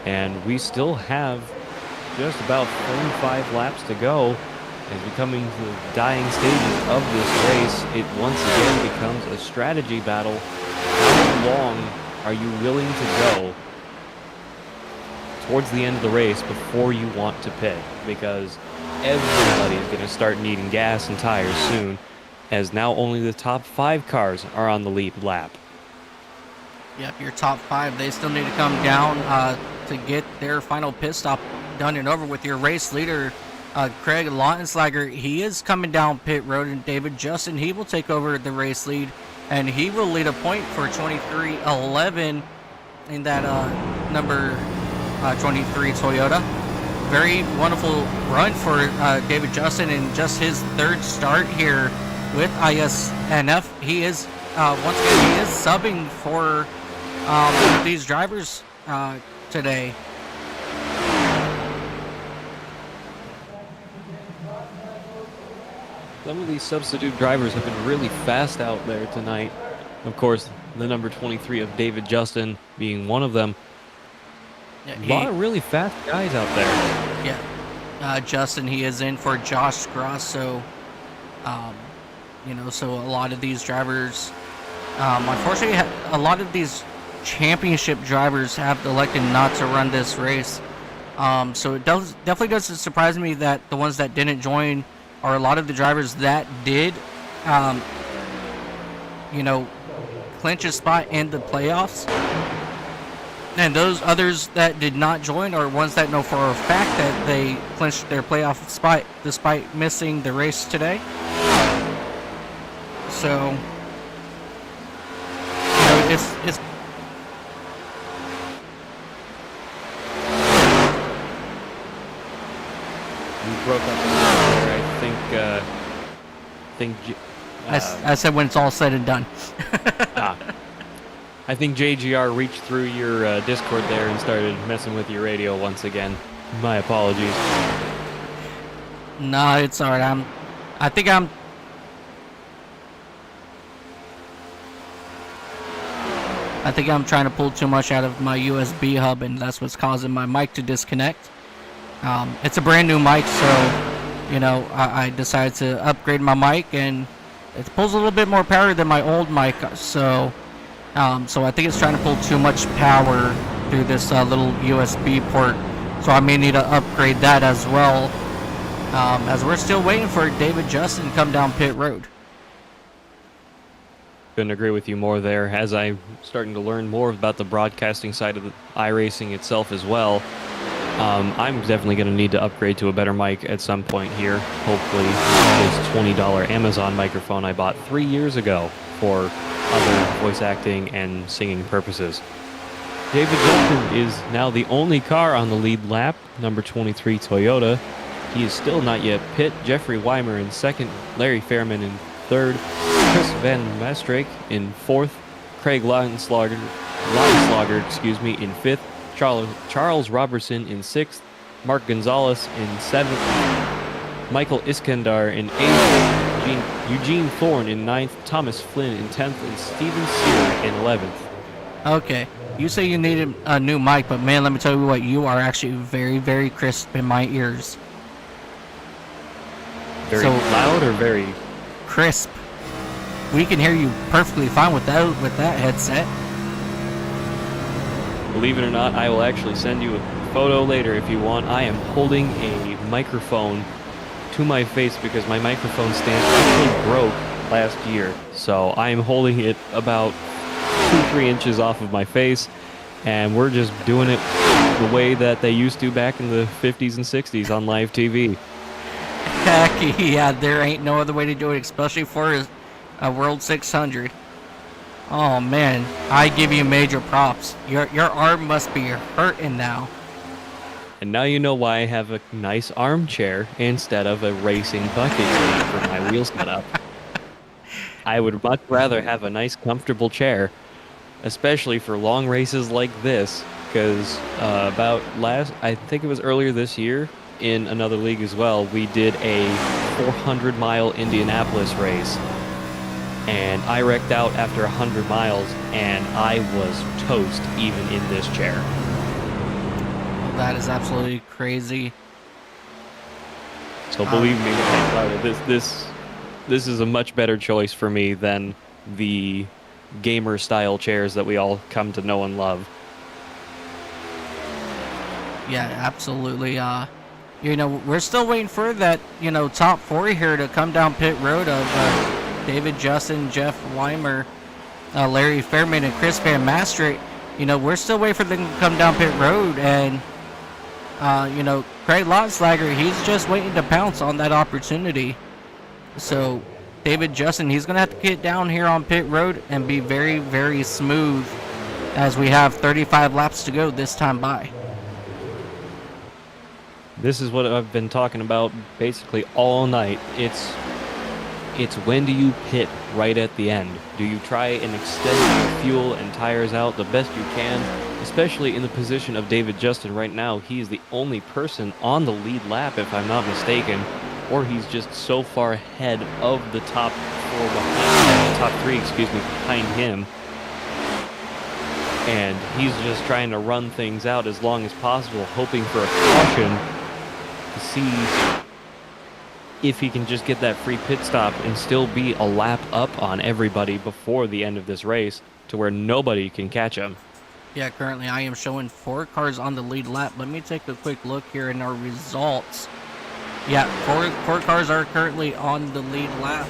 And we still have just about 45 laps to go. As we coming to the dying stages of this race, it once again becomes a strategy battle. How long are you willing to go towards the end of the race before you want to pit? Because everybody is going to start needing gas and tires soon, as now only the top 5 cars are on the lead lap. Yep, your top 5, they still need to come down to get their final pit stop done and over with. Your race leader, Craig Lautenschlager, he is coming down pit road, and David Justin, he will take over the race lead, and he will lead a point for 23-11 in that number 23 Toyota. Very wonderful run for David Justin in just his 3rd start here with ISNF. He is once again, he is subbing for these drivers today. Some of these substitute drivers have been really fast out there tonight. Of course, the number 23 of David Justin being one of them. Yeah, a lot of really fast guys out there. Yeah. Justin, he is in for Josh Grosso. So a lot of these drivers, unfortunately, a lot of these championship drivers have elected not to run this race. So it definitely doesn't surprise me that the ones that didn't join are a lot of the drivers that did, clinch a spot in the playoffs. And those others that did not join are ones that know for a fact that they clinched their playoff spot despite missing the race today. So, it's You broke up a little there. I said when it's all said and done. I think JGR reached through your Discord there and started messing with your radio once again. My apologies. No, it's alright. I think I'm trying to pull too much out of my USB hub, and that's what's causing my mic to disconnect. It's a brand new mic, so I decided to upgrade my mic, and it pulls a little bit more power than my old mic. So I think it's trying to pull too much power through this little USB port. So I may need to upgrade that as well, as we're still waiting for David Justin to come down pit road. Couldn't agree with you more there. As I'm starting to learn more about the broadcasting side of the iRacing itself as well, I'm definitely going to need to upgrade to a better mic at some point here. Hopefully this $20 Amazon microphone I bought 3 years ago for other voice acting and singing purposes. David Justin is now the only car on the lead lap, number 23 Toyota. He is still not yet pit. Jeffrey Weimer in second, Larry Fairman in third, Chris Van Maastricht in fourth, Craig Lautenslager in fifth, Charles Robertson in sixth, Mark Gonzalez in seventh, Michael Iskandar in eighth, Eugene Thorne in ninth, Thomas Flynn in 10th, and Steven Sear in 11th. Okay, you say you needed a new mic, but man, let me tell you what, you are actually very, very crisp in my ears. Very loud or very crisp? We can hear you perfectly fine with that headset. Believe it or not, I will actually send you a photo later if you want. I am holding a microphone to my face because my microphone stand actually broke last year. So I am holding it about 2-3 inches off of my face, and we're just doing it the way that they used to back in the 50s and 60s on live TV. Heck yeah, there ain't no other way to do it, especially for a World 600. Oh man, I give you major props. Your arm must be hurting now. And now you know why I have a nice armchair instead of a racing bucket seat for my wheel setup. I would much rather have a nice comfortable chair, especially for long races like this, because I think it was earlier this year, in another league as well, we did a 400-mile Indianapolis race. And I wrecked out after 100 miles, and I was toast even in this chair. Well, that is absolutely crazy. So believe me, this is a much better choice for me than the gamer-style chairs that we all come to know and love. Yeah, absolutely. We're still waiting for that, top four here to come down pit road of David Justin, Jeff Weimer, Larry Fairman, and Chris Van Maastricht. We're still waiting for them to come down pit road, and Craig Lautenslager, he's just waiting to pounce on that opportunity. So David Justin, he's gonna have to get down here on pit road and be very, very smooth, as we have 35 laps to go this time by. This is what I've been talking about basically all night. It's when do you pit right at the end? Do you try and extend your fuel and tires out the best you can? Especially in the position of David Justin right now, he is the only person on the lead lap, if I'm not mistaken, or he's just so far ahead of the top three behind him. And he's just trying to run things out as long as possible, hoping for a caution to see if he can just get that free pit stop and still be a lap up on everybody before the end of this race to where nobody can catch him. Yeah, currently I am showing 4 cars on the lead lap. Let me take a quick look here in our results. Yeah, four cars are currently on the lead lap.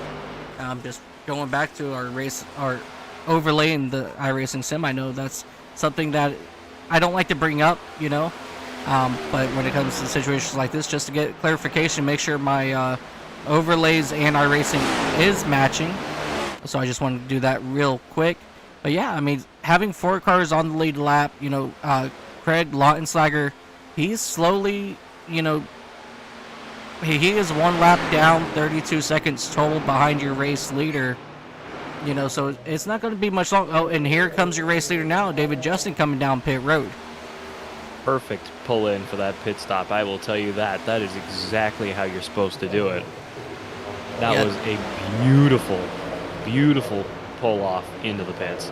Just going back to our race, our overlaying the iRacing Sim. I know that's something that I don't like to bring up, you know. But when it comes to situations like this, just to get clarification, make sure my overlays and iRacing is matching. So I just wanted to do that real quick. But yeah, I mean, having 4 cars on the lead lap, you know, Craig Lautenschlager, he's slowly, you know, he is 1 lap down, 32 seconds total behind your race leader. You know, so it's not going to be much long. Oh, and here comes your race leader now, David Justin, coming down pit road. Perfect pull in for that pit stop. I will tell you that. That is exactly how you're supposed to do it. That was a beautiful, beautiful pull off into the pits.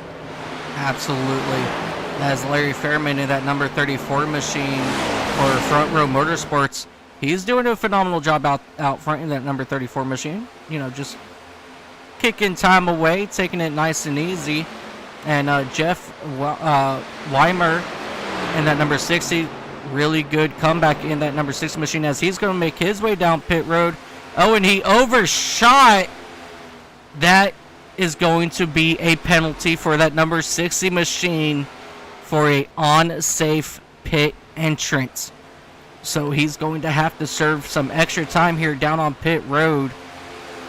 Absolutely. As Larry Fairman in that number 34 machine for Front Row Motorsports, he's doing a phenomenal job out front in that number 34 machine. You know, just kicking time away, taking it nice and easy. And Jeff Weimer in that number 60, really good comeback in that number 60 machine as he's going to make his way down pit road. Oh, and he overshot. That is going to be a penalty for that number 60 machine for a unsafe pit entrance. So he's going to have to serve some extra time here down on pit road.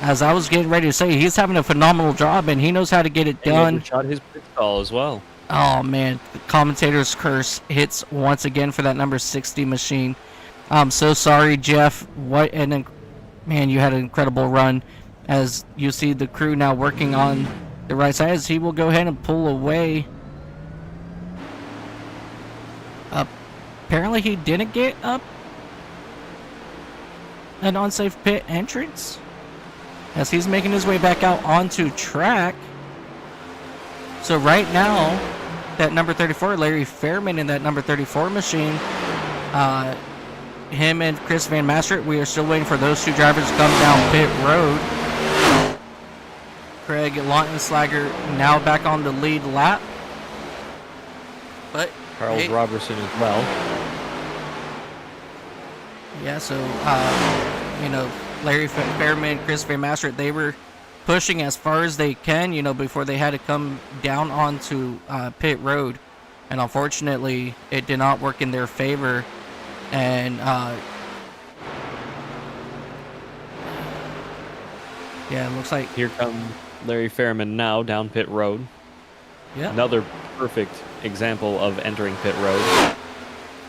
As I was getting ready to say, he's having a phenomenal job and he knows how to get it done. He shot his pit stall as well. Oh man, the commentator's curse hits once again for that number 60 machine. I'm so sorry, Jeff. Man, you had an incredible run. As you see the crew now working on the right side, as he will go ahead and pull away. Apparently he didn't get up an unsafe pit entrance as he's making his way back out onto track. So right now, that number 34, Larry Fairman in that number 34 machine, him and Chris Van Mastert, we are still waiting for those 2 drivers to come down pit road. Craig Lautenschlager now back on the lead lap. But Charles Robertson as well. Yeah, so, you know, Larry Fairman, Chris Van Mastert, they were pushing as far as they can, you know, before they had to come down onto pit road. And unfortunately, it did not work in their favor. And, yeah, it looks like... Here comes Larry Fairman now down pit road. Yeah. Another perfect example of entering pit road.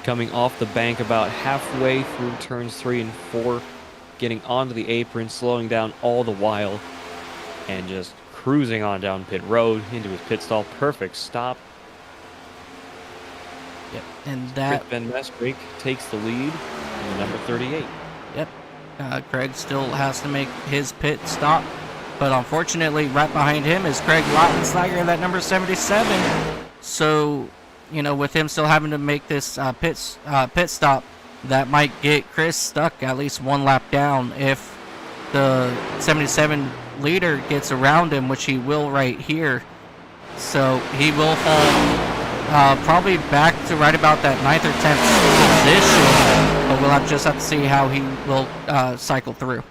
Coming off the bank about halfway through turns 3 and 4. Getting onto the apron, slowing down all the while. And just cruising on down pit road into his pit stall. Perfect stop. Yep, and that... Chris Van Mastert takes the lead in the number 38. Yep. Craig still has to make his pit stop. But unfortunately, right behind him is Craig Lautenschlager in that number 77. So, you know, with him still having to make this pit stop, that might get Chris stuck at least 1 lap down if the 77 leader gets around him, which he will right here. So he will fall probably back to right about that 9th or 10th position. But we'll just have to see how he will cycle through.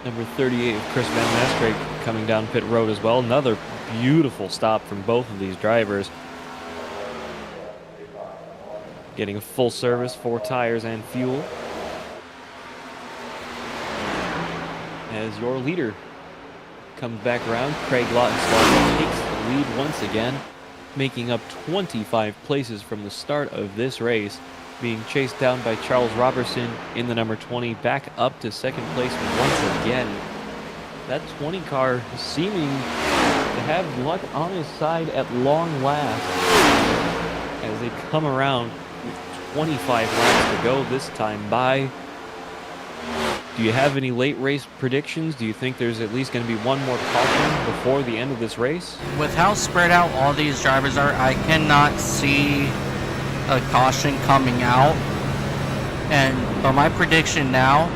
Number 38 of Chris Van Mastert coming down pit road as well. Another beautiful stop from both of these drivers. Getting a full service, 4 tires and fuel. As your leader comes back around, Craig Lautenschlager takes the lead once again, making up 25 places from the start of this race, being chased down by Charles Robertson in the number 20, back up to 2nd place once again. That 20 car seeming to have luck on his side at long last as they come around with 25 laps to go this time by. Do you have any late race predictions? Do you think there's at least going to be one more caution before the end of this race? With how spread out all these drivers are, I cannot see a caution coming out. But my prediction now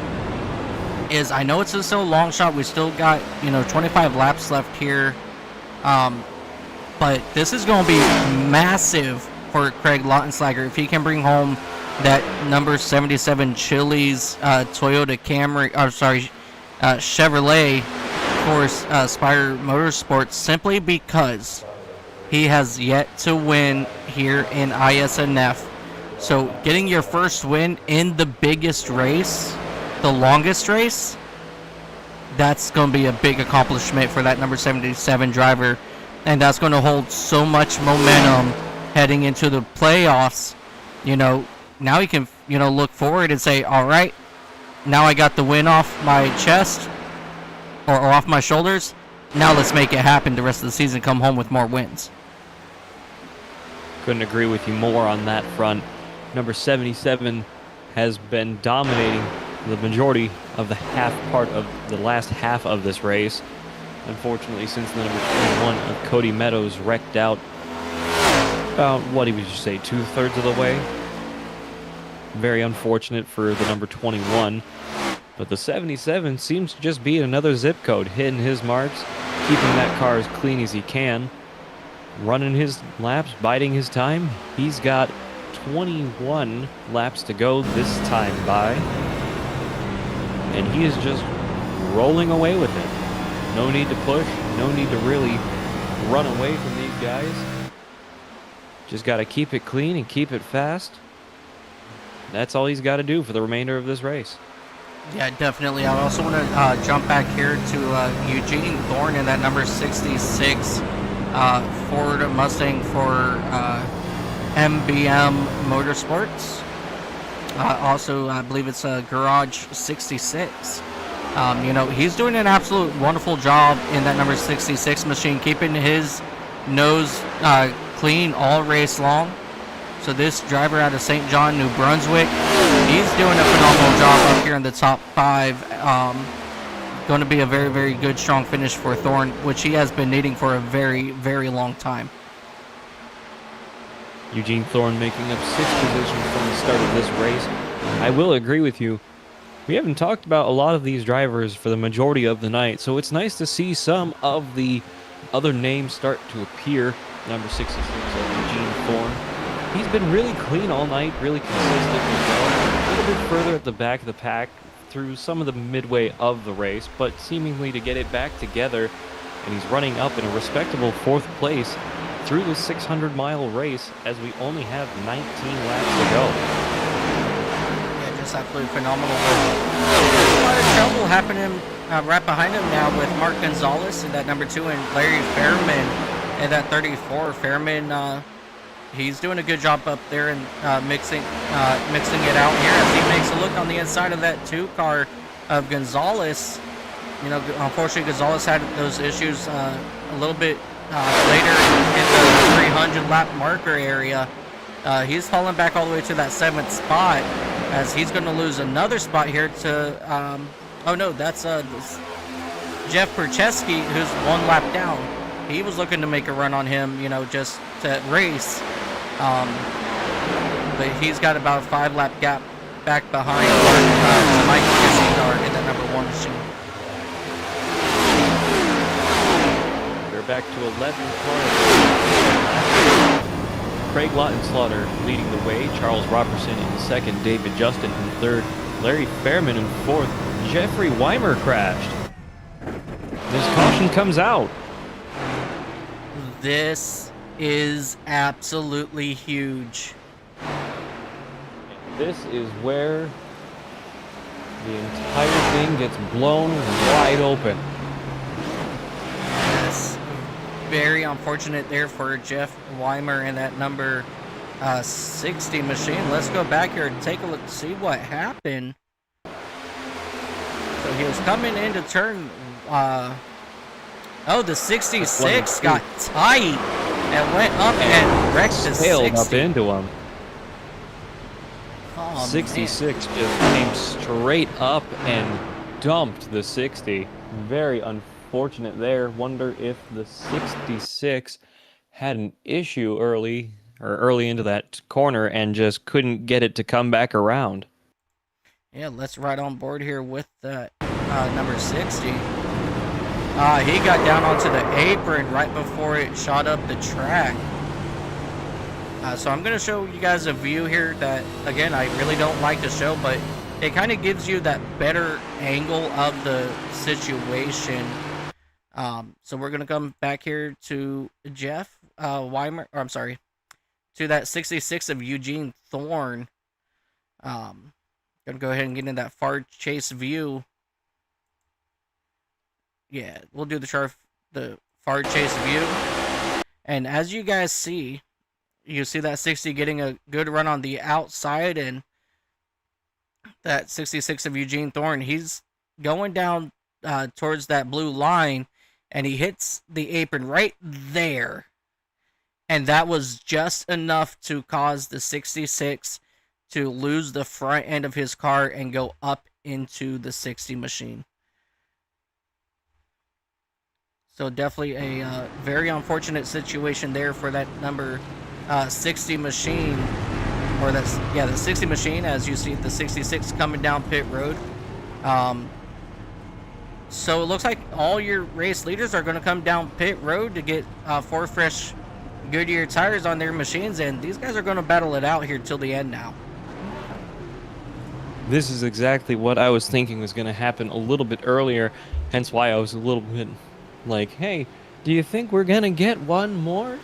is, I know it's still a long shot. We still got 25 laps left here, but this is going to be massive for Craig Lautenslager if he can bring home that number 77 Chili's Toyota Camry, Chevrolet for Spire Motorsports, simply because he has yet to win here in ISNF. So getting your first win in the biggest race, the longest race, that's going to be a big accomplishment for that number 77 driver. And that's going to hold so much momentum heading into the playoffs. Now he can, look forward and say, all right, now I got the win off my chest or off my shoulders. Now let's make it happen the rest of the season, come home with more wins. Couldn't agree with you more on that front. Number 77 has been dominating the majority of the last half of this race. Unfortunately, since the number 21 of Cody Meadows wrecked out about, what did we just say, 2/3 of the way? Very unfortunate for the number 21. But the 77 seems to just be another zip code, hitting his marks, keeping that car as clean as he can, running his laps, biding his time. He's got 21 laps to go this time by, and he is just rolling away with it. No need to push, no need to really run away from these guys. Just got to keep it clean and keep it fast. That's all he's got to do for the remainder of this race. Yeah, definitely. I also want to jump back here to Eugene Thorne in that number 66 Ford Mustang for MBM Motorsports. Also, I believe it's Garage 66. He's doing an absolute wonderful job in that number 66 machine, keeping his nose clean all race long. So this driver out of St. John, New Brunswick, he's doing a phenomenal job up here in the top 5. Going to be a very, very good, strong finish for Thorne, which he has been needing for a very, very long time. Eugene Thorne making up 6 positions from the start of this race. I will agree with you. We haven't talked about a lot of these drivers for the majority of the night, so it's nice to see some of the other names start to appear. Number 66 of Eugene Thorne. He's been really clean all night, really consistent as well. A little bit further at the back of the pack through some of the midway of the race, but seemingly to get it back together, and he's running up in a respectable 4th place through the 600-mile race as we only have 19 laps to go. Yeah, just absolutely phenomenal. There's a lot of trouble happening right behind him now with Mark Gonzalez in that number 2 and Larry Fairman in that 34. Fairman, he's doing a good job up there and mixing it out here as he makes a look on the inside of that 2 car of Gonzalez. Unfortunately, Gonzalez had those issues a little bit later in the 300 lap marker area. He's falling back all the way to that 7th spot as he's going to lose another spot here to that's Jeff Percheski, who's 1 lap down. He was looking to make a run on him, just to race. But he's got about a 5 lap gap back behind Mike Kissinger in that number 1 machine. We're back to 11th place. Craig Lautenslager leading the way. Charles Robertson in 2nd. David Justin in 3rd. Larry Fairman in 4th. Jeffrey Weimer crashed. This caution comes out. This is absolutely huge. This is where the entire thing gets blown wide open. Yes. Very unfortunate there for Jeff Weimer in that number 60 machine. Let's go back here and take a look, see what happened. So he was coming into turn the 66 got tight and went up and wrecked the 60. Sailed up into him. Oh, 66 man. Just came straight up and dumped the 60. Very unfortunate there. Wonder if the 66 had an issue early into that corner and just couldn't get it to come back around. Yeah, let's ride on board here with number 60. He got down onto the apron right before it shot up the track. So I'm going to show you guys a view here that, again, I really don't like to show, but it kind of gives you that better angle of the situation. So we're going to come back here to Jeff Weimer, or I'm sorry, to that 66 of Eugene Thorne. Going to go ahead and get into that far chase view. Yeah, we'll do the far chase view. And as you guys see, you see that 60 getting a good run on the outside, and that 66 of Eugene Thorne, he's going down towards that blue line, and he hits the apron right there. And that was just enough to cause the 66 to lose the front end of his car and go up into the 60 machine. So definitely a very unfortunate situation there for that number 60 machine, or the 60 machine, as you see the 66 coming down pit road. So it looks like all your race leaders are going to come down pit road to get 4 fresh Goodyear tires on their machines, and these guys are going to battle it out here till the end now. This is exactly what I was thinking was going to happen a little bit earlier, hence why I was a little bit like, hey, do you think we're going to get one more?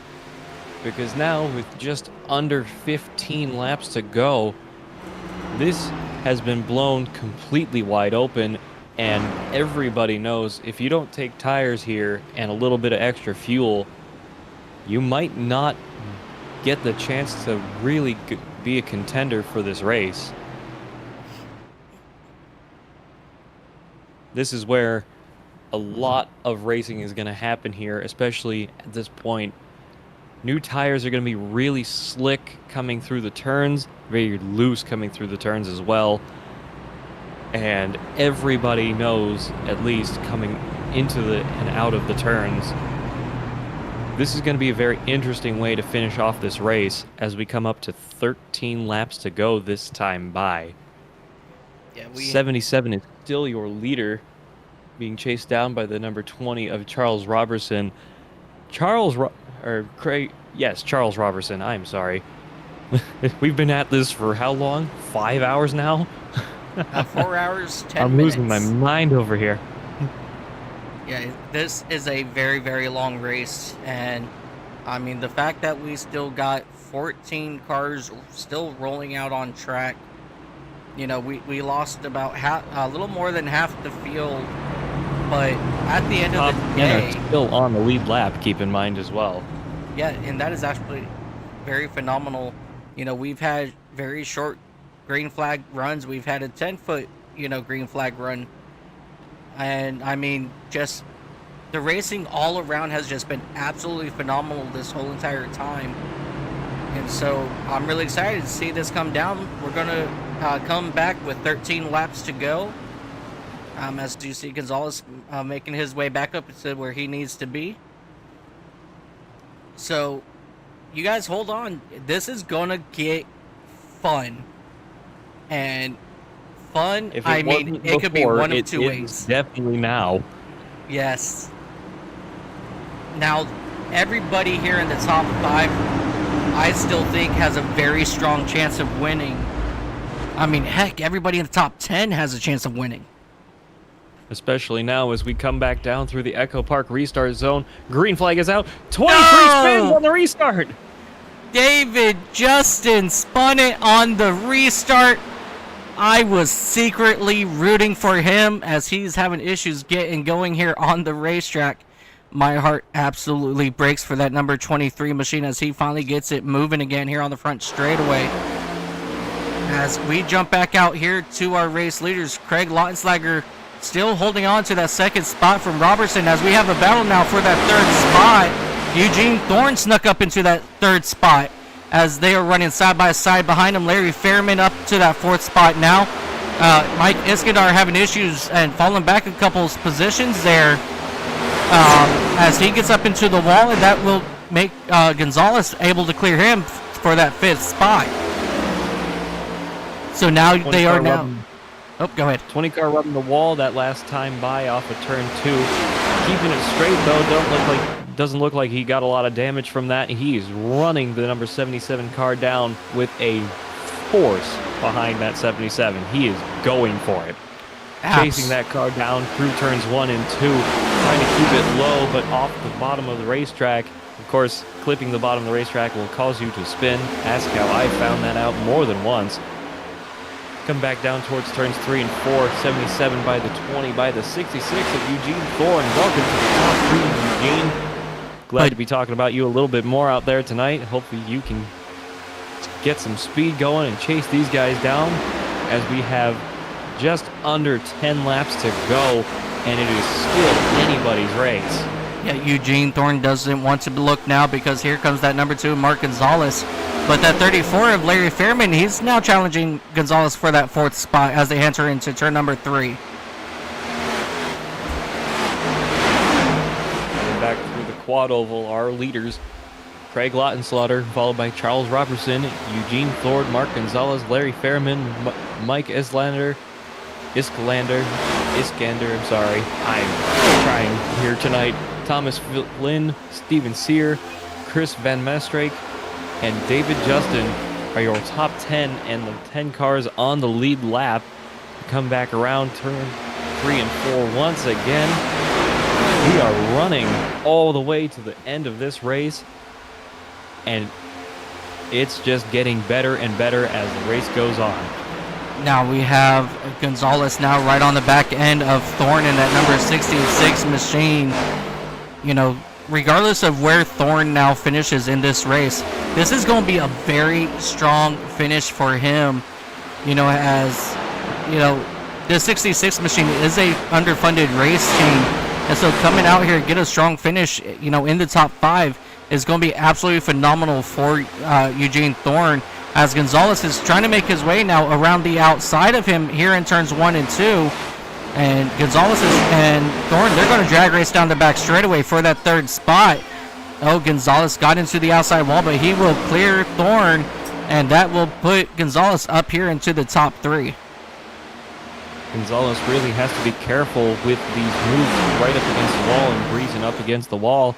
Because now, with just under 15 laps to go, this has been blown completely wide open, and everybody knows if you don't take tires here and a little bit of extra fuel, you might not get the chance to really be a contender for this race. This is where a lot of racing is going to happen here, especially at this point. New tires are going to be really slick coming through the turns, very loose coming through the turns as well. And everybody knows, at least coming into and out of the turns, this is going to be a very interesting way to finish off this race as we come up to 13 laps to go this time by. Yeah, 77 is still your leader, being chased down by the number 20 of Charles Robertson. Charles Robertson, I'm sorry. We've been at this for how long? 5 hours now? 4 hours, 10 I'm minutes. losing my mind over here. Yeah, this is a very, very long race, and I mean, the fact that we still got 14 cars still rolling out on track, you know, we lost about a little more than half the field, but at the end of the day, still on the lead lap, keep in mind as well. Yeah, and that is actually very phenomenal. You know, we've had very short green flag runs. We've had a 10-foot, green flag run. And, I mean, just the racing all around has just been absolutely phenomenal this whole entire time. And so I'm really excited to see this come down. We're going to come back with 13 laps to go. As you see Gonzalez making his way back up to where he needs to be. So, you guys hold on. This is going to get fun. And fun, I mean, it could be one of two ways. Definitely now. Yes. Now, everybody here in the top 5, I still think has a very strong chance of winning. I mean, heck, everybody in the top 10 has a chance of winning. Especially now as we come back down through the Echo Park restart zone. Green flag is out. 23 spins on the restart. David Justin spun it on the restart. I was secretly rooting for him as he's having issues getting going here on the racetrack. My heart absolutely breaks for that number 23 machine as he finally gets it moving again here on the front straightaway. As we jump back out here to our race leaders, Craig Lautenslager still holding on to that second spot from Robertson as we have a battle now for that third spot. Eugene Thorne snuck up into that third spot as they are running side by side behind him. Larry Fairman up to that fourth spot now. Mike Iskandar having issues and falling back a couple positions there as he gets up into the wall, and that will make Gonzalez able to clear him for that fifth spot. So now they are now. Oh, go ahead. 20 car running the wall that last time by off of turn 2. Keeping it straight though, doesn't look like he got a lot of damage from that. He is running the number 77 car down with a force behind that 77. He is going for it. Chasing that car down through turns 1 and 2, trying to keep it low but off the bottom of the racetrack. Of course, clipping the bottom of the racetrack will cause you to spin. Ask how I found that out more than once. Come back down towards turns 3 and 4, 77 by the 20 by the 66 of Eugene Thorne. Welcome to the top 3, Eugene. Glad to be talking about you a little bit more out there tonight. Hopefully you can get some speed going and chase these guys down, as we have just under 10 laps to go, and it is still anybody's race. Yeah, Eugene Thorne doesn't want to look now, because here comes that number 2, Mark Gonzalez. But that 34 of Larry Fairman, he's now challenging Gonzalez for that 4th spot as they enter into turn number 3. Back through the quad oval, our leaders, Craig Lautenslaughter, followed by Charles Robertson, Eugene Thorne, Mark Gonzalez, Larry Fairman, Mike Iskander, I'm sorry, I'm trying here tonight, Thomas Flynn, Steven Sear, Chris Van Mestrake, and David Justin are your top 10, and the 10 cars on the lead lap. Come back around turn 3 and 4 once again. We are running all the way to the end of this race, and it's just getting better and better as the race goes on. Now we have Gonzalez now right on the back end of Thorne in that number 66 machine. You know, regardless of where Thorne now finishes in this race, this is going to be a very strong finish for him. You know, as, you know, the 66 machine is a underfunded race team. And so coming out here, get a strong finish, you know, in the top 5 is going to be absolutely phenomenal for Eugene Thorne, as Gonzalez is trying to make his way now around the outside of him here in turns 1 and 2. And Gonzalez and Thorne, they're going to drag race down the back straightaway for that 3rd spot. Oh, Gonzalez got into the outside wall, but he will clear Thorne, and that will put Gonzalez up here into the top 3. Gonzalez really has to be careful with these moves right up against the wall and breezing up against the wall.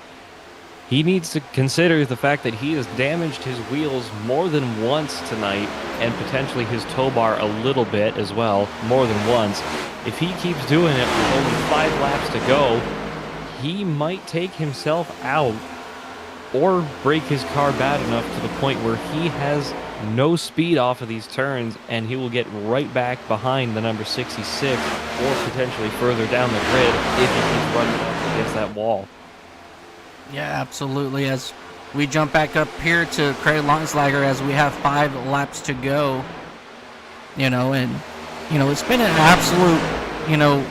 He needs to consider the fact that he has damaged his wheels more than once tonight, and potentially his tow bar a little bit as well, more than once. If he keeps doing it with only 5 laps to go, he might take himself out or break his car bad enough to the point where he has no speed off of these turns, and he will get right back behind the number 66 or potentially further down the grid if he keeps running up against that wall. Yeah, absolutely. As we jump back up here to Craig Lautenslaughter as we have 5 laps to go, you know, and, you know, it's been an absolute, you know,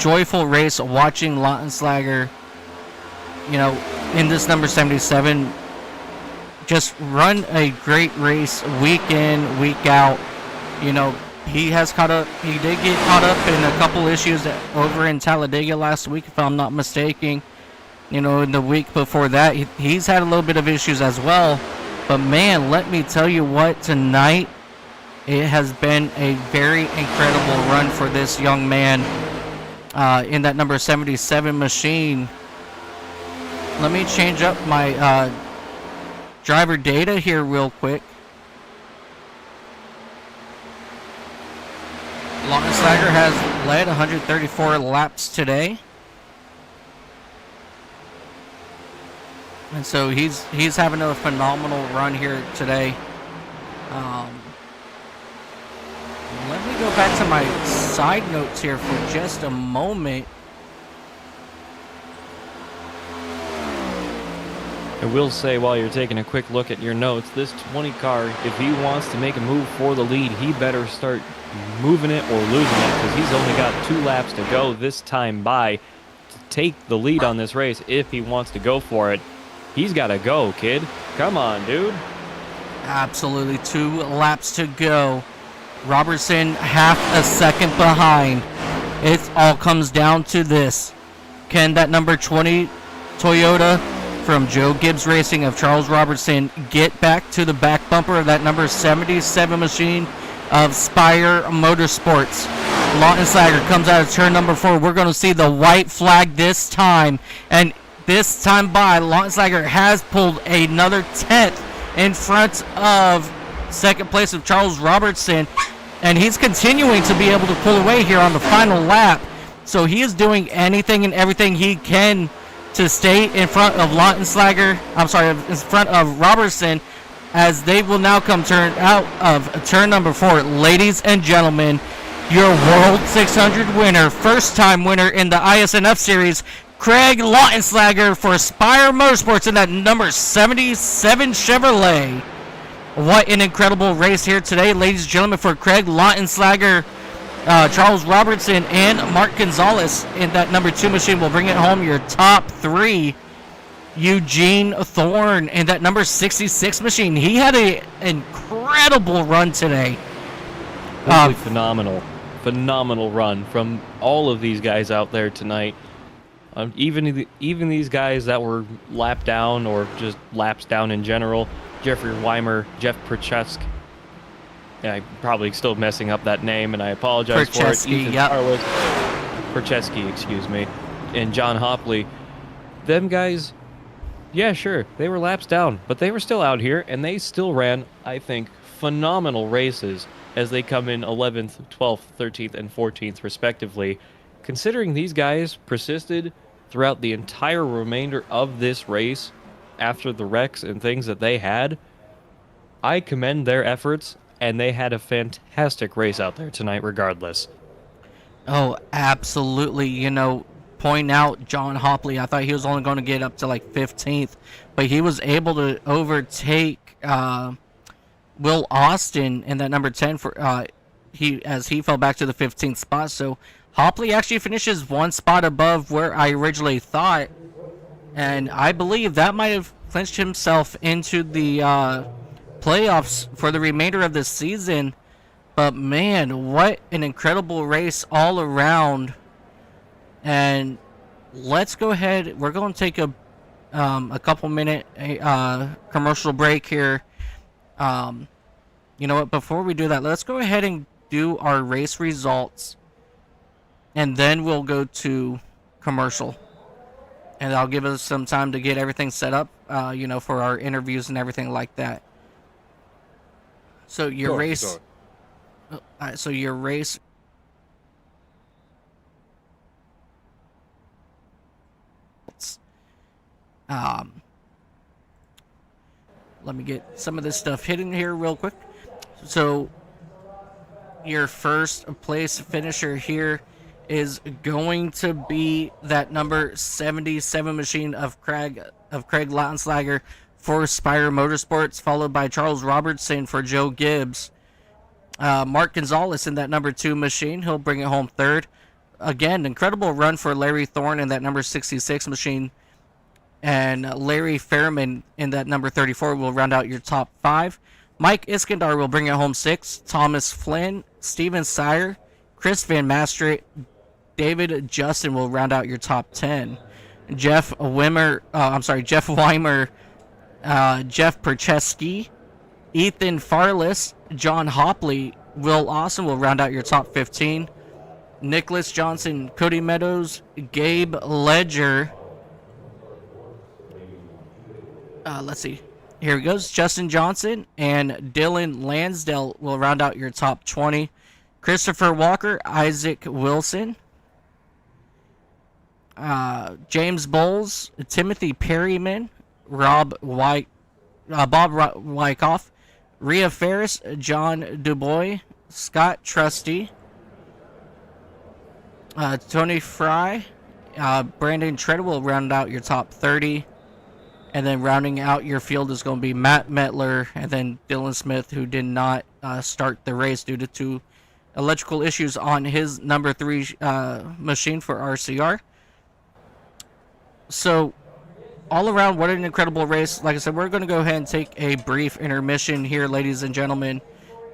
joyful race watching Lautenslaughter, you know, in this number 77 just run a great race week in, week out. You know, he did get caught up in a couple issues over in Talladega last week, if I'm not mistaken. You know, in the week before that, he's had a little bit of issues as well. But man, let me tell you what, tonight, it has been a very incredible run for this young man in that number 77 machine. Let me change up my driver data here real quick. Lautenslaughter has led 134 laps today. And so he's having a phenomenal run here today. Let me go back to my side notes here for just a moment. I will say, while you're taking a quick look at your notes, this 20 car, if he wants to make a move for the lead, he better start moving it or losing it, because he's only got 2 laps to go this time by to take the lead on this race if he wants to go for it. He's got to go, kid. Come on, dude. Absolutely, 2 laps to go. Robertson half a second behind. It all comes down to this. Can that number 20 Toyota from Joe Gibbs Racing of Charles Robertson get back to the back bumper of that number 77 machine of Spire Motorsports. Lautenslager comes out of turn number 4. We're going to see the white flag this time. And this time by, Lautenslager has pulled another 10th in front of second place of Charles Robertson. And he's continuing to be able to pull away here on the final lap. So he is doing anything and everything he can to stay in front of in front of Robertson, as they will now come out of turn number 4. Ladies and gentlemen, your World 600 winner, first-time winner in the ISNF Series, Craig Lautenslager for Spire Motorsports in that number 77 Chevrolet. What an incredible race here today, ladies and gentlemen, for Craig Lautenslager. Charles Robertson and Mark Gonzalez in that number 2 machine will bring it home. Your top 3, Eugene Thorne in that number 66 machine. He had an incredible run today. Phenomenal run from all of these guys out there tonight. Even these guys that were lapped down or just laps down in general. Jeffrey Weimer, Jeff Perchesk. Yeah, I'm probably still messing up that name, and I apologize for it. Ethan Carlos, Percheski, excuse me, and John Hopley. Them guys, yeah, sure, they were laps down, but they were still out here, and they still ran, I think, phenomenal races as they come in 11th, 12th, 13th, and 14th, respectively. Considering these guys persisted throughout the entire remainder of this race after the wrecks and things that they had, I commend their efforts, and they had a fantastic race out there tonight regardless. Oh, absolutely. You know, point out John Hopley. I thought he was only going to get up to like 15th, but he was able to overtake Will Austin in that number 10 for he fell back to the 15th spot. So Hopley actually finishes one spot above where I originally thought, and I believe that might have clinched himself into the playoffs for the remainder of the season. But man, what an incredible race all around. And let's go ahead, we're going to take a couple minute commercial break here. You know what, before we do that, let's go ahead and do our race results, and then we'll go to commercial, and I'll give us some time to get everything set up, you know, for our interviews and everything like that. So your race. So your race. Let me get some of this stuff hidden here real quick. So your first place finisher here is going to be that number 77 machine of Craig Lautenslager for Spire Motorsports, followed by Charles Robertson for Joe Gibbs. Mark Gonzalez in that number 2 machine, he'll bring it home third. Again, incredible run for Larry Thorne in that number 66 machine. And Larry Fairman in that number 34 will round out your top 5. Mike Iskandar will bring it home 6. Thomas Flynn, Steven Sire, Chris Van Mastert, David Justin will round out your top 10. Jeff Weimer, Jeff Percheski, Ethan Farless, John Hopley, Will Austin will round out your top 15. Nicholas Johnson, Cody Meadows, Gabe Ledger. Let's see. Here he goes. Justin Johnson and Dylan Lansdale will round out your top 20. Christopher Walker, Isaac Wilson, James Bowles, Timothy Perryman, Bob Wyckoff, Rhea Ferris, John Dubois, Scott Trusty, Tony Fry, Brandon Treadwell will round out your top 30. And then rounding out your field is going to be Matt Metler and then Dylan Smith, who did not start the race due to electrical issues on his number 3 machine for RCR. So, all around, what an incredible race. Like I said, we're going to go ahead and take a brief intermission here, ladies and gentlemen,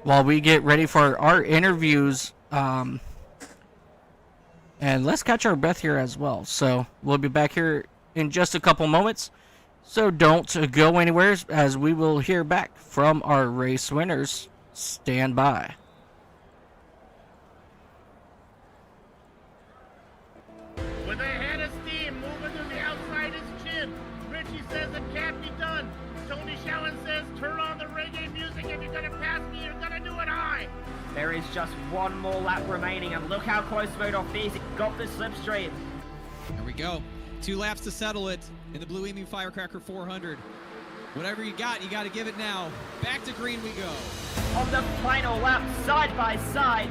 while we get ready for our interviews. And let's catch our breath here as well. So, we'll be back here in just a couple moments. So don't go anywhere, as we will hear back from our race winners. Stand by. There is just one more lap remaining, and look how close Modoff is. He got the slipstream. Here we go. 2 laps to settle it in the Blue Evening Firecracker 400. Whatever you got to give it now. Back to green we go. On the final lap, side by side,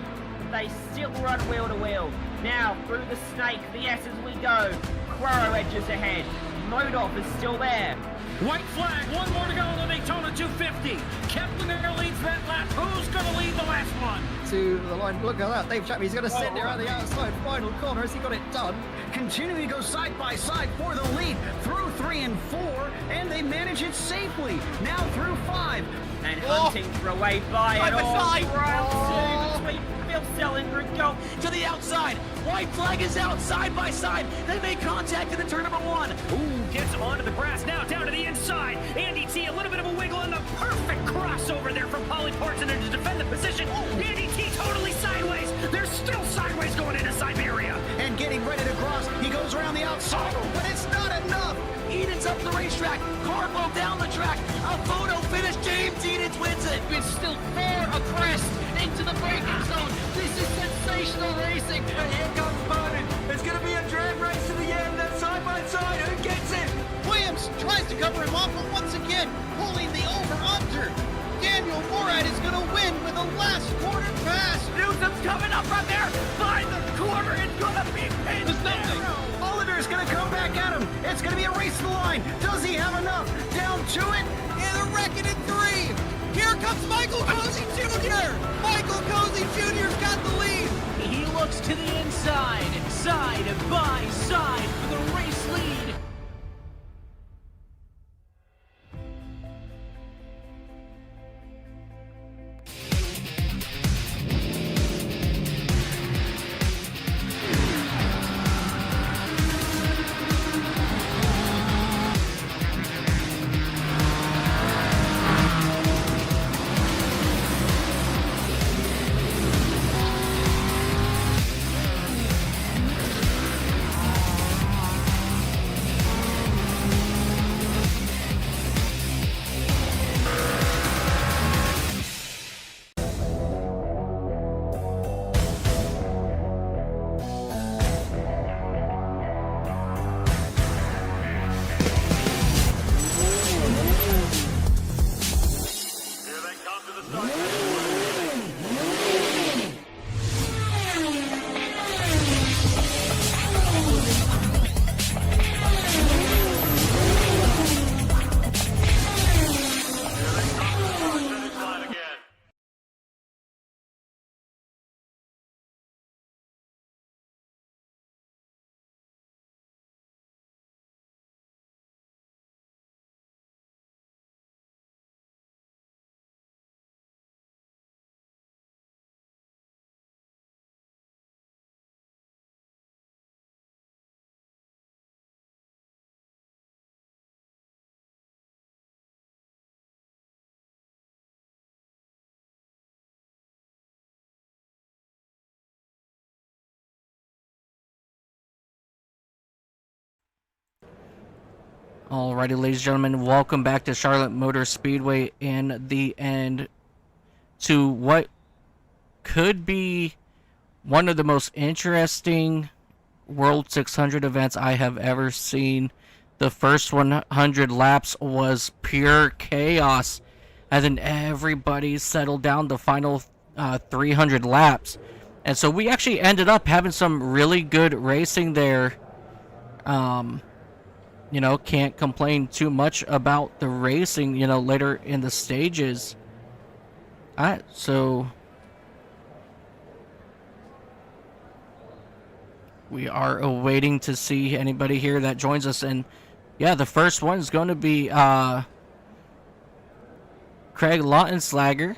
they still run wheel to wheel. Now, through the snake, the S's we go. Crow edges ahead. Modoff is still there. White flag, one more to go on the Daytona 250. Kepler leads that lap. Who's going to lead the last one? To the line, look at that. Dave Chapman, he's going to send it around the outside final corner. Has he got it done? Continuing to go side by side for the lead through 3 and 4, and they manage it safely. Now through 5. And hunting for a way by it all. Round 2 between Phil Sell and Rico To the outside. White flag is out side by side. They make contact in the turn number 1. Ooh, gets onto the grass. Now down to the inside. Andy T, a little bit of a wiggle, and the perfect crossover there from Polly Parson to defend the position. Andy T totally sideways. They're still sideways going into Siberia. And getting ready to cross, he goes around the outside, but it's not enough. Eden's up the racetrack. Carlo down the track. A photo finish. James Eden wins it. It's still far across into the braking zone. This is sensational racing. And here comes Bowden. It's going to be a drag race to the end. Then side by side. Who gets it? Williams tries to cover him off, but once again, pulling the over-under. Daniel Morad is going to win with a last quarter pass. Newsom's coming up right there. By the corner. It's going to be narrow. Mullender's going to come back at him. It's going to be a race to the line. Does he have enough? Down to it. And they're wrecking in 3. Here comes Michael Cozy Jr. Michael Cozy Jr.'s got the lead. He looks to the inside. Side by side for the race lead. Alrighty, ladies and gentlemen, welcome back to Charlotte Motor Speedway and the end to what could be one of the most interesting World 600 events I have ever seen. The first 100 laps was pure chaos, and then everybody settled down the final 300 laps. And so we actually ended up having some really good racing there. You know, can't complain too much about the racing, you know, later in the stages. Alright, so we are awaiting to see anybody here that joins us. And yeah, the first one is going to be Craig Lautenslager.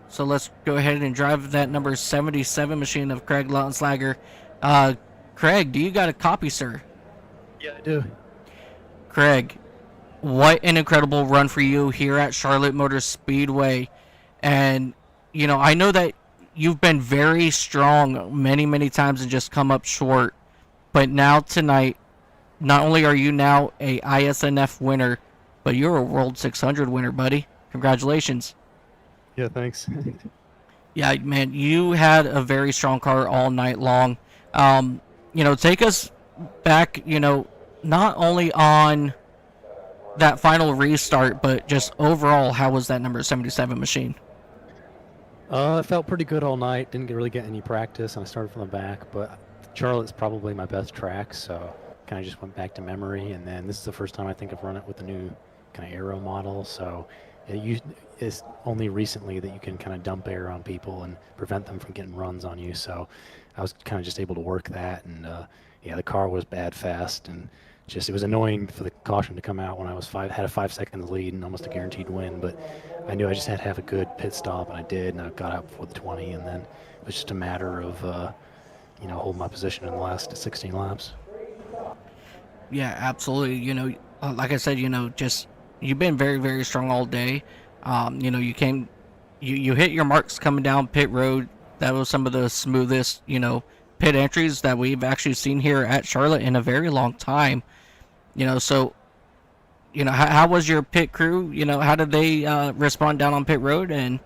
So let's go ahead and drive that number 77 machine of Craig Lautenslager. Craig, do you got a copy, sir? Yeah, I do. Craig, what an incredible run for you here at Charlotte Motor Speedway. And, you know, I know that you've been very strong many times and just come up short. But now tonight, not only are you now a ISNF winner, but you're a World 600 winner, buddy. Congratulations. Yeah, thanks. Yeah, man, you had a very strong car all night long. Take us back, not only on that final restart, but just overall, how was that number 77 machine? It felt pretty good all night. Didn't really get any practice, and I started from the back. But Charlotte's probably my best track, so kind of just went back to memory. And then this is the first time I think I've run it with the new kind of aero model. So it's only recently that you can kind of dump air on people and prevent them from getting runs on you. So I was kind of just able to work that. And yeah, the car was bad fast, and it was annoying for the caution to come out when I had a 5 seconds lead and almost a guaranteed win. But I knew I just had to have a good pit stop, and I did, and I got out before the 20, and then it was just a matter of holding my position in the last 16 laps. Yeah, absolutely. Like I said, you've been very, very strong all day. You hit your marks coming down pit road. That was some of the smoothest, pit entries that we've actually seen here at Charlotte in a very long time. So, how was your pit crew? How did they respond down on pit road, and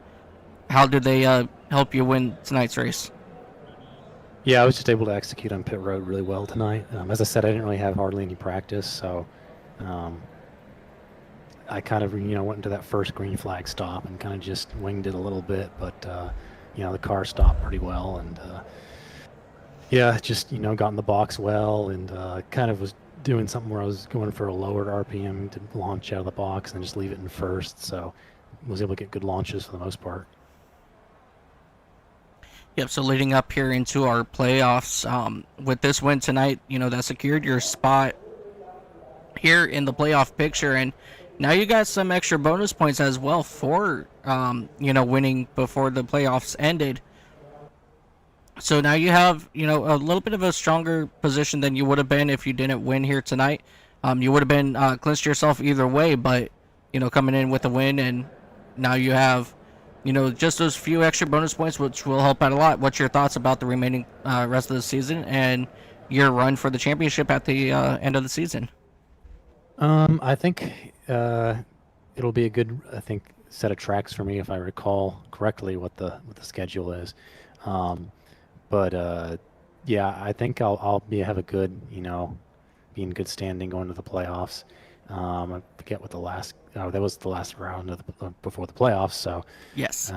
how did they help you win tonight's race? Yeah, I was just able to execute on pit road really well tonight. As I said, I didn't really have hardly any practice, so I kind of, went into that first green flag stop and kind of just winged it a little bit, but, the car stopped pretty well, and, just, got in the box well, and kind of was doing something where I was going for a lower RPM to launch out of the box and just leave it in first, so was able to get good launches for the most part. Yep, so leading up here into our playoffs, with this win tonight, that secured your spot here in the playoff picture, and now you got some extra bonus points as well for, winning before the playoffs ended. So now you have, a little bit of a stronger position than you would have been if you didn't win here tonight. You would have been clinched yourself either way, but, coming in with a win, and now you have, just those few extra bonus points, which will help out a lot. What's your thoughts about the remaining rest of the season and your run for the championship at the end of the season? I think it'll be a good, set of tracks for me if I recall correctly what the schedule is. Yeah, I think I'll have a good, be in good standing going to the playoffs. I forget what that was the last round before the playoffs. So yes.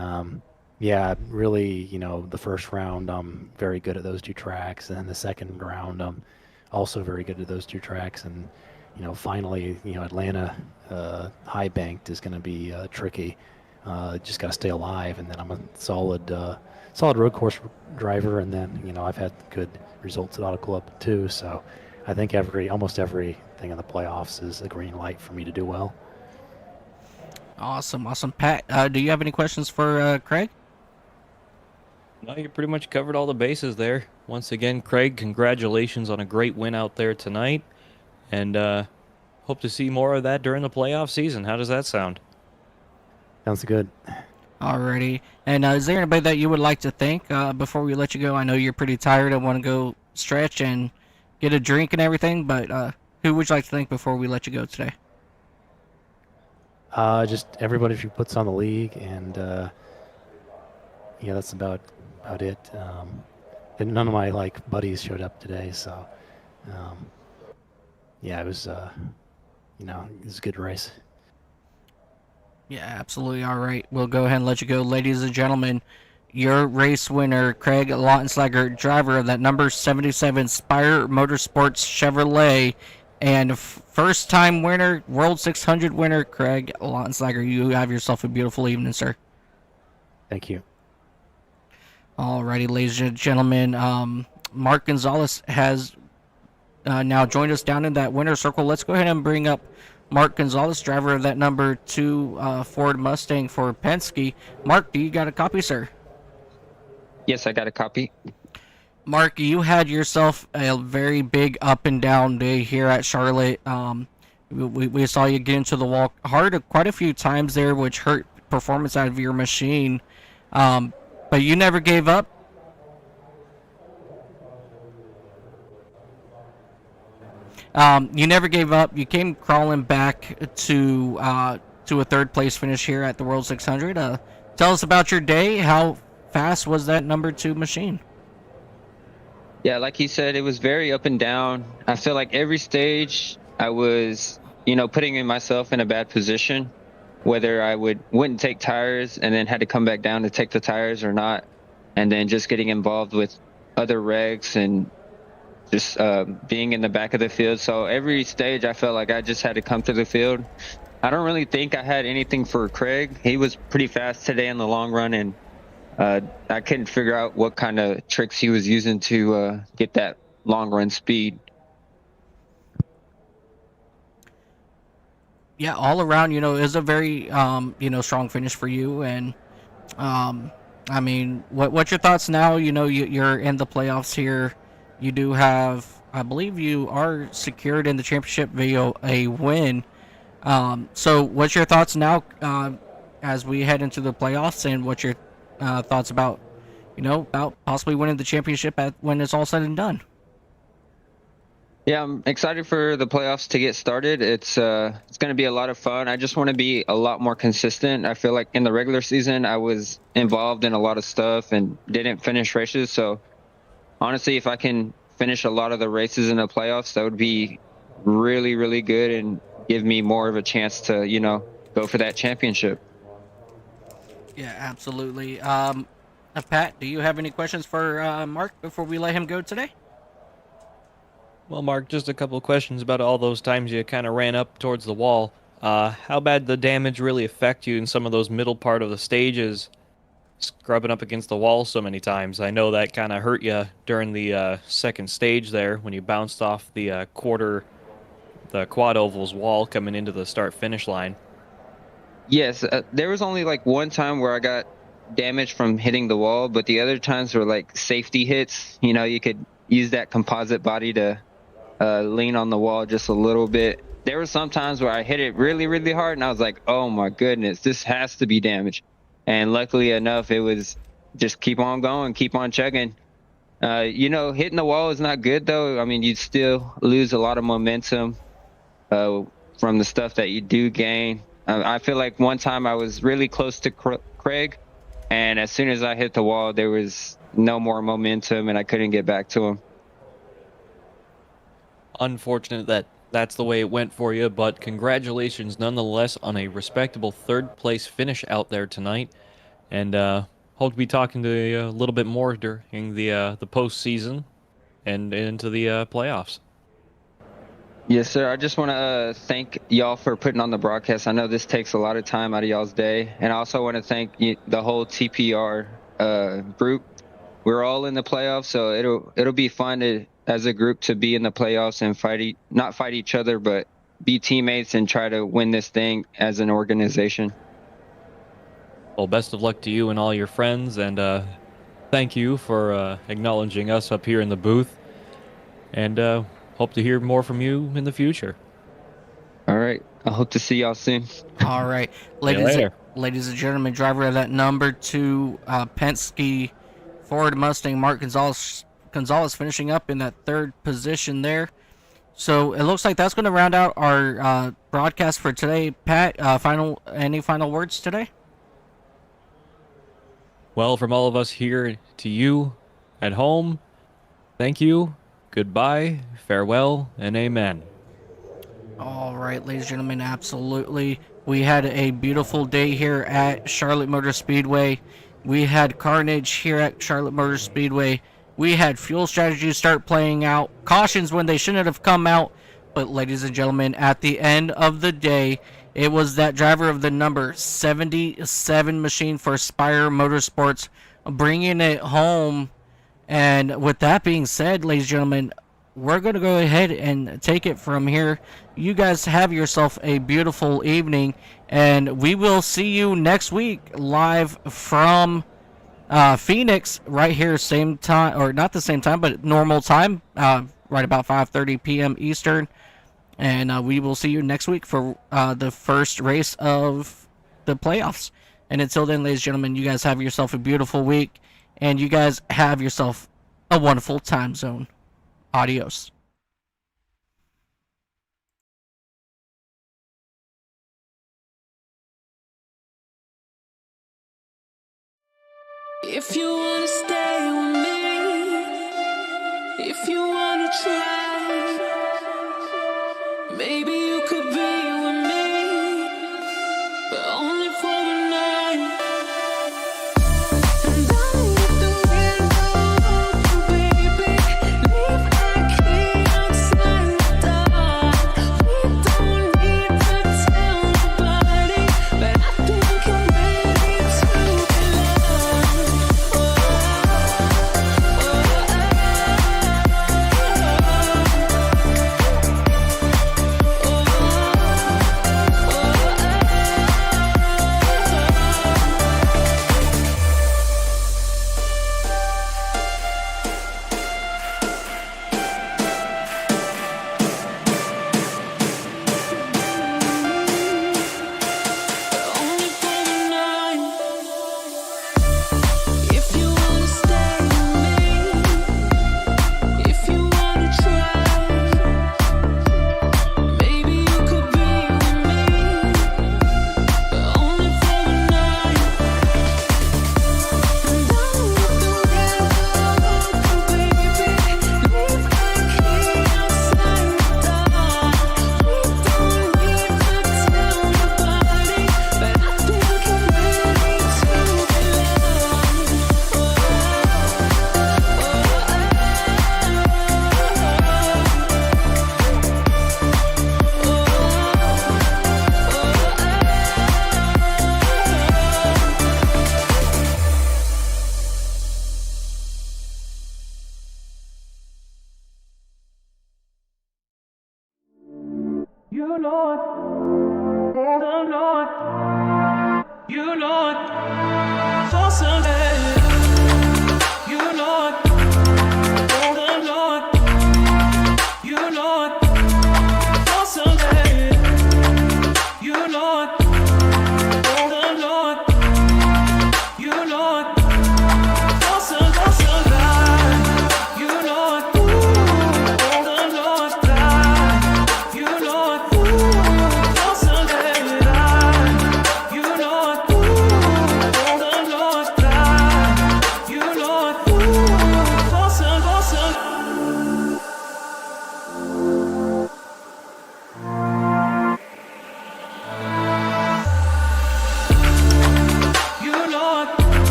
Yeah, really, the first round I'm very good at those two tracks, and then the second round I'm also very good at those two tracks, and finally, Atlanta high banked is going to be tricky. Just got to stay alive, and then I'm a solid road course driver, and then I've had good results at Auto Club too. So I think almost everything in the playoffs is a green light for me to do well. Awesome. Pat, do you have any questions for Craig? No, you pretty much covered all the bases there. Once again, Craig, congratulations on a great win out there tonight, and hope to see more of that during the playoff season. How does that sound? Sounds good. Alrighty. And is there anybody that you would like to thank before we let you go? I know you're pretty tired and want to go stretch and get a drink and everything, but who would you like to thank before we let you go today? Just everybody who puts on the league, and that's about it. And none of my buddies showed up today, so it was it was a good race. Yeah, absolutely. All right, we'll go ahead and let you go, ladies and gentlemen. Your race winner, Craig Lautenslager, driver of that number 77 Spire Motorsports Chevrolet, and first-time winner, World 600 winner, Craig Lautenslager. You have yourself a beautiful evening, sir. Thank you. Alrighty, ladies and gentlemen, Mark Gonzalez has now joined us down in that winner's circle. Let's go ahead and bring up Mark Gonzalez, driver of that number 2 Ford Mustang for Penske. Mark, do you got a copy, sir? Yes, I got a copy. Mark, you had yourself a very big up and down day here at Charlotte. We saw you get into the wall hard quite a few times there, which hurt performance out of your machine. But you never gave up. You never gave up. You came crawling back to a third place finish here at the World 600. Tell us about your day. How fast was that number 2 machine? Yeah, like he said, it was very up and down. I feel like every stage I was, putting myself in a bad position, whether I wouldn't take tires and then had to come back down to take the tires or not, and then just getting involved with other regs and just being in the back of the field. So every stage I felt like I just had to come through the field. I don't really think I had anything for Craig. He was pretty fast today in the long run, and I couldn't figure out what kind of tricks he was using to get that long run speed. Yeah, all around, it was a very strong finish for you. And I mean, what's your thoughts now? You're in the playoffs here. You do have, I believe, you are secured in the championship via a win. So what's your thoughts now as we head into the playoffs, and what's your thoughts about about possibly winning the championship when it's all said and done? Yeah, I'm excited for the playoffs to get started. It's going to be a lot of fun. I just want to be a lot more consistent. I feel like in the regular season I was involved in a lot of stuff and didn't finish races. So honestly, if I can finish a lot of the races in the playoffs, that would be really, really good and give me more of a chance to, go for that championship. Yeah, absolutely. Pat, do you have any questions for Mark before we let him go today? Well, Mark, just a couple of questions about all those times you kind of ran up towards the wall. How bad the damage really affect you in some of those middle part of the stages, scrubbing up against the wall so many times? I know that kind of hurt you during the second stage there when you bounced off the the quad oval's wall coming into the start-finish line. Yes, there was only like one time where I got damage from hitting the wall, but the other times were like safety hits. You could use that composite body to lean on the wall just a little bit. There were some times where I hit it really, really hard, and I was like, "Oh my goodness, this has to be damage." And luckily enough, it was just keep on going, keep on chugging. Hitting the wall is not good though. I mean, you still lose a lot of momentum uh, from the stuff that you do gain. I feel like one time I was really close to Craig, and as soon as I hit the wall, there was no more momentum, and I couldn't get back to him. Unfortunate that that's the way it went for you, but congratulations nonetheless on a respectable third place finish out there tonight. And hope to be talking to you a little bit more during the postseason and into the playoffs. Yes, sir. I just want to thank y'all for putting on the broadcast. I know this takes a lot of time out of y'all's day, and I also want to thank the whole TPR group. We're all in the playoffs, so it'll be fun as a group to be in the playoffs and not fight each other, but be teammates and try to win this thing as an organization. Well, best of luck to you and all your friends, and thank you for acknowledging us up here in the booth. And hope to hear more from you in the future. All right. I hope to see y'all soon. All right, later. ladies and gentlemen, driver of that number 2 Penske Ford Mustang, Mark Gonzalez finishing up in that third position there. So it looks like that's going to round out our broadcast for today. Pat, any final words today? Well, from all of us here to you at home, thank you, goodbye, farewell, and amen. All right, ladies and gentlemen, absolutely. We had a beautiful day here at Charlotte Motor Speedway. We had carnage here at Charlotte Motor Speedway. We had fuel strategies start playing out, cautions when they shouldn't have come out. But ladies and gentlemen, at the end of the day, it was that driver of the number 77 machine for Spire Motorsports bringing it home. And with that being said, ladies and gentlemen, we're going to go ahead and take it from here. You guys have yourself a beautiful evening, and we will see you next week live from Phoenix right here, same time, or not the same time, but normal time, right about 5:30 p.m. Eastern. And we will see you next week for the first race of the playoffs. And until then, ladies and gentlemen, you guys have yourself a beautiful week, and you guys have yourself a wonderful time zone. Adios. If you wanna stay with me, if you wanna try, maybe you could be with me, but only for a night. And I'll leave the window open, baby. Leave my key outside the door. We don't need to tell nobody, but I think I'm ready to be loved. Only for a night. If you wanna stay with me, if you wanna try, maybe you could be with me, but only for a night. And I'll leave the window open, baby. Leave my key outside the door. We don't need to tell nobody, but I think I'm ready to be loved. You know it, I know it, you know